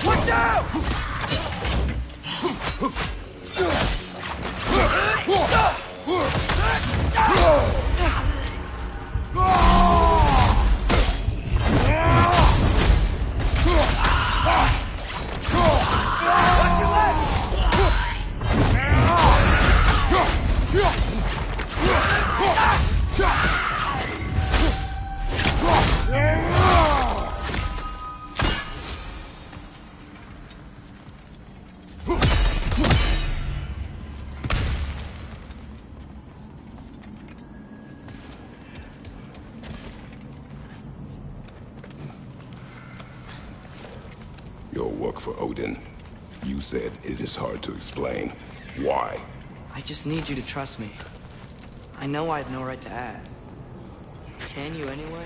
Watch out! Your work for Odin. You said it is hard to explain. Why? I just need you to trust me. I know I have no right to ask. Can you anyway?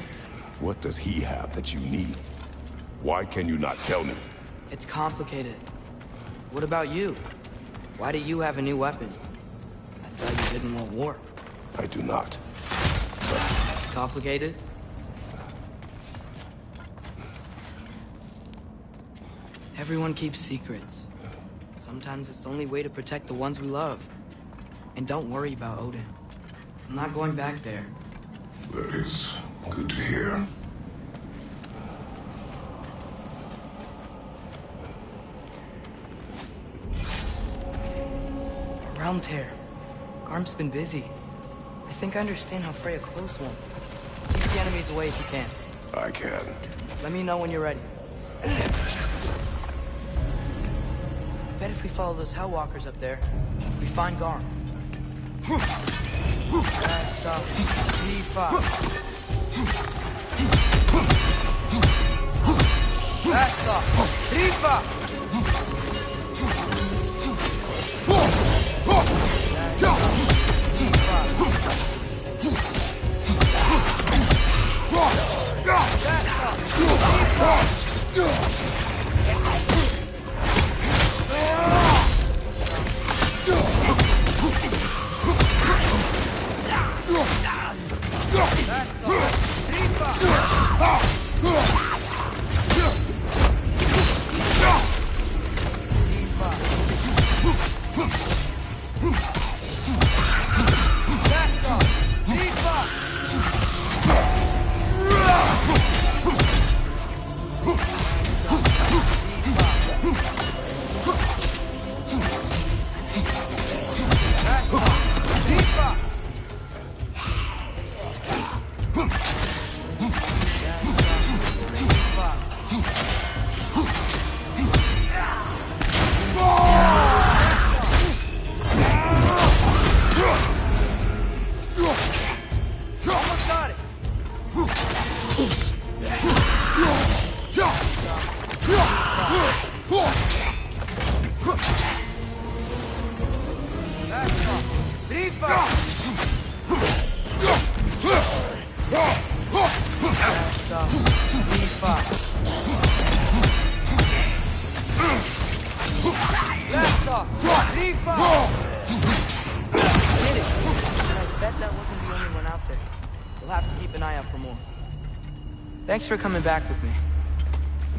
What does he have that you need? Why can you not tell me? It's complicated. What about you? Why do you have a new weapon? I thought you didn't want war. I do not. Complicated? Everyone keeps secrets. Sometimes it's the only way to protect the ones we love. And don't worry about Odin. I'm not going back there. That is good to hear. Realm tear. Garm's been busy. I think I understand how Freya closed one. Keep the enemies away if you can. I can. Let me know when you're ready. I bet if we follow those Hellwalkers up there, we find Garm. That's up. D5. That's up. D5. up, leaf up. Left up, leaf up. Did it. And I bet that wasn't the only one out there. We'll have to keep an eye out for more. Thanks for coming back with me.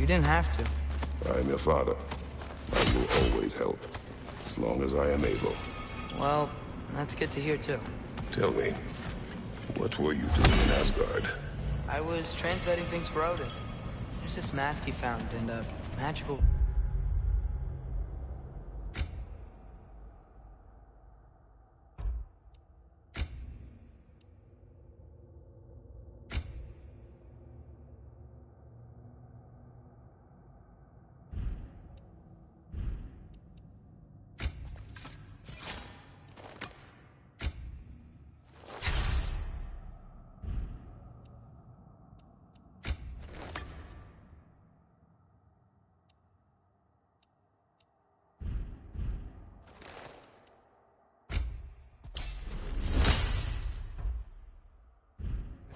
You didn't have to. I am your father. I will always help, as long as I am able. Well, that's good to hear too. Tell me, what were you doing in Asgard? I was translating things for Odin. There's this mask he found and a magical...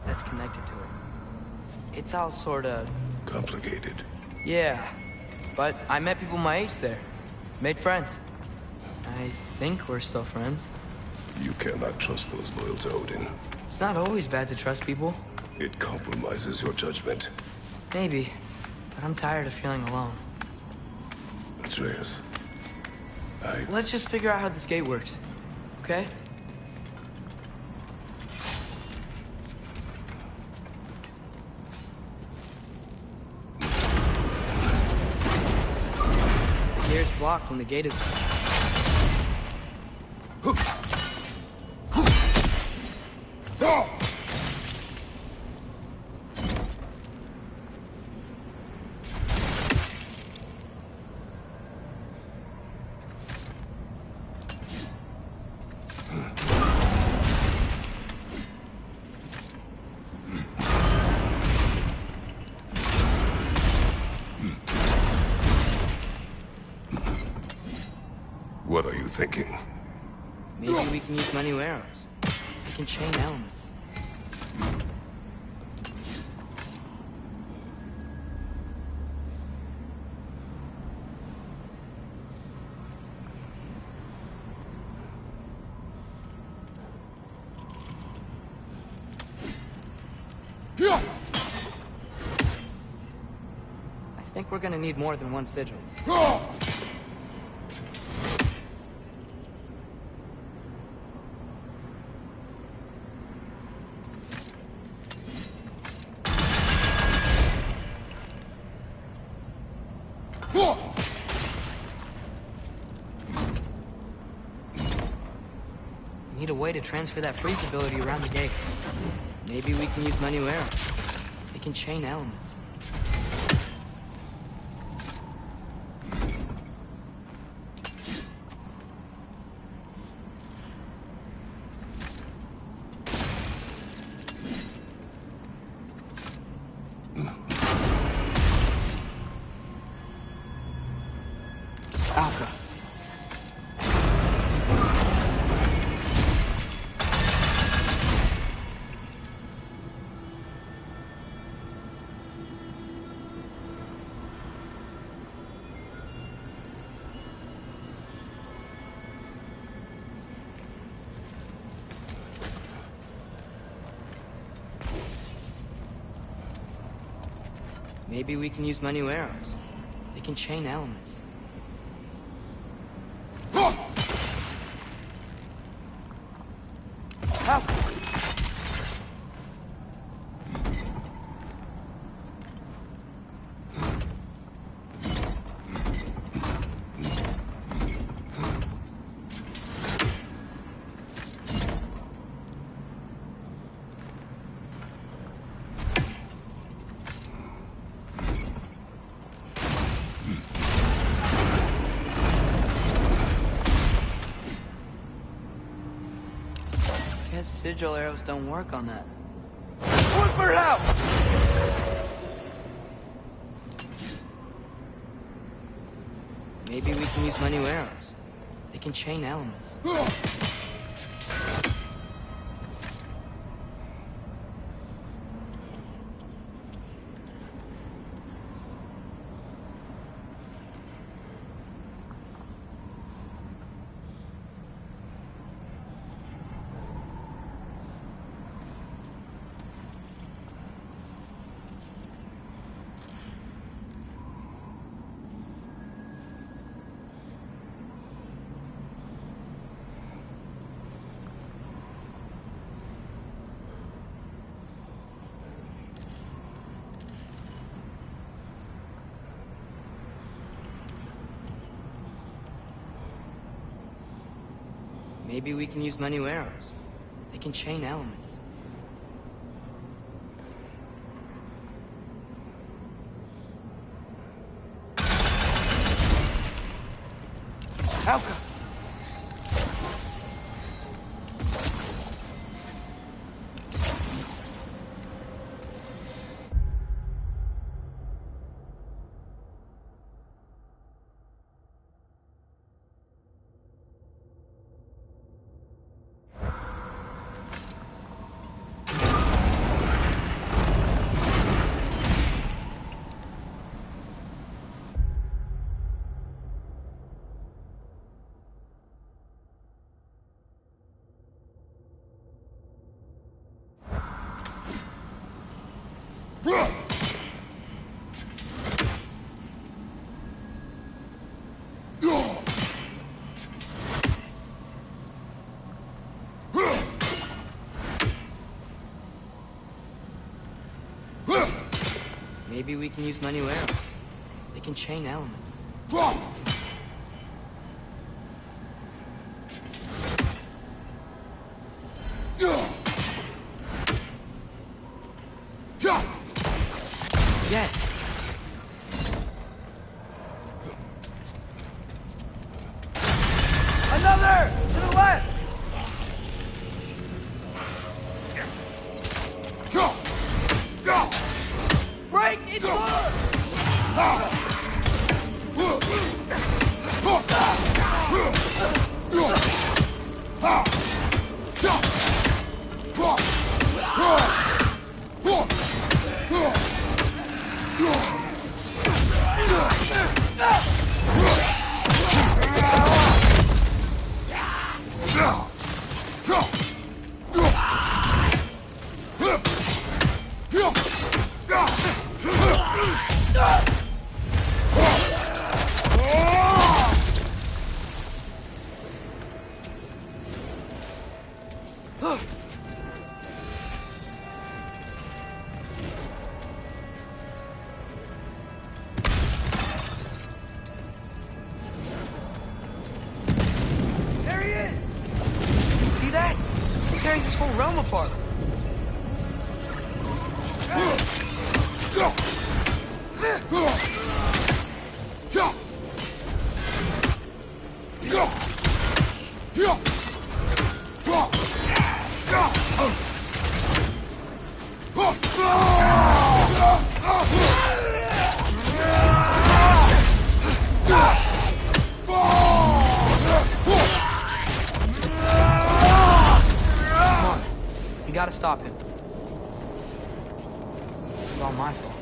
that's connected to it. It's all sorta... complicated. Yeah, but I met people my age there. Made friends. I think we're still friends. You cannot trust those loyal to Odin. It's not always bad to trust people. It compromises your judgment. Maybe, but I'm tired of feeling alone. Atreus, Let's just figure out how this gate works, okay? The air's blocked when the gate is... what are you thinking? Maybe we can use my new arrows. We can chain elements. I think we're gonna need more than one sigil. Need a way to transfer that freeze ability around the gate. Maybe we can use my new arrows. They can chain elements. Alka. Maybe we can use my new arrows. They can chain elements. Guess sigil arrows don't work on that. Look for help! Maybe we can use my new arrows. They can chain elements. Maybe we can use my new arrows. They can chain elements. Alka! Maybe we can use my new arrows. They can chain elements. Yes. Another! To the left! Break! It's There he is! You see that? He's tearing this whole realm apart. We gotta stop him. This is all my fault.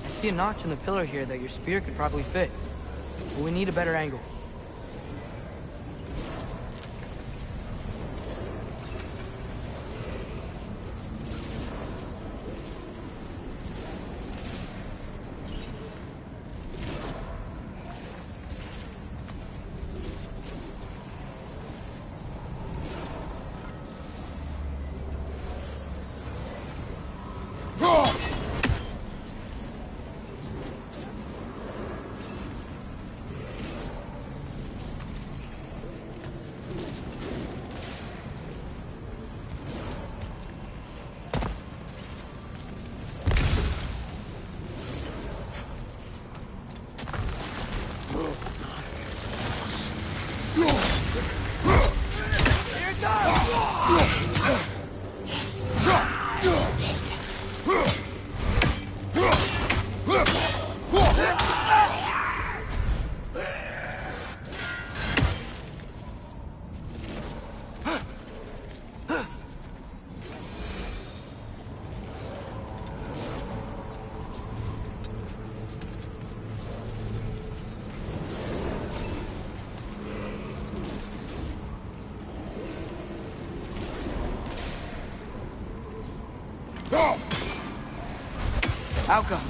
I see a notch in the pillar here that your spear could probably fit. But we need a better angle. Alka.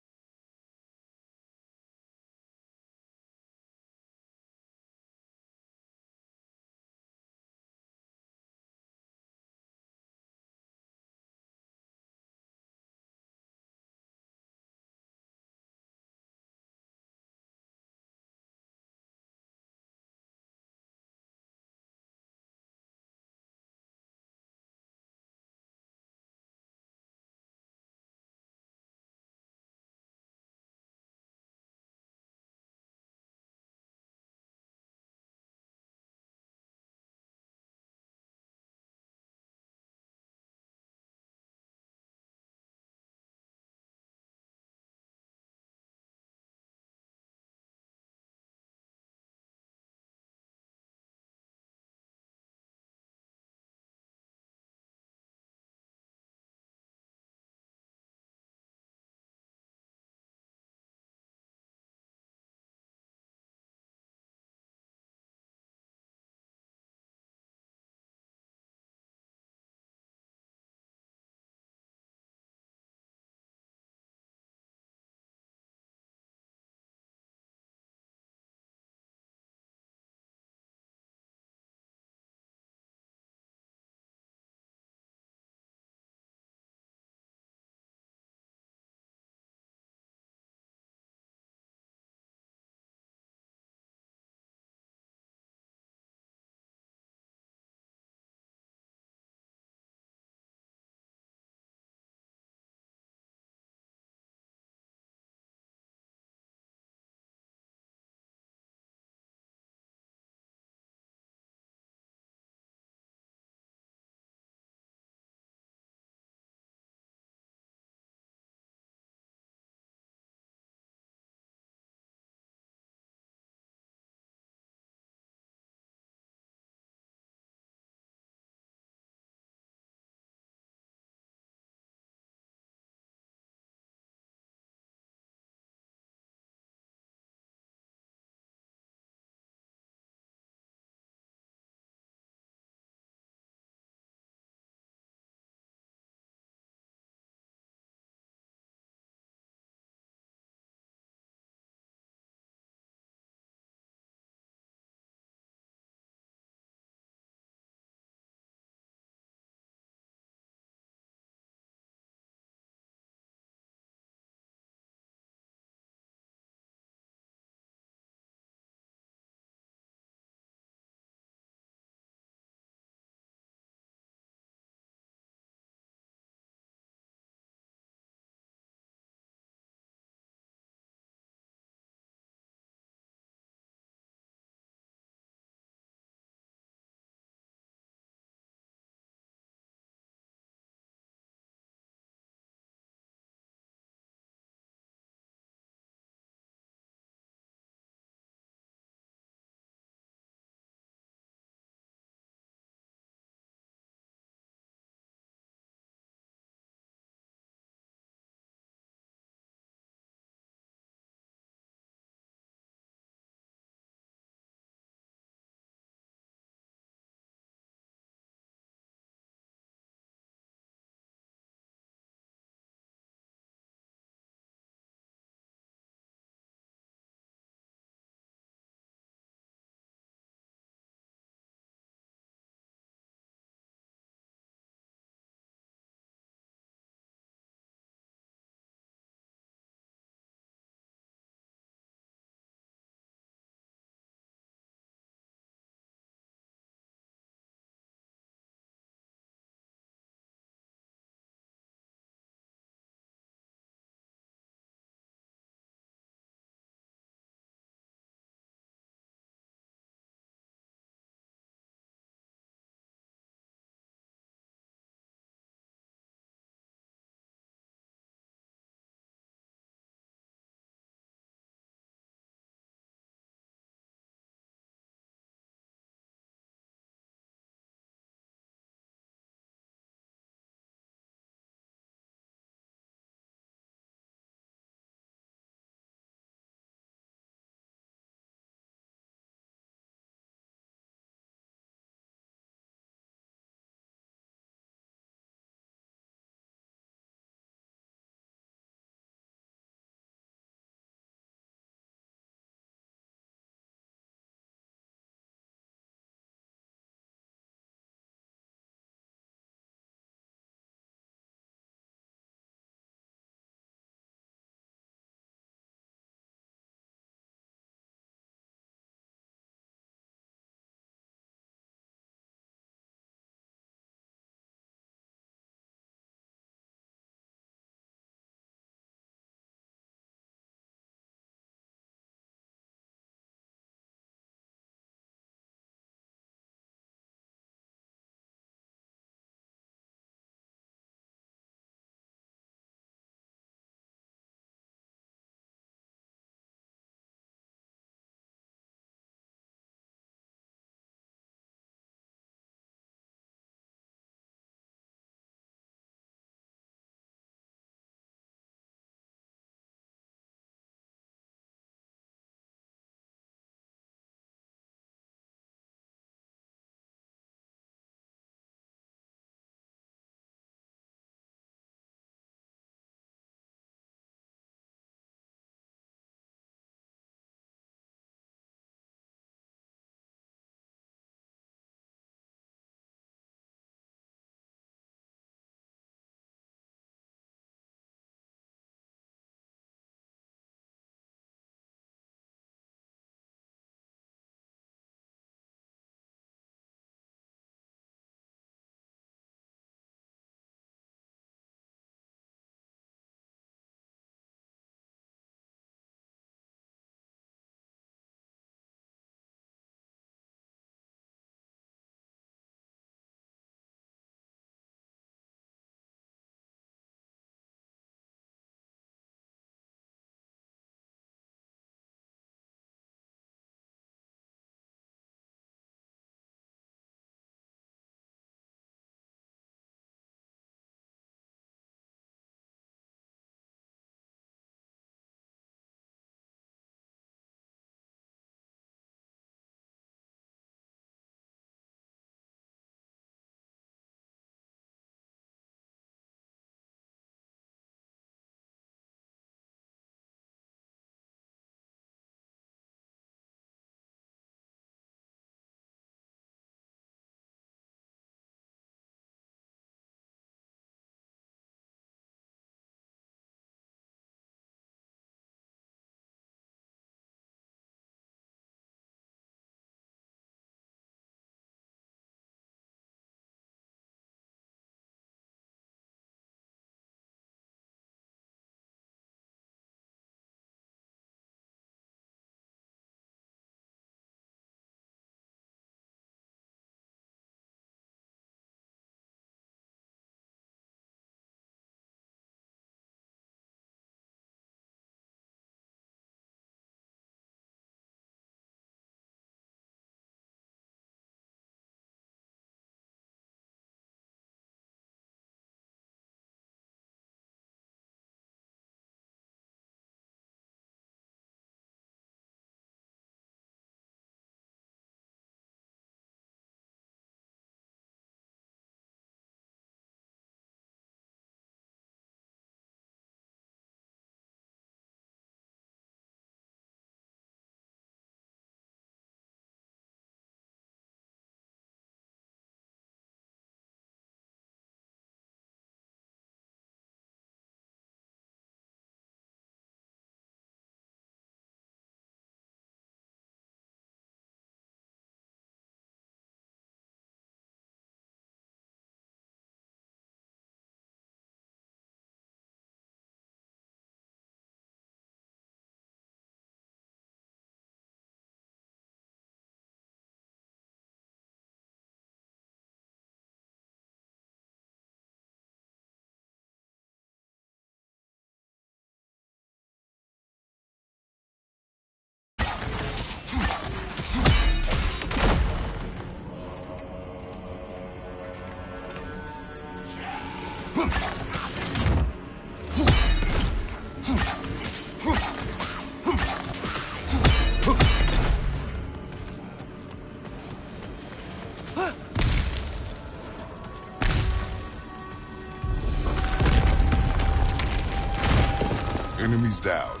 Enemies down.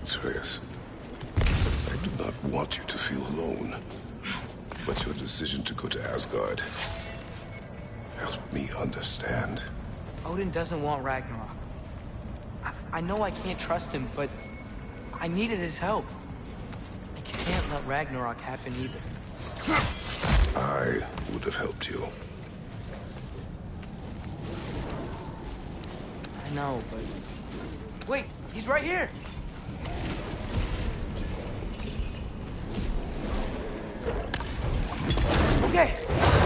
Atreus, I do not want you to feel alone. But your decision to go to Asgard helped me understand. Odin doesn't want Ragnarok. I know I can't trust him, but I needed his help. I can't let Ragnarok happen either. I would have helped you. I know, but... Wait, he's right here! Okay,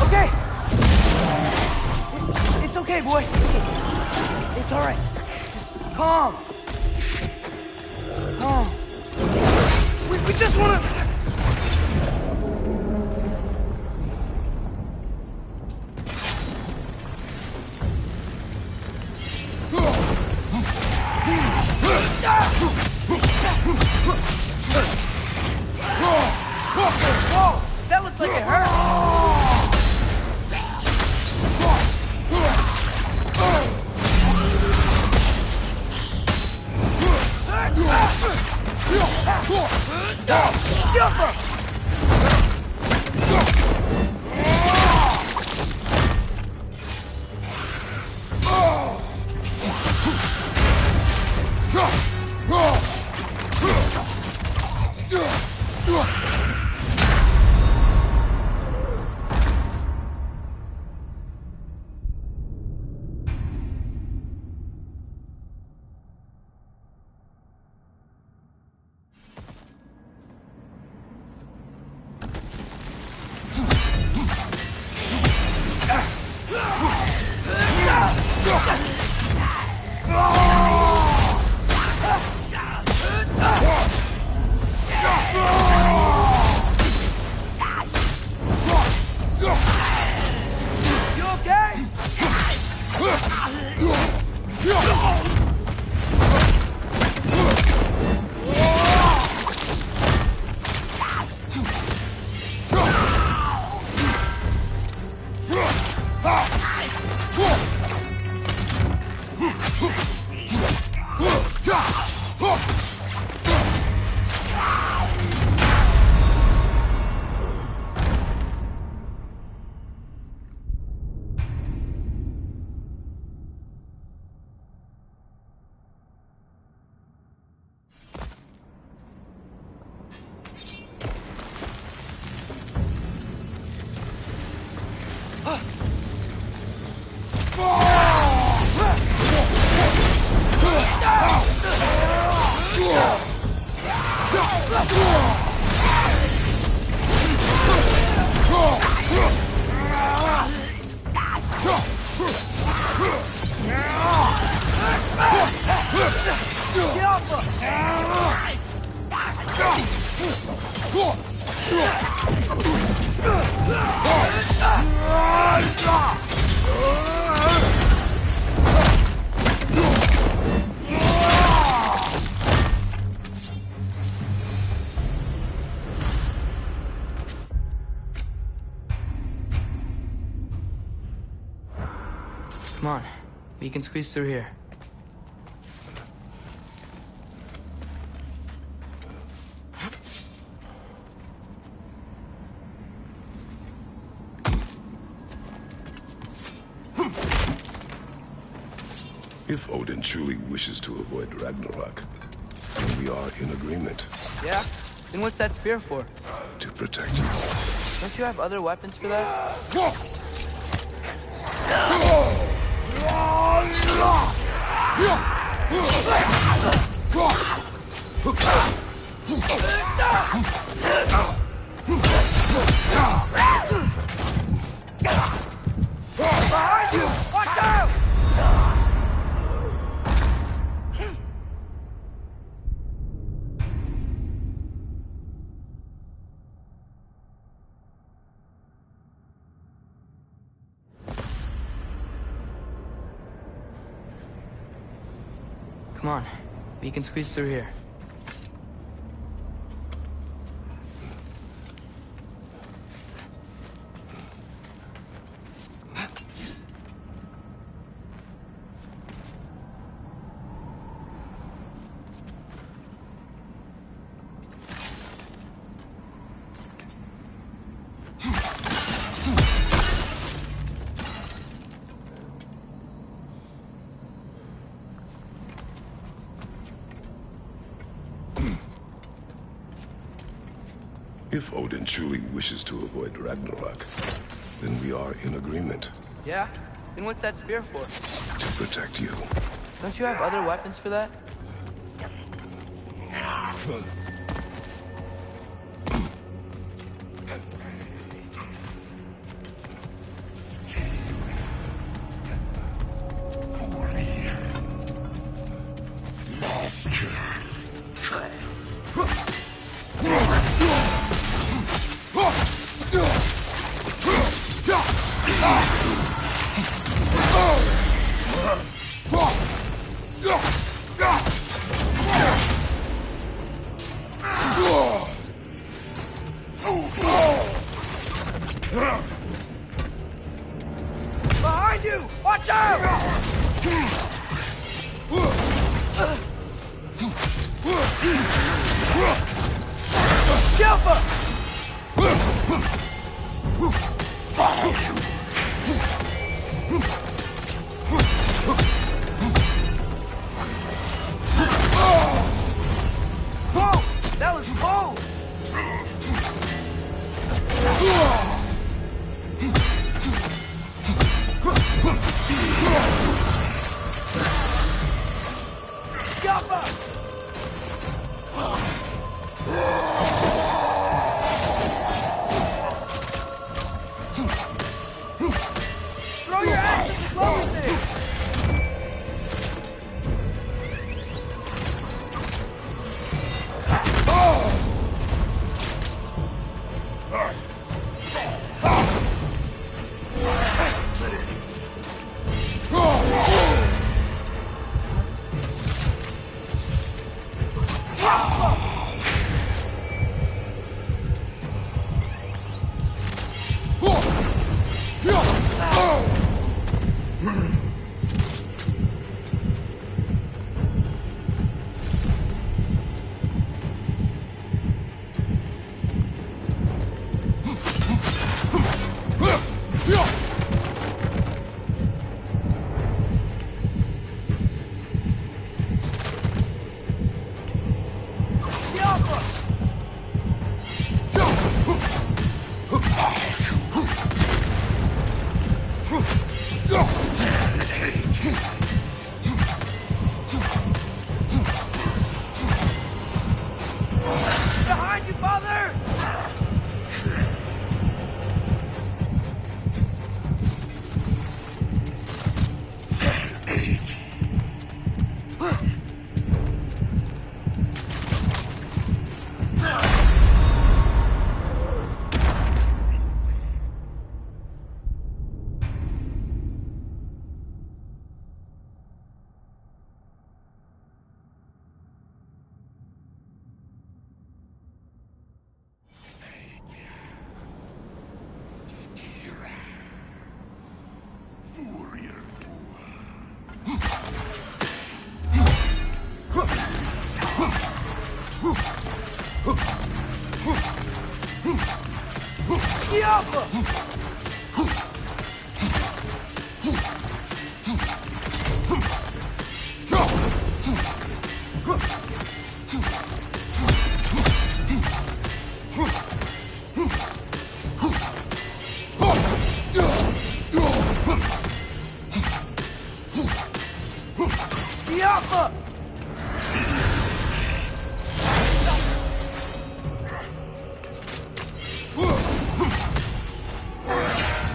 okay! It's okay, boy. It's all right. Just calm. Calm. We just wanna... Whoa! That looks like it hurt! Come on, we can squeeze through here. If Odin truly wishes to avoid Ragnarok, then we are in agreement. Yeah? Then what's that spear for? To protect you. Don't you have other weapons for that? Behind you! Watch out! Come on, we can squeeze through here. If Odin truly wishes to avoid Ragnarok, then we are in agreement. Yeah? Then what's that spear for? To protect you. Don't you have other weapons for that? Behind you! Watch out! Jumper! Whoa! That was cold! Jumper! Throw your ass at the glowing thing! Behind you, father!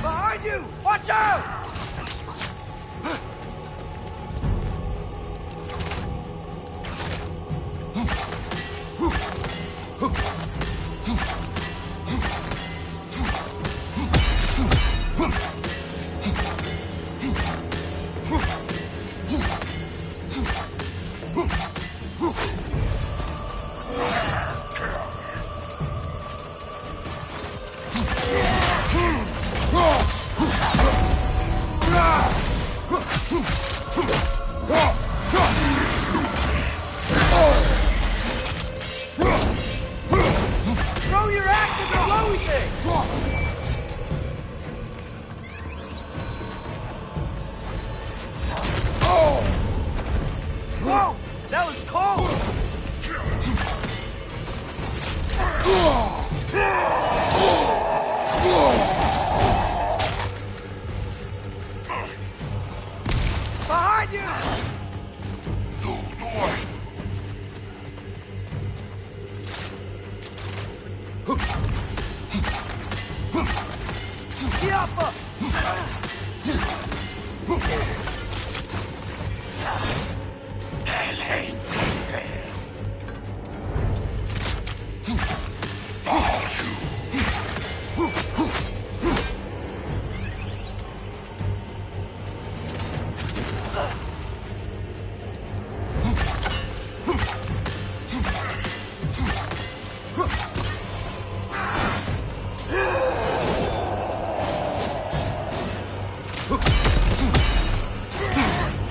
Behind you! Watch out!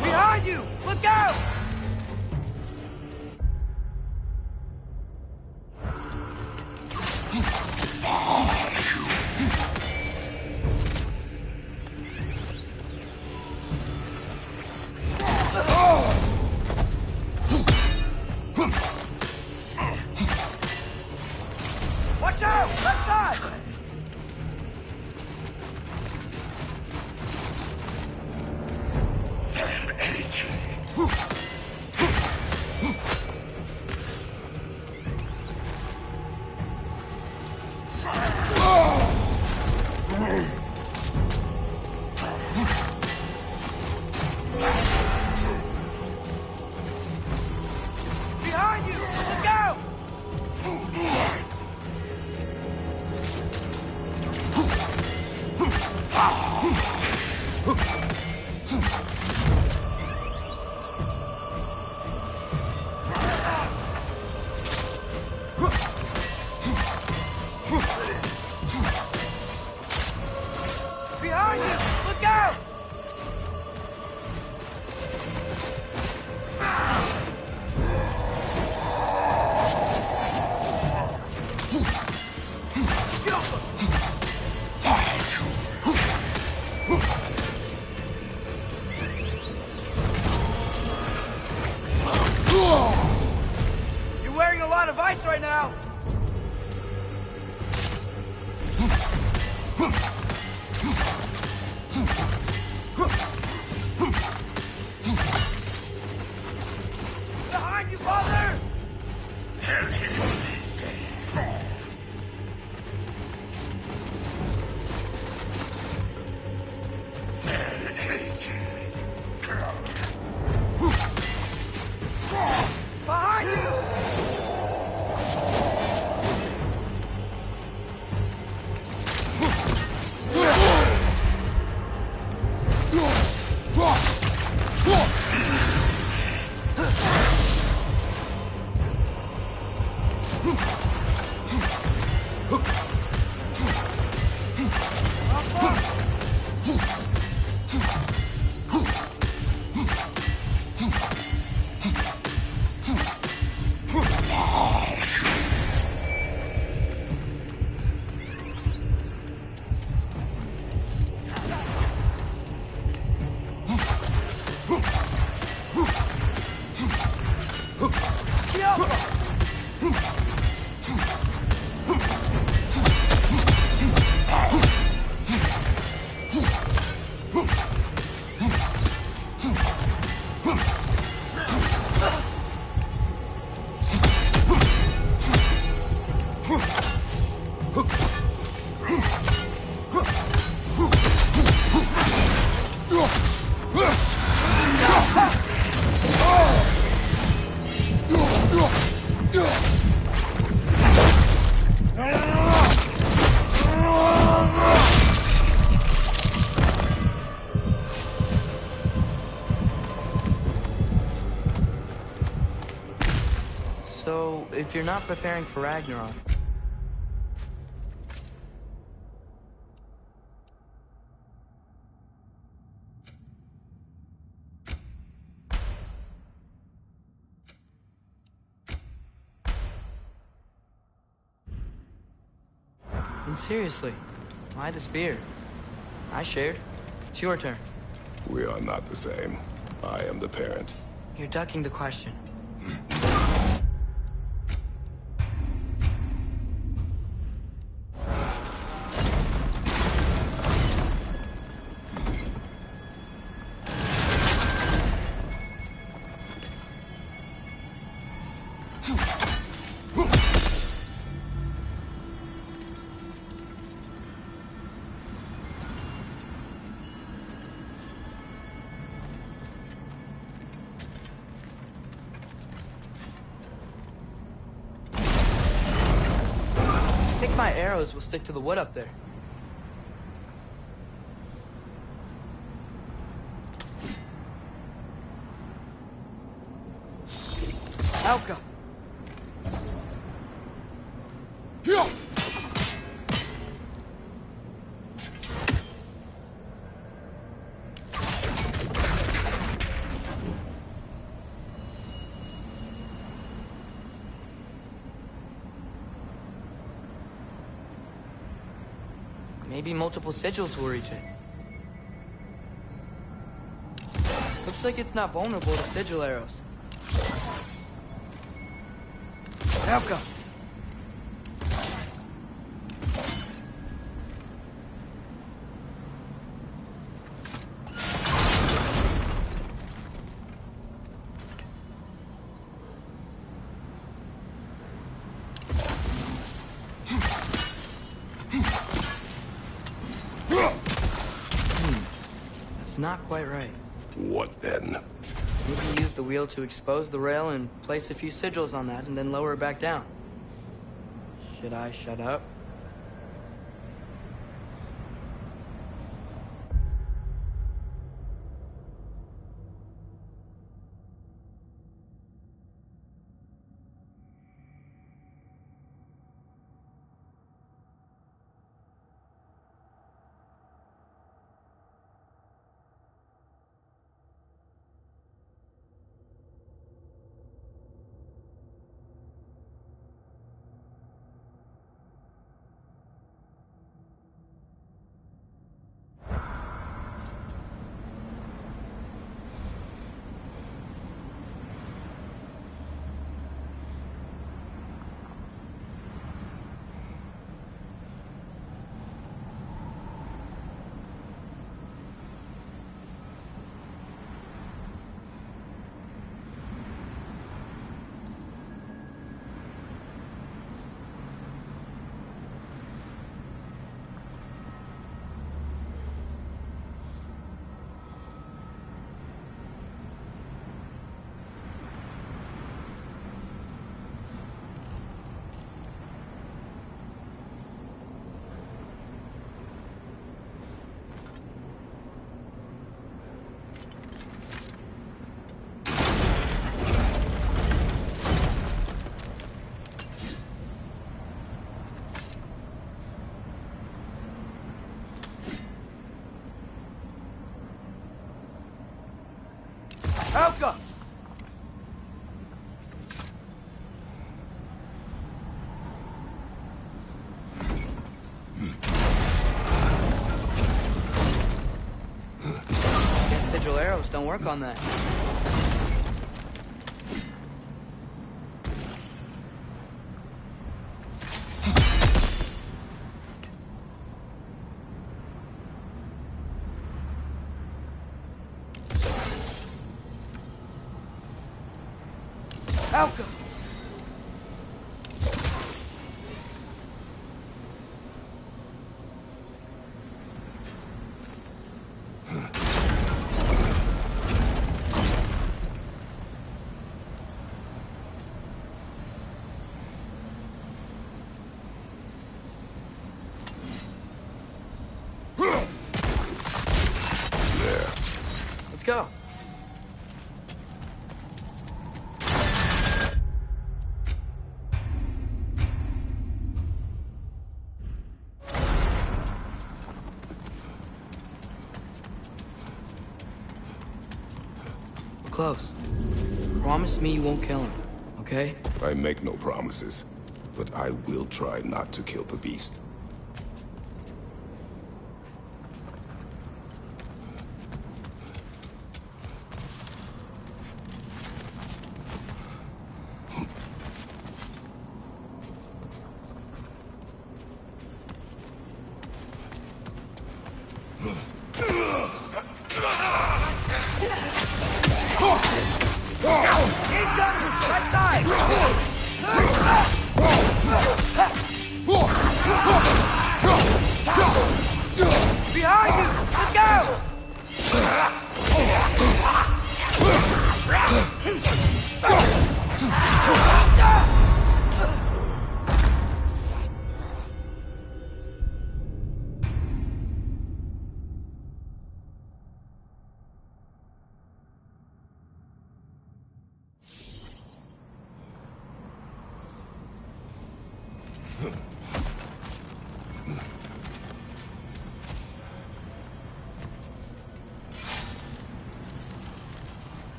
Behind you! Look out! Watch out! Left side! Behind you! Look out! Behind you! Look out! You're wearing a lot of ice right now. Behind you, father! Behind you! So, if you're not preparing for Ragnarok, and seriously, why the spear? I shared. It's your turn. We are not the same. I am the parent. You're ducking the question. my arrows will stick to the wood up there. Alka! Maybe multiple sigils will reach it. Looks like it's not vulnerable to sigil arrows. Alka! Not quite right. What then? Maybe use the wheel to expose the rail and place a few sigils on that and then lower it back down. Should I shut up? Alka! Guess sigil arrows don't work on that. Alka! Let's go. Close. Promise me you won't kill him, okay? I make no promises, but I will try not to kill the beast. Right side!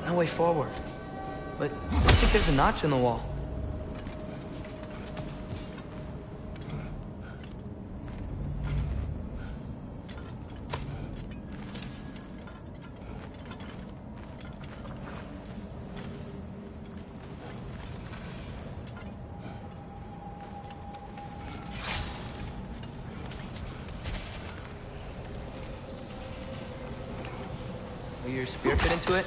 No way forward. But I think there's a notch in the wall. Will your spear fit into it?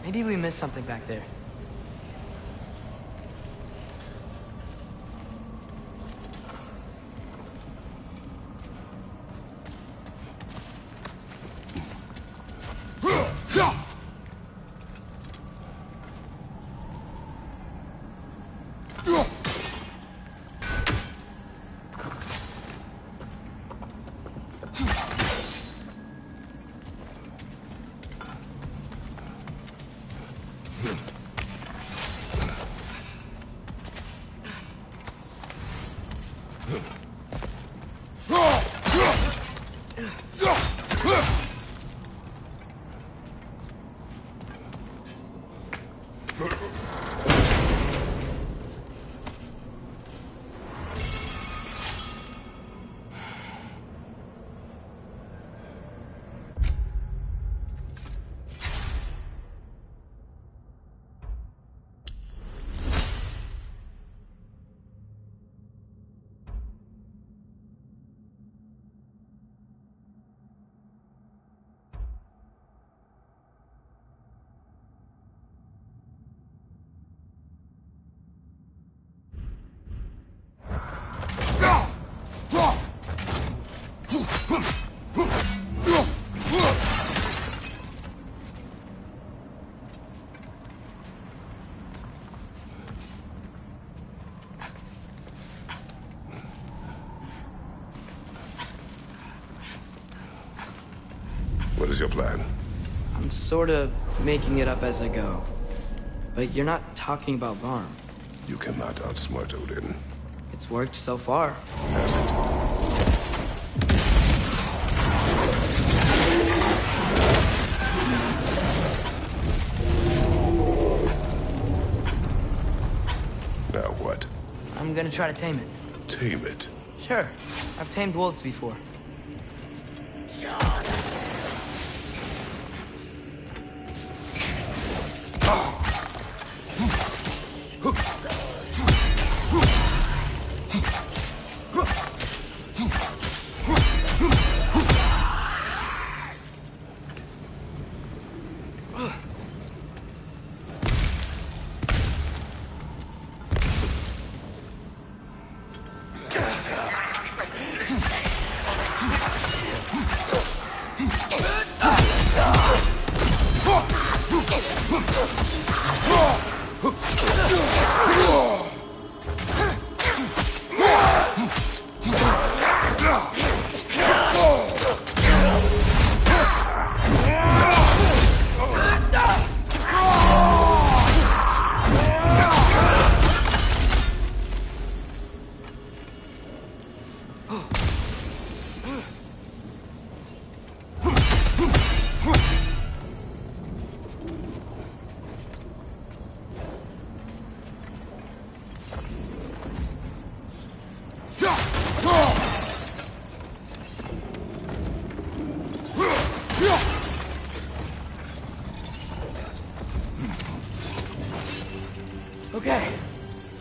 Maybe we missed something back there. What is your plan? I'm sort of making it up as I go. But you're not talking about Garm. You cannot outsmart Odin. It's worked so far. Has it? Now what? I'm gonna try to tame it. Tame it? Sure. I've tamed wolves before.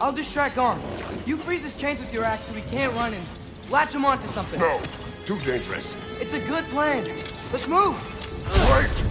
I'll distract Gorm. You freeze his chains with your axe so he can't run and latch him onto something. No, too dangerous. It's a good plan. Let's move! Wait!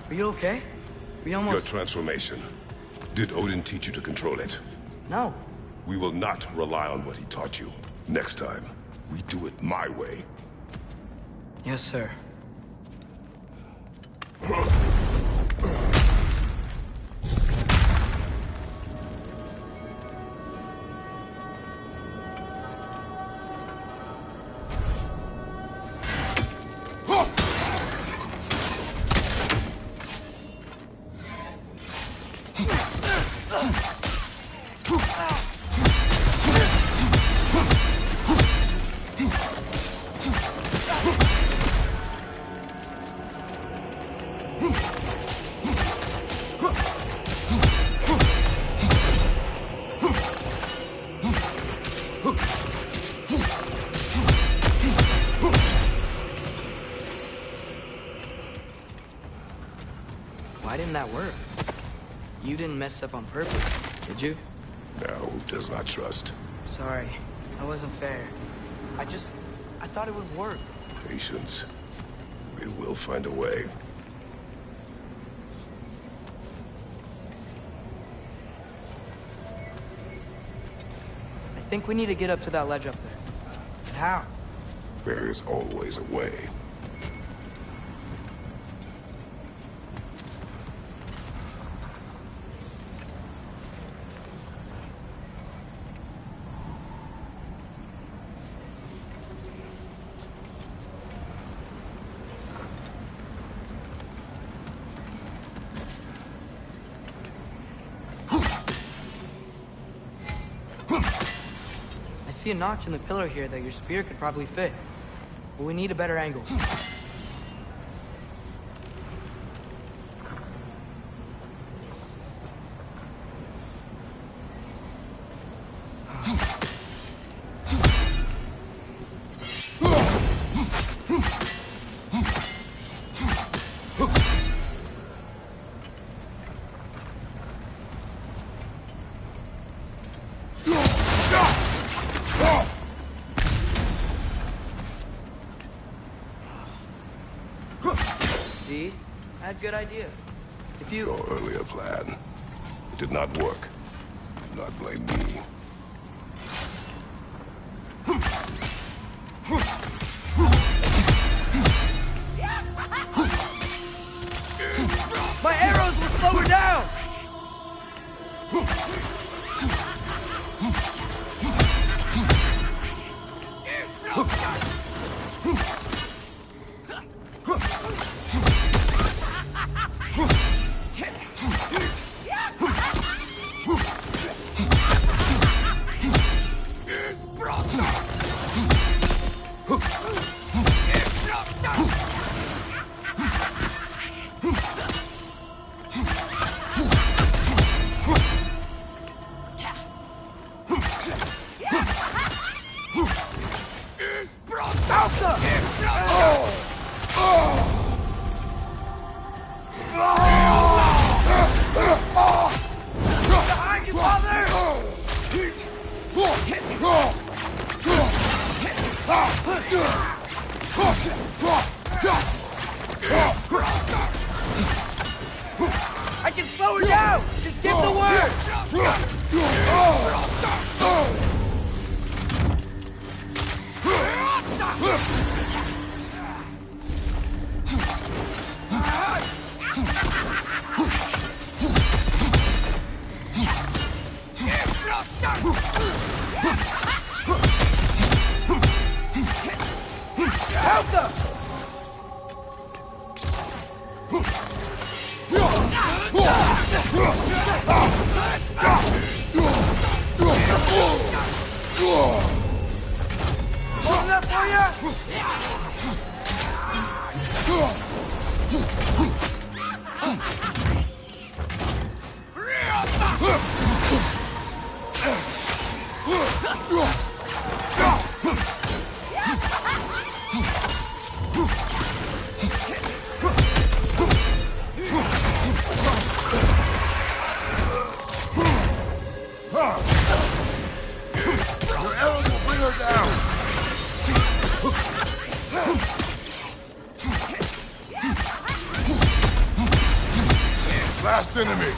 Are you okay? We almost... Your transformation. Did Odin teach you to control it? No. We will not rely on what he taught you. Next time, we do it my way. Yes, sir. Why didn't that work? You didn't mess up on purpose, did you? Now, who does not trust? Sorry, that wasn't fair. I thought it would work. Patience. We will find a way. I think we need to get up to that ledge up there. But how? There is always a way. I see a notch in the pillar here that your spear could probably fit. But we need a better angle. See? I had a good idea. If you... Your earlier plan. It did not work. Do not blame me. My arrows will slow her down! Behind you, father! I can slow her down! Just give the word! Help them! Hold enough for you? Your arrow will bring her down. Last enemy.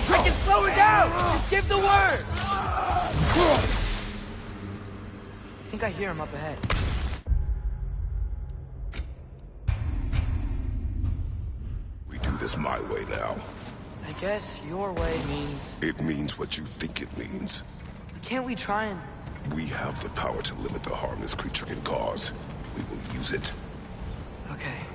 I can slow her down! Just give the word! I think I hear him up ahead. We do this my way now. I guess your way means... It means what you think it means. Can't we try and... We have the power to limit the harm this creature can cause. We will use it. Okay.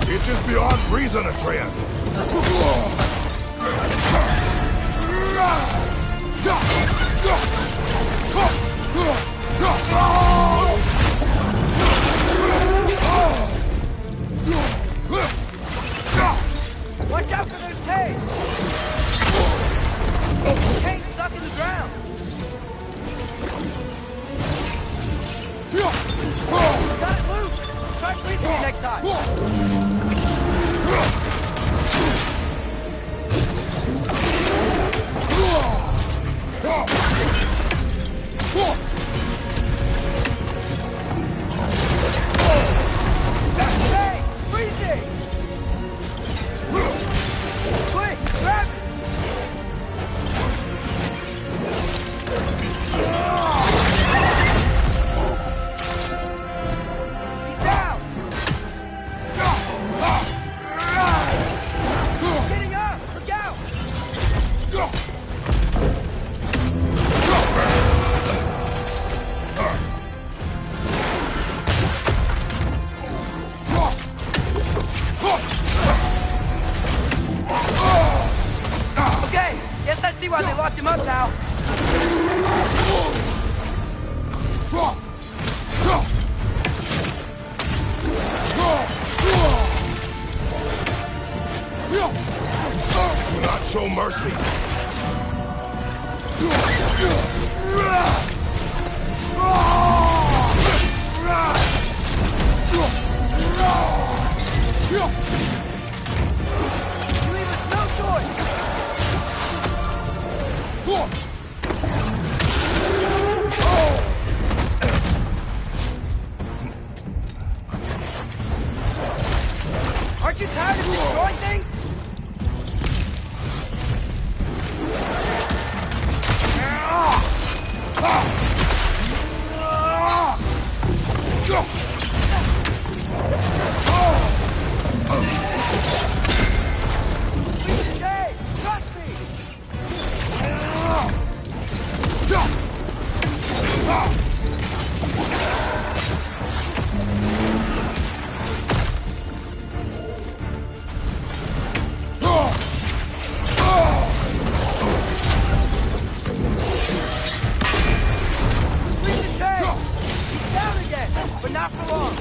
It's just beyond reason, Atreus. Watch out for those caves! Caves stuck in the ground! Got it loose! Try breathing it next time! Hey! Freeze it! Quick! Grab it! He's down! Getting up! Look out! Okay, guess I see why they locked him up now. no mercy. You leave us no choice! Aren't you tired of destroying things? Jay, trust me! Leave the tank! He's down again, but not for long.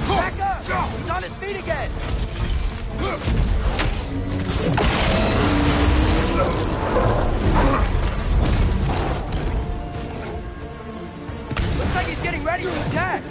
Back up! He's on his feet again! Looks like he's getting ready to attack!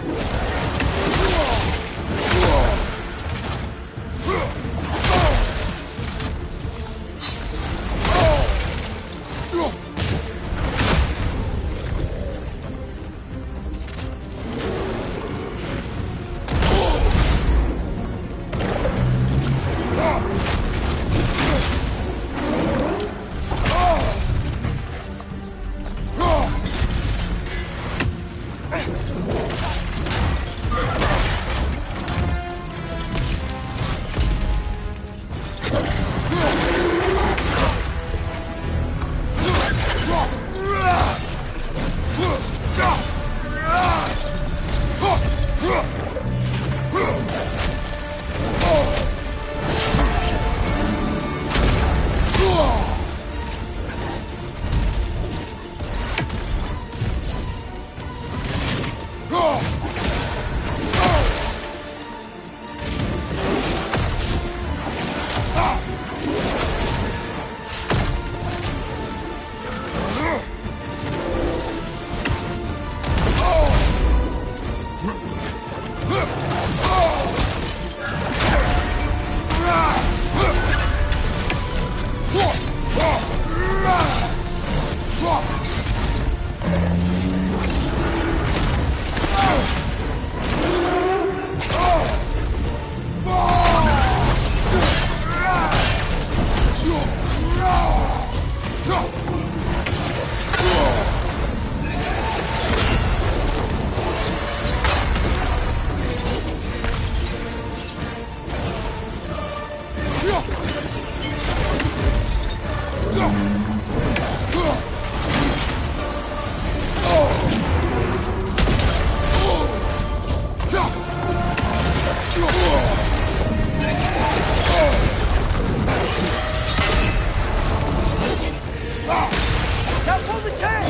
Now pull the tank!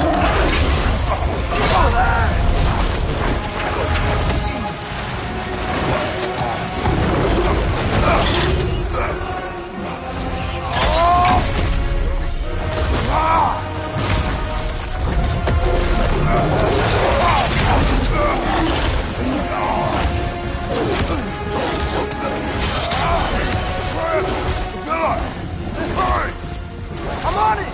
I'm on it!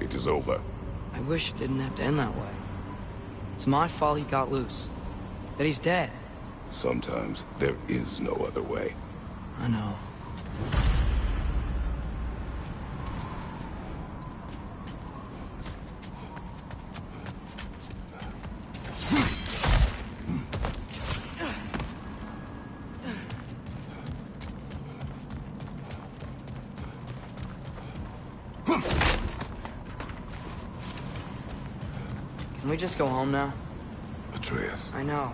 It is over. I wish it didn't have to end that way. It's my fault he got loose. That he's dead. Sometimes there is no other way. I know. Can we just go home now? Atreus. I know.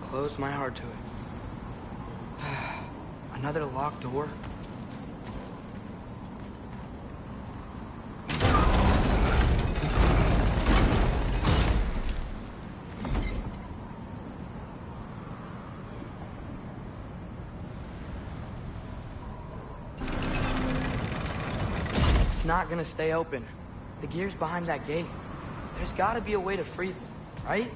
Close my heart to it. Another locked door? It's not gonna stay open. The gear's behind that gate. There's gotta be a way to freeze it, right?